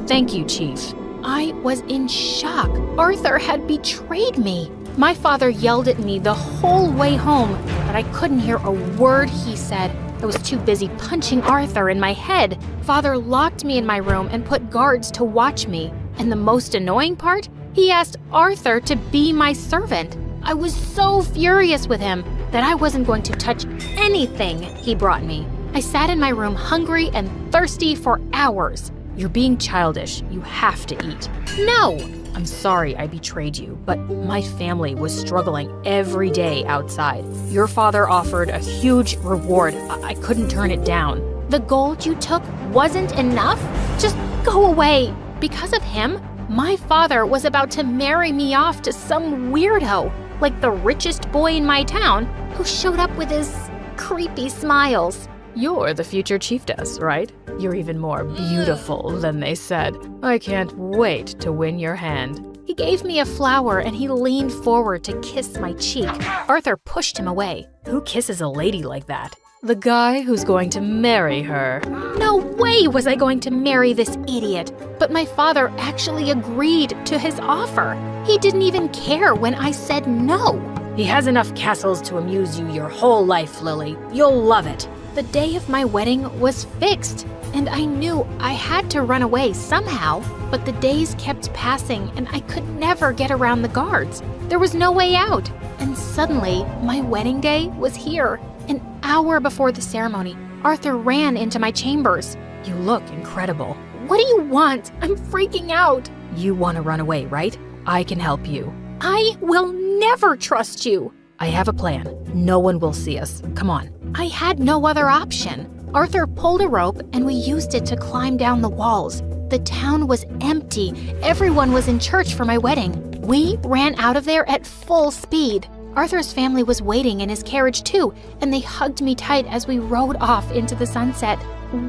Thank you, Chief. I was in shock. Arthur had betrayed me. My father yelled at me the whole way home, but I couldn't hear a word he said. I was too busy punching Arthur in my head. Father locked me in my room and put guards to watch me. And the most annoying part? He asked Arthur to be my servant. I was so furious with him that I wasn't going to touch anything he brought me. I sat in my room hungry and thirsty for hours. You're being childish. You have to eat. No! I'm sorry I betrayed you, but my family was struggling every day outside. Your father offered a huge reward. I couldn't turn it down. The gold you took wasn't enough? Just go away. Because of him, my father was about to marry me off to some weirdo, like the richest boy in my town, who showed up with his creepy smiles. You're the future chiefess, right? You're even more beautiful than they said. I can't wait to win your hand. He gave me a flower and he leaned forward to kiss my cheek. Arthur pushed him away. Who kisses a lady like that? The guy who's going to marry her. No way was I going to marry this idiot. But my father actually agreed to his offer. He didn't even care when I said no. He has enough castles to amuse you your whole life, Lily. You'll love it. The day of my wedding was fixed, and I knew I had to run away somehow, but the days kept passing and I could never get around the guards. There was no way out, and suddenly my wedding day was here. An hour before the ceremony, Arthur ran into my chambers. You look incredible. What do you want? I'm freaking out. You want to run away, right? I can help you. I will never trust you. I have a plan. No one will see us. Come on. I had no other option. Arthur pulled a rope and we used it to climb down the walls. The town was empty. Everyone was in church for my wedding. We ran out of there at full speed. Arthur's family was waiting in his carriage too, and they hugged me tight as we rode off into the sunset.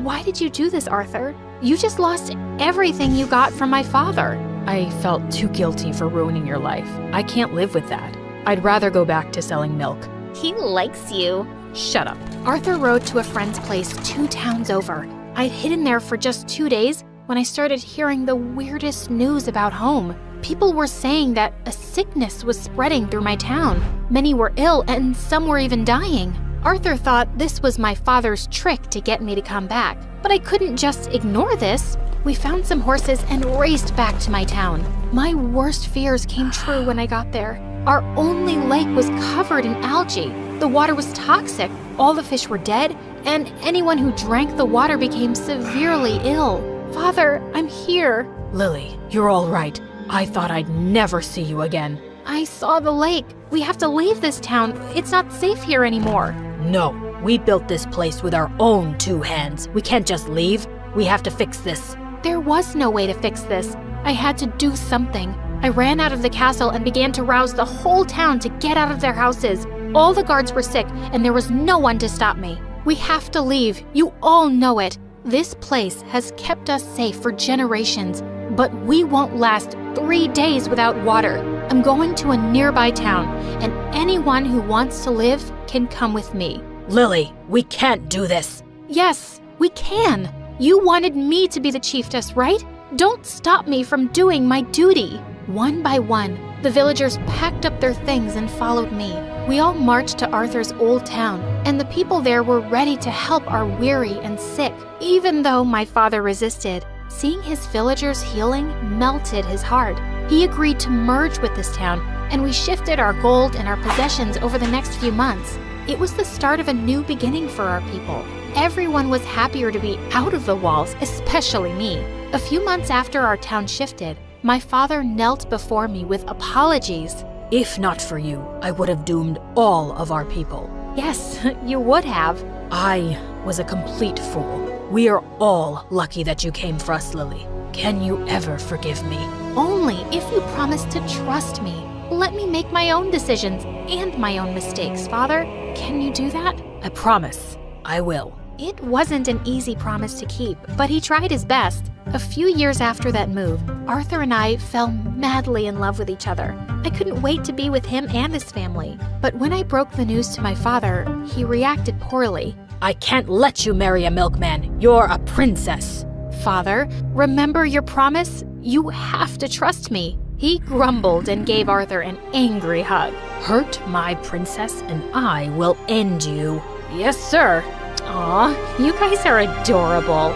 Why did you do this, Arthur? You just lost everything you got from my father. I felt too guilty for ruining your life. I can't live with that. I'd rather go back to selling milk. He likes you. Shut up. Arthur rode to a friend's place 2 towns over. I'd hidden there for just 2 days when I started hearing the weirdest news about home. People were saying that a sickness was spreading through my town. Many were ill and some were even dying. Arthur thought this was my father's trick to get me to come back, but I couldn't just ignore this. We found some horses and raced back to my town. My worst fears came true when I got there. Our only lake was covered in algae. The water was toxic, all the fish were dead, and anyone who drank the water became severely ill. Father, I'm here. Lily, you're all right. I thought I'd never see you again. I saw the lake. We have to leave this town. It's not safe here anymore. No, we built this place with our own 2 hands. We can't just leave. We have to fix this. There was no way to fix this. I had to do something. I ran out of the castle and began to rouse the whole town to get out of their houses. All the guards were sick, and there was no one to stop me. We have to leave. You all know it. This place has kept us safe for generations, but we won't last 3 days without water. I'm going to a nearby town, and anyone who wants to live can come with me. Lily, we can't do this. Yes, we can. You wanted me to be the chiefess, right? Don't stop me from doing my duty. One by one, the villagers packed up their things and followed me. We all marched to Arthur's old town, and the people there were ready to help our weary and sick. Even though my father resisted, seeing his villagers healing melted his heart. He agreed to merge with this town, and we shifted our gold and our possessions over the next few months. It was the start of a new beginning for our people. Everyone was happier to be out of the walls, especially me. A few months after our town shifted, my father knelt before me with apologies. If not for you, I would have doomed all of our people. Yes, you would have. I was a complete fool. We are all lucky that you came for us, Lily. Can you ever forgive me? Only if you promise to trust me. Let me make my own decisions and my own mistakes, Father. Can you do that? I promise. I will. It wasn't an easy promise to keep, but he tried his best. A few years after that move, Arthur and I fell madly in love with each other. I couldn't wait to be with him and his family. But when I broke the news to my father, he reacted poorly. I can't let you marry a milkman. You're a princess. Father, remember your promise? You have to trust me. He grumbled and gave Arthur an angry hug. Hurt my princess and I will end you. Yes, sir. Aw, you guys are adorable.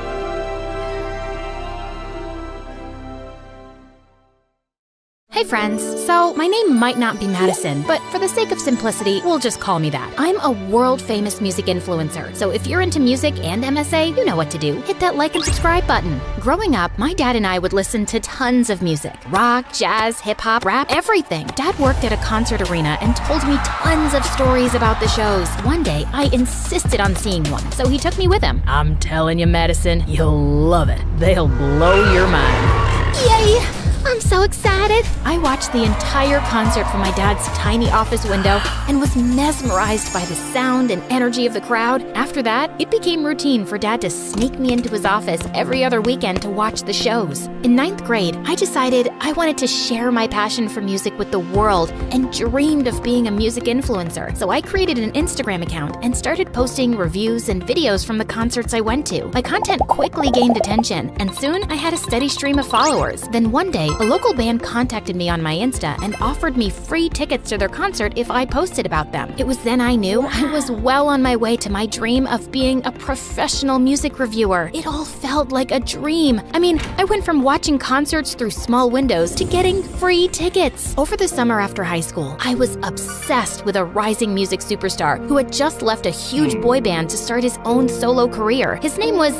Hey friends, so my name might not be Madison, but for the sake of simplicity, we'll just call me that. I'm a world-famous music influencer, so if you're into music and MSA, you know what to do. Hit that like and subscribe button. Growing up, my dad and I would listen to tons of music. Rock, jazz, hip-hop, rap, everything. Dad worked at a concert arena and told me tons of stories about the shows. One day, I insisted on seeing one, so he took me with him. I'm telling you, Madison, you'll love it. They'll blow your mind. Yay! I'm so excited! I watched the entire concert from my dad's tiny office window and was mesmerized by the sound and energy of the crowd. After that, it became routine for Dad to sneak me into his office every other weekend to watch the shows. In 9th grade, I decided I wanted to share my passion for music with the world and dreamed of being a music influencer. So I created an Instagram account and started posting reviews and videos from the concerts I went to. My content quickly gained attention, and soon I had a steady stream of followers. Then one day, a local band contacted me on my Insta and offered me free tickets to their concert if I posted about them. It was then I knew I was well on my way to my dream of being a professional music reviewer. It all felt like a dream. I mean, I went from watching concerts through small windows to getting free tickets. Over the summer after high school, I was obsessed with a rising music superstar who had just left a huge boy band to start his own solo career. His name was,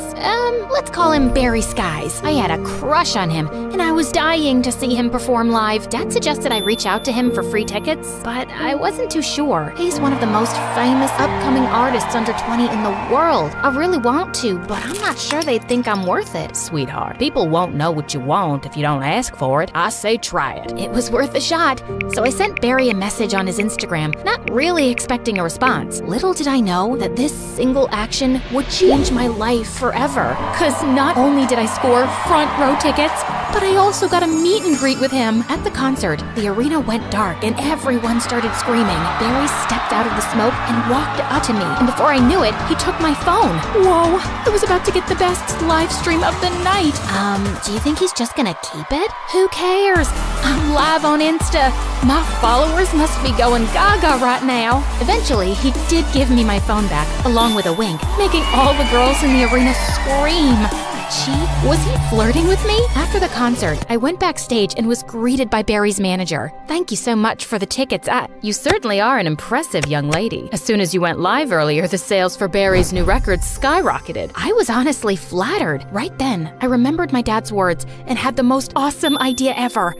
let's call him Barry Skies. I had a crush on him, and I was dying to see him perform live. Dad suggested I reach out to him for free tickets, but I wasn't too sure. He's one of the most famous upcoming artists under 20 in the world. I really want to, but I'm not sure they'd think I'm worth it. Sweetheart, people won't know what you want if you don't ask for it. I say try it. It was worth a shot. So I sent Barry a message on his Instagram, not really expecting a response. Little did I know that this single action would change my life forever. Cause not only did I score front row tickets, but I also got a meet and greet with him. At the concert, the arena went dark and everyone started screaming. Barry stepped out of the smoke and walked up to me, and before I knew it, he took my phone. Whoa, I was about to get the best live stream of the night. Do you think he's just gonna keep it? Who cares? I'm live on Insta. My followers must be going gaga right now. Eventually, he did give me my phone back, along with a wink, making all the girls in the arena scream. Was he flirting with me? After the concert, I went backstage and was greeted by Barry's manager. Thank you so much for the tickets. You certainly are an impressive young lady. As soon as you went live earlier, the sales for Barry's new record skyrocketed. I was honestly flattered. Right then, I remembered my dad's words and had the most awesome idea ever.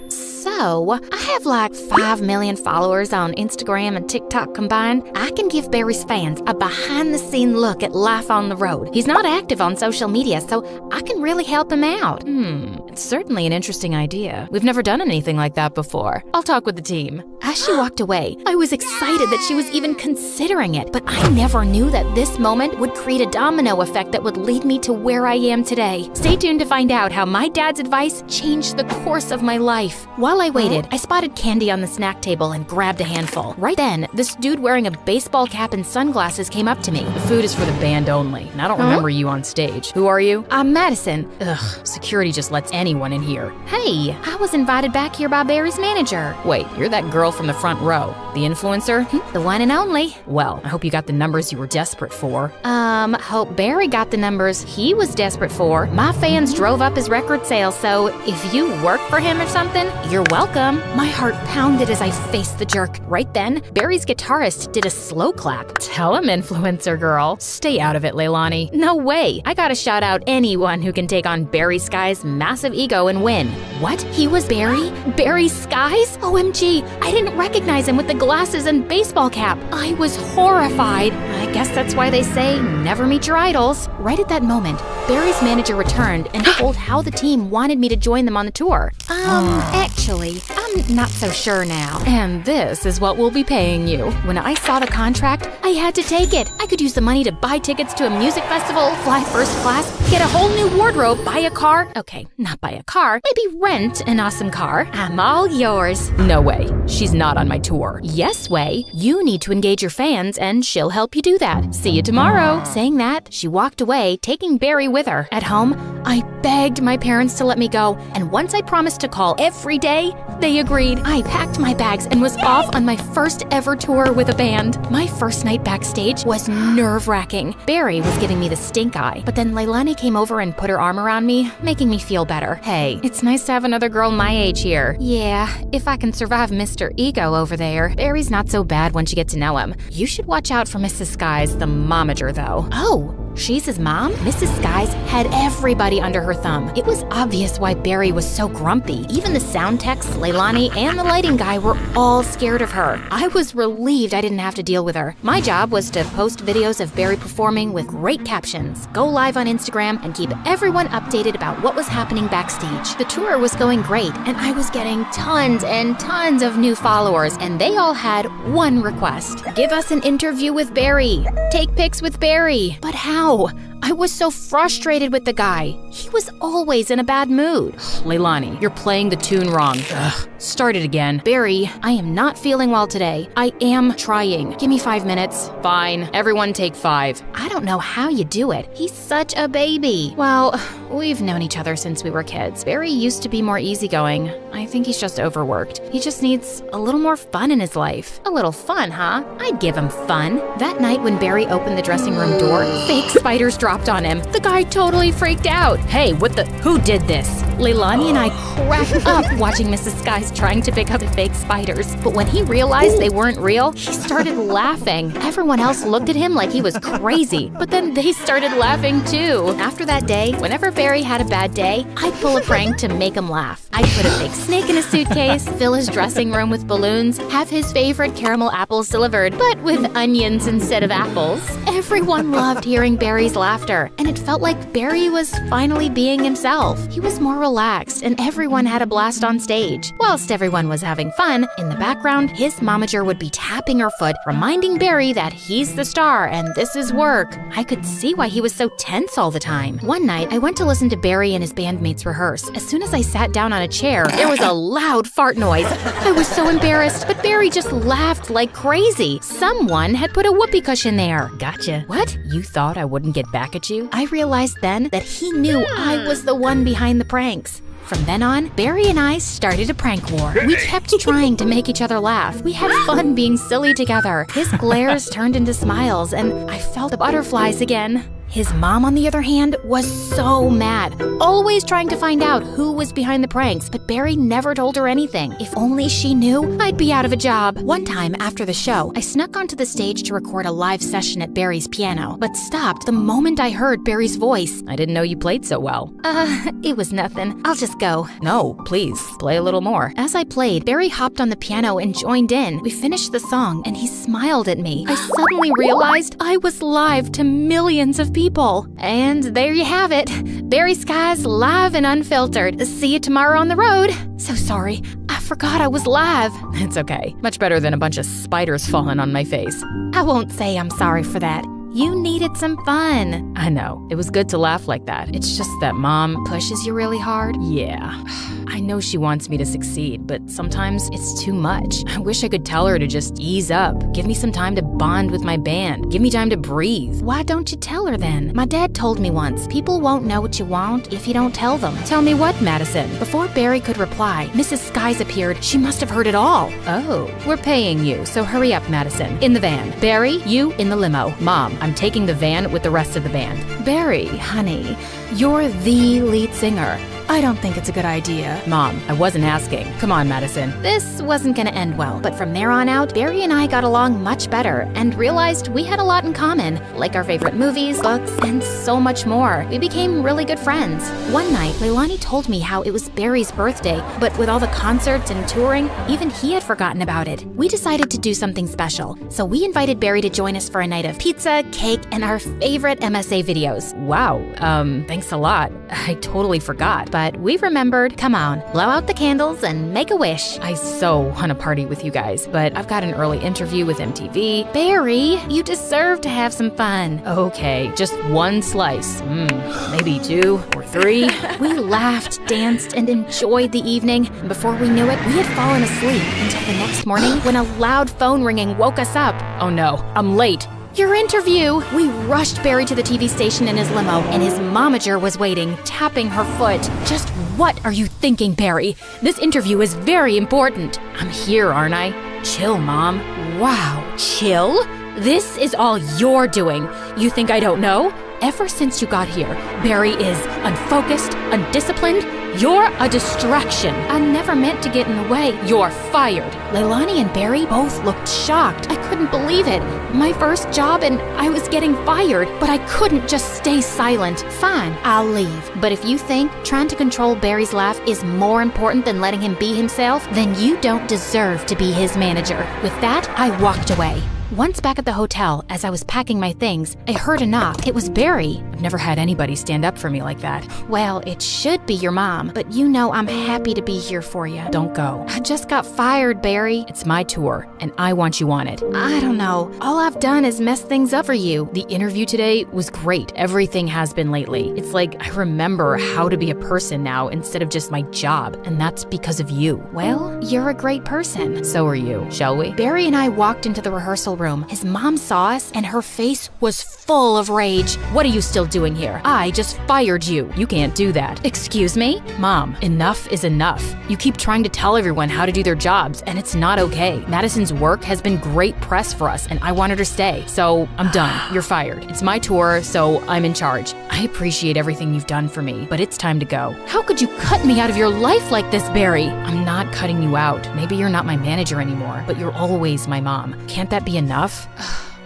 So, I have like 5 million followers on Instagram and TikTok combined. I can give Barry's fans a behind-the-scene look at life on the road. He's not active on social media, so I can really help him out. It's certainly an interesting idea. We've never done anything like that before. I'll talk with the team. As she walked away, I was excited that she was even considering it, but I never knew that this moment would create a domino effect that would lead me to where I am today. Stay tuned to find out how my dad's advice changed the course of my life. While I waited, I spotted candy on the snack table and grabbed a handful. Right then, this dude wearing a baseball cap and sunglasses came up to me. The food is for the band only, and I don't remember you on stage. Who are you? I'm Madison. Ugh, security just lets anyone in here. Hey, I was invited back here by Barry's manager. Wait, you're that girl from the front row. The influencer? The one and only. Well, I hope you got the numbers you were desperate for. Hope Barry got the numbers he was desperate for. My fans drove up his record sales, so if you work for him or something, you're welcome. My heart pounded as I faced the jerk. Right then, Barry's guitarist did a slow clap. Tell him, influencer girl. Stay out of it, Leilani. No way. I gotta shout out anyone who can take on Barry Sky's massive ego and win. What? He was Barry? Barry Skies? OMG, I didn't recognize him with the glasses and baseball cap. I was horrified. I guess that's why they say never meet your idols. Right at that moment, Barry's manager returned and told how the team wanted me to join them on the tour. Actually, I'm not so sure now. And this is what we'll be paying you. When I saw the contract, I had to take it. I could use the money to buy tickets to a music festival, fly first class, get a whole new wardrobe, buy a car. Okay, not buy a car, maybe rent an awesome car. I'm all yours. No way. She's not on my tour. Yes way. You need to engage your fans and she'll help you do that. See you tomorrow. Saying that, she walked away, taking Barry with her. At home, I begged my parents to let me go, and once I promised to call every day, they agreed. I packed my bags and was off on my first ever tour with a band. My first night backstage was nerve-wracking. Barry was giving me the stink eye, but then Leilani came over and put her arm around me, making me feel better. Hey, it's nice to have another girl my age here. Yeah, if I can survive Mr. Ego over there. Barry's not so bad once you get to know him. You should watch out for Mrs. Skies, the momager, though. Oh, she's his mom? Mrs. Skies had everybody under her thumb. It was obvious why Barry was so grumpy. Even the sound techs, Leilani, and the lighting guy were all scared of her. I was relieved I didn't have to deal with her. My job was to post videos of Barry performing with great captions, go live on Instagram, and keep everyone updated about what was happening backstage. The tour was going great, and I was getting tons and tons of new followers, and they all had one request. Give us an interview with Barry. Take pics with Barry. But how? I was so frustrated with the guy. He was always in a bad mood. Leilani, you're playing the tune wrong. Ugh, start it again. Barry, I am not feeling well today. I am trying. Give me 5 minutes. Fine. Everyone take 5. I don't know how you do it. He's such a baby. Well, we've known each other since we were kids. Barry used to be more easygoing. I think he's just overworked. He just needs a little more fun in his life. A little fun, huh? I'd give him fun. That night when Barry opened the dressing room door, fake spiders dropped on him. The guy totally freaked out. Hey, who did this? Leilani and I cracked up watching Mrs. Skies trying to pick up the fake spiders. But when he realized they weren't real, he started laughing. Everyone else looked at him like he was crazy, but then they started laughing too. After that day, whenever Barry had a bad day, I'd pull a prank to make him laugh. I'd put a fake snake in a suitcase, fill his dressing room with balloons, have his favorite caramel apples delivered, but with onions instead of apples. Everyone loved hearing Barry's laughter, and it felt like Barry was finally being himself. He was more relaxed, and everyone had a blast on stage. Whilst everyone was having fun, in the background, his momager would be tapping her foot, reminding Barry that he's the star and this is work. I could see why he was so tense all the time. One night, I went to listen to Barry and his bandmates rehearse. As soon as I sat down on a chair, there was a loud fart noise. I was so embarrassed, but Barry just laughed like crazy. Someone had put a whoopee cushion there. Gotcha. What? You thought I wouldn't get back at you? I realized then that he knew I was the one behind the pranks. From then on, Barry and I started a prank war. We kept trying to make each other laugh. We had fun being silly together. His glares turned into smiles, and I felt the butterflies again. His mom, on the other hand, was so mad, always trying to find out who was behind the pranks, but but Barry never told her anything. If only she knew, I'd be out of a job. One time after the show, I snuck onto the stage to record a live session at Barry's piano, but stopped the moment I heard Barry's voice. I didn't know you played so well. It was nothing. I'll just go. No, please, play a little more. As I played, Barry hopped on the piano and joined in. We finished the song, and he smiled at me. I suddenly realized I was live to millions of people. And there you have it. Barry Skies live and unfiltered. See you tomorrow on the road. So sorry. I forgot I was live. It's okay. Much better than a bunch of spiders falling on my face. I won't say I'm sorry for that. You needed some fun. I know. It was good to laugh like that. It's just that Mom pushes you really hard. Yeah. I know she wants me to succeed, but sometimes it's too much. I wish I could tell her to just ease up. Give me some time to bond with my band. Give me time to breathe. Why don't you tell her then? My dad told me once, people won't know what you want if you don't tell them. Tell me what, Madison? Before Barry could reply, Mrs. Skies appeared. She must have heard it all. Oh, we're paying you, so hurry up, Madison. In the van. Barry, you in the limo. Mom, I'm taking the van with the rest of the band. Barry, honey, you're the lead singer. I don't think it's a good idea. Mom, I wasn't asking. Come on, Madison. This wasn't gonna end well, but from there on out, Barry and I got along much better and realized we had a lot in common, like our favorite movies, books, and so much more. We became really good friends. One night, Leilani told me how it was Barry's birthday, but with all the concerts and touring, even he had forgotten about it. We decided to do something special, so we invited Barry to join us for a night of pizza, cake, and our favorite MSA videos. Wow, thanks a lot. I totally forgot. But we remembered. Come on, blow out the candles and make a wish. I so want to party with you guys, but I've got an early interview with MTV. Barry, you deserve to have some fun. Okay, just one slice. Maybe 2 or 3. We laughed, danced, and enjoyed the evening. And before we knew it, we had fallen asleep until the next morning when a loud phone ringing woke us up. Oh no, I'm late. Your interview! We rushed Barry to the TV station in his limo, and his momager was waiting, tapping her foot. Just what are you thinking, Barry? This interview is very important. I'm here, aren't I? Chill, Mom. Wow, chill? This is all you're doing. You think I don't know? Ever since you got here, Barry is unfocused, undisciplined. You're a distraction. I never meant to get in the way. You're fired. Leilani and Barry both looked shocked. I couldn't believe it. My first job and I was getting fired, but I couldn't just stay silent. Fine, I'll leave. But if you think trying to control Barry's laugh is more important than letting him be himself, then you don't deserve to be his manager. With that, I walked away. Once back at the hotel, as I was packing my things, I heard a knock. It was Barry. I've never had anybody stand up for me like that. Well, it should be your mom, but you know I'm happy to be here for you. Don't go. I just got fired, Barry. It's my tour, and I want you on it. I don't know. All I've done is mess things up for you. The interview today was great. Everything has been lately. It's like I remember how to be a person now instead of just my job, and that's because of you. Well, you're a great person. So are you. Shall we? Barry and I walked into the rehearsal room. His mom saw us, and her face was full of rage. What are you still doing here? I just fired you. You can't do that. Excuse me? Mom, enough is enough. You keep trying to tell everyone how to do their jobs, and it's not okay. Madison's work has been great press for us, and I want her to stay. So I'm done. You're fired. It's my tour, so I'm in charge. I appreciate everything you've done for me, but it's time to go. How could you cut me out of your life like this, Barry? I'm not cutting you out. Maybe you're not my manager anymore, but you're always my mom. Can't that be enough?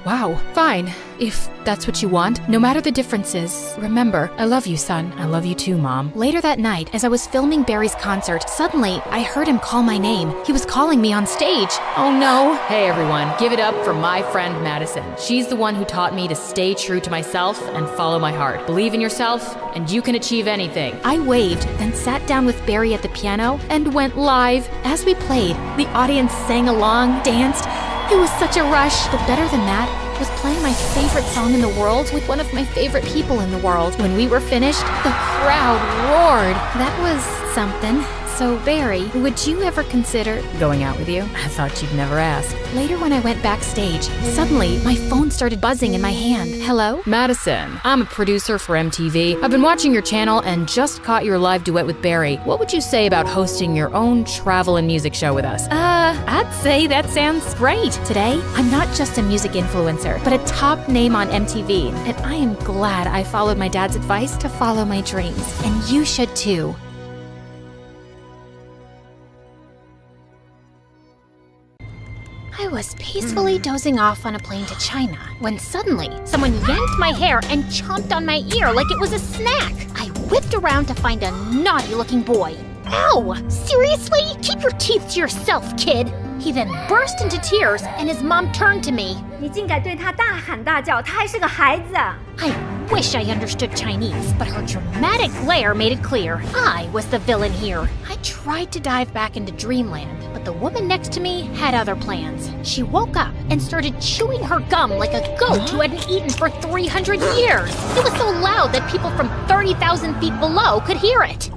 Wow, fine. If that's what you want, no matter the differences, remember, I love you, son. I love you too, Mom. Later that night, as I was filming Barry's concert, suddenly I heard him call my name. He was calling me on stage. Oh no. Hey everyone, give it up for my friend Madison. She's the one who taught me to stay true to myself and follow my heart. Believe in yourself, and you can achieve anything. I waved, then sat down with Barry at the piano and went live. As we played, the audience sang along, danced. It was such a rush, but better than that was playing my favorite song in the world with one of my favorite people in the world. When we were finished, the crowd roared. That was something. So, Barry, would you ever consider going out with you? I thought you'd never ask. Later when I went backstage, suddenly my phone started buzzing in my hand. Hello? Madison, I'm a producer for MTV. I've been watching your channel and just caught your live duet with Barry. What would you say about hosting your own travel and music show with us? I'd say that sounds great. Today, I'm not just a music influencer, but a top name on MTV. And I am glad I followed my dad's advice to follow my dreams. And you should too. I was peacefully dozing off on a plane to China when suddenly someone yanked my hair and chomped on my ear like it was a snack. I whipped around to find a naughty-looking boy. Ow! Seriously? Keep your teeth to yourself, kid! He then burst into tears and his mom turned to me. 你竟敢对他大喊大叫，他还是个孩子啊！ I wish I understood Chinese, but her dramatic glare made it clear I was the villain here. I tried to dive back into dreamland, but the woman next to me had other plans. She woke up and started chewing her gum like a goat who hadn't eaten for 300 years. It was so loud that people from 30,000 feet below could hear it.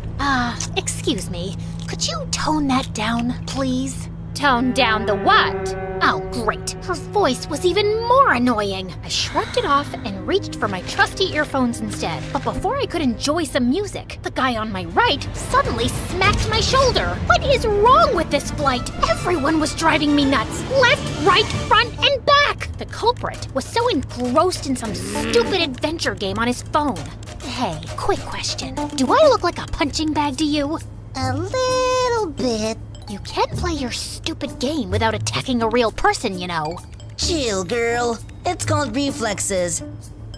Excuse me, could you tone that down, please? Tone down the what? Oh, great. Her voice was even more annoying. I shrugged it off and reached for my trusty earphones instead. But before I could enjoy some music, the guy on my right suddenly smacked my shoulder. What is wrong with this flight? Everyone was driving me nuts. Left, right, front, and back. The culprit was so engrossed in some stupid adventure game on his phone. Hey, quick question. Do I look like a punching bag to you? A little bit. You can't play your stupid game without attacking a real person, you know. Chill, girl. It's called reflexes.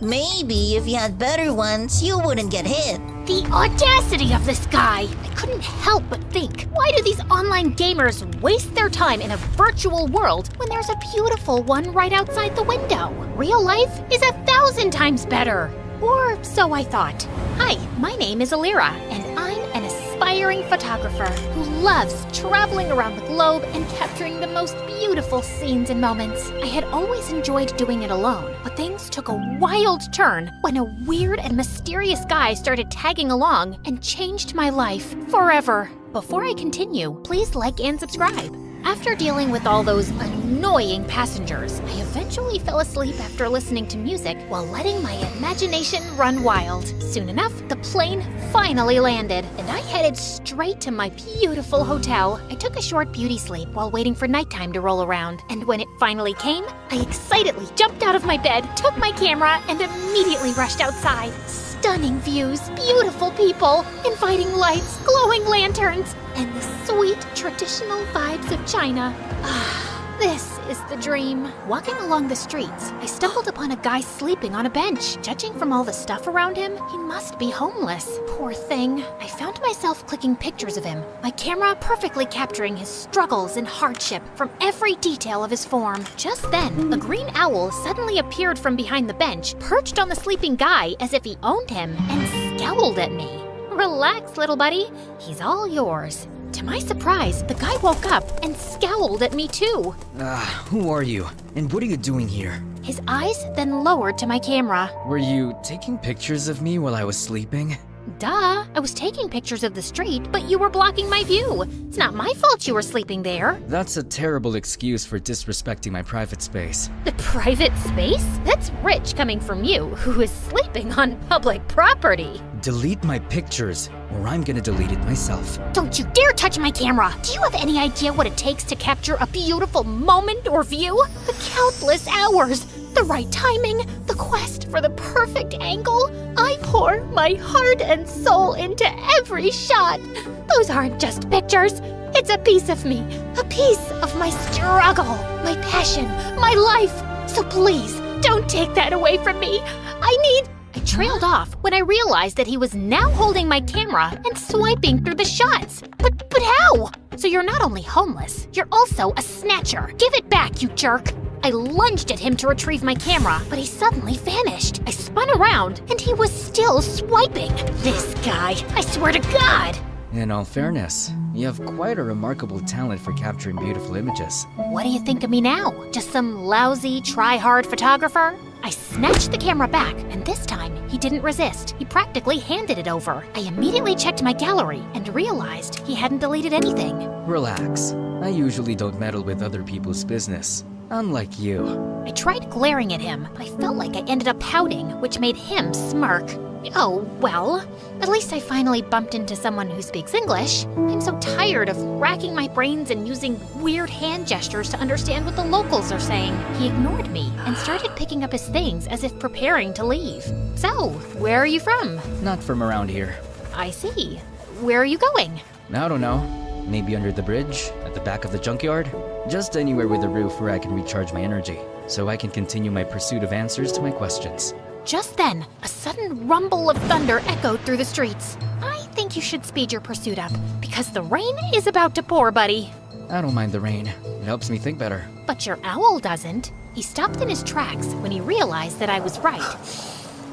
Maybe if you had better ones, you wouldn't get hit. The audacity of this guy! I couldn't help but think, why do these online gamers waste their time in a virtual world when there's a beautiful one right outside the window? Real life is 1,000 times better. Or so I thought. Hi, my name is Alira, and I'm an aspiring photographer who loves traveling around the globe and capturing the most beautiful scenes and moments. I had always enjoyed doing it alone, but things took a wild turn when a weird and mysterious guy started tagging along and changed my life forever. Before I continue, please like and subscribe. After dealing with all those annoying passengers, I eventually fell asleep after listening to music while letting my imagination run wild. Soon enough, the plane finally landed, and I headed straight to my beautiful hotel. I took a short beauty sleep while waiting for nighttime to roll around, and when it finally came, I excitedly jumped out of my bed, took my camera, and immediately rushed outside. Stunning views, beautiful people, inviting lights, glowing lanterns, and the sweet traditional vibes of China. This is the dream. Walking along the streets, I stumbled upon a guy sleeping on a bench. Judging from all the stuff around him, he must be homeless. Poor thing. I found myself clicking pictures of him, my camera perfectly capturing his struggles and hardship from every detail of his form. Just then, a green owl suddenly appeared from behind the bench, perched on the sleeping guy as if he owned him, and scowled at me. Relax, little buddy. He's all yours. To my surprise, the guy woke up and scowled at me too. Who are you? And what are you doing here? His eyes then lowered to my camera. Were you taking pictures of me while I was sleeping? Duh, I was taking pictures of the street, but you were blocking my view. It's not my fault you were sleeping there. That's a terrible excuse for disrespecting my private space. The private space? That's rich coming from you, who is sleeping on public property. Delete my pictures, or I'm gonna delete it myself. Don't you dare touch my camera! Do you have any idea what it takes to capture a beautiful moment or view? The countless hours, the right timing, the quest for the perfect angle. I pour my heart and soul into every shot. Those aren't just pictures. It's a piece of me, a piece of my struggle, my passion, my life. So please, don't take that away from me. I trailed off when I realized that he was now holding my camera and swiping through the shots. But how? So you're not only homeless, you're also a snatcher. Give it back, you jerk. I lunged at him to retrieve my camera, but he suddenly vanished. I spun around, and he was still swiping. This guy, I swear to God! In all fairness, you have quite a remarkable talent for capturing beautiful images. What do you think of me now? Just some lousy, try-hard photographer? I snatched the camera back, and this time, he didn't resist. He practically handed it over. I immediately checked my gallery and realized he hadn't deleted anything. Relax. I usually don't meddle with other people's business. Unlike you. I tried glaring at him, but I felt like I ended up pouting, which made him smirk. Oh, well, at least I finally bumped into someone who speaks English. I'm so tired of racking my brains and using weird hand gestures to understand what the locals are saying. He ignored me and started picking up his things as if preparing to leave. So, where are you from? Not from around here. I see. Where are you going? I don't know. Maybe under the bridge, at the back of the junkyard? Just anywhere with a roof where I can recharge my energy, so I can continue my pursuit of answers to my questions. Just then, a sudden rumble of thunder echoed through the streets. I think you should speed your pursuit up, because the rain is about to pour, buddy. I don't mind the rain. It helps me think better. But your owl doesn't. He stopped in his tracks when he realized that I was right.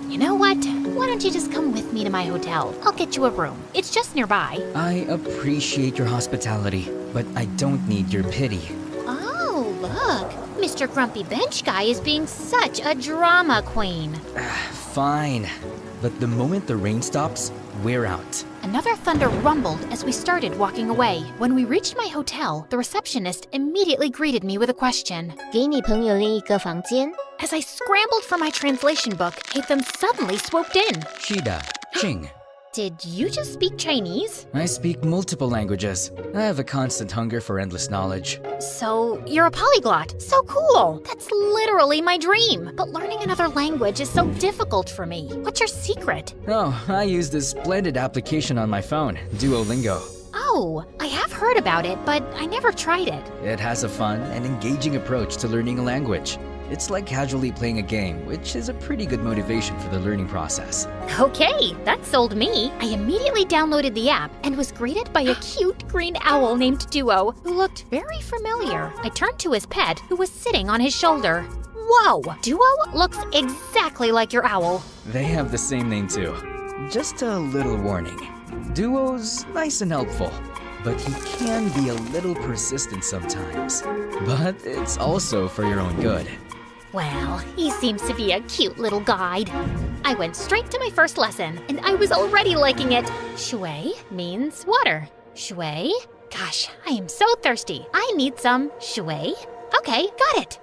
You know what? Why don't you just come with me to my hotel? I'll get you a room. It's just nearby. I appreciate your hospitality, but I don't need your pity. Oh, look. Mr. Grumpy Bench Guy is being such a drama queen. Fine. But the moment the rain stops, we're out. Another thunder rumbled as we started walking away. When we reached my hotel, the receptionist immediately greeted me with a question. 给你朋友另一个房间。 As I scrambled for my translation book, Hatham suddenly swooped in. Shida, Ching. Did you just speak Chinese? I speak multiple languages. I have a constant hunger for endless knowledge. So, you're a polyglot. So cool. That's literally my dream. But learning another language is so difficult for me. What's your secret? Oh, I use this splendid application on my phone, Duolingo. Oh, I have heard about it, but I never tried it. It has a fun and engaging approach to learning a language. It's like casually playing a game, which is a pretty good motivation for the learning process. Okay, that sold me. I immediately downloaded the app and was greeted by a cute green owl named Duo, who looked very familiar. I turned to his pet, who was sitting on his shoulder. Whoa, Duo looks exactly like your owl. They have the same name too. Just a little warning. Duo's nice and helpful, but he can be a little persistent sometimes. But it's also for your own good. Well, he seems to be a cute little guide. I went straight to my first lesson, and I was already liking it. Shui means water. Shui? Gosh, I am so thirsty. I need some shui. Okay, got it.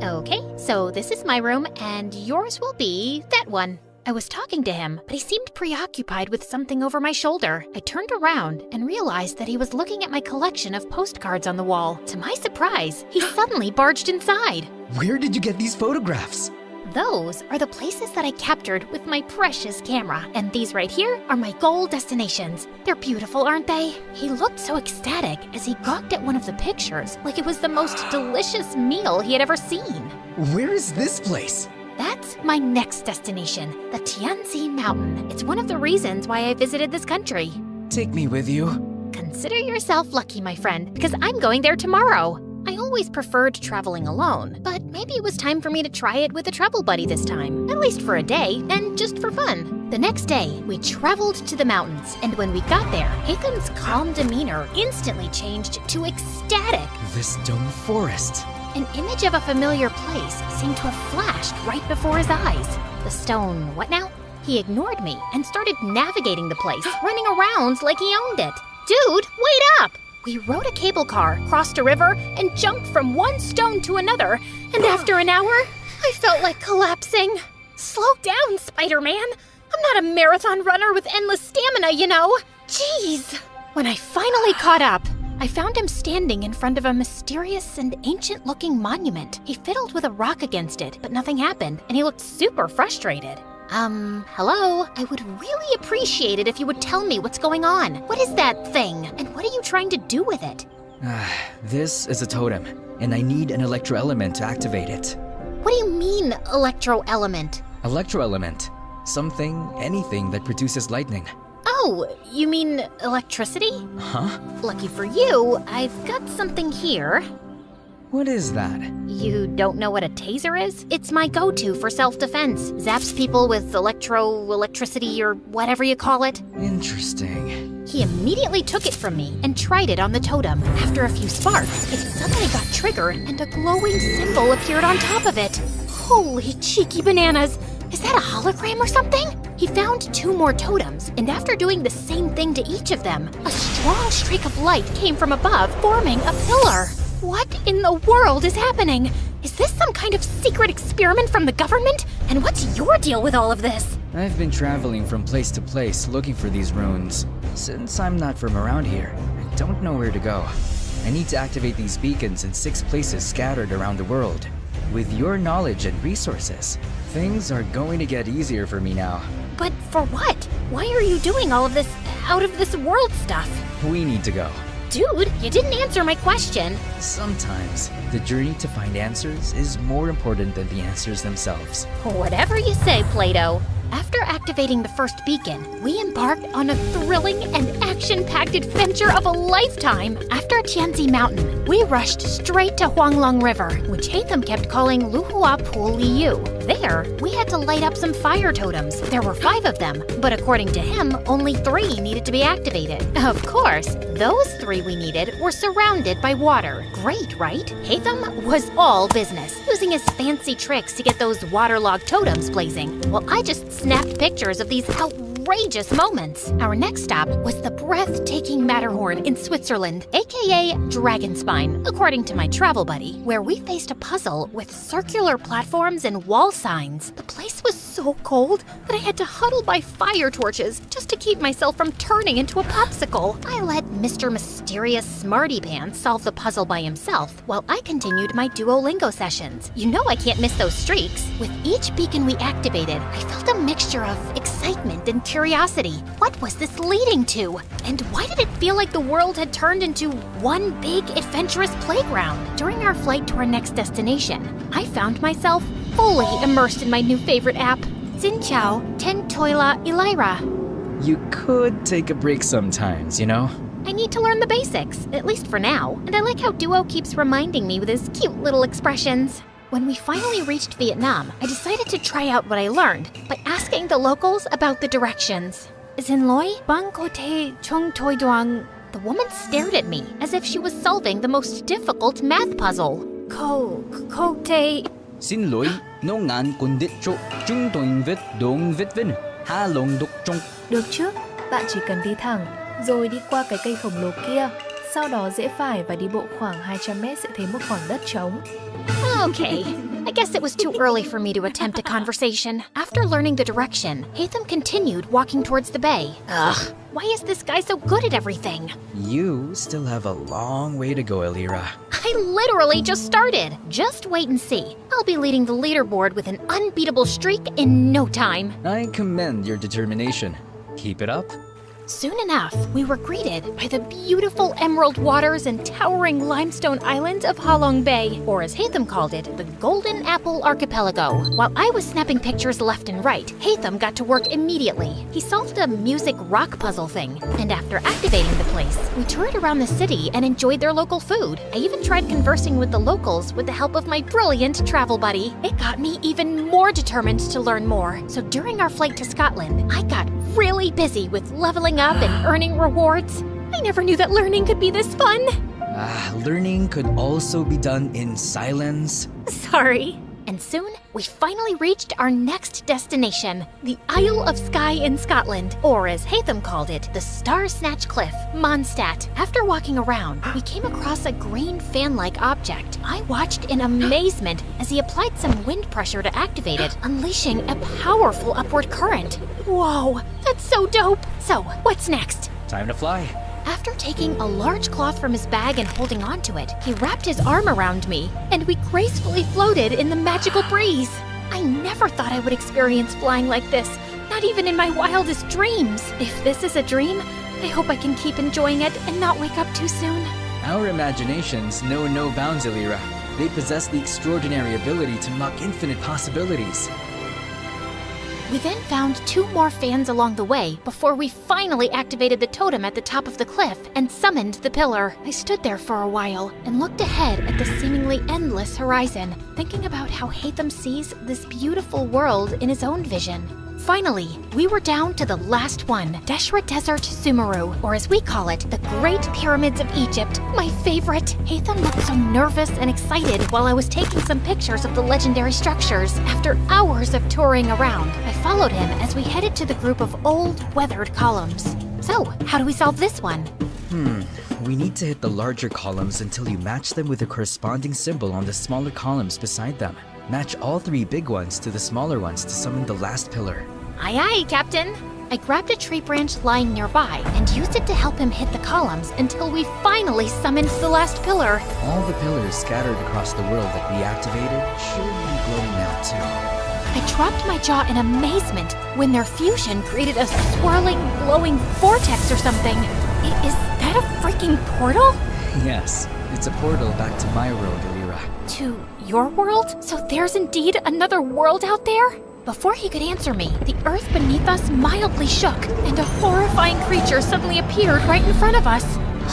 Okay, so this is my room, and yours will be that one. I was talking to him, but he seemed preoccupied with something over my shoulder. I turned around and realized that he was looking at my collection of postcards on the wall. To my surprise, he suddenly barged inside. Where did you get these photographs? Those are the places that I captured with my precious camera, and these right here are my goal destinations. They're beautiful, aren't they? He looked so ecstatic as he gawked at one of the pictures, like it was the most delicious meal he had ever seen. Where is this place? That's my next destination, the Tianzi Mountain. It's one of the reasons why I visited this country. Take me with you. Consider yourself lucky, my friend, because I'm going there tomorrow. I always preferred traveling alone, but maybe it was time for me to try it with a travel buddy this time, at least for a day, and just for fun. The next day, we traveled to the mountains, and when we got there, Haken's calm demeanor instantly changed to ecstatic. This dome forest. An image of a familiar place seemed to have flashed right before his eyes. The stone, what now? He ignored me and started navigating the place, running around like he owned it. Dude, wait up! We rode a cable car, crossed a river, and jumped from one stone to another, and after an hour, I felt like collapsing. Slow down, Spider-Man. I'm not a marathon runner with endless stamina, you know. Jeez. When I finally caught up, I found him standing in front of a mysterious and ancient-looking monument. He fiddled with a rock against it, but nothing happened, and he looked super frustrated. Hello? I would really appreciate it if you would tell me what's going on. What is that thing, and what are you trying to do with it? This is a totem, and I need an electro-element to activate it. What do you mean, electro-element? Electro-element. Something, anything that produces lightning. Oh, you mean electricity? Huh? Lucky for you, I've got something here. What is that? You don't know what a taser is? It's my go-to for self-defense. Zaps people with electricity or whatever you call it. Interesting. He immediately took it from me and tried it on the totem. After a few sparks, it suddenly got triggered and a glowing symbol appeared on top of it. Holy cheeky bananas! Is that a hologram or something? He found 2 more totems, and after doing the same thing to each of them, a strong streak of light came from above, forming a pillar. What in the world is happening? Is this some kind of secret experiment from the government? And what's your deal with all of this? I've been traveling from place to place looking for these runes. Since I'm not from around here, I don't know where to go. I need to activate these beacons in 6 places scattered around the world. With your knowledge and resources, things are going to get easier for me now. But for what? Why are you doing all of this out-of-this-world stuff? We need to go. Dude, You didn't answer my question. Sometimes, the journey to find answers is more important than the answers themselves. Whatever you say, Plato. After activating the first beacon, we embarked on a thrilling and action-packed adventure of a lifetime. After Tianzi Mountain, we rushed straight to Huanglong River, which Hatham kept calling Luhua Pool Liu. There, we had to light up some fire totems. There were 5 of them, but according to him, only 3 needed to be activated. Of course, those 3 we needed were surrounded by water. Great, right? Hatham was all business, using his fancy tricks to get those waterlogged totems blazing, while I just snapped pictures of these outrageous moments. Our next stop was the breathtaking Matterhorn in Switzerland, aka Dragonspine, according to my travel buddy, where we faced a puzzle with circular platforms and wall signs. The place was so cold that I had to huddle by fire torches just to keep myself from turning into a popsicle. I let Mr. Mysterious Smarty Pants solve the puzzle by himself, while I continued my Duolingo sessions. You know I can't miss those streaks. With each beacon we activated, I felt a mixture of excitement and curiosity. What was this leading to? And why did it feel like the world had turned into one big adventurous playground? During our flight to our next destination, I found myself fully immersed in my new favorite app, Zinchao Tentoila Elira. You could take a break sometimes, you know? I need to learn the basics, at least for now, and I like how Duo keeps reminding me with his cute little expressions. When we finally reached Vietnam, I decided to try out what I learned by asking the locals about the directions. Zinloi, Bang Kote, Chung Toi Duang. The woman stared at me as if she was solving the most difficult math puzzle. Kote. Xin lỗi, nô ngàn cùng đích chỗ, chúng tôi viết đúng viết vinh, ha lồng đục trong. Được chứ, bạn chỉ cần đi thẳng, rồi đi qua cái cây khổng lồ kia. Sau đó rẽ phải và đi bộ khoảng 200 mét sẽ thấy một khoảng đất trống. Okay, I guess it was too early for me to attempt a conversation. After learning the direction, Hatham continued walking towards the bay. Ugh, why is this guy so good at everything? You still have a long way to go, Elira. I literally just started. Just wait and see. I'll be leading the leaderboard with an unbeatable streak in no time. I commend your determination. Keep it up. Soon enough, we were greeted by the beautiful emerald waters and towering limestone islands of Halong Bay, or as Hatham called it, the Golden Apple Archipelago. While I was snapping pictures left and right, Hatham got to work immediately. He solved a music rock puzzle thing, and after activating the place, we toured around the city and enjoyed their local food. I even tried conversing with the locals with the help of my brilliant travel buddy. It got me even more determined to learn more, so during our flight to Scotland, I got really busy with leveling up and earning rewards. I never knew that learning could be this fun. Learning could also be done in silence. Sorry. And soon, we finally reached our next destination, the Isle of Skye in Scotland, or as Hatham called it, the Star Snatch Cliff, Mondstadt. After walking around, we came across a green fan-like object. I watched in amazement as he applied some wind pressure to activate it, unleashing a powerful upward current. Whoa, that's so dope! So, what's next? Time to fly. After taking a large cloth from his bag and holding onto it, he wrapped his arm around me, and we gracefully floated in the magical breeze. I never thought I would experience flying like this, not even in my wildest dreams. If this is a dream, I hope I can keep enjoying it and not wake up too soon. Our imaginations know no bounds, Elira. They possess the extraordinary ability to unlock infinite possibilities. We then found 2 more fans along the way before we finally activated the totem at the top of the cliff and summoned the pillar. I stood there for a while and looked ahead at the seemingly endless horizon, thinking about how Hatham sees this beautiful world in his own vision. Finally, we were down to the last one, Deshra Desert Sumeru, or as we call it, the Great Pyramids of Egypt, my favorite. Hatham looked so nervous and excited while I was taking some pictures of the legendary structures. After hours of touring around, I followed him as we headed to the group of old, weathered columns. So, how do we solve this one? We need to hit the larger columns until you match them with the corresponding symbol on the smaller columns beside them. Match all 3 big ones to the smaller ones to summon the last pillar. Aye aye, Captain. I grabbed a tree branch lying nearby and used it to help him hit the columns until we finally summoned the last pillar. All the pillars scattered across the world that we activated should be glowing now too. I dropped my jaw in amazement when their fusion created a swirling, glowing vortex or something. Is that a freaking portal? Yes, it's a portal back to my world, Elira. To your world? So there's indeed another world out there? Before he could answer me, the earth beneath us mildly shook, and a horrifying creature suddenly appeared right in front of us.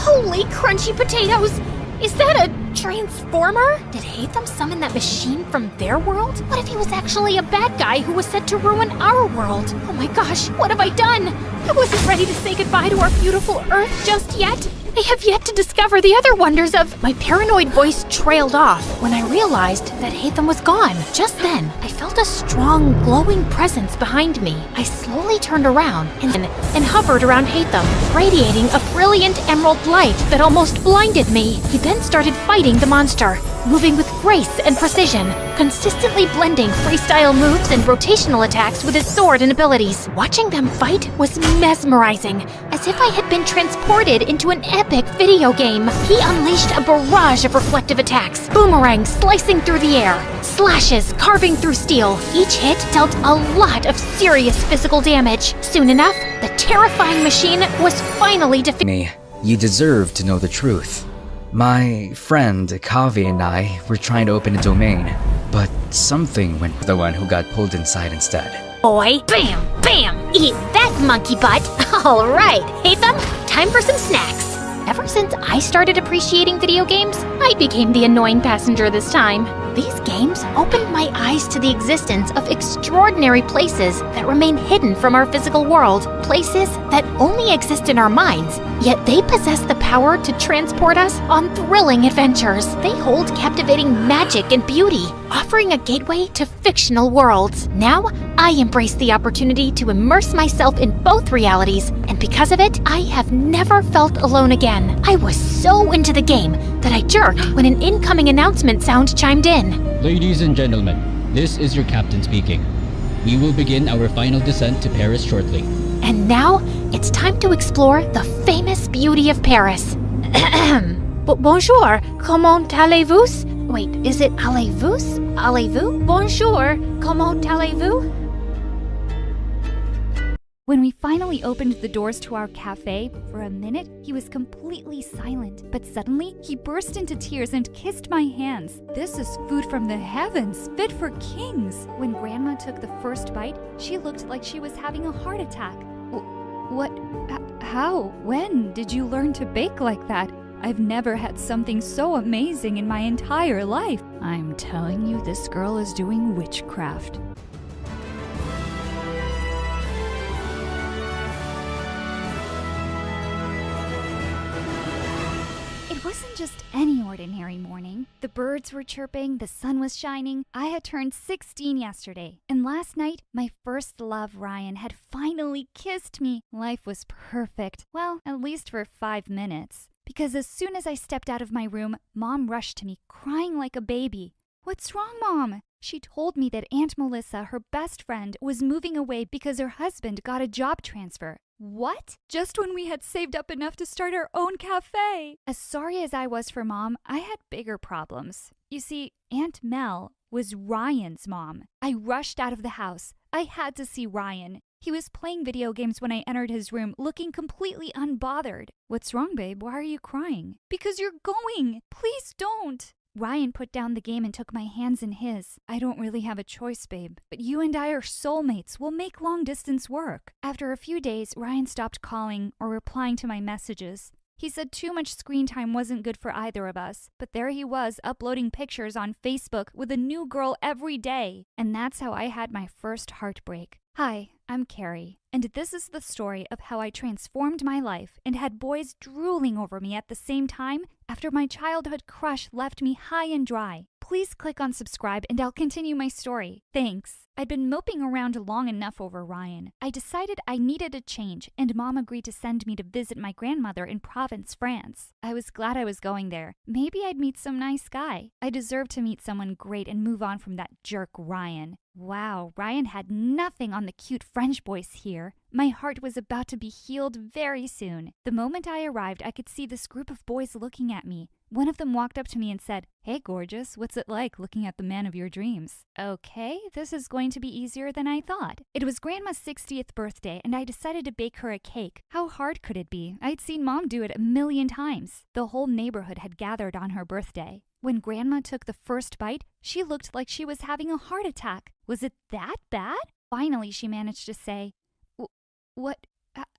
Holy crunchy potatoes! Is that a transformer? Did Hatham summon that machine from their world? What if he was actually a bad guy who was set to ruin our world? Oh my gosh, what have I done? I wasn't ready to say goodbye to our beautiful Earth just yet. I have yet to discover the other wonders of... My paranoid voice trailed off when I realized that Hatham was gone. Just then, I felt a strong, glowing presence behind me. I slowly turned around and hovered around Hatham, radiating a brilliant emerald light that almost blinded me. He then started fighting the monster, moving with grace and precision, consistently blending freestyle moves and rotational attacks with his sword and abilities. Watching them fight was mesmerizing, as if I had been transported into an epic video game. He unleashed a barrage of reflective attacks, boomerangs slicing through the air, slashes carving through steel. Each hit dealt a lot of serious physical damage. Soon enough, the terrifying machine was finally defeated. Me, you deserve to know the truth. My friend Kavi and I were trying to open a domain, but something went with the one who got pulled inside instead. Boy, bam, bam, eat that monkey butt. All right, Hatham, time for some snacks. Ever since I started appreciating video games, I became the annoying passenger this time. These games opened my eyes to the existence of extraordinary places that remain hidden from our physical world, places that only exist in our minds, yet they possess the power to transport us on thrilling adventures. They hold captivating magic and beauty, offering a gateway to fictional worlds. Now, I embrace the opportunity to immerse myself in both realities, and because of it, I have never felt alone again. I was so into the game that I jerked when an incoming announcement sound chimed in. Ladies and gentlemen, this is your captain speaking. We will begin our final descent to Paris shortly. And now, it's time to explore the famous beauty of Paris. Bonjour, comment allez-vous? Wait, is it allez-vous? Allez-vous? Bonjour, comment allez-vous? When we finally opened the doors to our cafe, for a minute, he was completely silent. But suddenly, he burst into tears and kissed my hands. This is food from the heavens, fit for kings. When Grandma took the first bite, she looked like she was having a heart attack. What? How? When did you learn to bake like that? I've never had something so amazing in my entire life. I'm telling you, this girl is doing witchcraft. It wasn't just any ordinary morning. The birds were chirping, the sun was shining. I had turned 16 yesterday, and last night, my first love, Ryan, had finally kissed me. Life was perfect. Well, at least for 5 minutes. Because as soon as I stepped out of my room, Mom rushed to me, crying like a baby. "What's wrong, Mom?" She told me that Aunt Melissa, her best friend, was moving away because her husband got a job transfer. What? Just when we had saved up enough to start our own cafe. As sorry as I was for Mom, I had bigger problems. You see, Aunt Mel was Ryan's mom. I rushed out of the house. I had to see Ryan. He was playing video games when I entered his room, looking completely unbothered. "What's wrong, babe? Why are you crying?" "Because you're going. Please don't." Ryan put down the game and took my hands in his. "I don't really have a choice, babe. But you and I are soulmates. We'll make long distance work." After a few days, Ryan stopped calling or replying to my messages. He said too much screen time wasn't good for either of us. But there he was, uploading pictures on Facebook with a new girl every day. And that's how I had my first heartbreak. Hi, I'm Carrie, and this is the story of how I transformed my life and had boys drooling over me at the same time after my childhood crush left me high and dry. Please click on subscribe and I'll continue my story. Thanks. I'd been moping around long enough over Ryan. I decided I needed a change, and Mom agreed to send me to visit my grandmother in Provence, France. I was glad I was going there. Maybe I'd meet some nice guy. I deserved to meet someone great and move on from that jerk Ryan. Wow, Ryan had nothing on the cute French boys here. My heart was about to be healed very soon. The moment I arrived, I could see this group of boys looking at me. One of them walked up to me and said, "Hey, gorgeous, what's it like looking at the man of your dreams?" Okay, this is going to be easier than I thought. It was Grandma's 60th birthday, and I decided to bake her a cake. How hard could it be? I'd seen Mom do it a million times. The whole neighborhood had gathered on her birthday. When Grandma took the first bite, she looked like she was having a heart attack. Was it that bad? Finally, she managed to say, "What?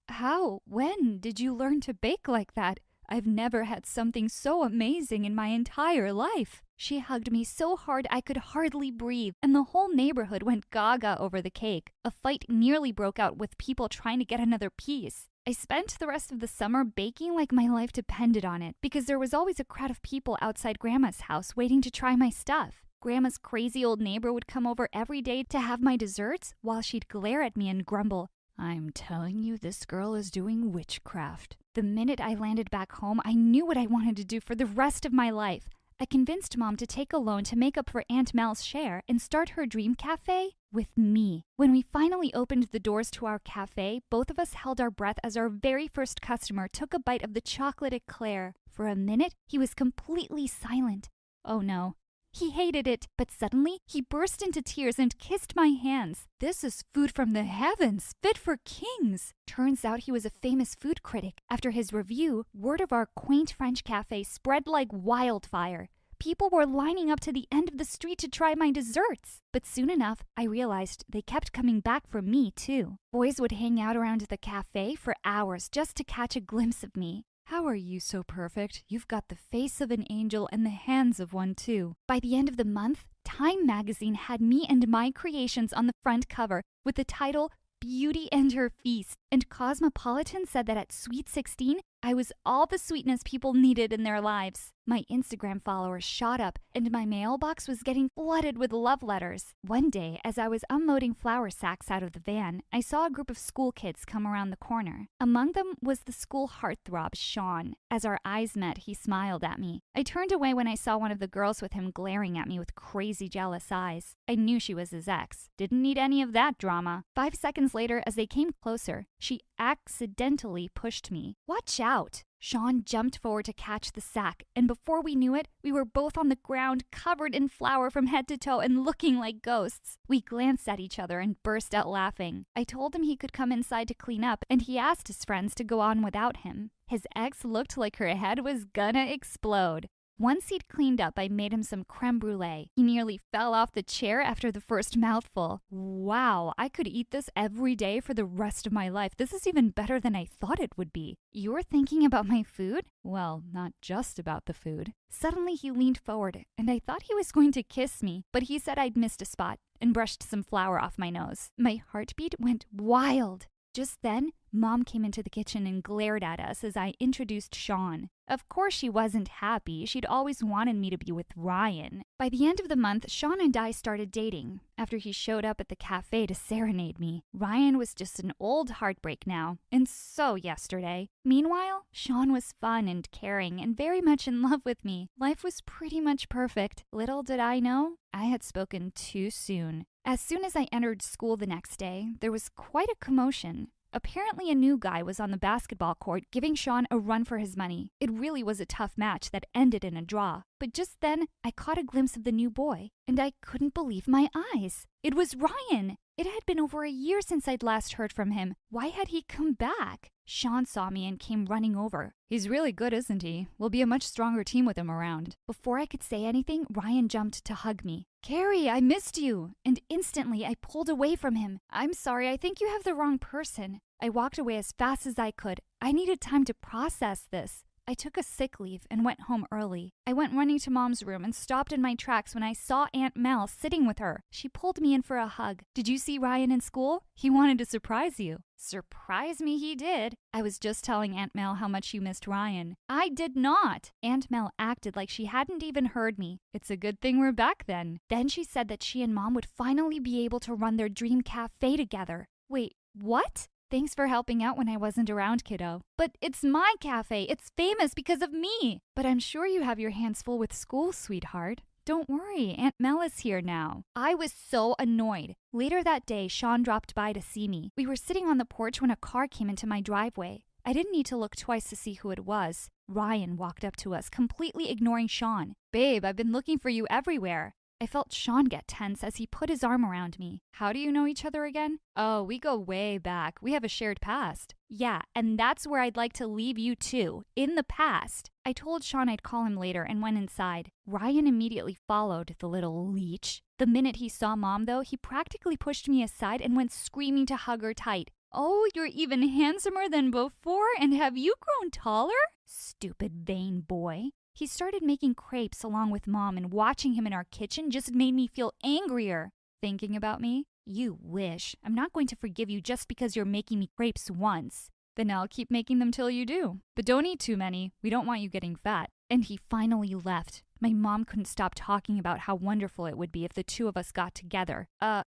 How? When did you learn to bake like that? I've never had something so amazing in my entire life." She hugged me so hard I could hardly breathe, and the whole neighborhood went gaga over the cake. A fight nearly broke out with people trying to get another piece. I spent the rest of the summer baking like my life depended on it, because there was always a crowd of people outside Grandma's house waiting to try my stuff. Grandma's crazy old neighbor would come over every day to have my desserts, while she'd glare at me and grumble, "I'm telling you, this girl is doing witchcraft." The minute I landed back home, I knew what I wanted to do for the rest of my life. I convinced Mom to take a loan to make up for Aunt Mel's share and start her dream cafe with me. When we finally opened the doors to our cafe, both of us held our breath as our very first customer took a bite of the chocolate eclair. For a minute, he was completely silent. Oh no. He hated it, but suddenly he burst into tears and kissed my hands. "This is food from the heavens, fit for kings." Turns out he was a famous food critic. After his review, word of our quaint French cafe spread like wildfire. People were lining up to the end of the street to try my desserts. But soon enough, I realized they kept coming back for me too. Boys would hang out around the cafe for hours just to catch a glimpse of me. "How are you so perfect? You've got the face of an angel and the hands of one too." By the end of the month, Time magazine had me and my creations on the front cover with the title Beauty and Her Feast. And Cosmopolitan said that at Sweet 16, I was all the sweetness people needed in their lives. My Instagram followers shot up, and my mailbox was getting flooded with love letters. One day, as I was unloading flour sacks out of the van, I saw a group of school kids come around the corner. Among them was the school heartthrob, Sean. As our eyes met, he smiled at me. I turned away when I saw one of the girls with him glaring at me with crazy jealous eyes. I knew she was his ex. Didn't need any of that drama. 5 seconds later, as they came closer, she accidentally pushed me. "Watch out!" Sean jumped forward to catch the sack, and before we knew it, we were both on the ground, covered in flour from head to toe and looking like ghosts. We glanced at each other and burst out laughing. I told him he could come inside to clean up, and he asked his friends to go on without him. His ex looked like her head was gonna explode. Once he'd cleaned up, I made him some creme brulee. He nearly fell off the chair after the first mouthful. Wow, I could eat this every day for the rest of my life. This is even better than I thought it would be. You're thinking about my food? Well, not just about the food. Suddenly he leaned forward, and I thought he was going to kiss me, but he said I'd missed a spot and brushed some flour off my nose. My heartbeat went wild. Just then, Mom came into the kitchen and glared at us as I introduced Sean. Of course she wasn't happy. She'd always wanted me to be with Ryan. By the end of the month, Sean and I started dating, after he showed up at the cafe to serenade me. Ryan was just an old heartbreak now, and so yesterday. Meanwhile, Sean was fun and caring and very much in love with me. Life was pretty much perfect. Little did I know, I had spoken too soon. As soon as I entered school the next day, there was quite a commotion. Apparently a new guy was on the basketball court giving Sean a run for his money. It really was a tough match that ended in a draw. But just then, I caught a glimpse of the new boy, and I couldn't believe my eyes. It was Ryan! It had been over a year since I'd last heard from him. Why had he come back? Sean saw me and came running over. "He's really good, isn't he? We'll be a much stronger team with him around." Before I could say anything, Ryan jumped to hug me. "Carrie, I missed you!" And instantly I pulled away from him. "I'm sorry, I think you have the wrong person." I walked away as fast as I could. I needed time to process this. I took a sick leave and went home early. I went running to Mom's room and stopped in my tracks when I saw Aunt Mel sitting with her. She pulled me in for a hug. "Did you see Ryan in school? He wanted to surprise you." Surprise me he did. I was just telling Aunt Mel how much you missed Ryan. I did not. Aunt Mel acted like she hadn't even heard me. "It's a good thing we're back then." Then she said that she and Mom would finally be able to run their dream cafe together. Wait, what? "Thanks for helping out when I wasn't around, kiddo." "But it's my cafe. It's famous because of me." "But I'm sure you have your hands full with school, sweetheart." "Don't worry, Aunt Mel is here now." I was so annoyed. Later that day, Sean dropped by to see me. We were sitting on the porch when a car came into my driveway. I didn't need to look twice to see who it was. Ryan walked up to us, completely ignoring Sean. "Babe, I've been looking for you everywhere." I felt Sean get tense as he put his arm around me. "How do you know each other again?" "Oh, we go way back. We have a shared past." "Yeah, and that's where I'd like to leave you too, in the past." I told Sean I'd call him later and went inside. Ryan immediately followed, the little leech. The minute he saw Mom, though, he practically pushed me aside and went screaming to hug her tight. "Oh, you're even handsomer than before, and have you grown taller?" Stupid vain boy. He started making crepes along with Mom, and watching him in our kitchen just made me feel angrier. "Thinking about me? You wish. I'm not going to forgive you just because you're making me crepes once." "Then I'll keep making them till you do. But don't eat too many. We don't want you getting fat." And he finally left. My mom couldn't stop talking about how wonderful it would be if the two of us got together.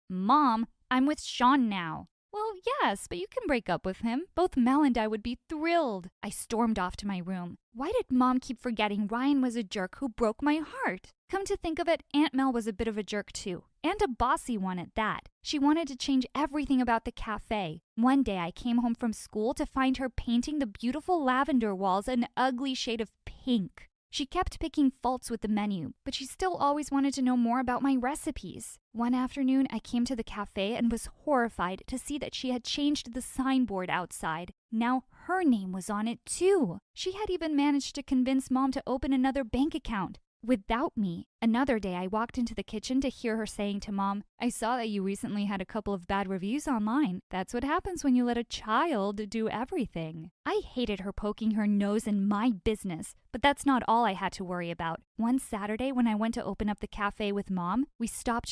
Mom, I'm with Sean now." "Well, yes, but you can break up with him. Both Mel and I would be thrilled." I stormed off to my room. Why did Mom keep forgetting Ryan was a jerk who broke my heart? Come to think of it, Aunt Mel was a bit of a jerk too. And a bossy one at that. She wanted to change everything about the cafe. One day I came home from school to find her painting the beautiful lavender walls an ugly shade of pink. She kept picking faults with the menu, but she still always wanted to know more about my recipes. One afternoon, I came to the cafe and was horrified to see that she had changed the signboard outside. Now her name was on it too. She had even managed to convince Mom to open another bank account. Without me. Another day, I walked into the kitchen to hear her saying to Mom, "I saw that you recently had a couple of bad reviews online. That's what happens when you let a child do everything." I hated her poking her nose in my business, but that's not all I had to worry about. One Saturday, when I went to open up the cafe with Mom, we stopped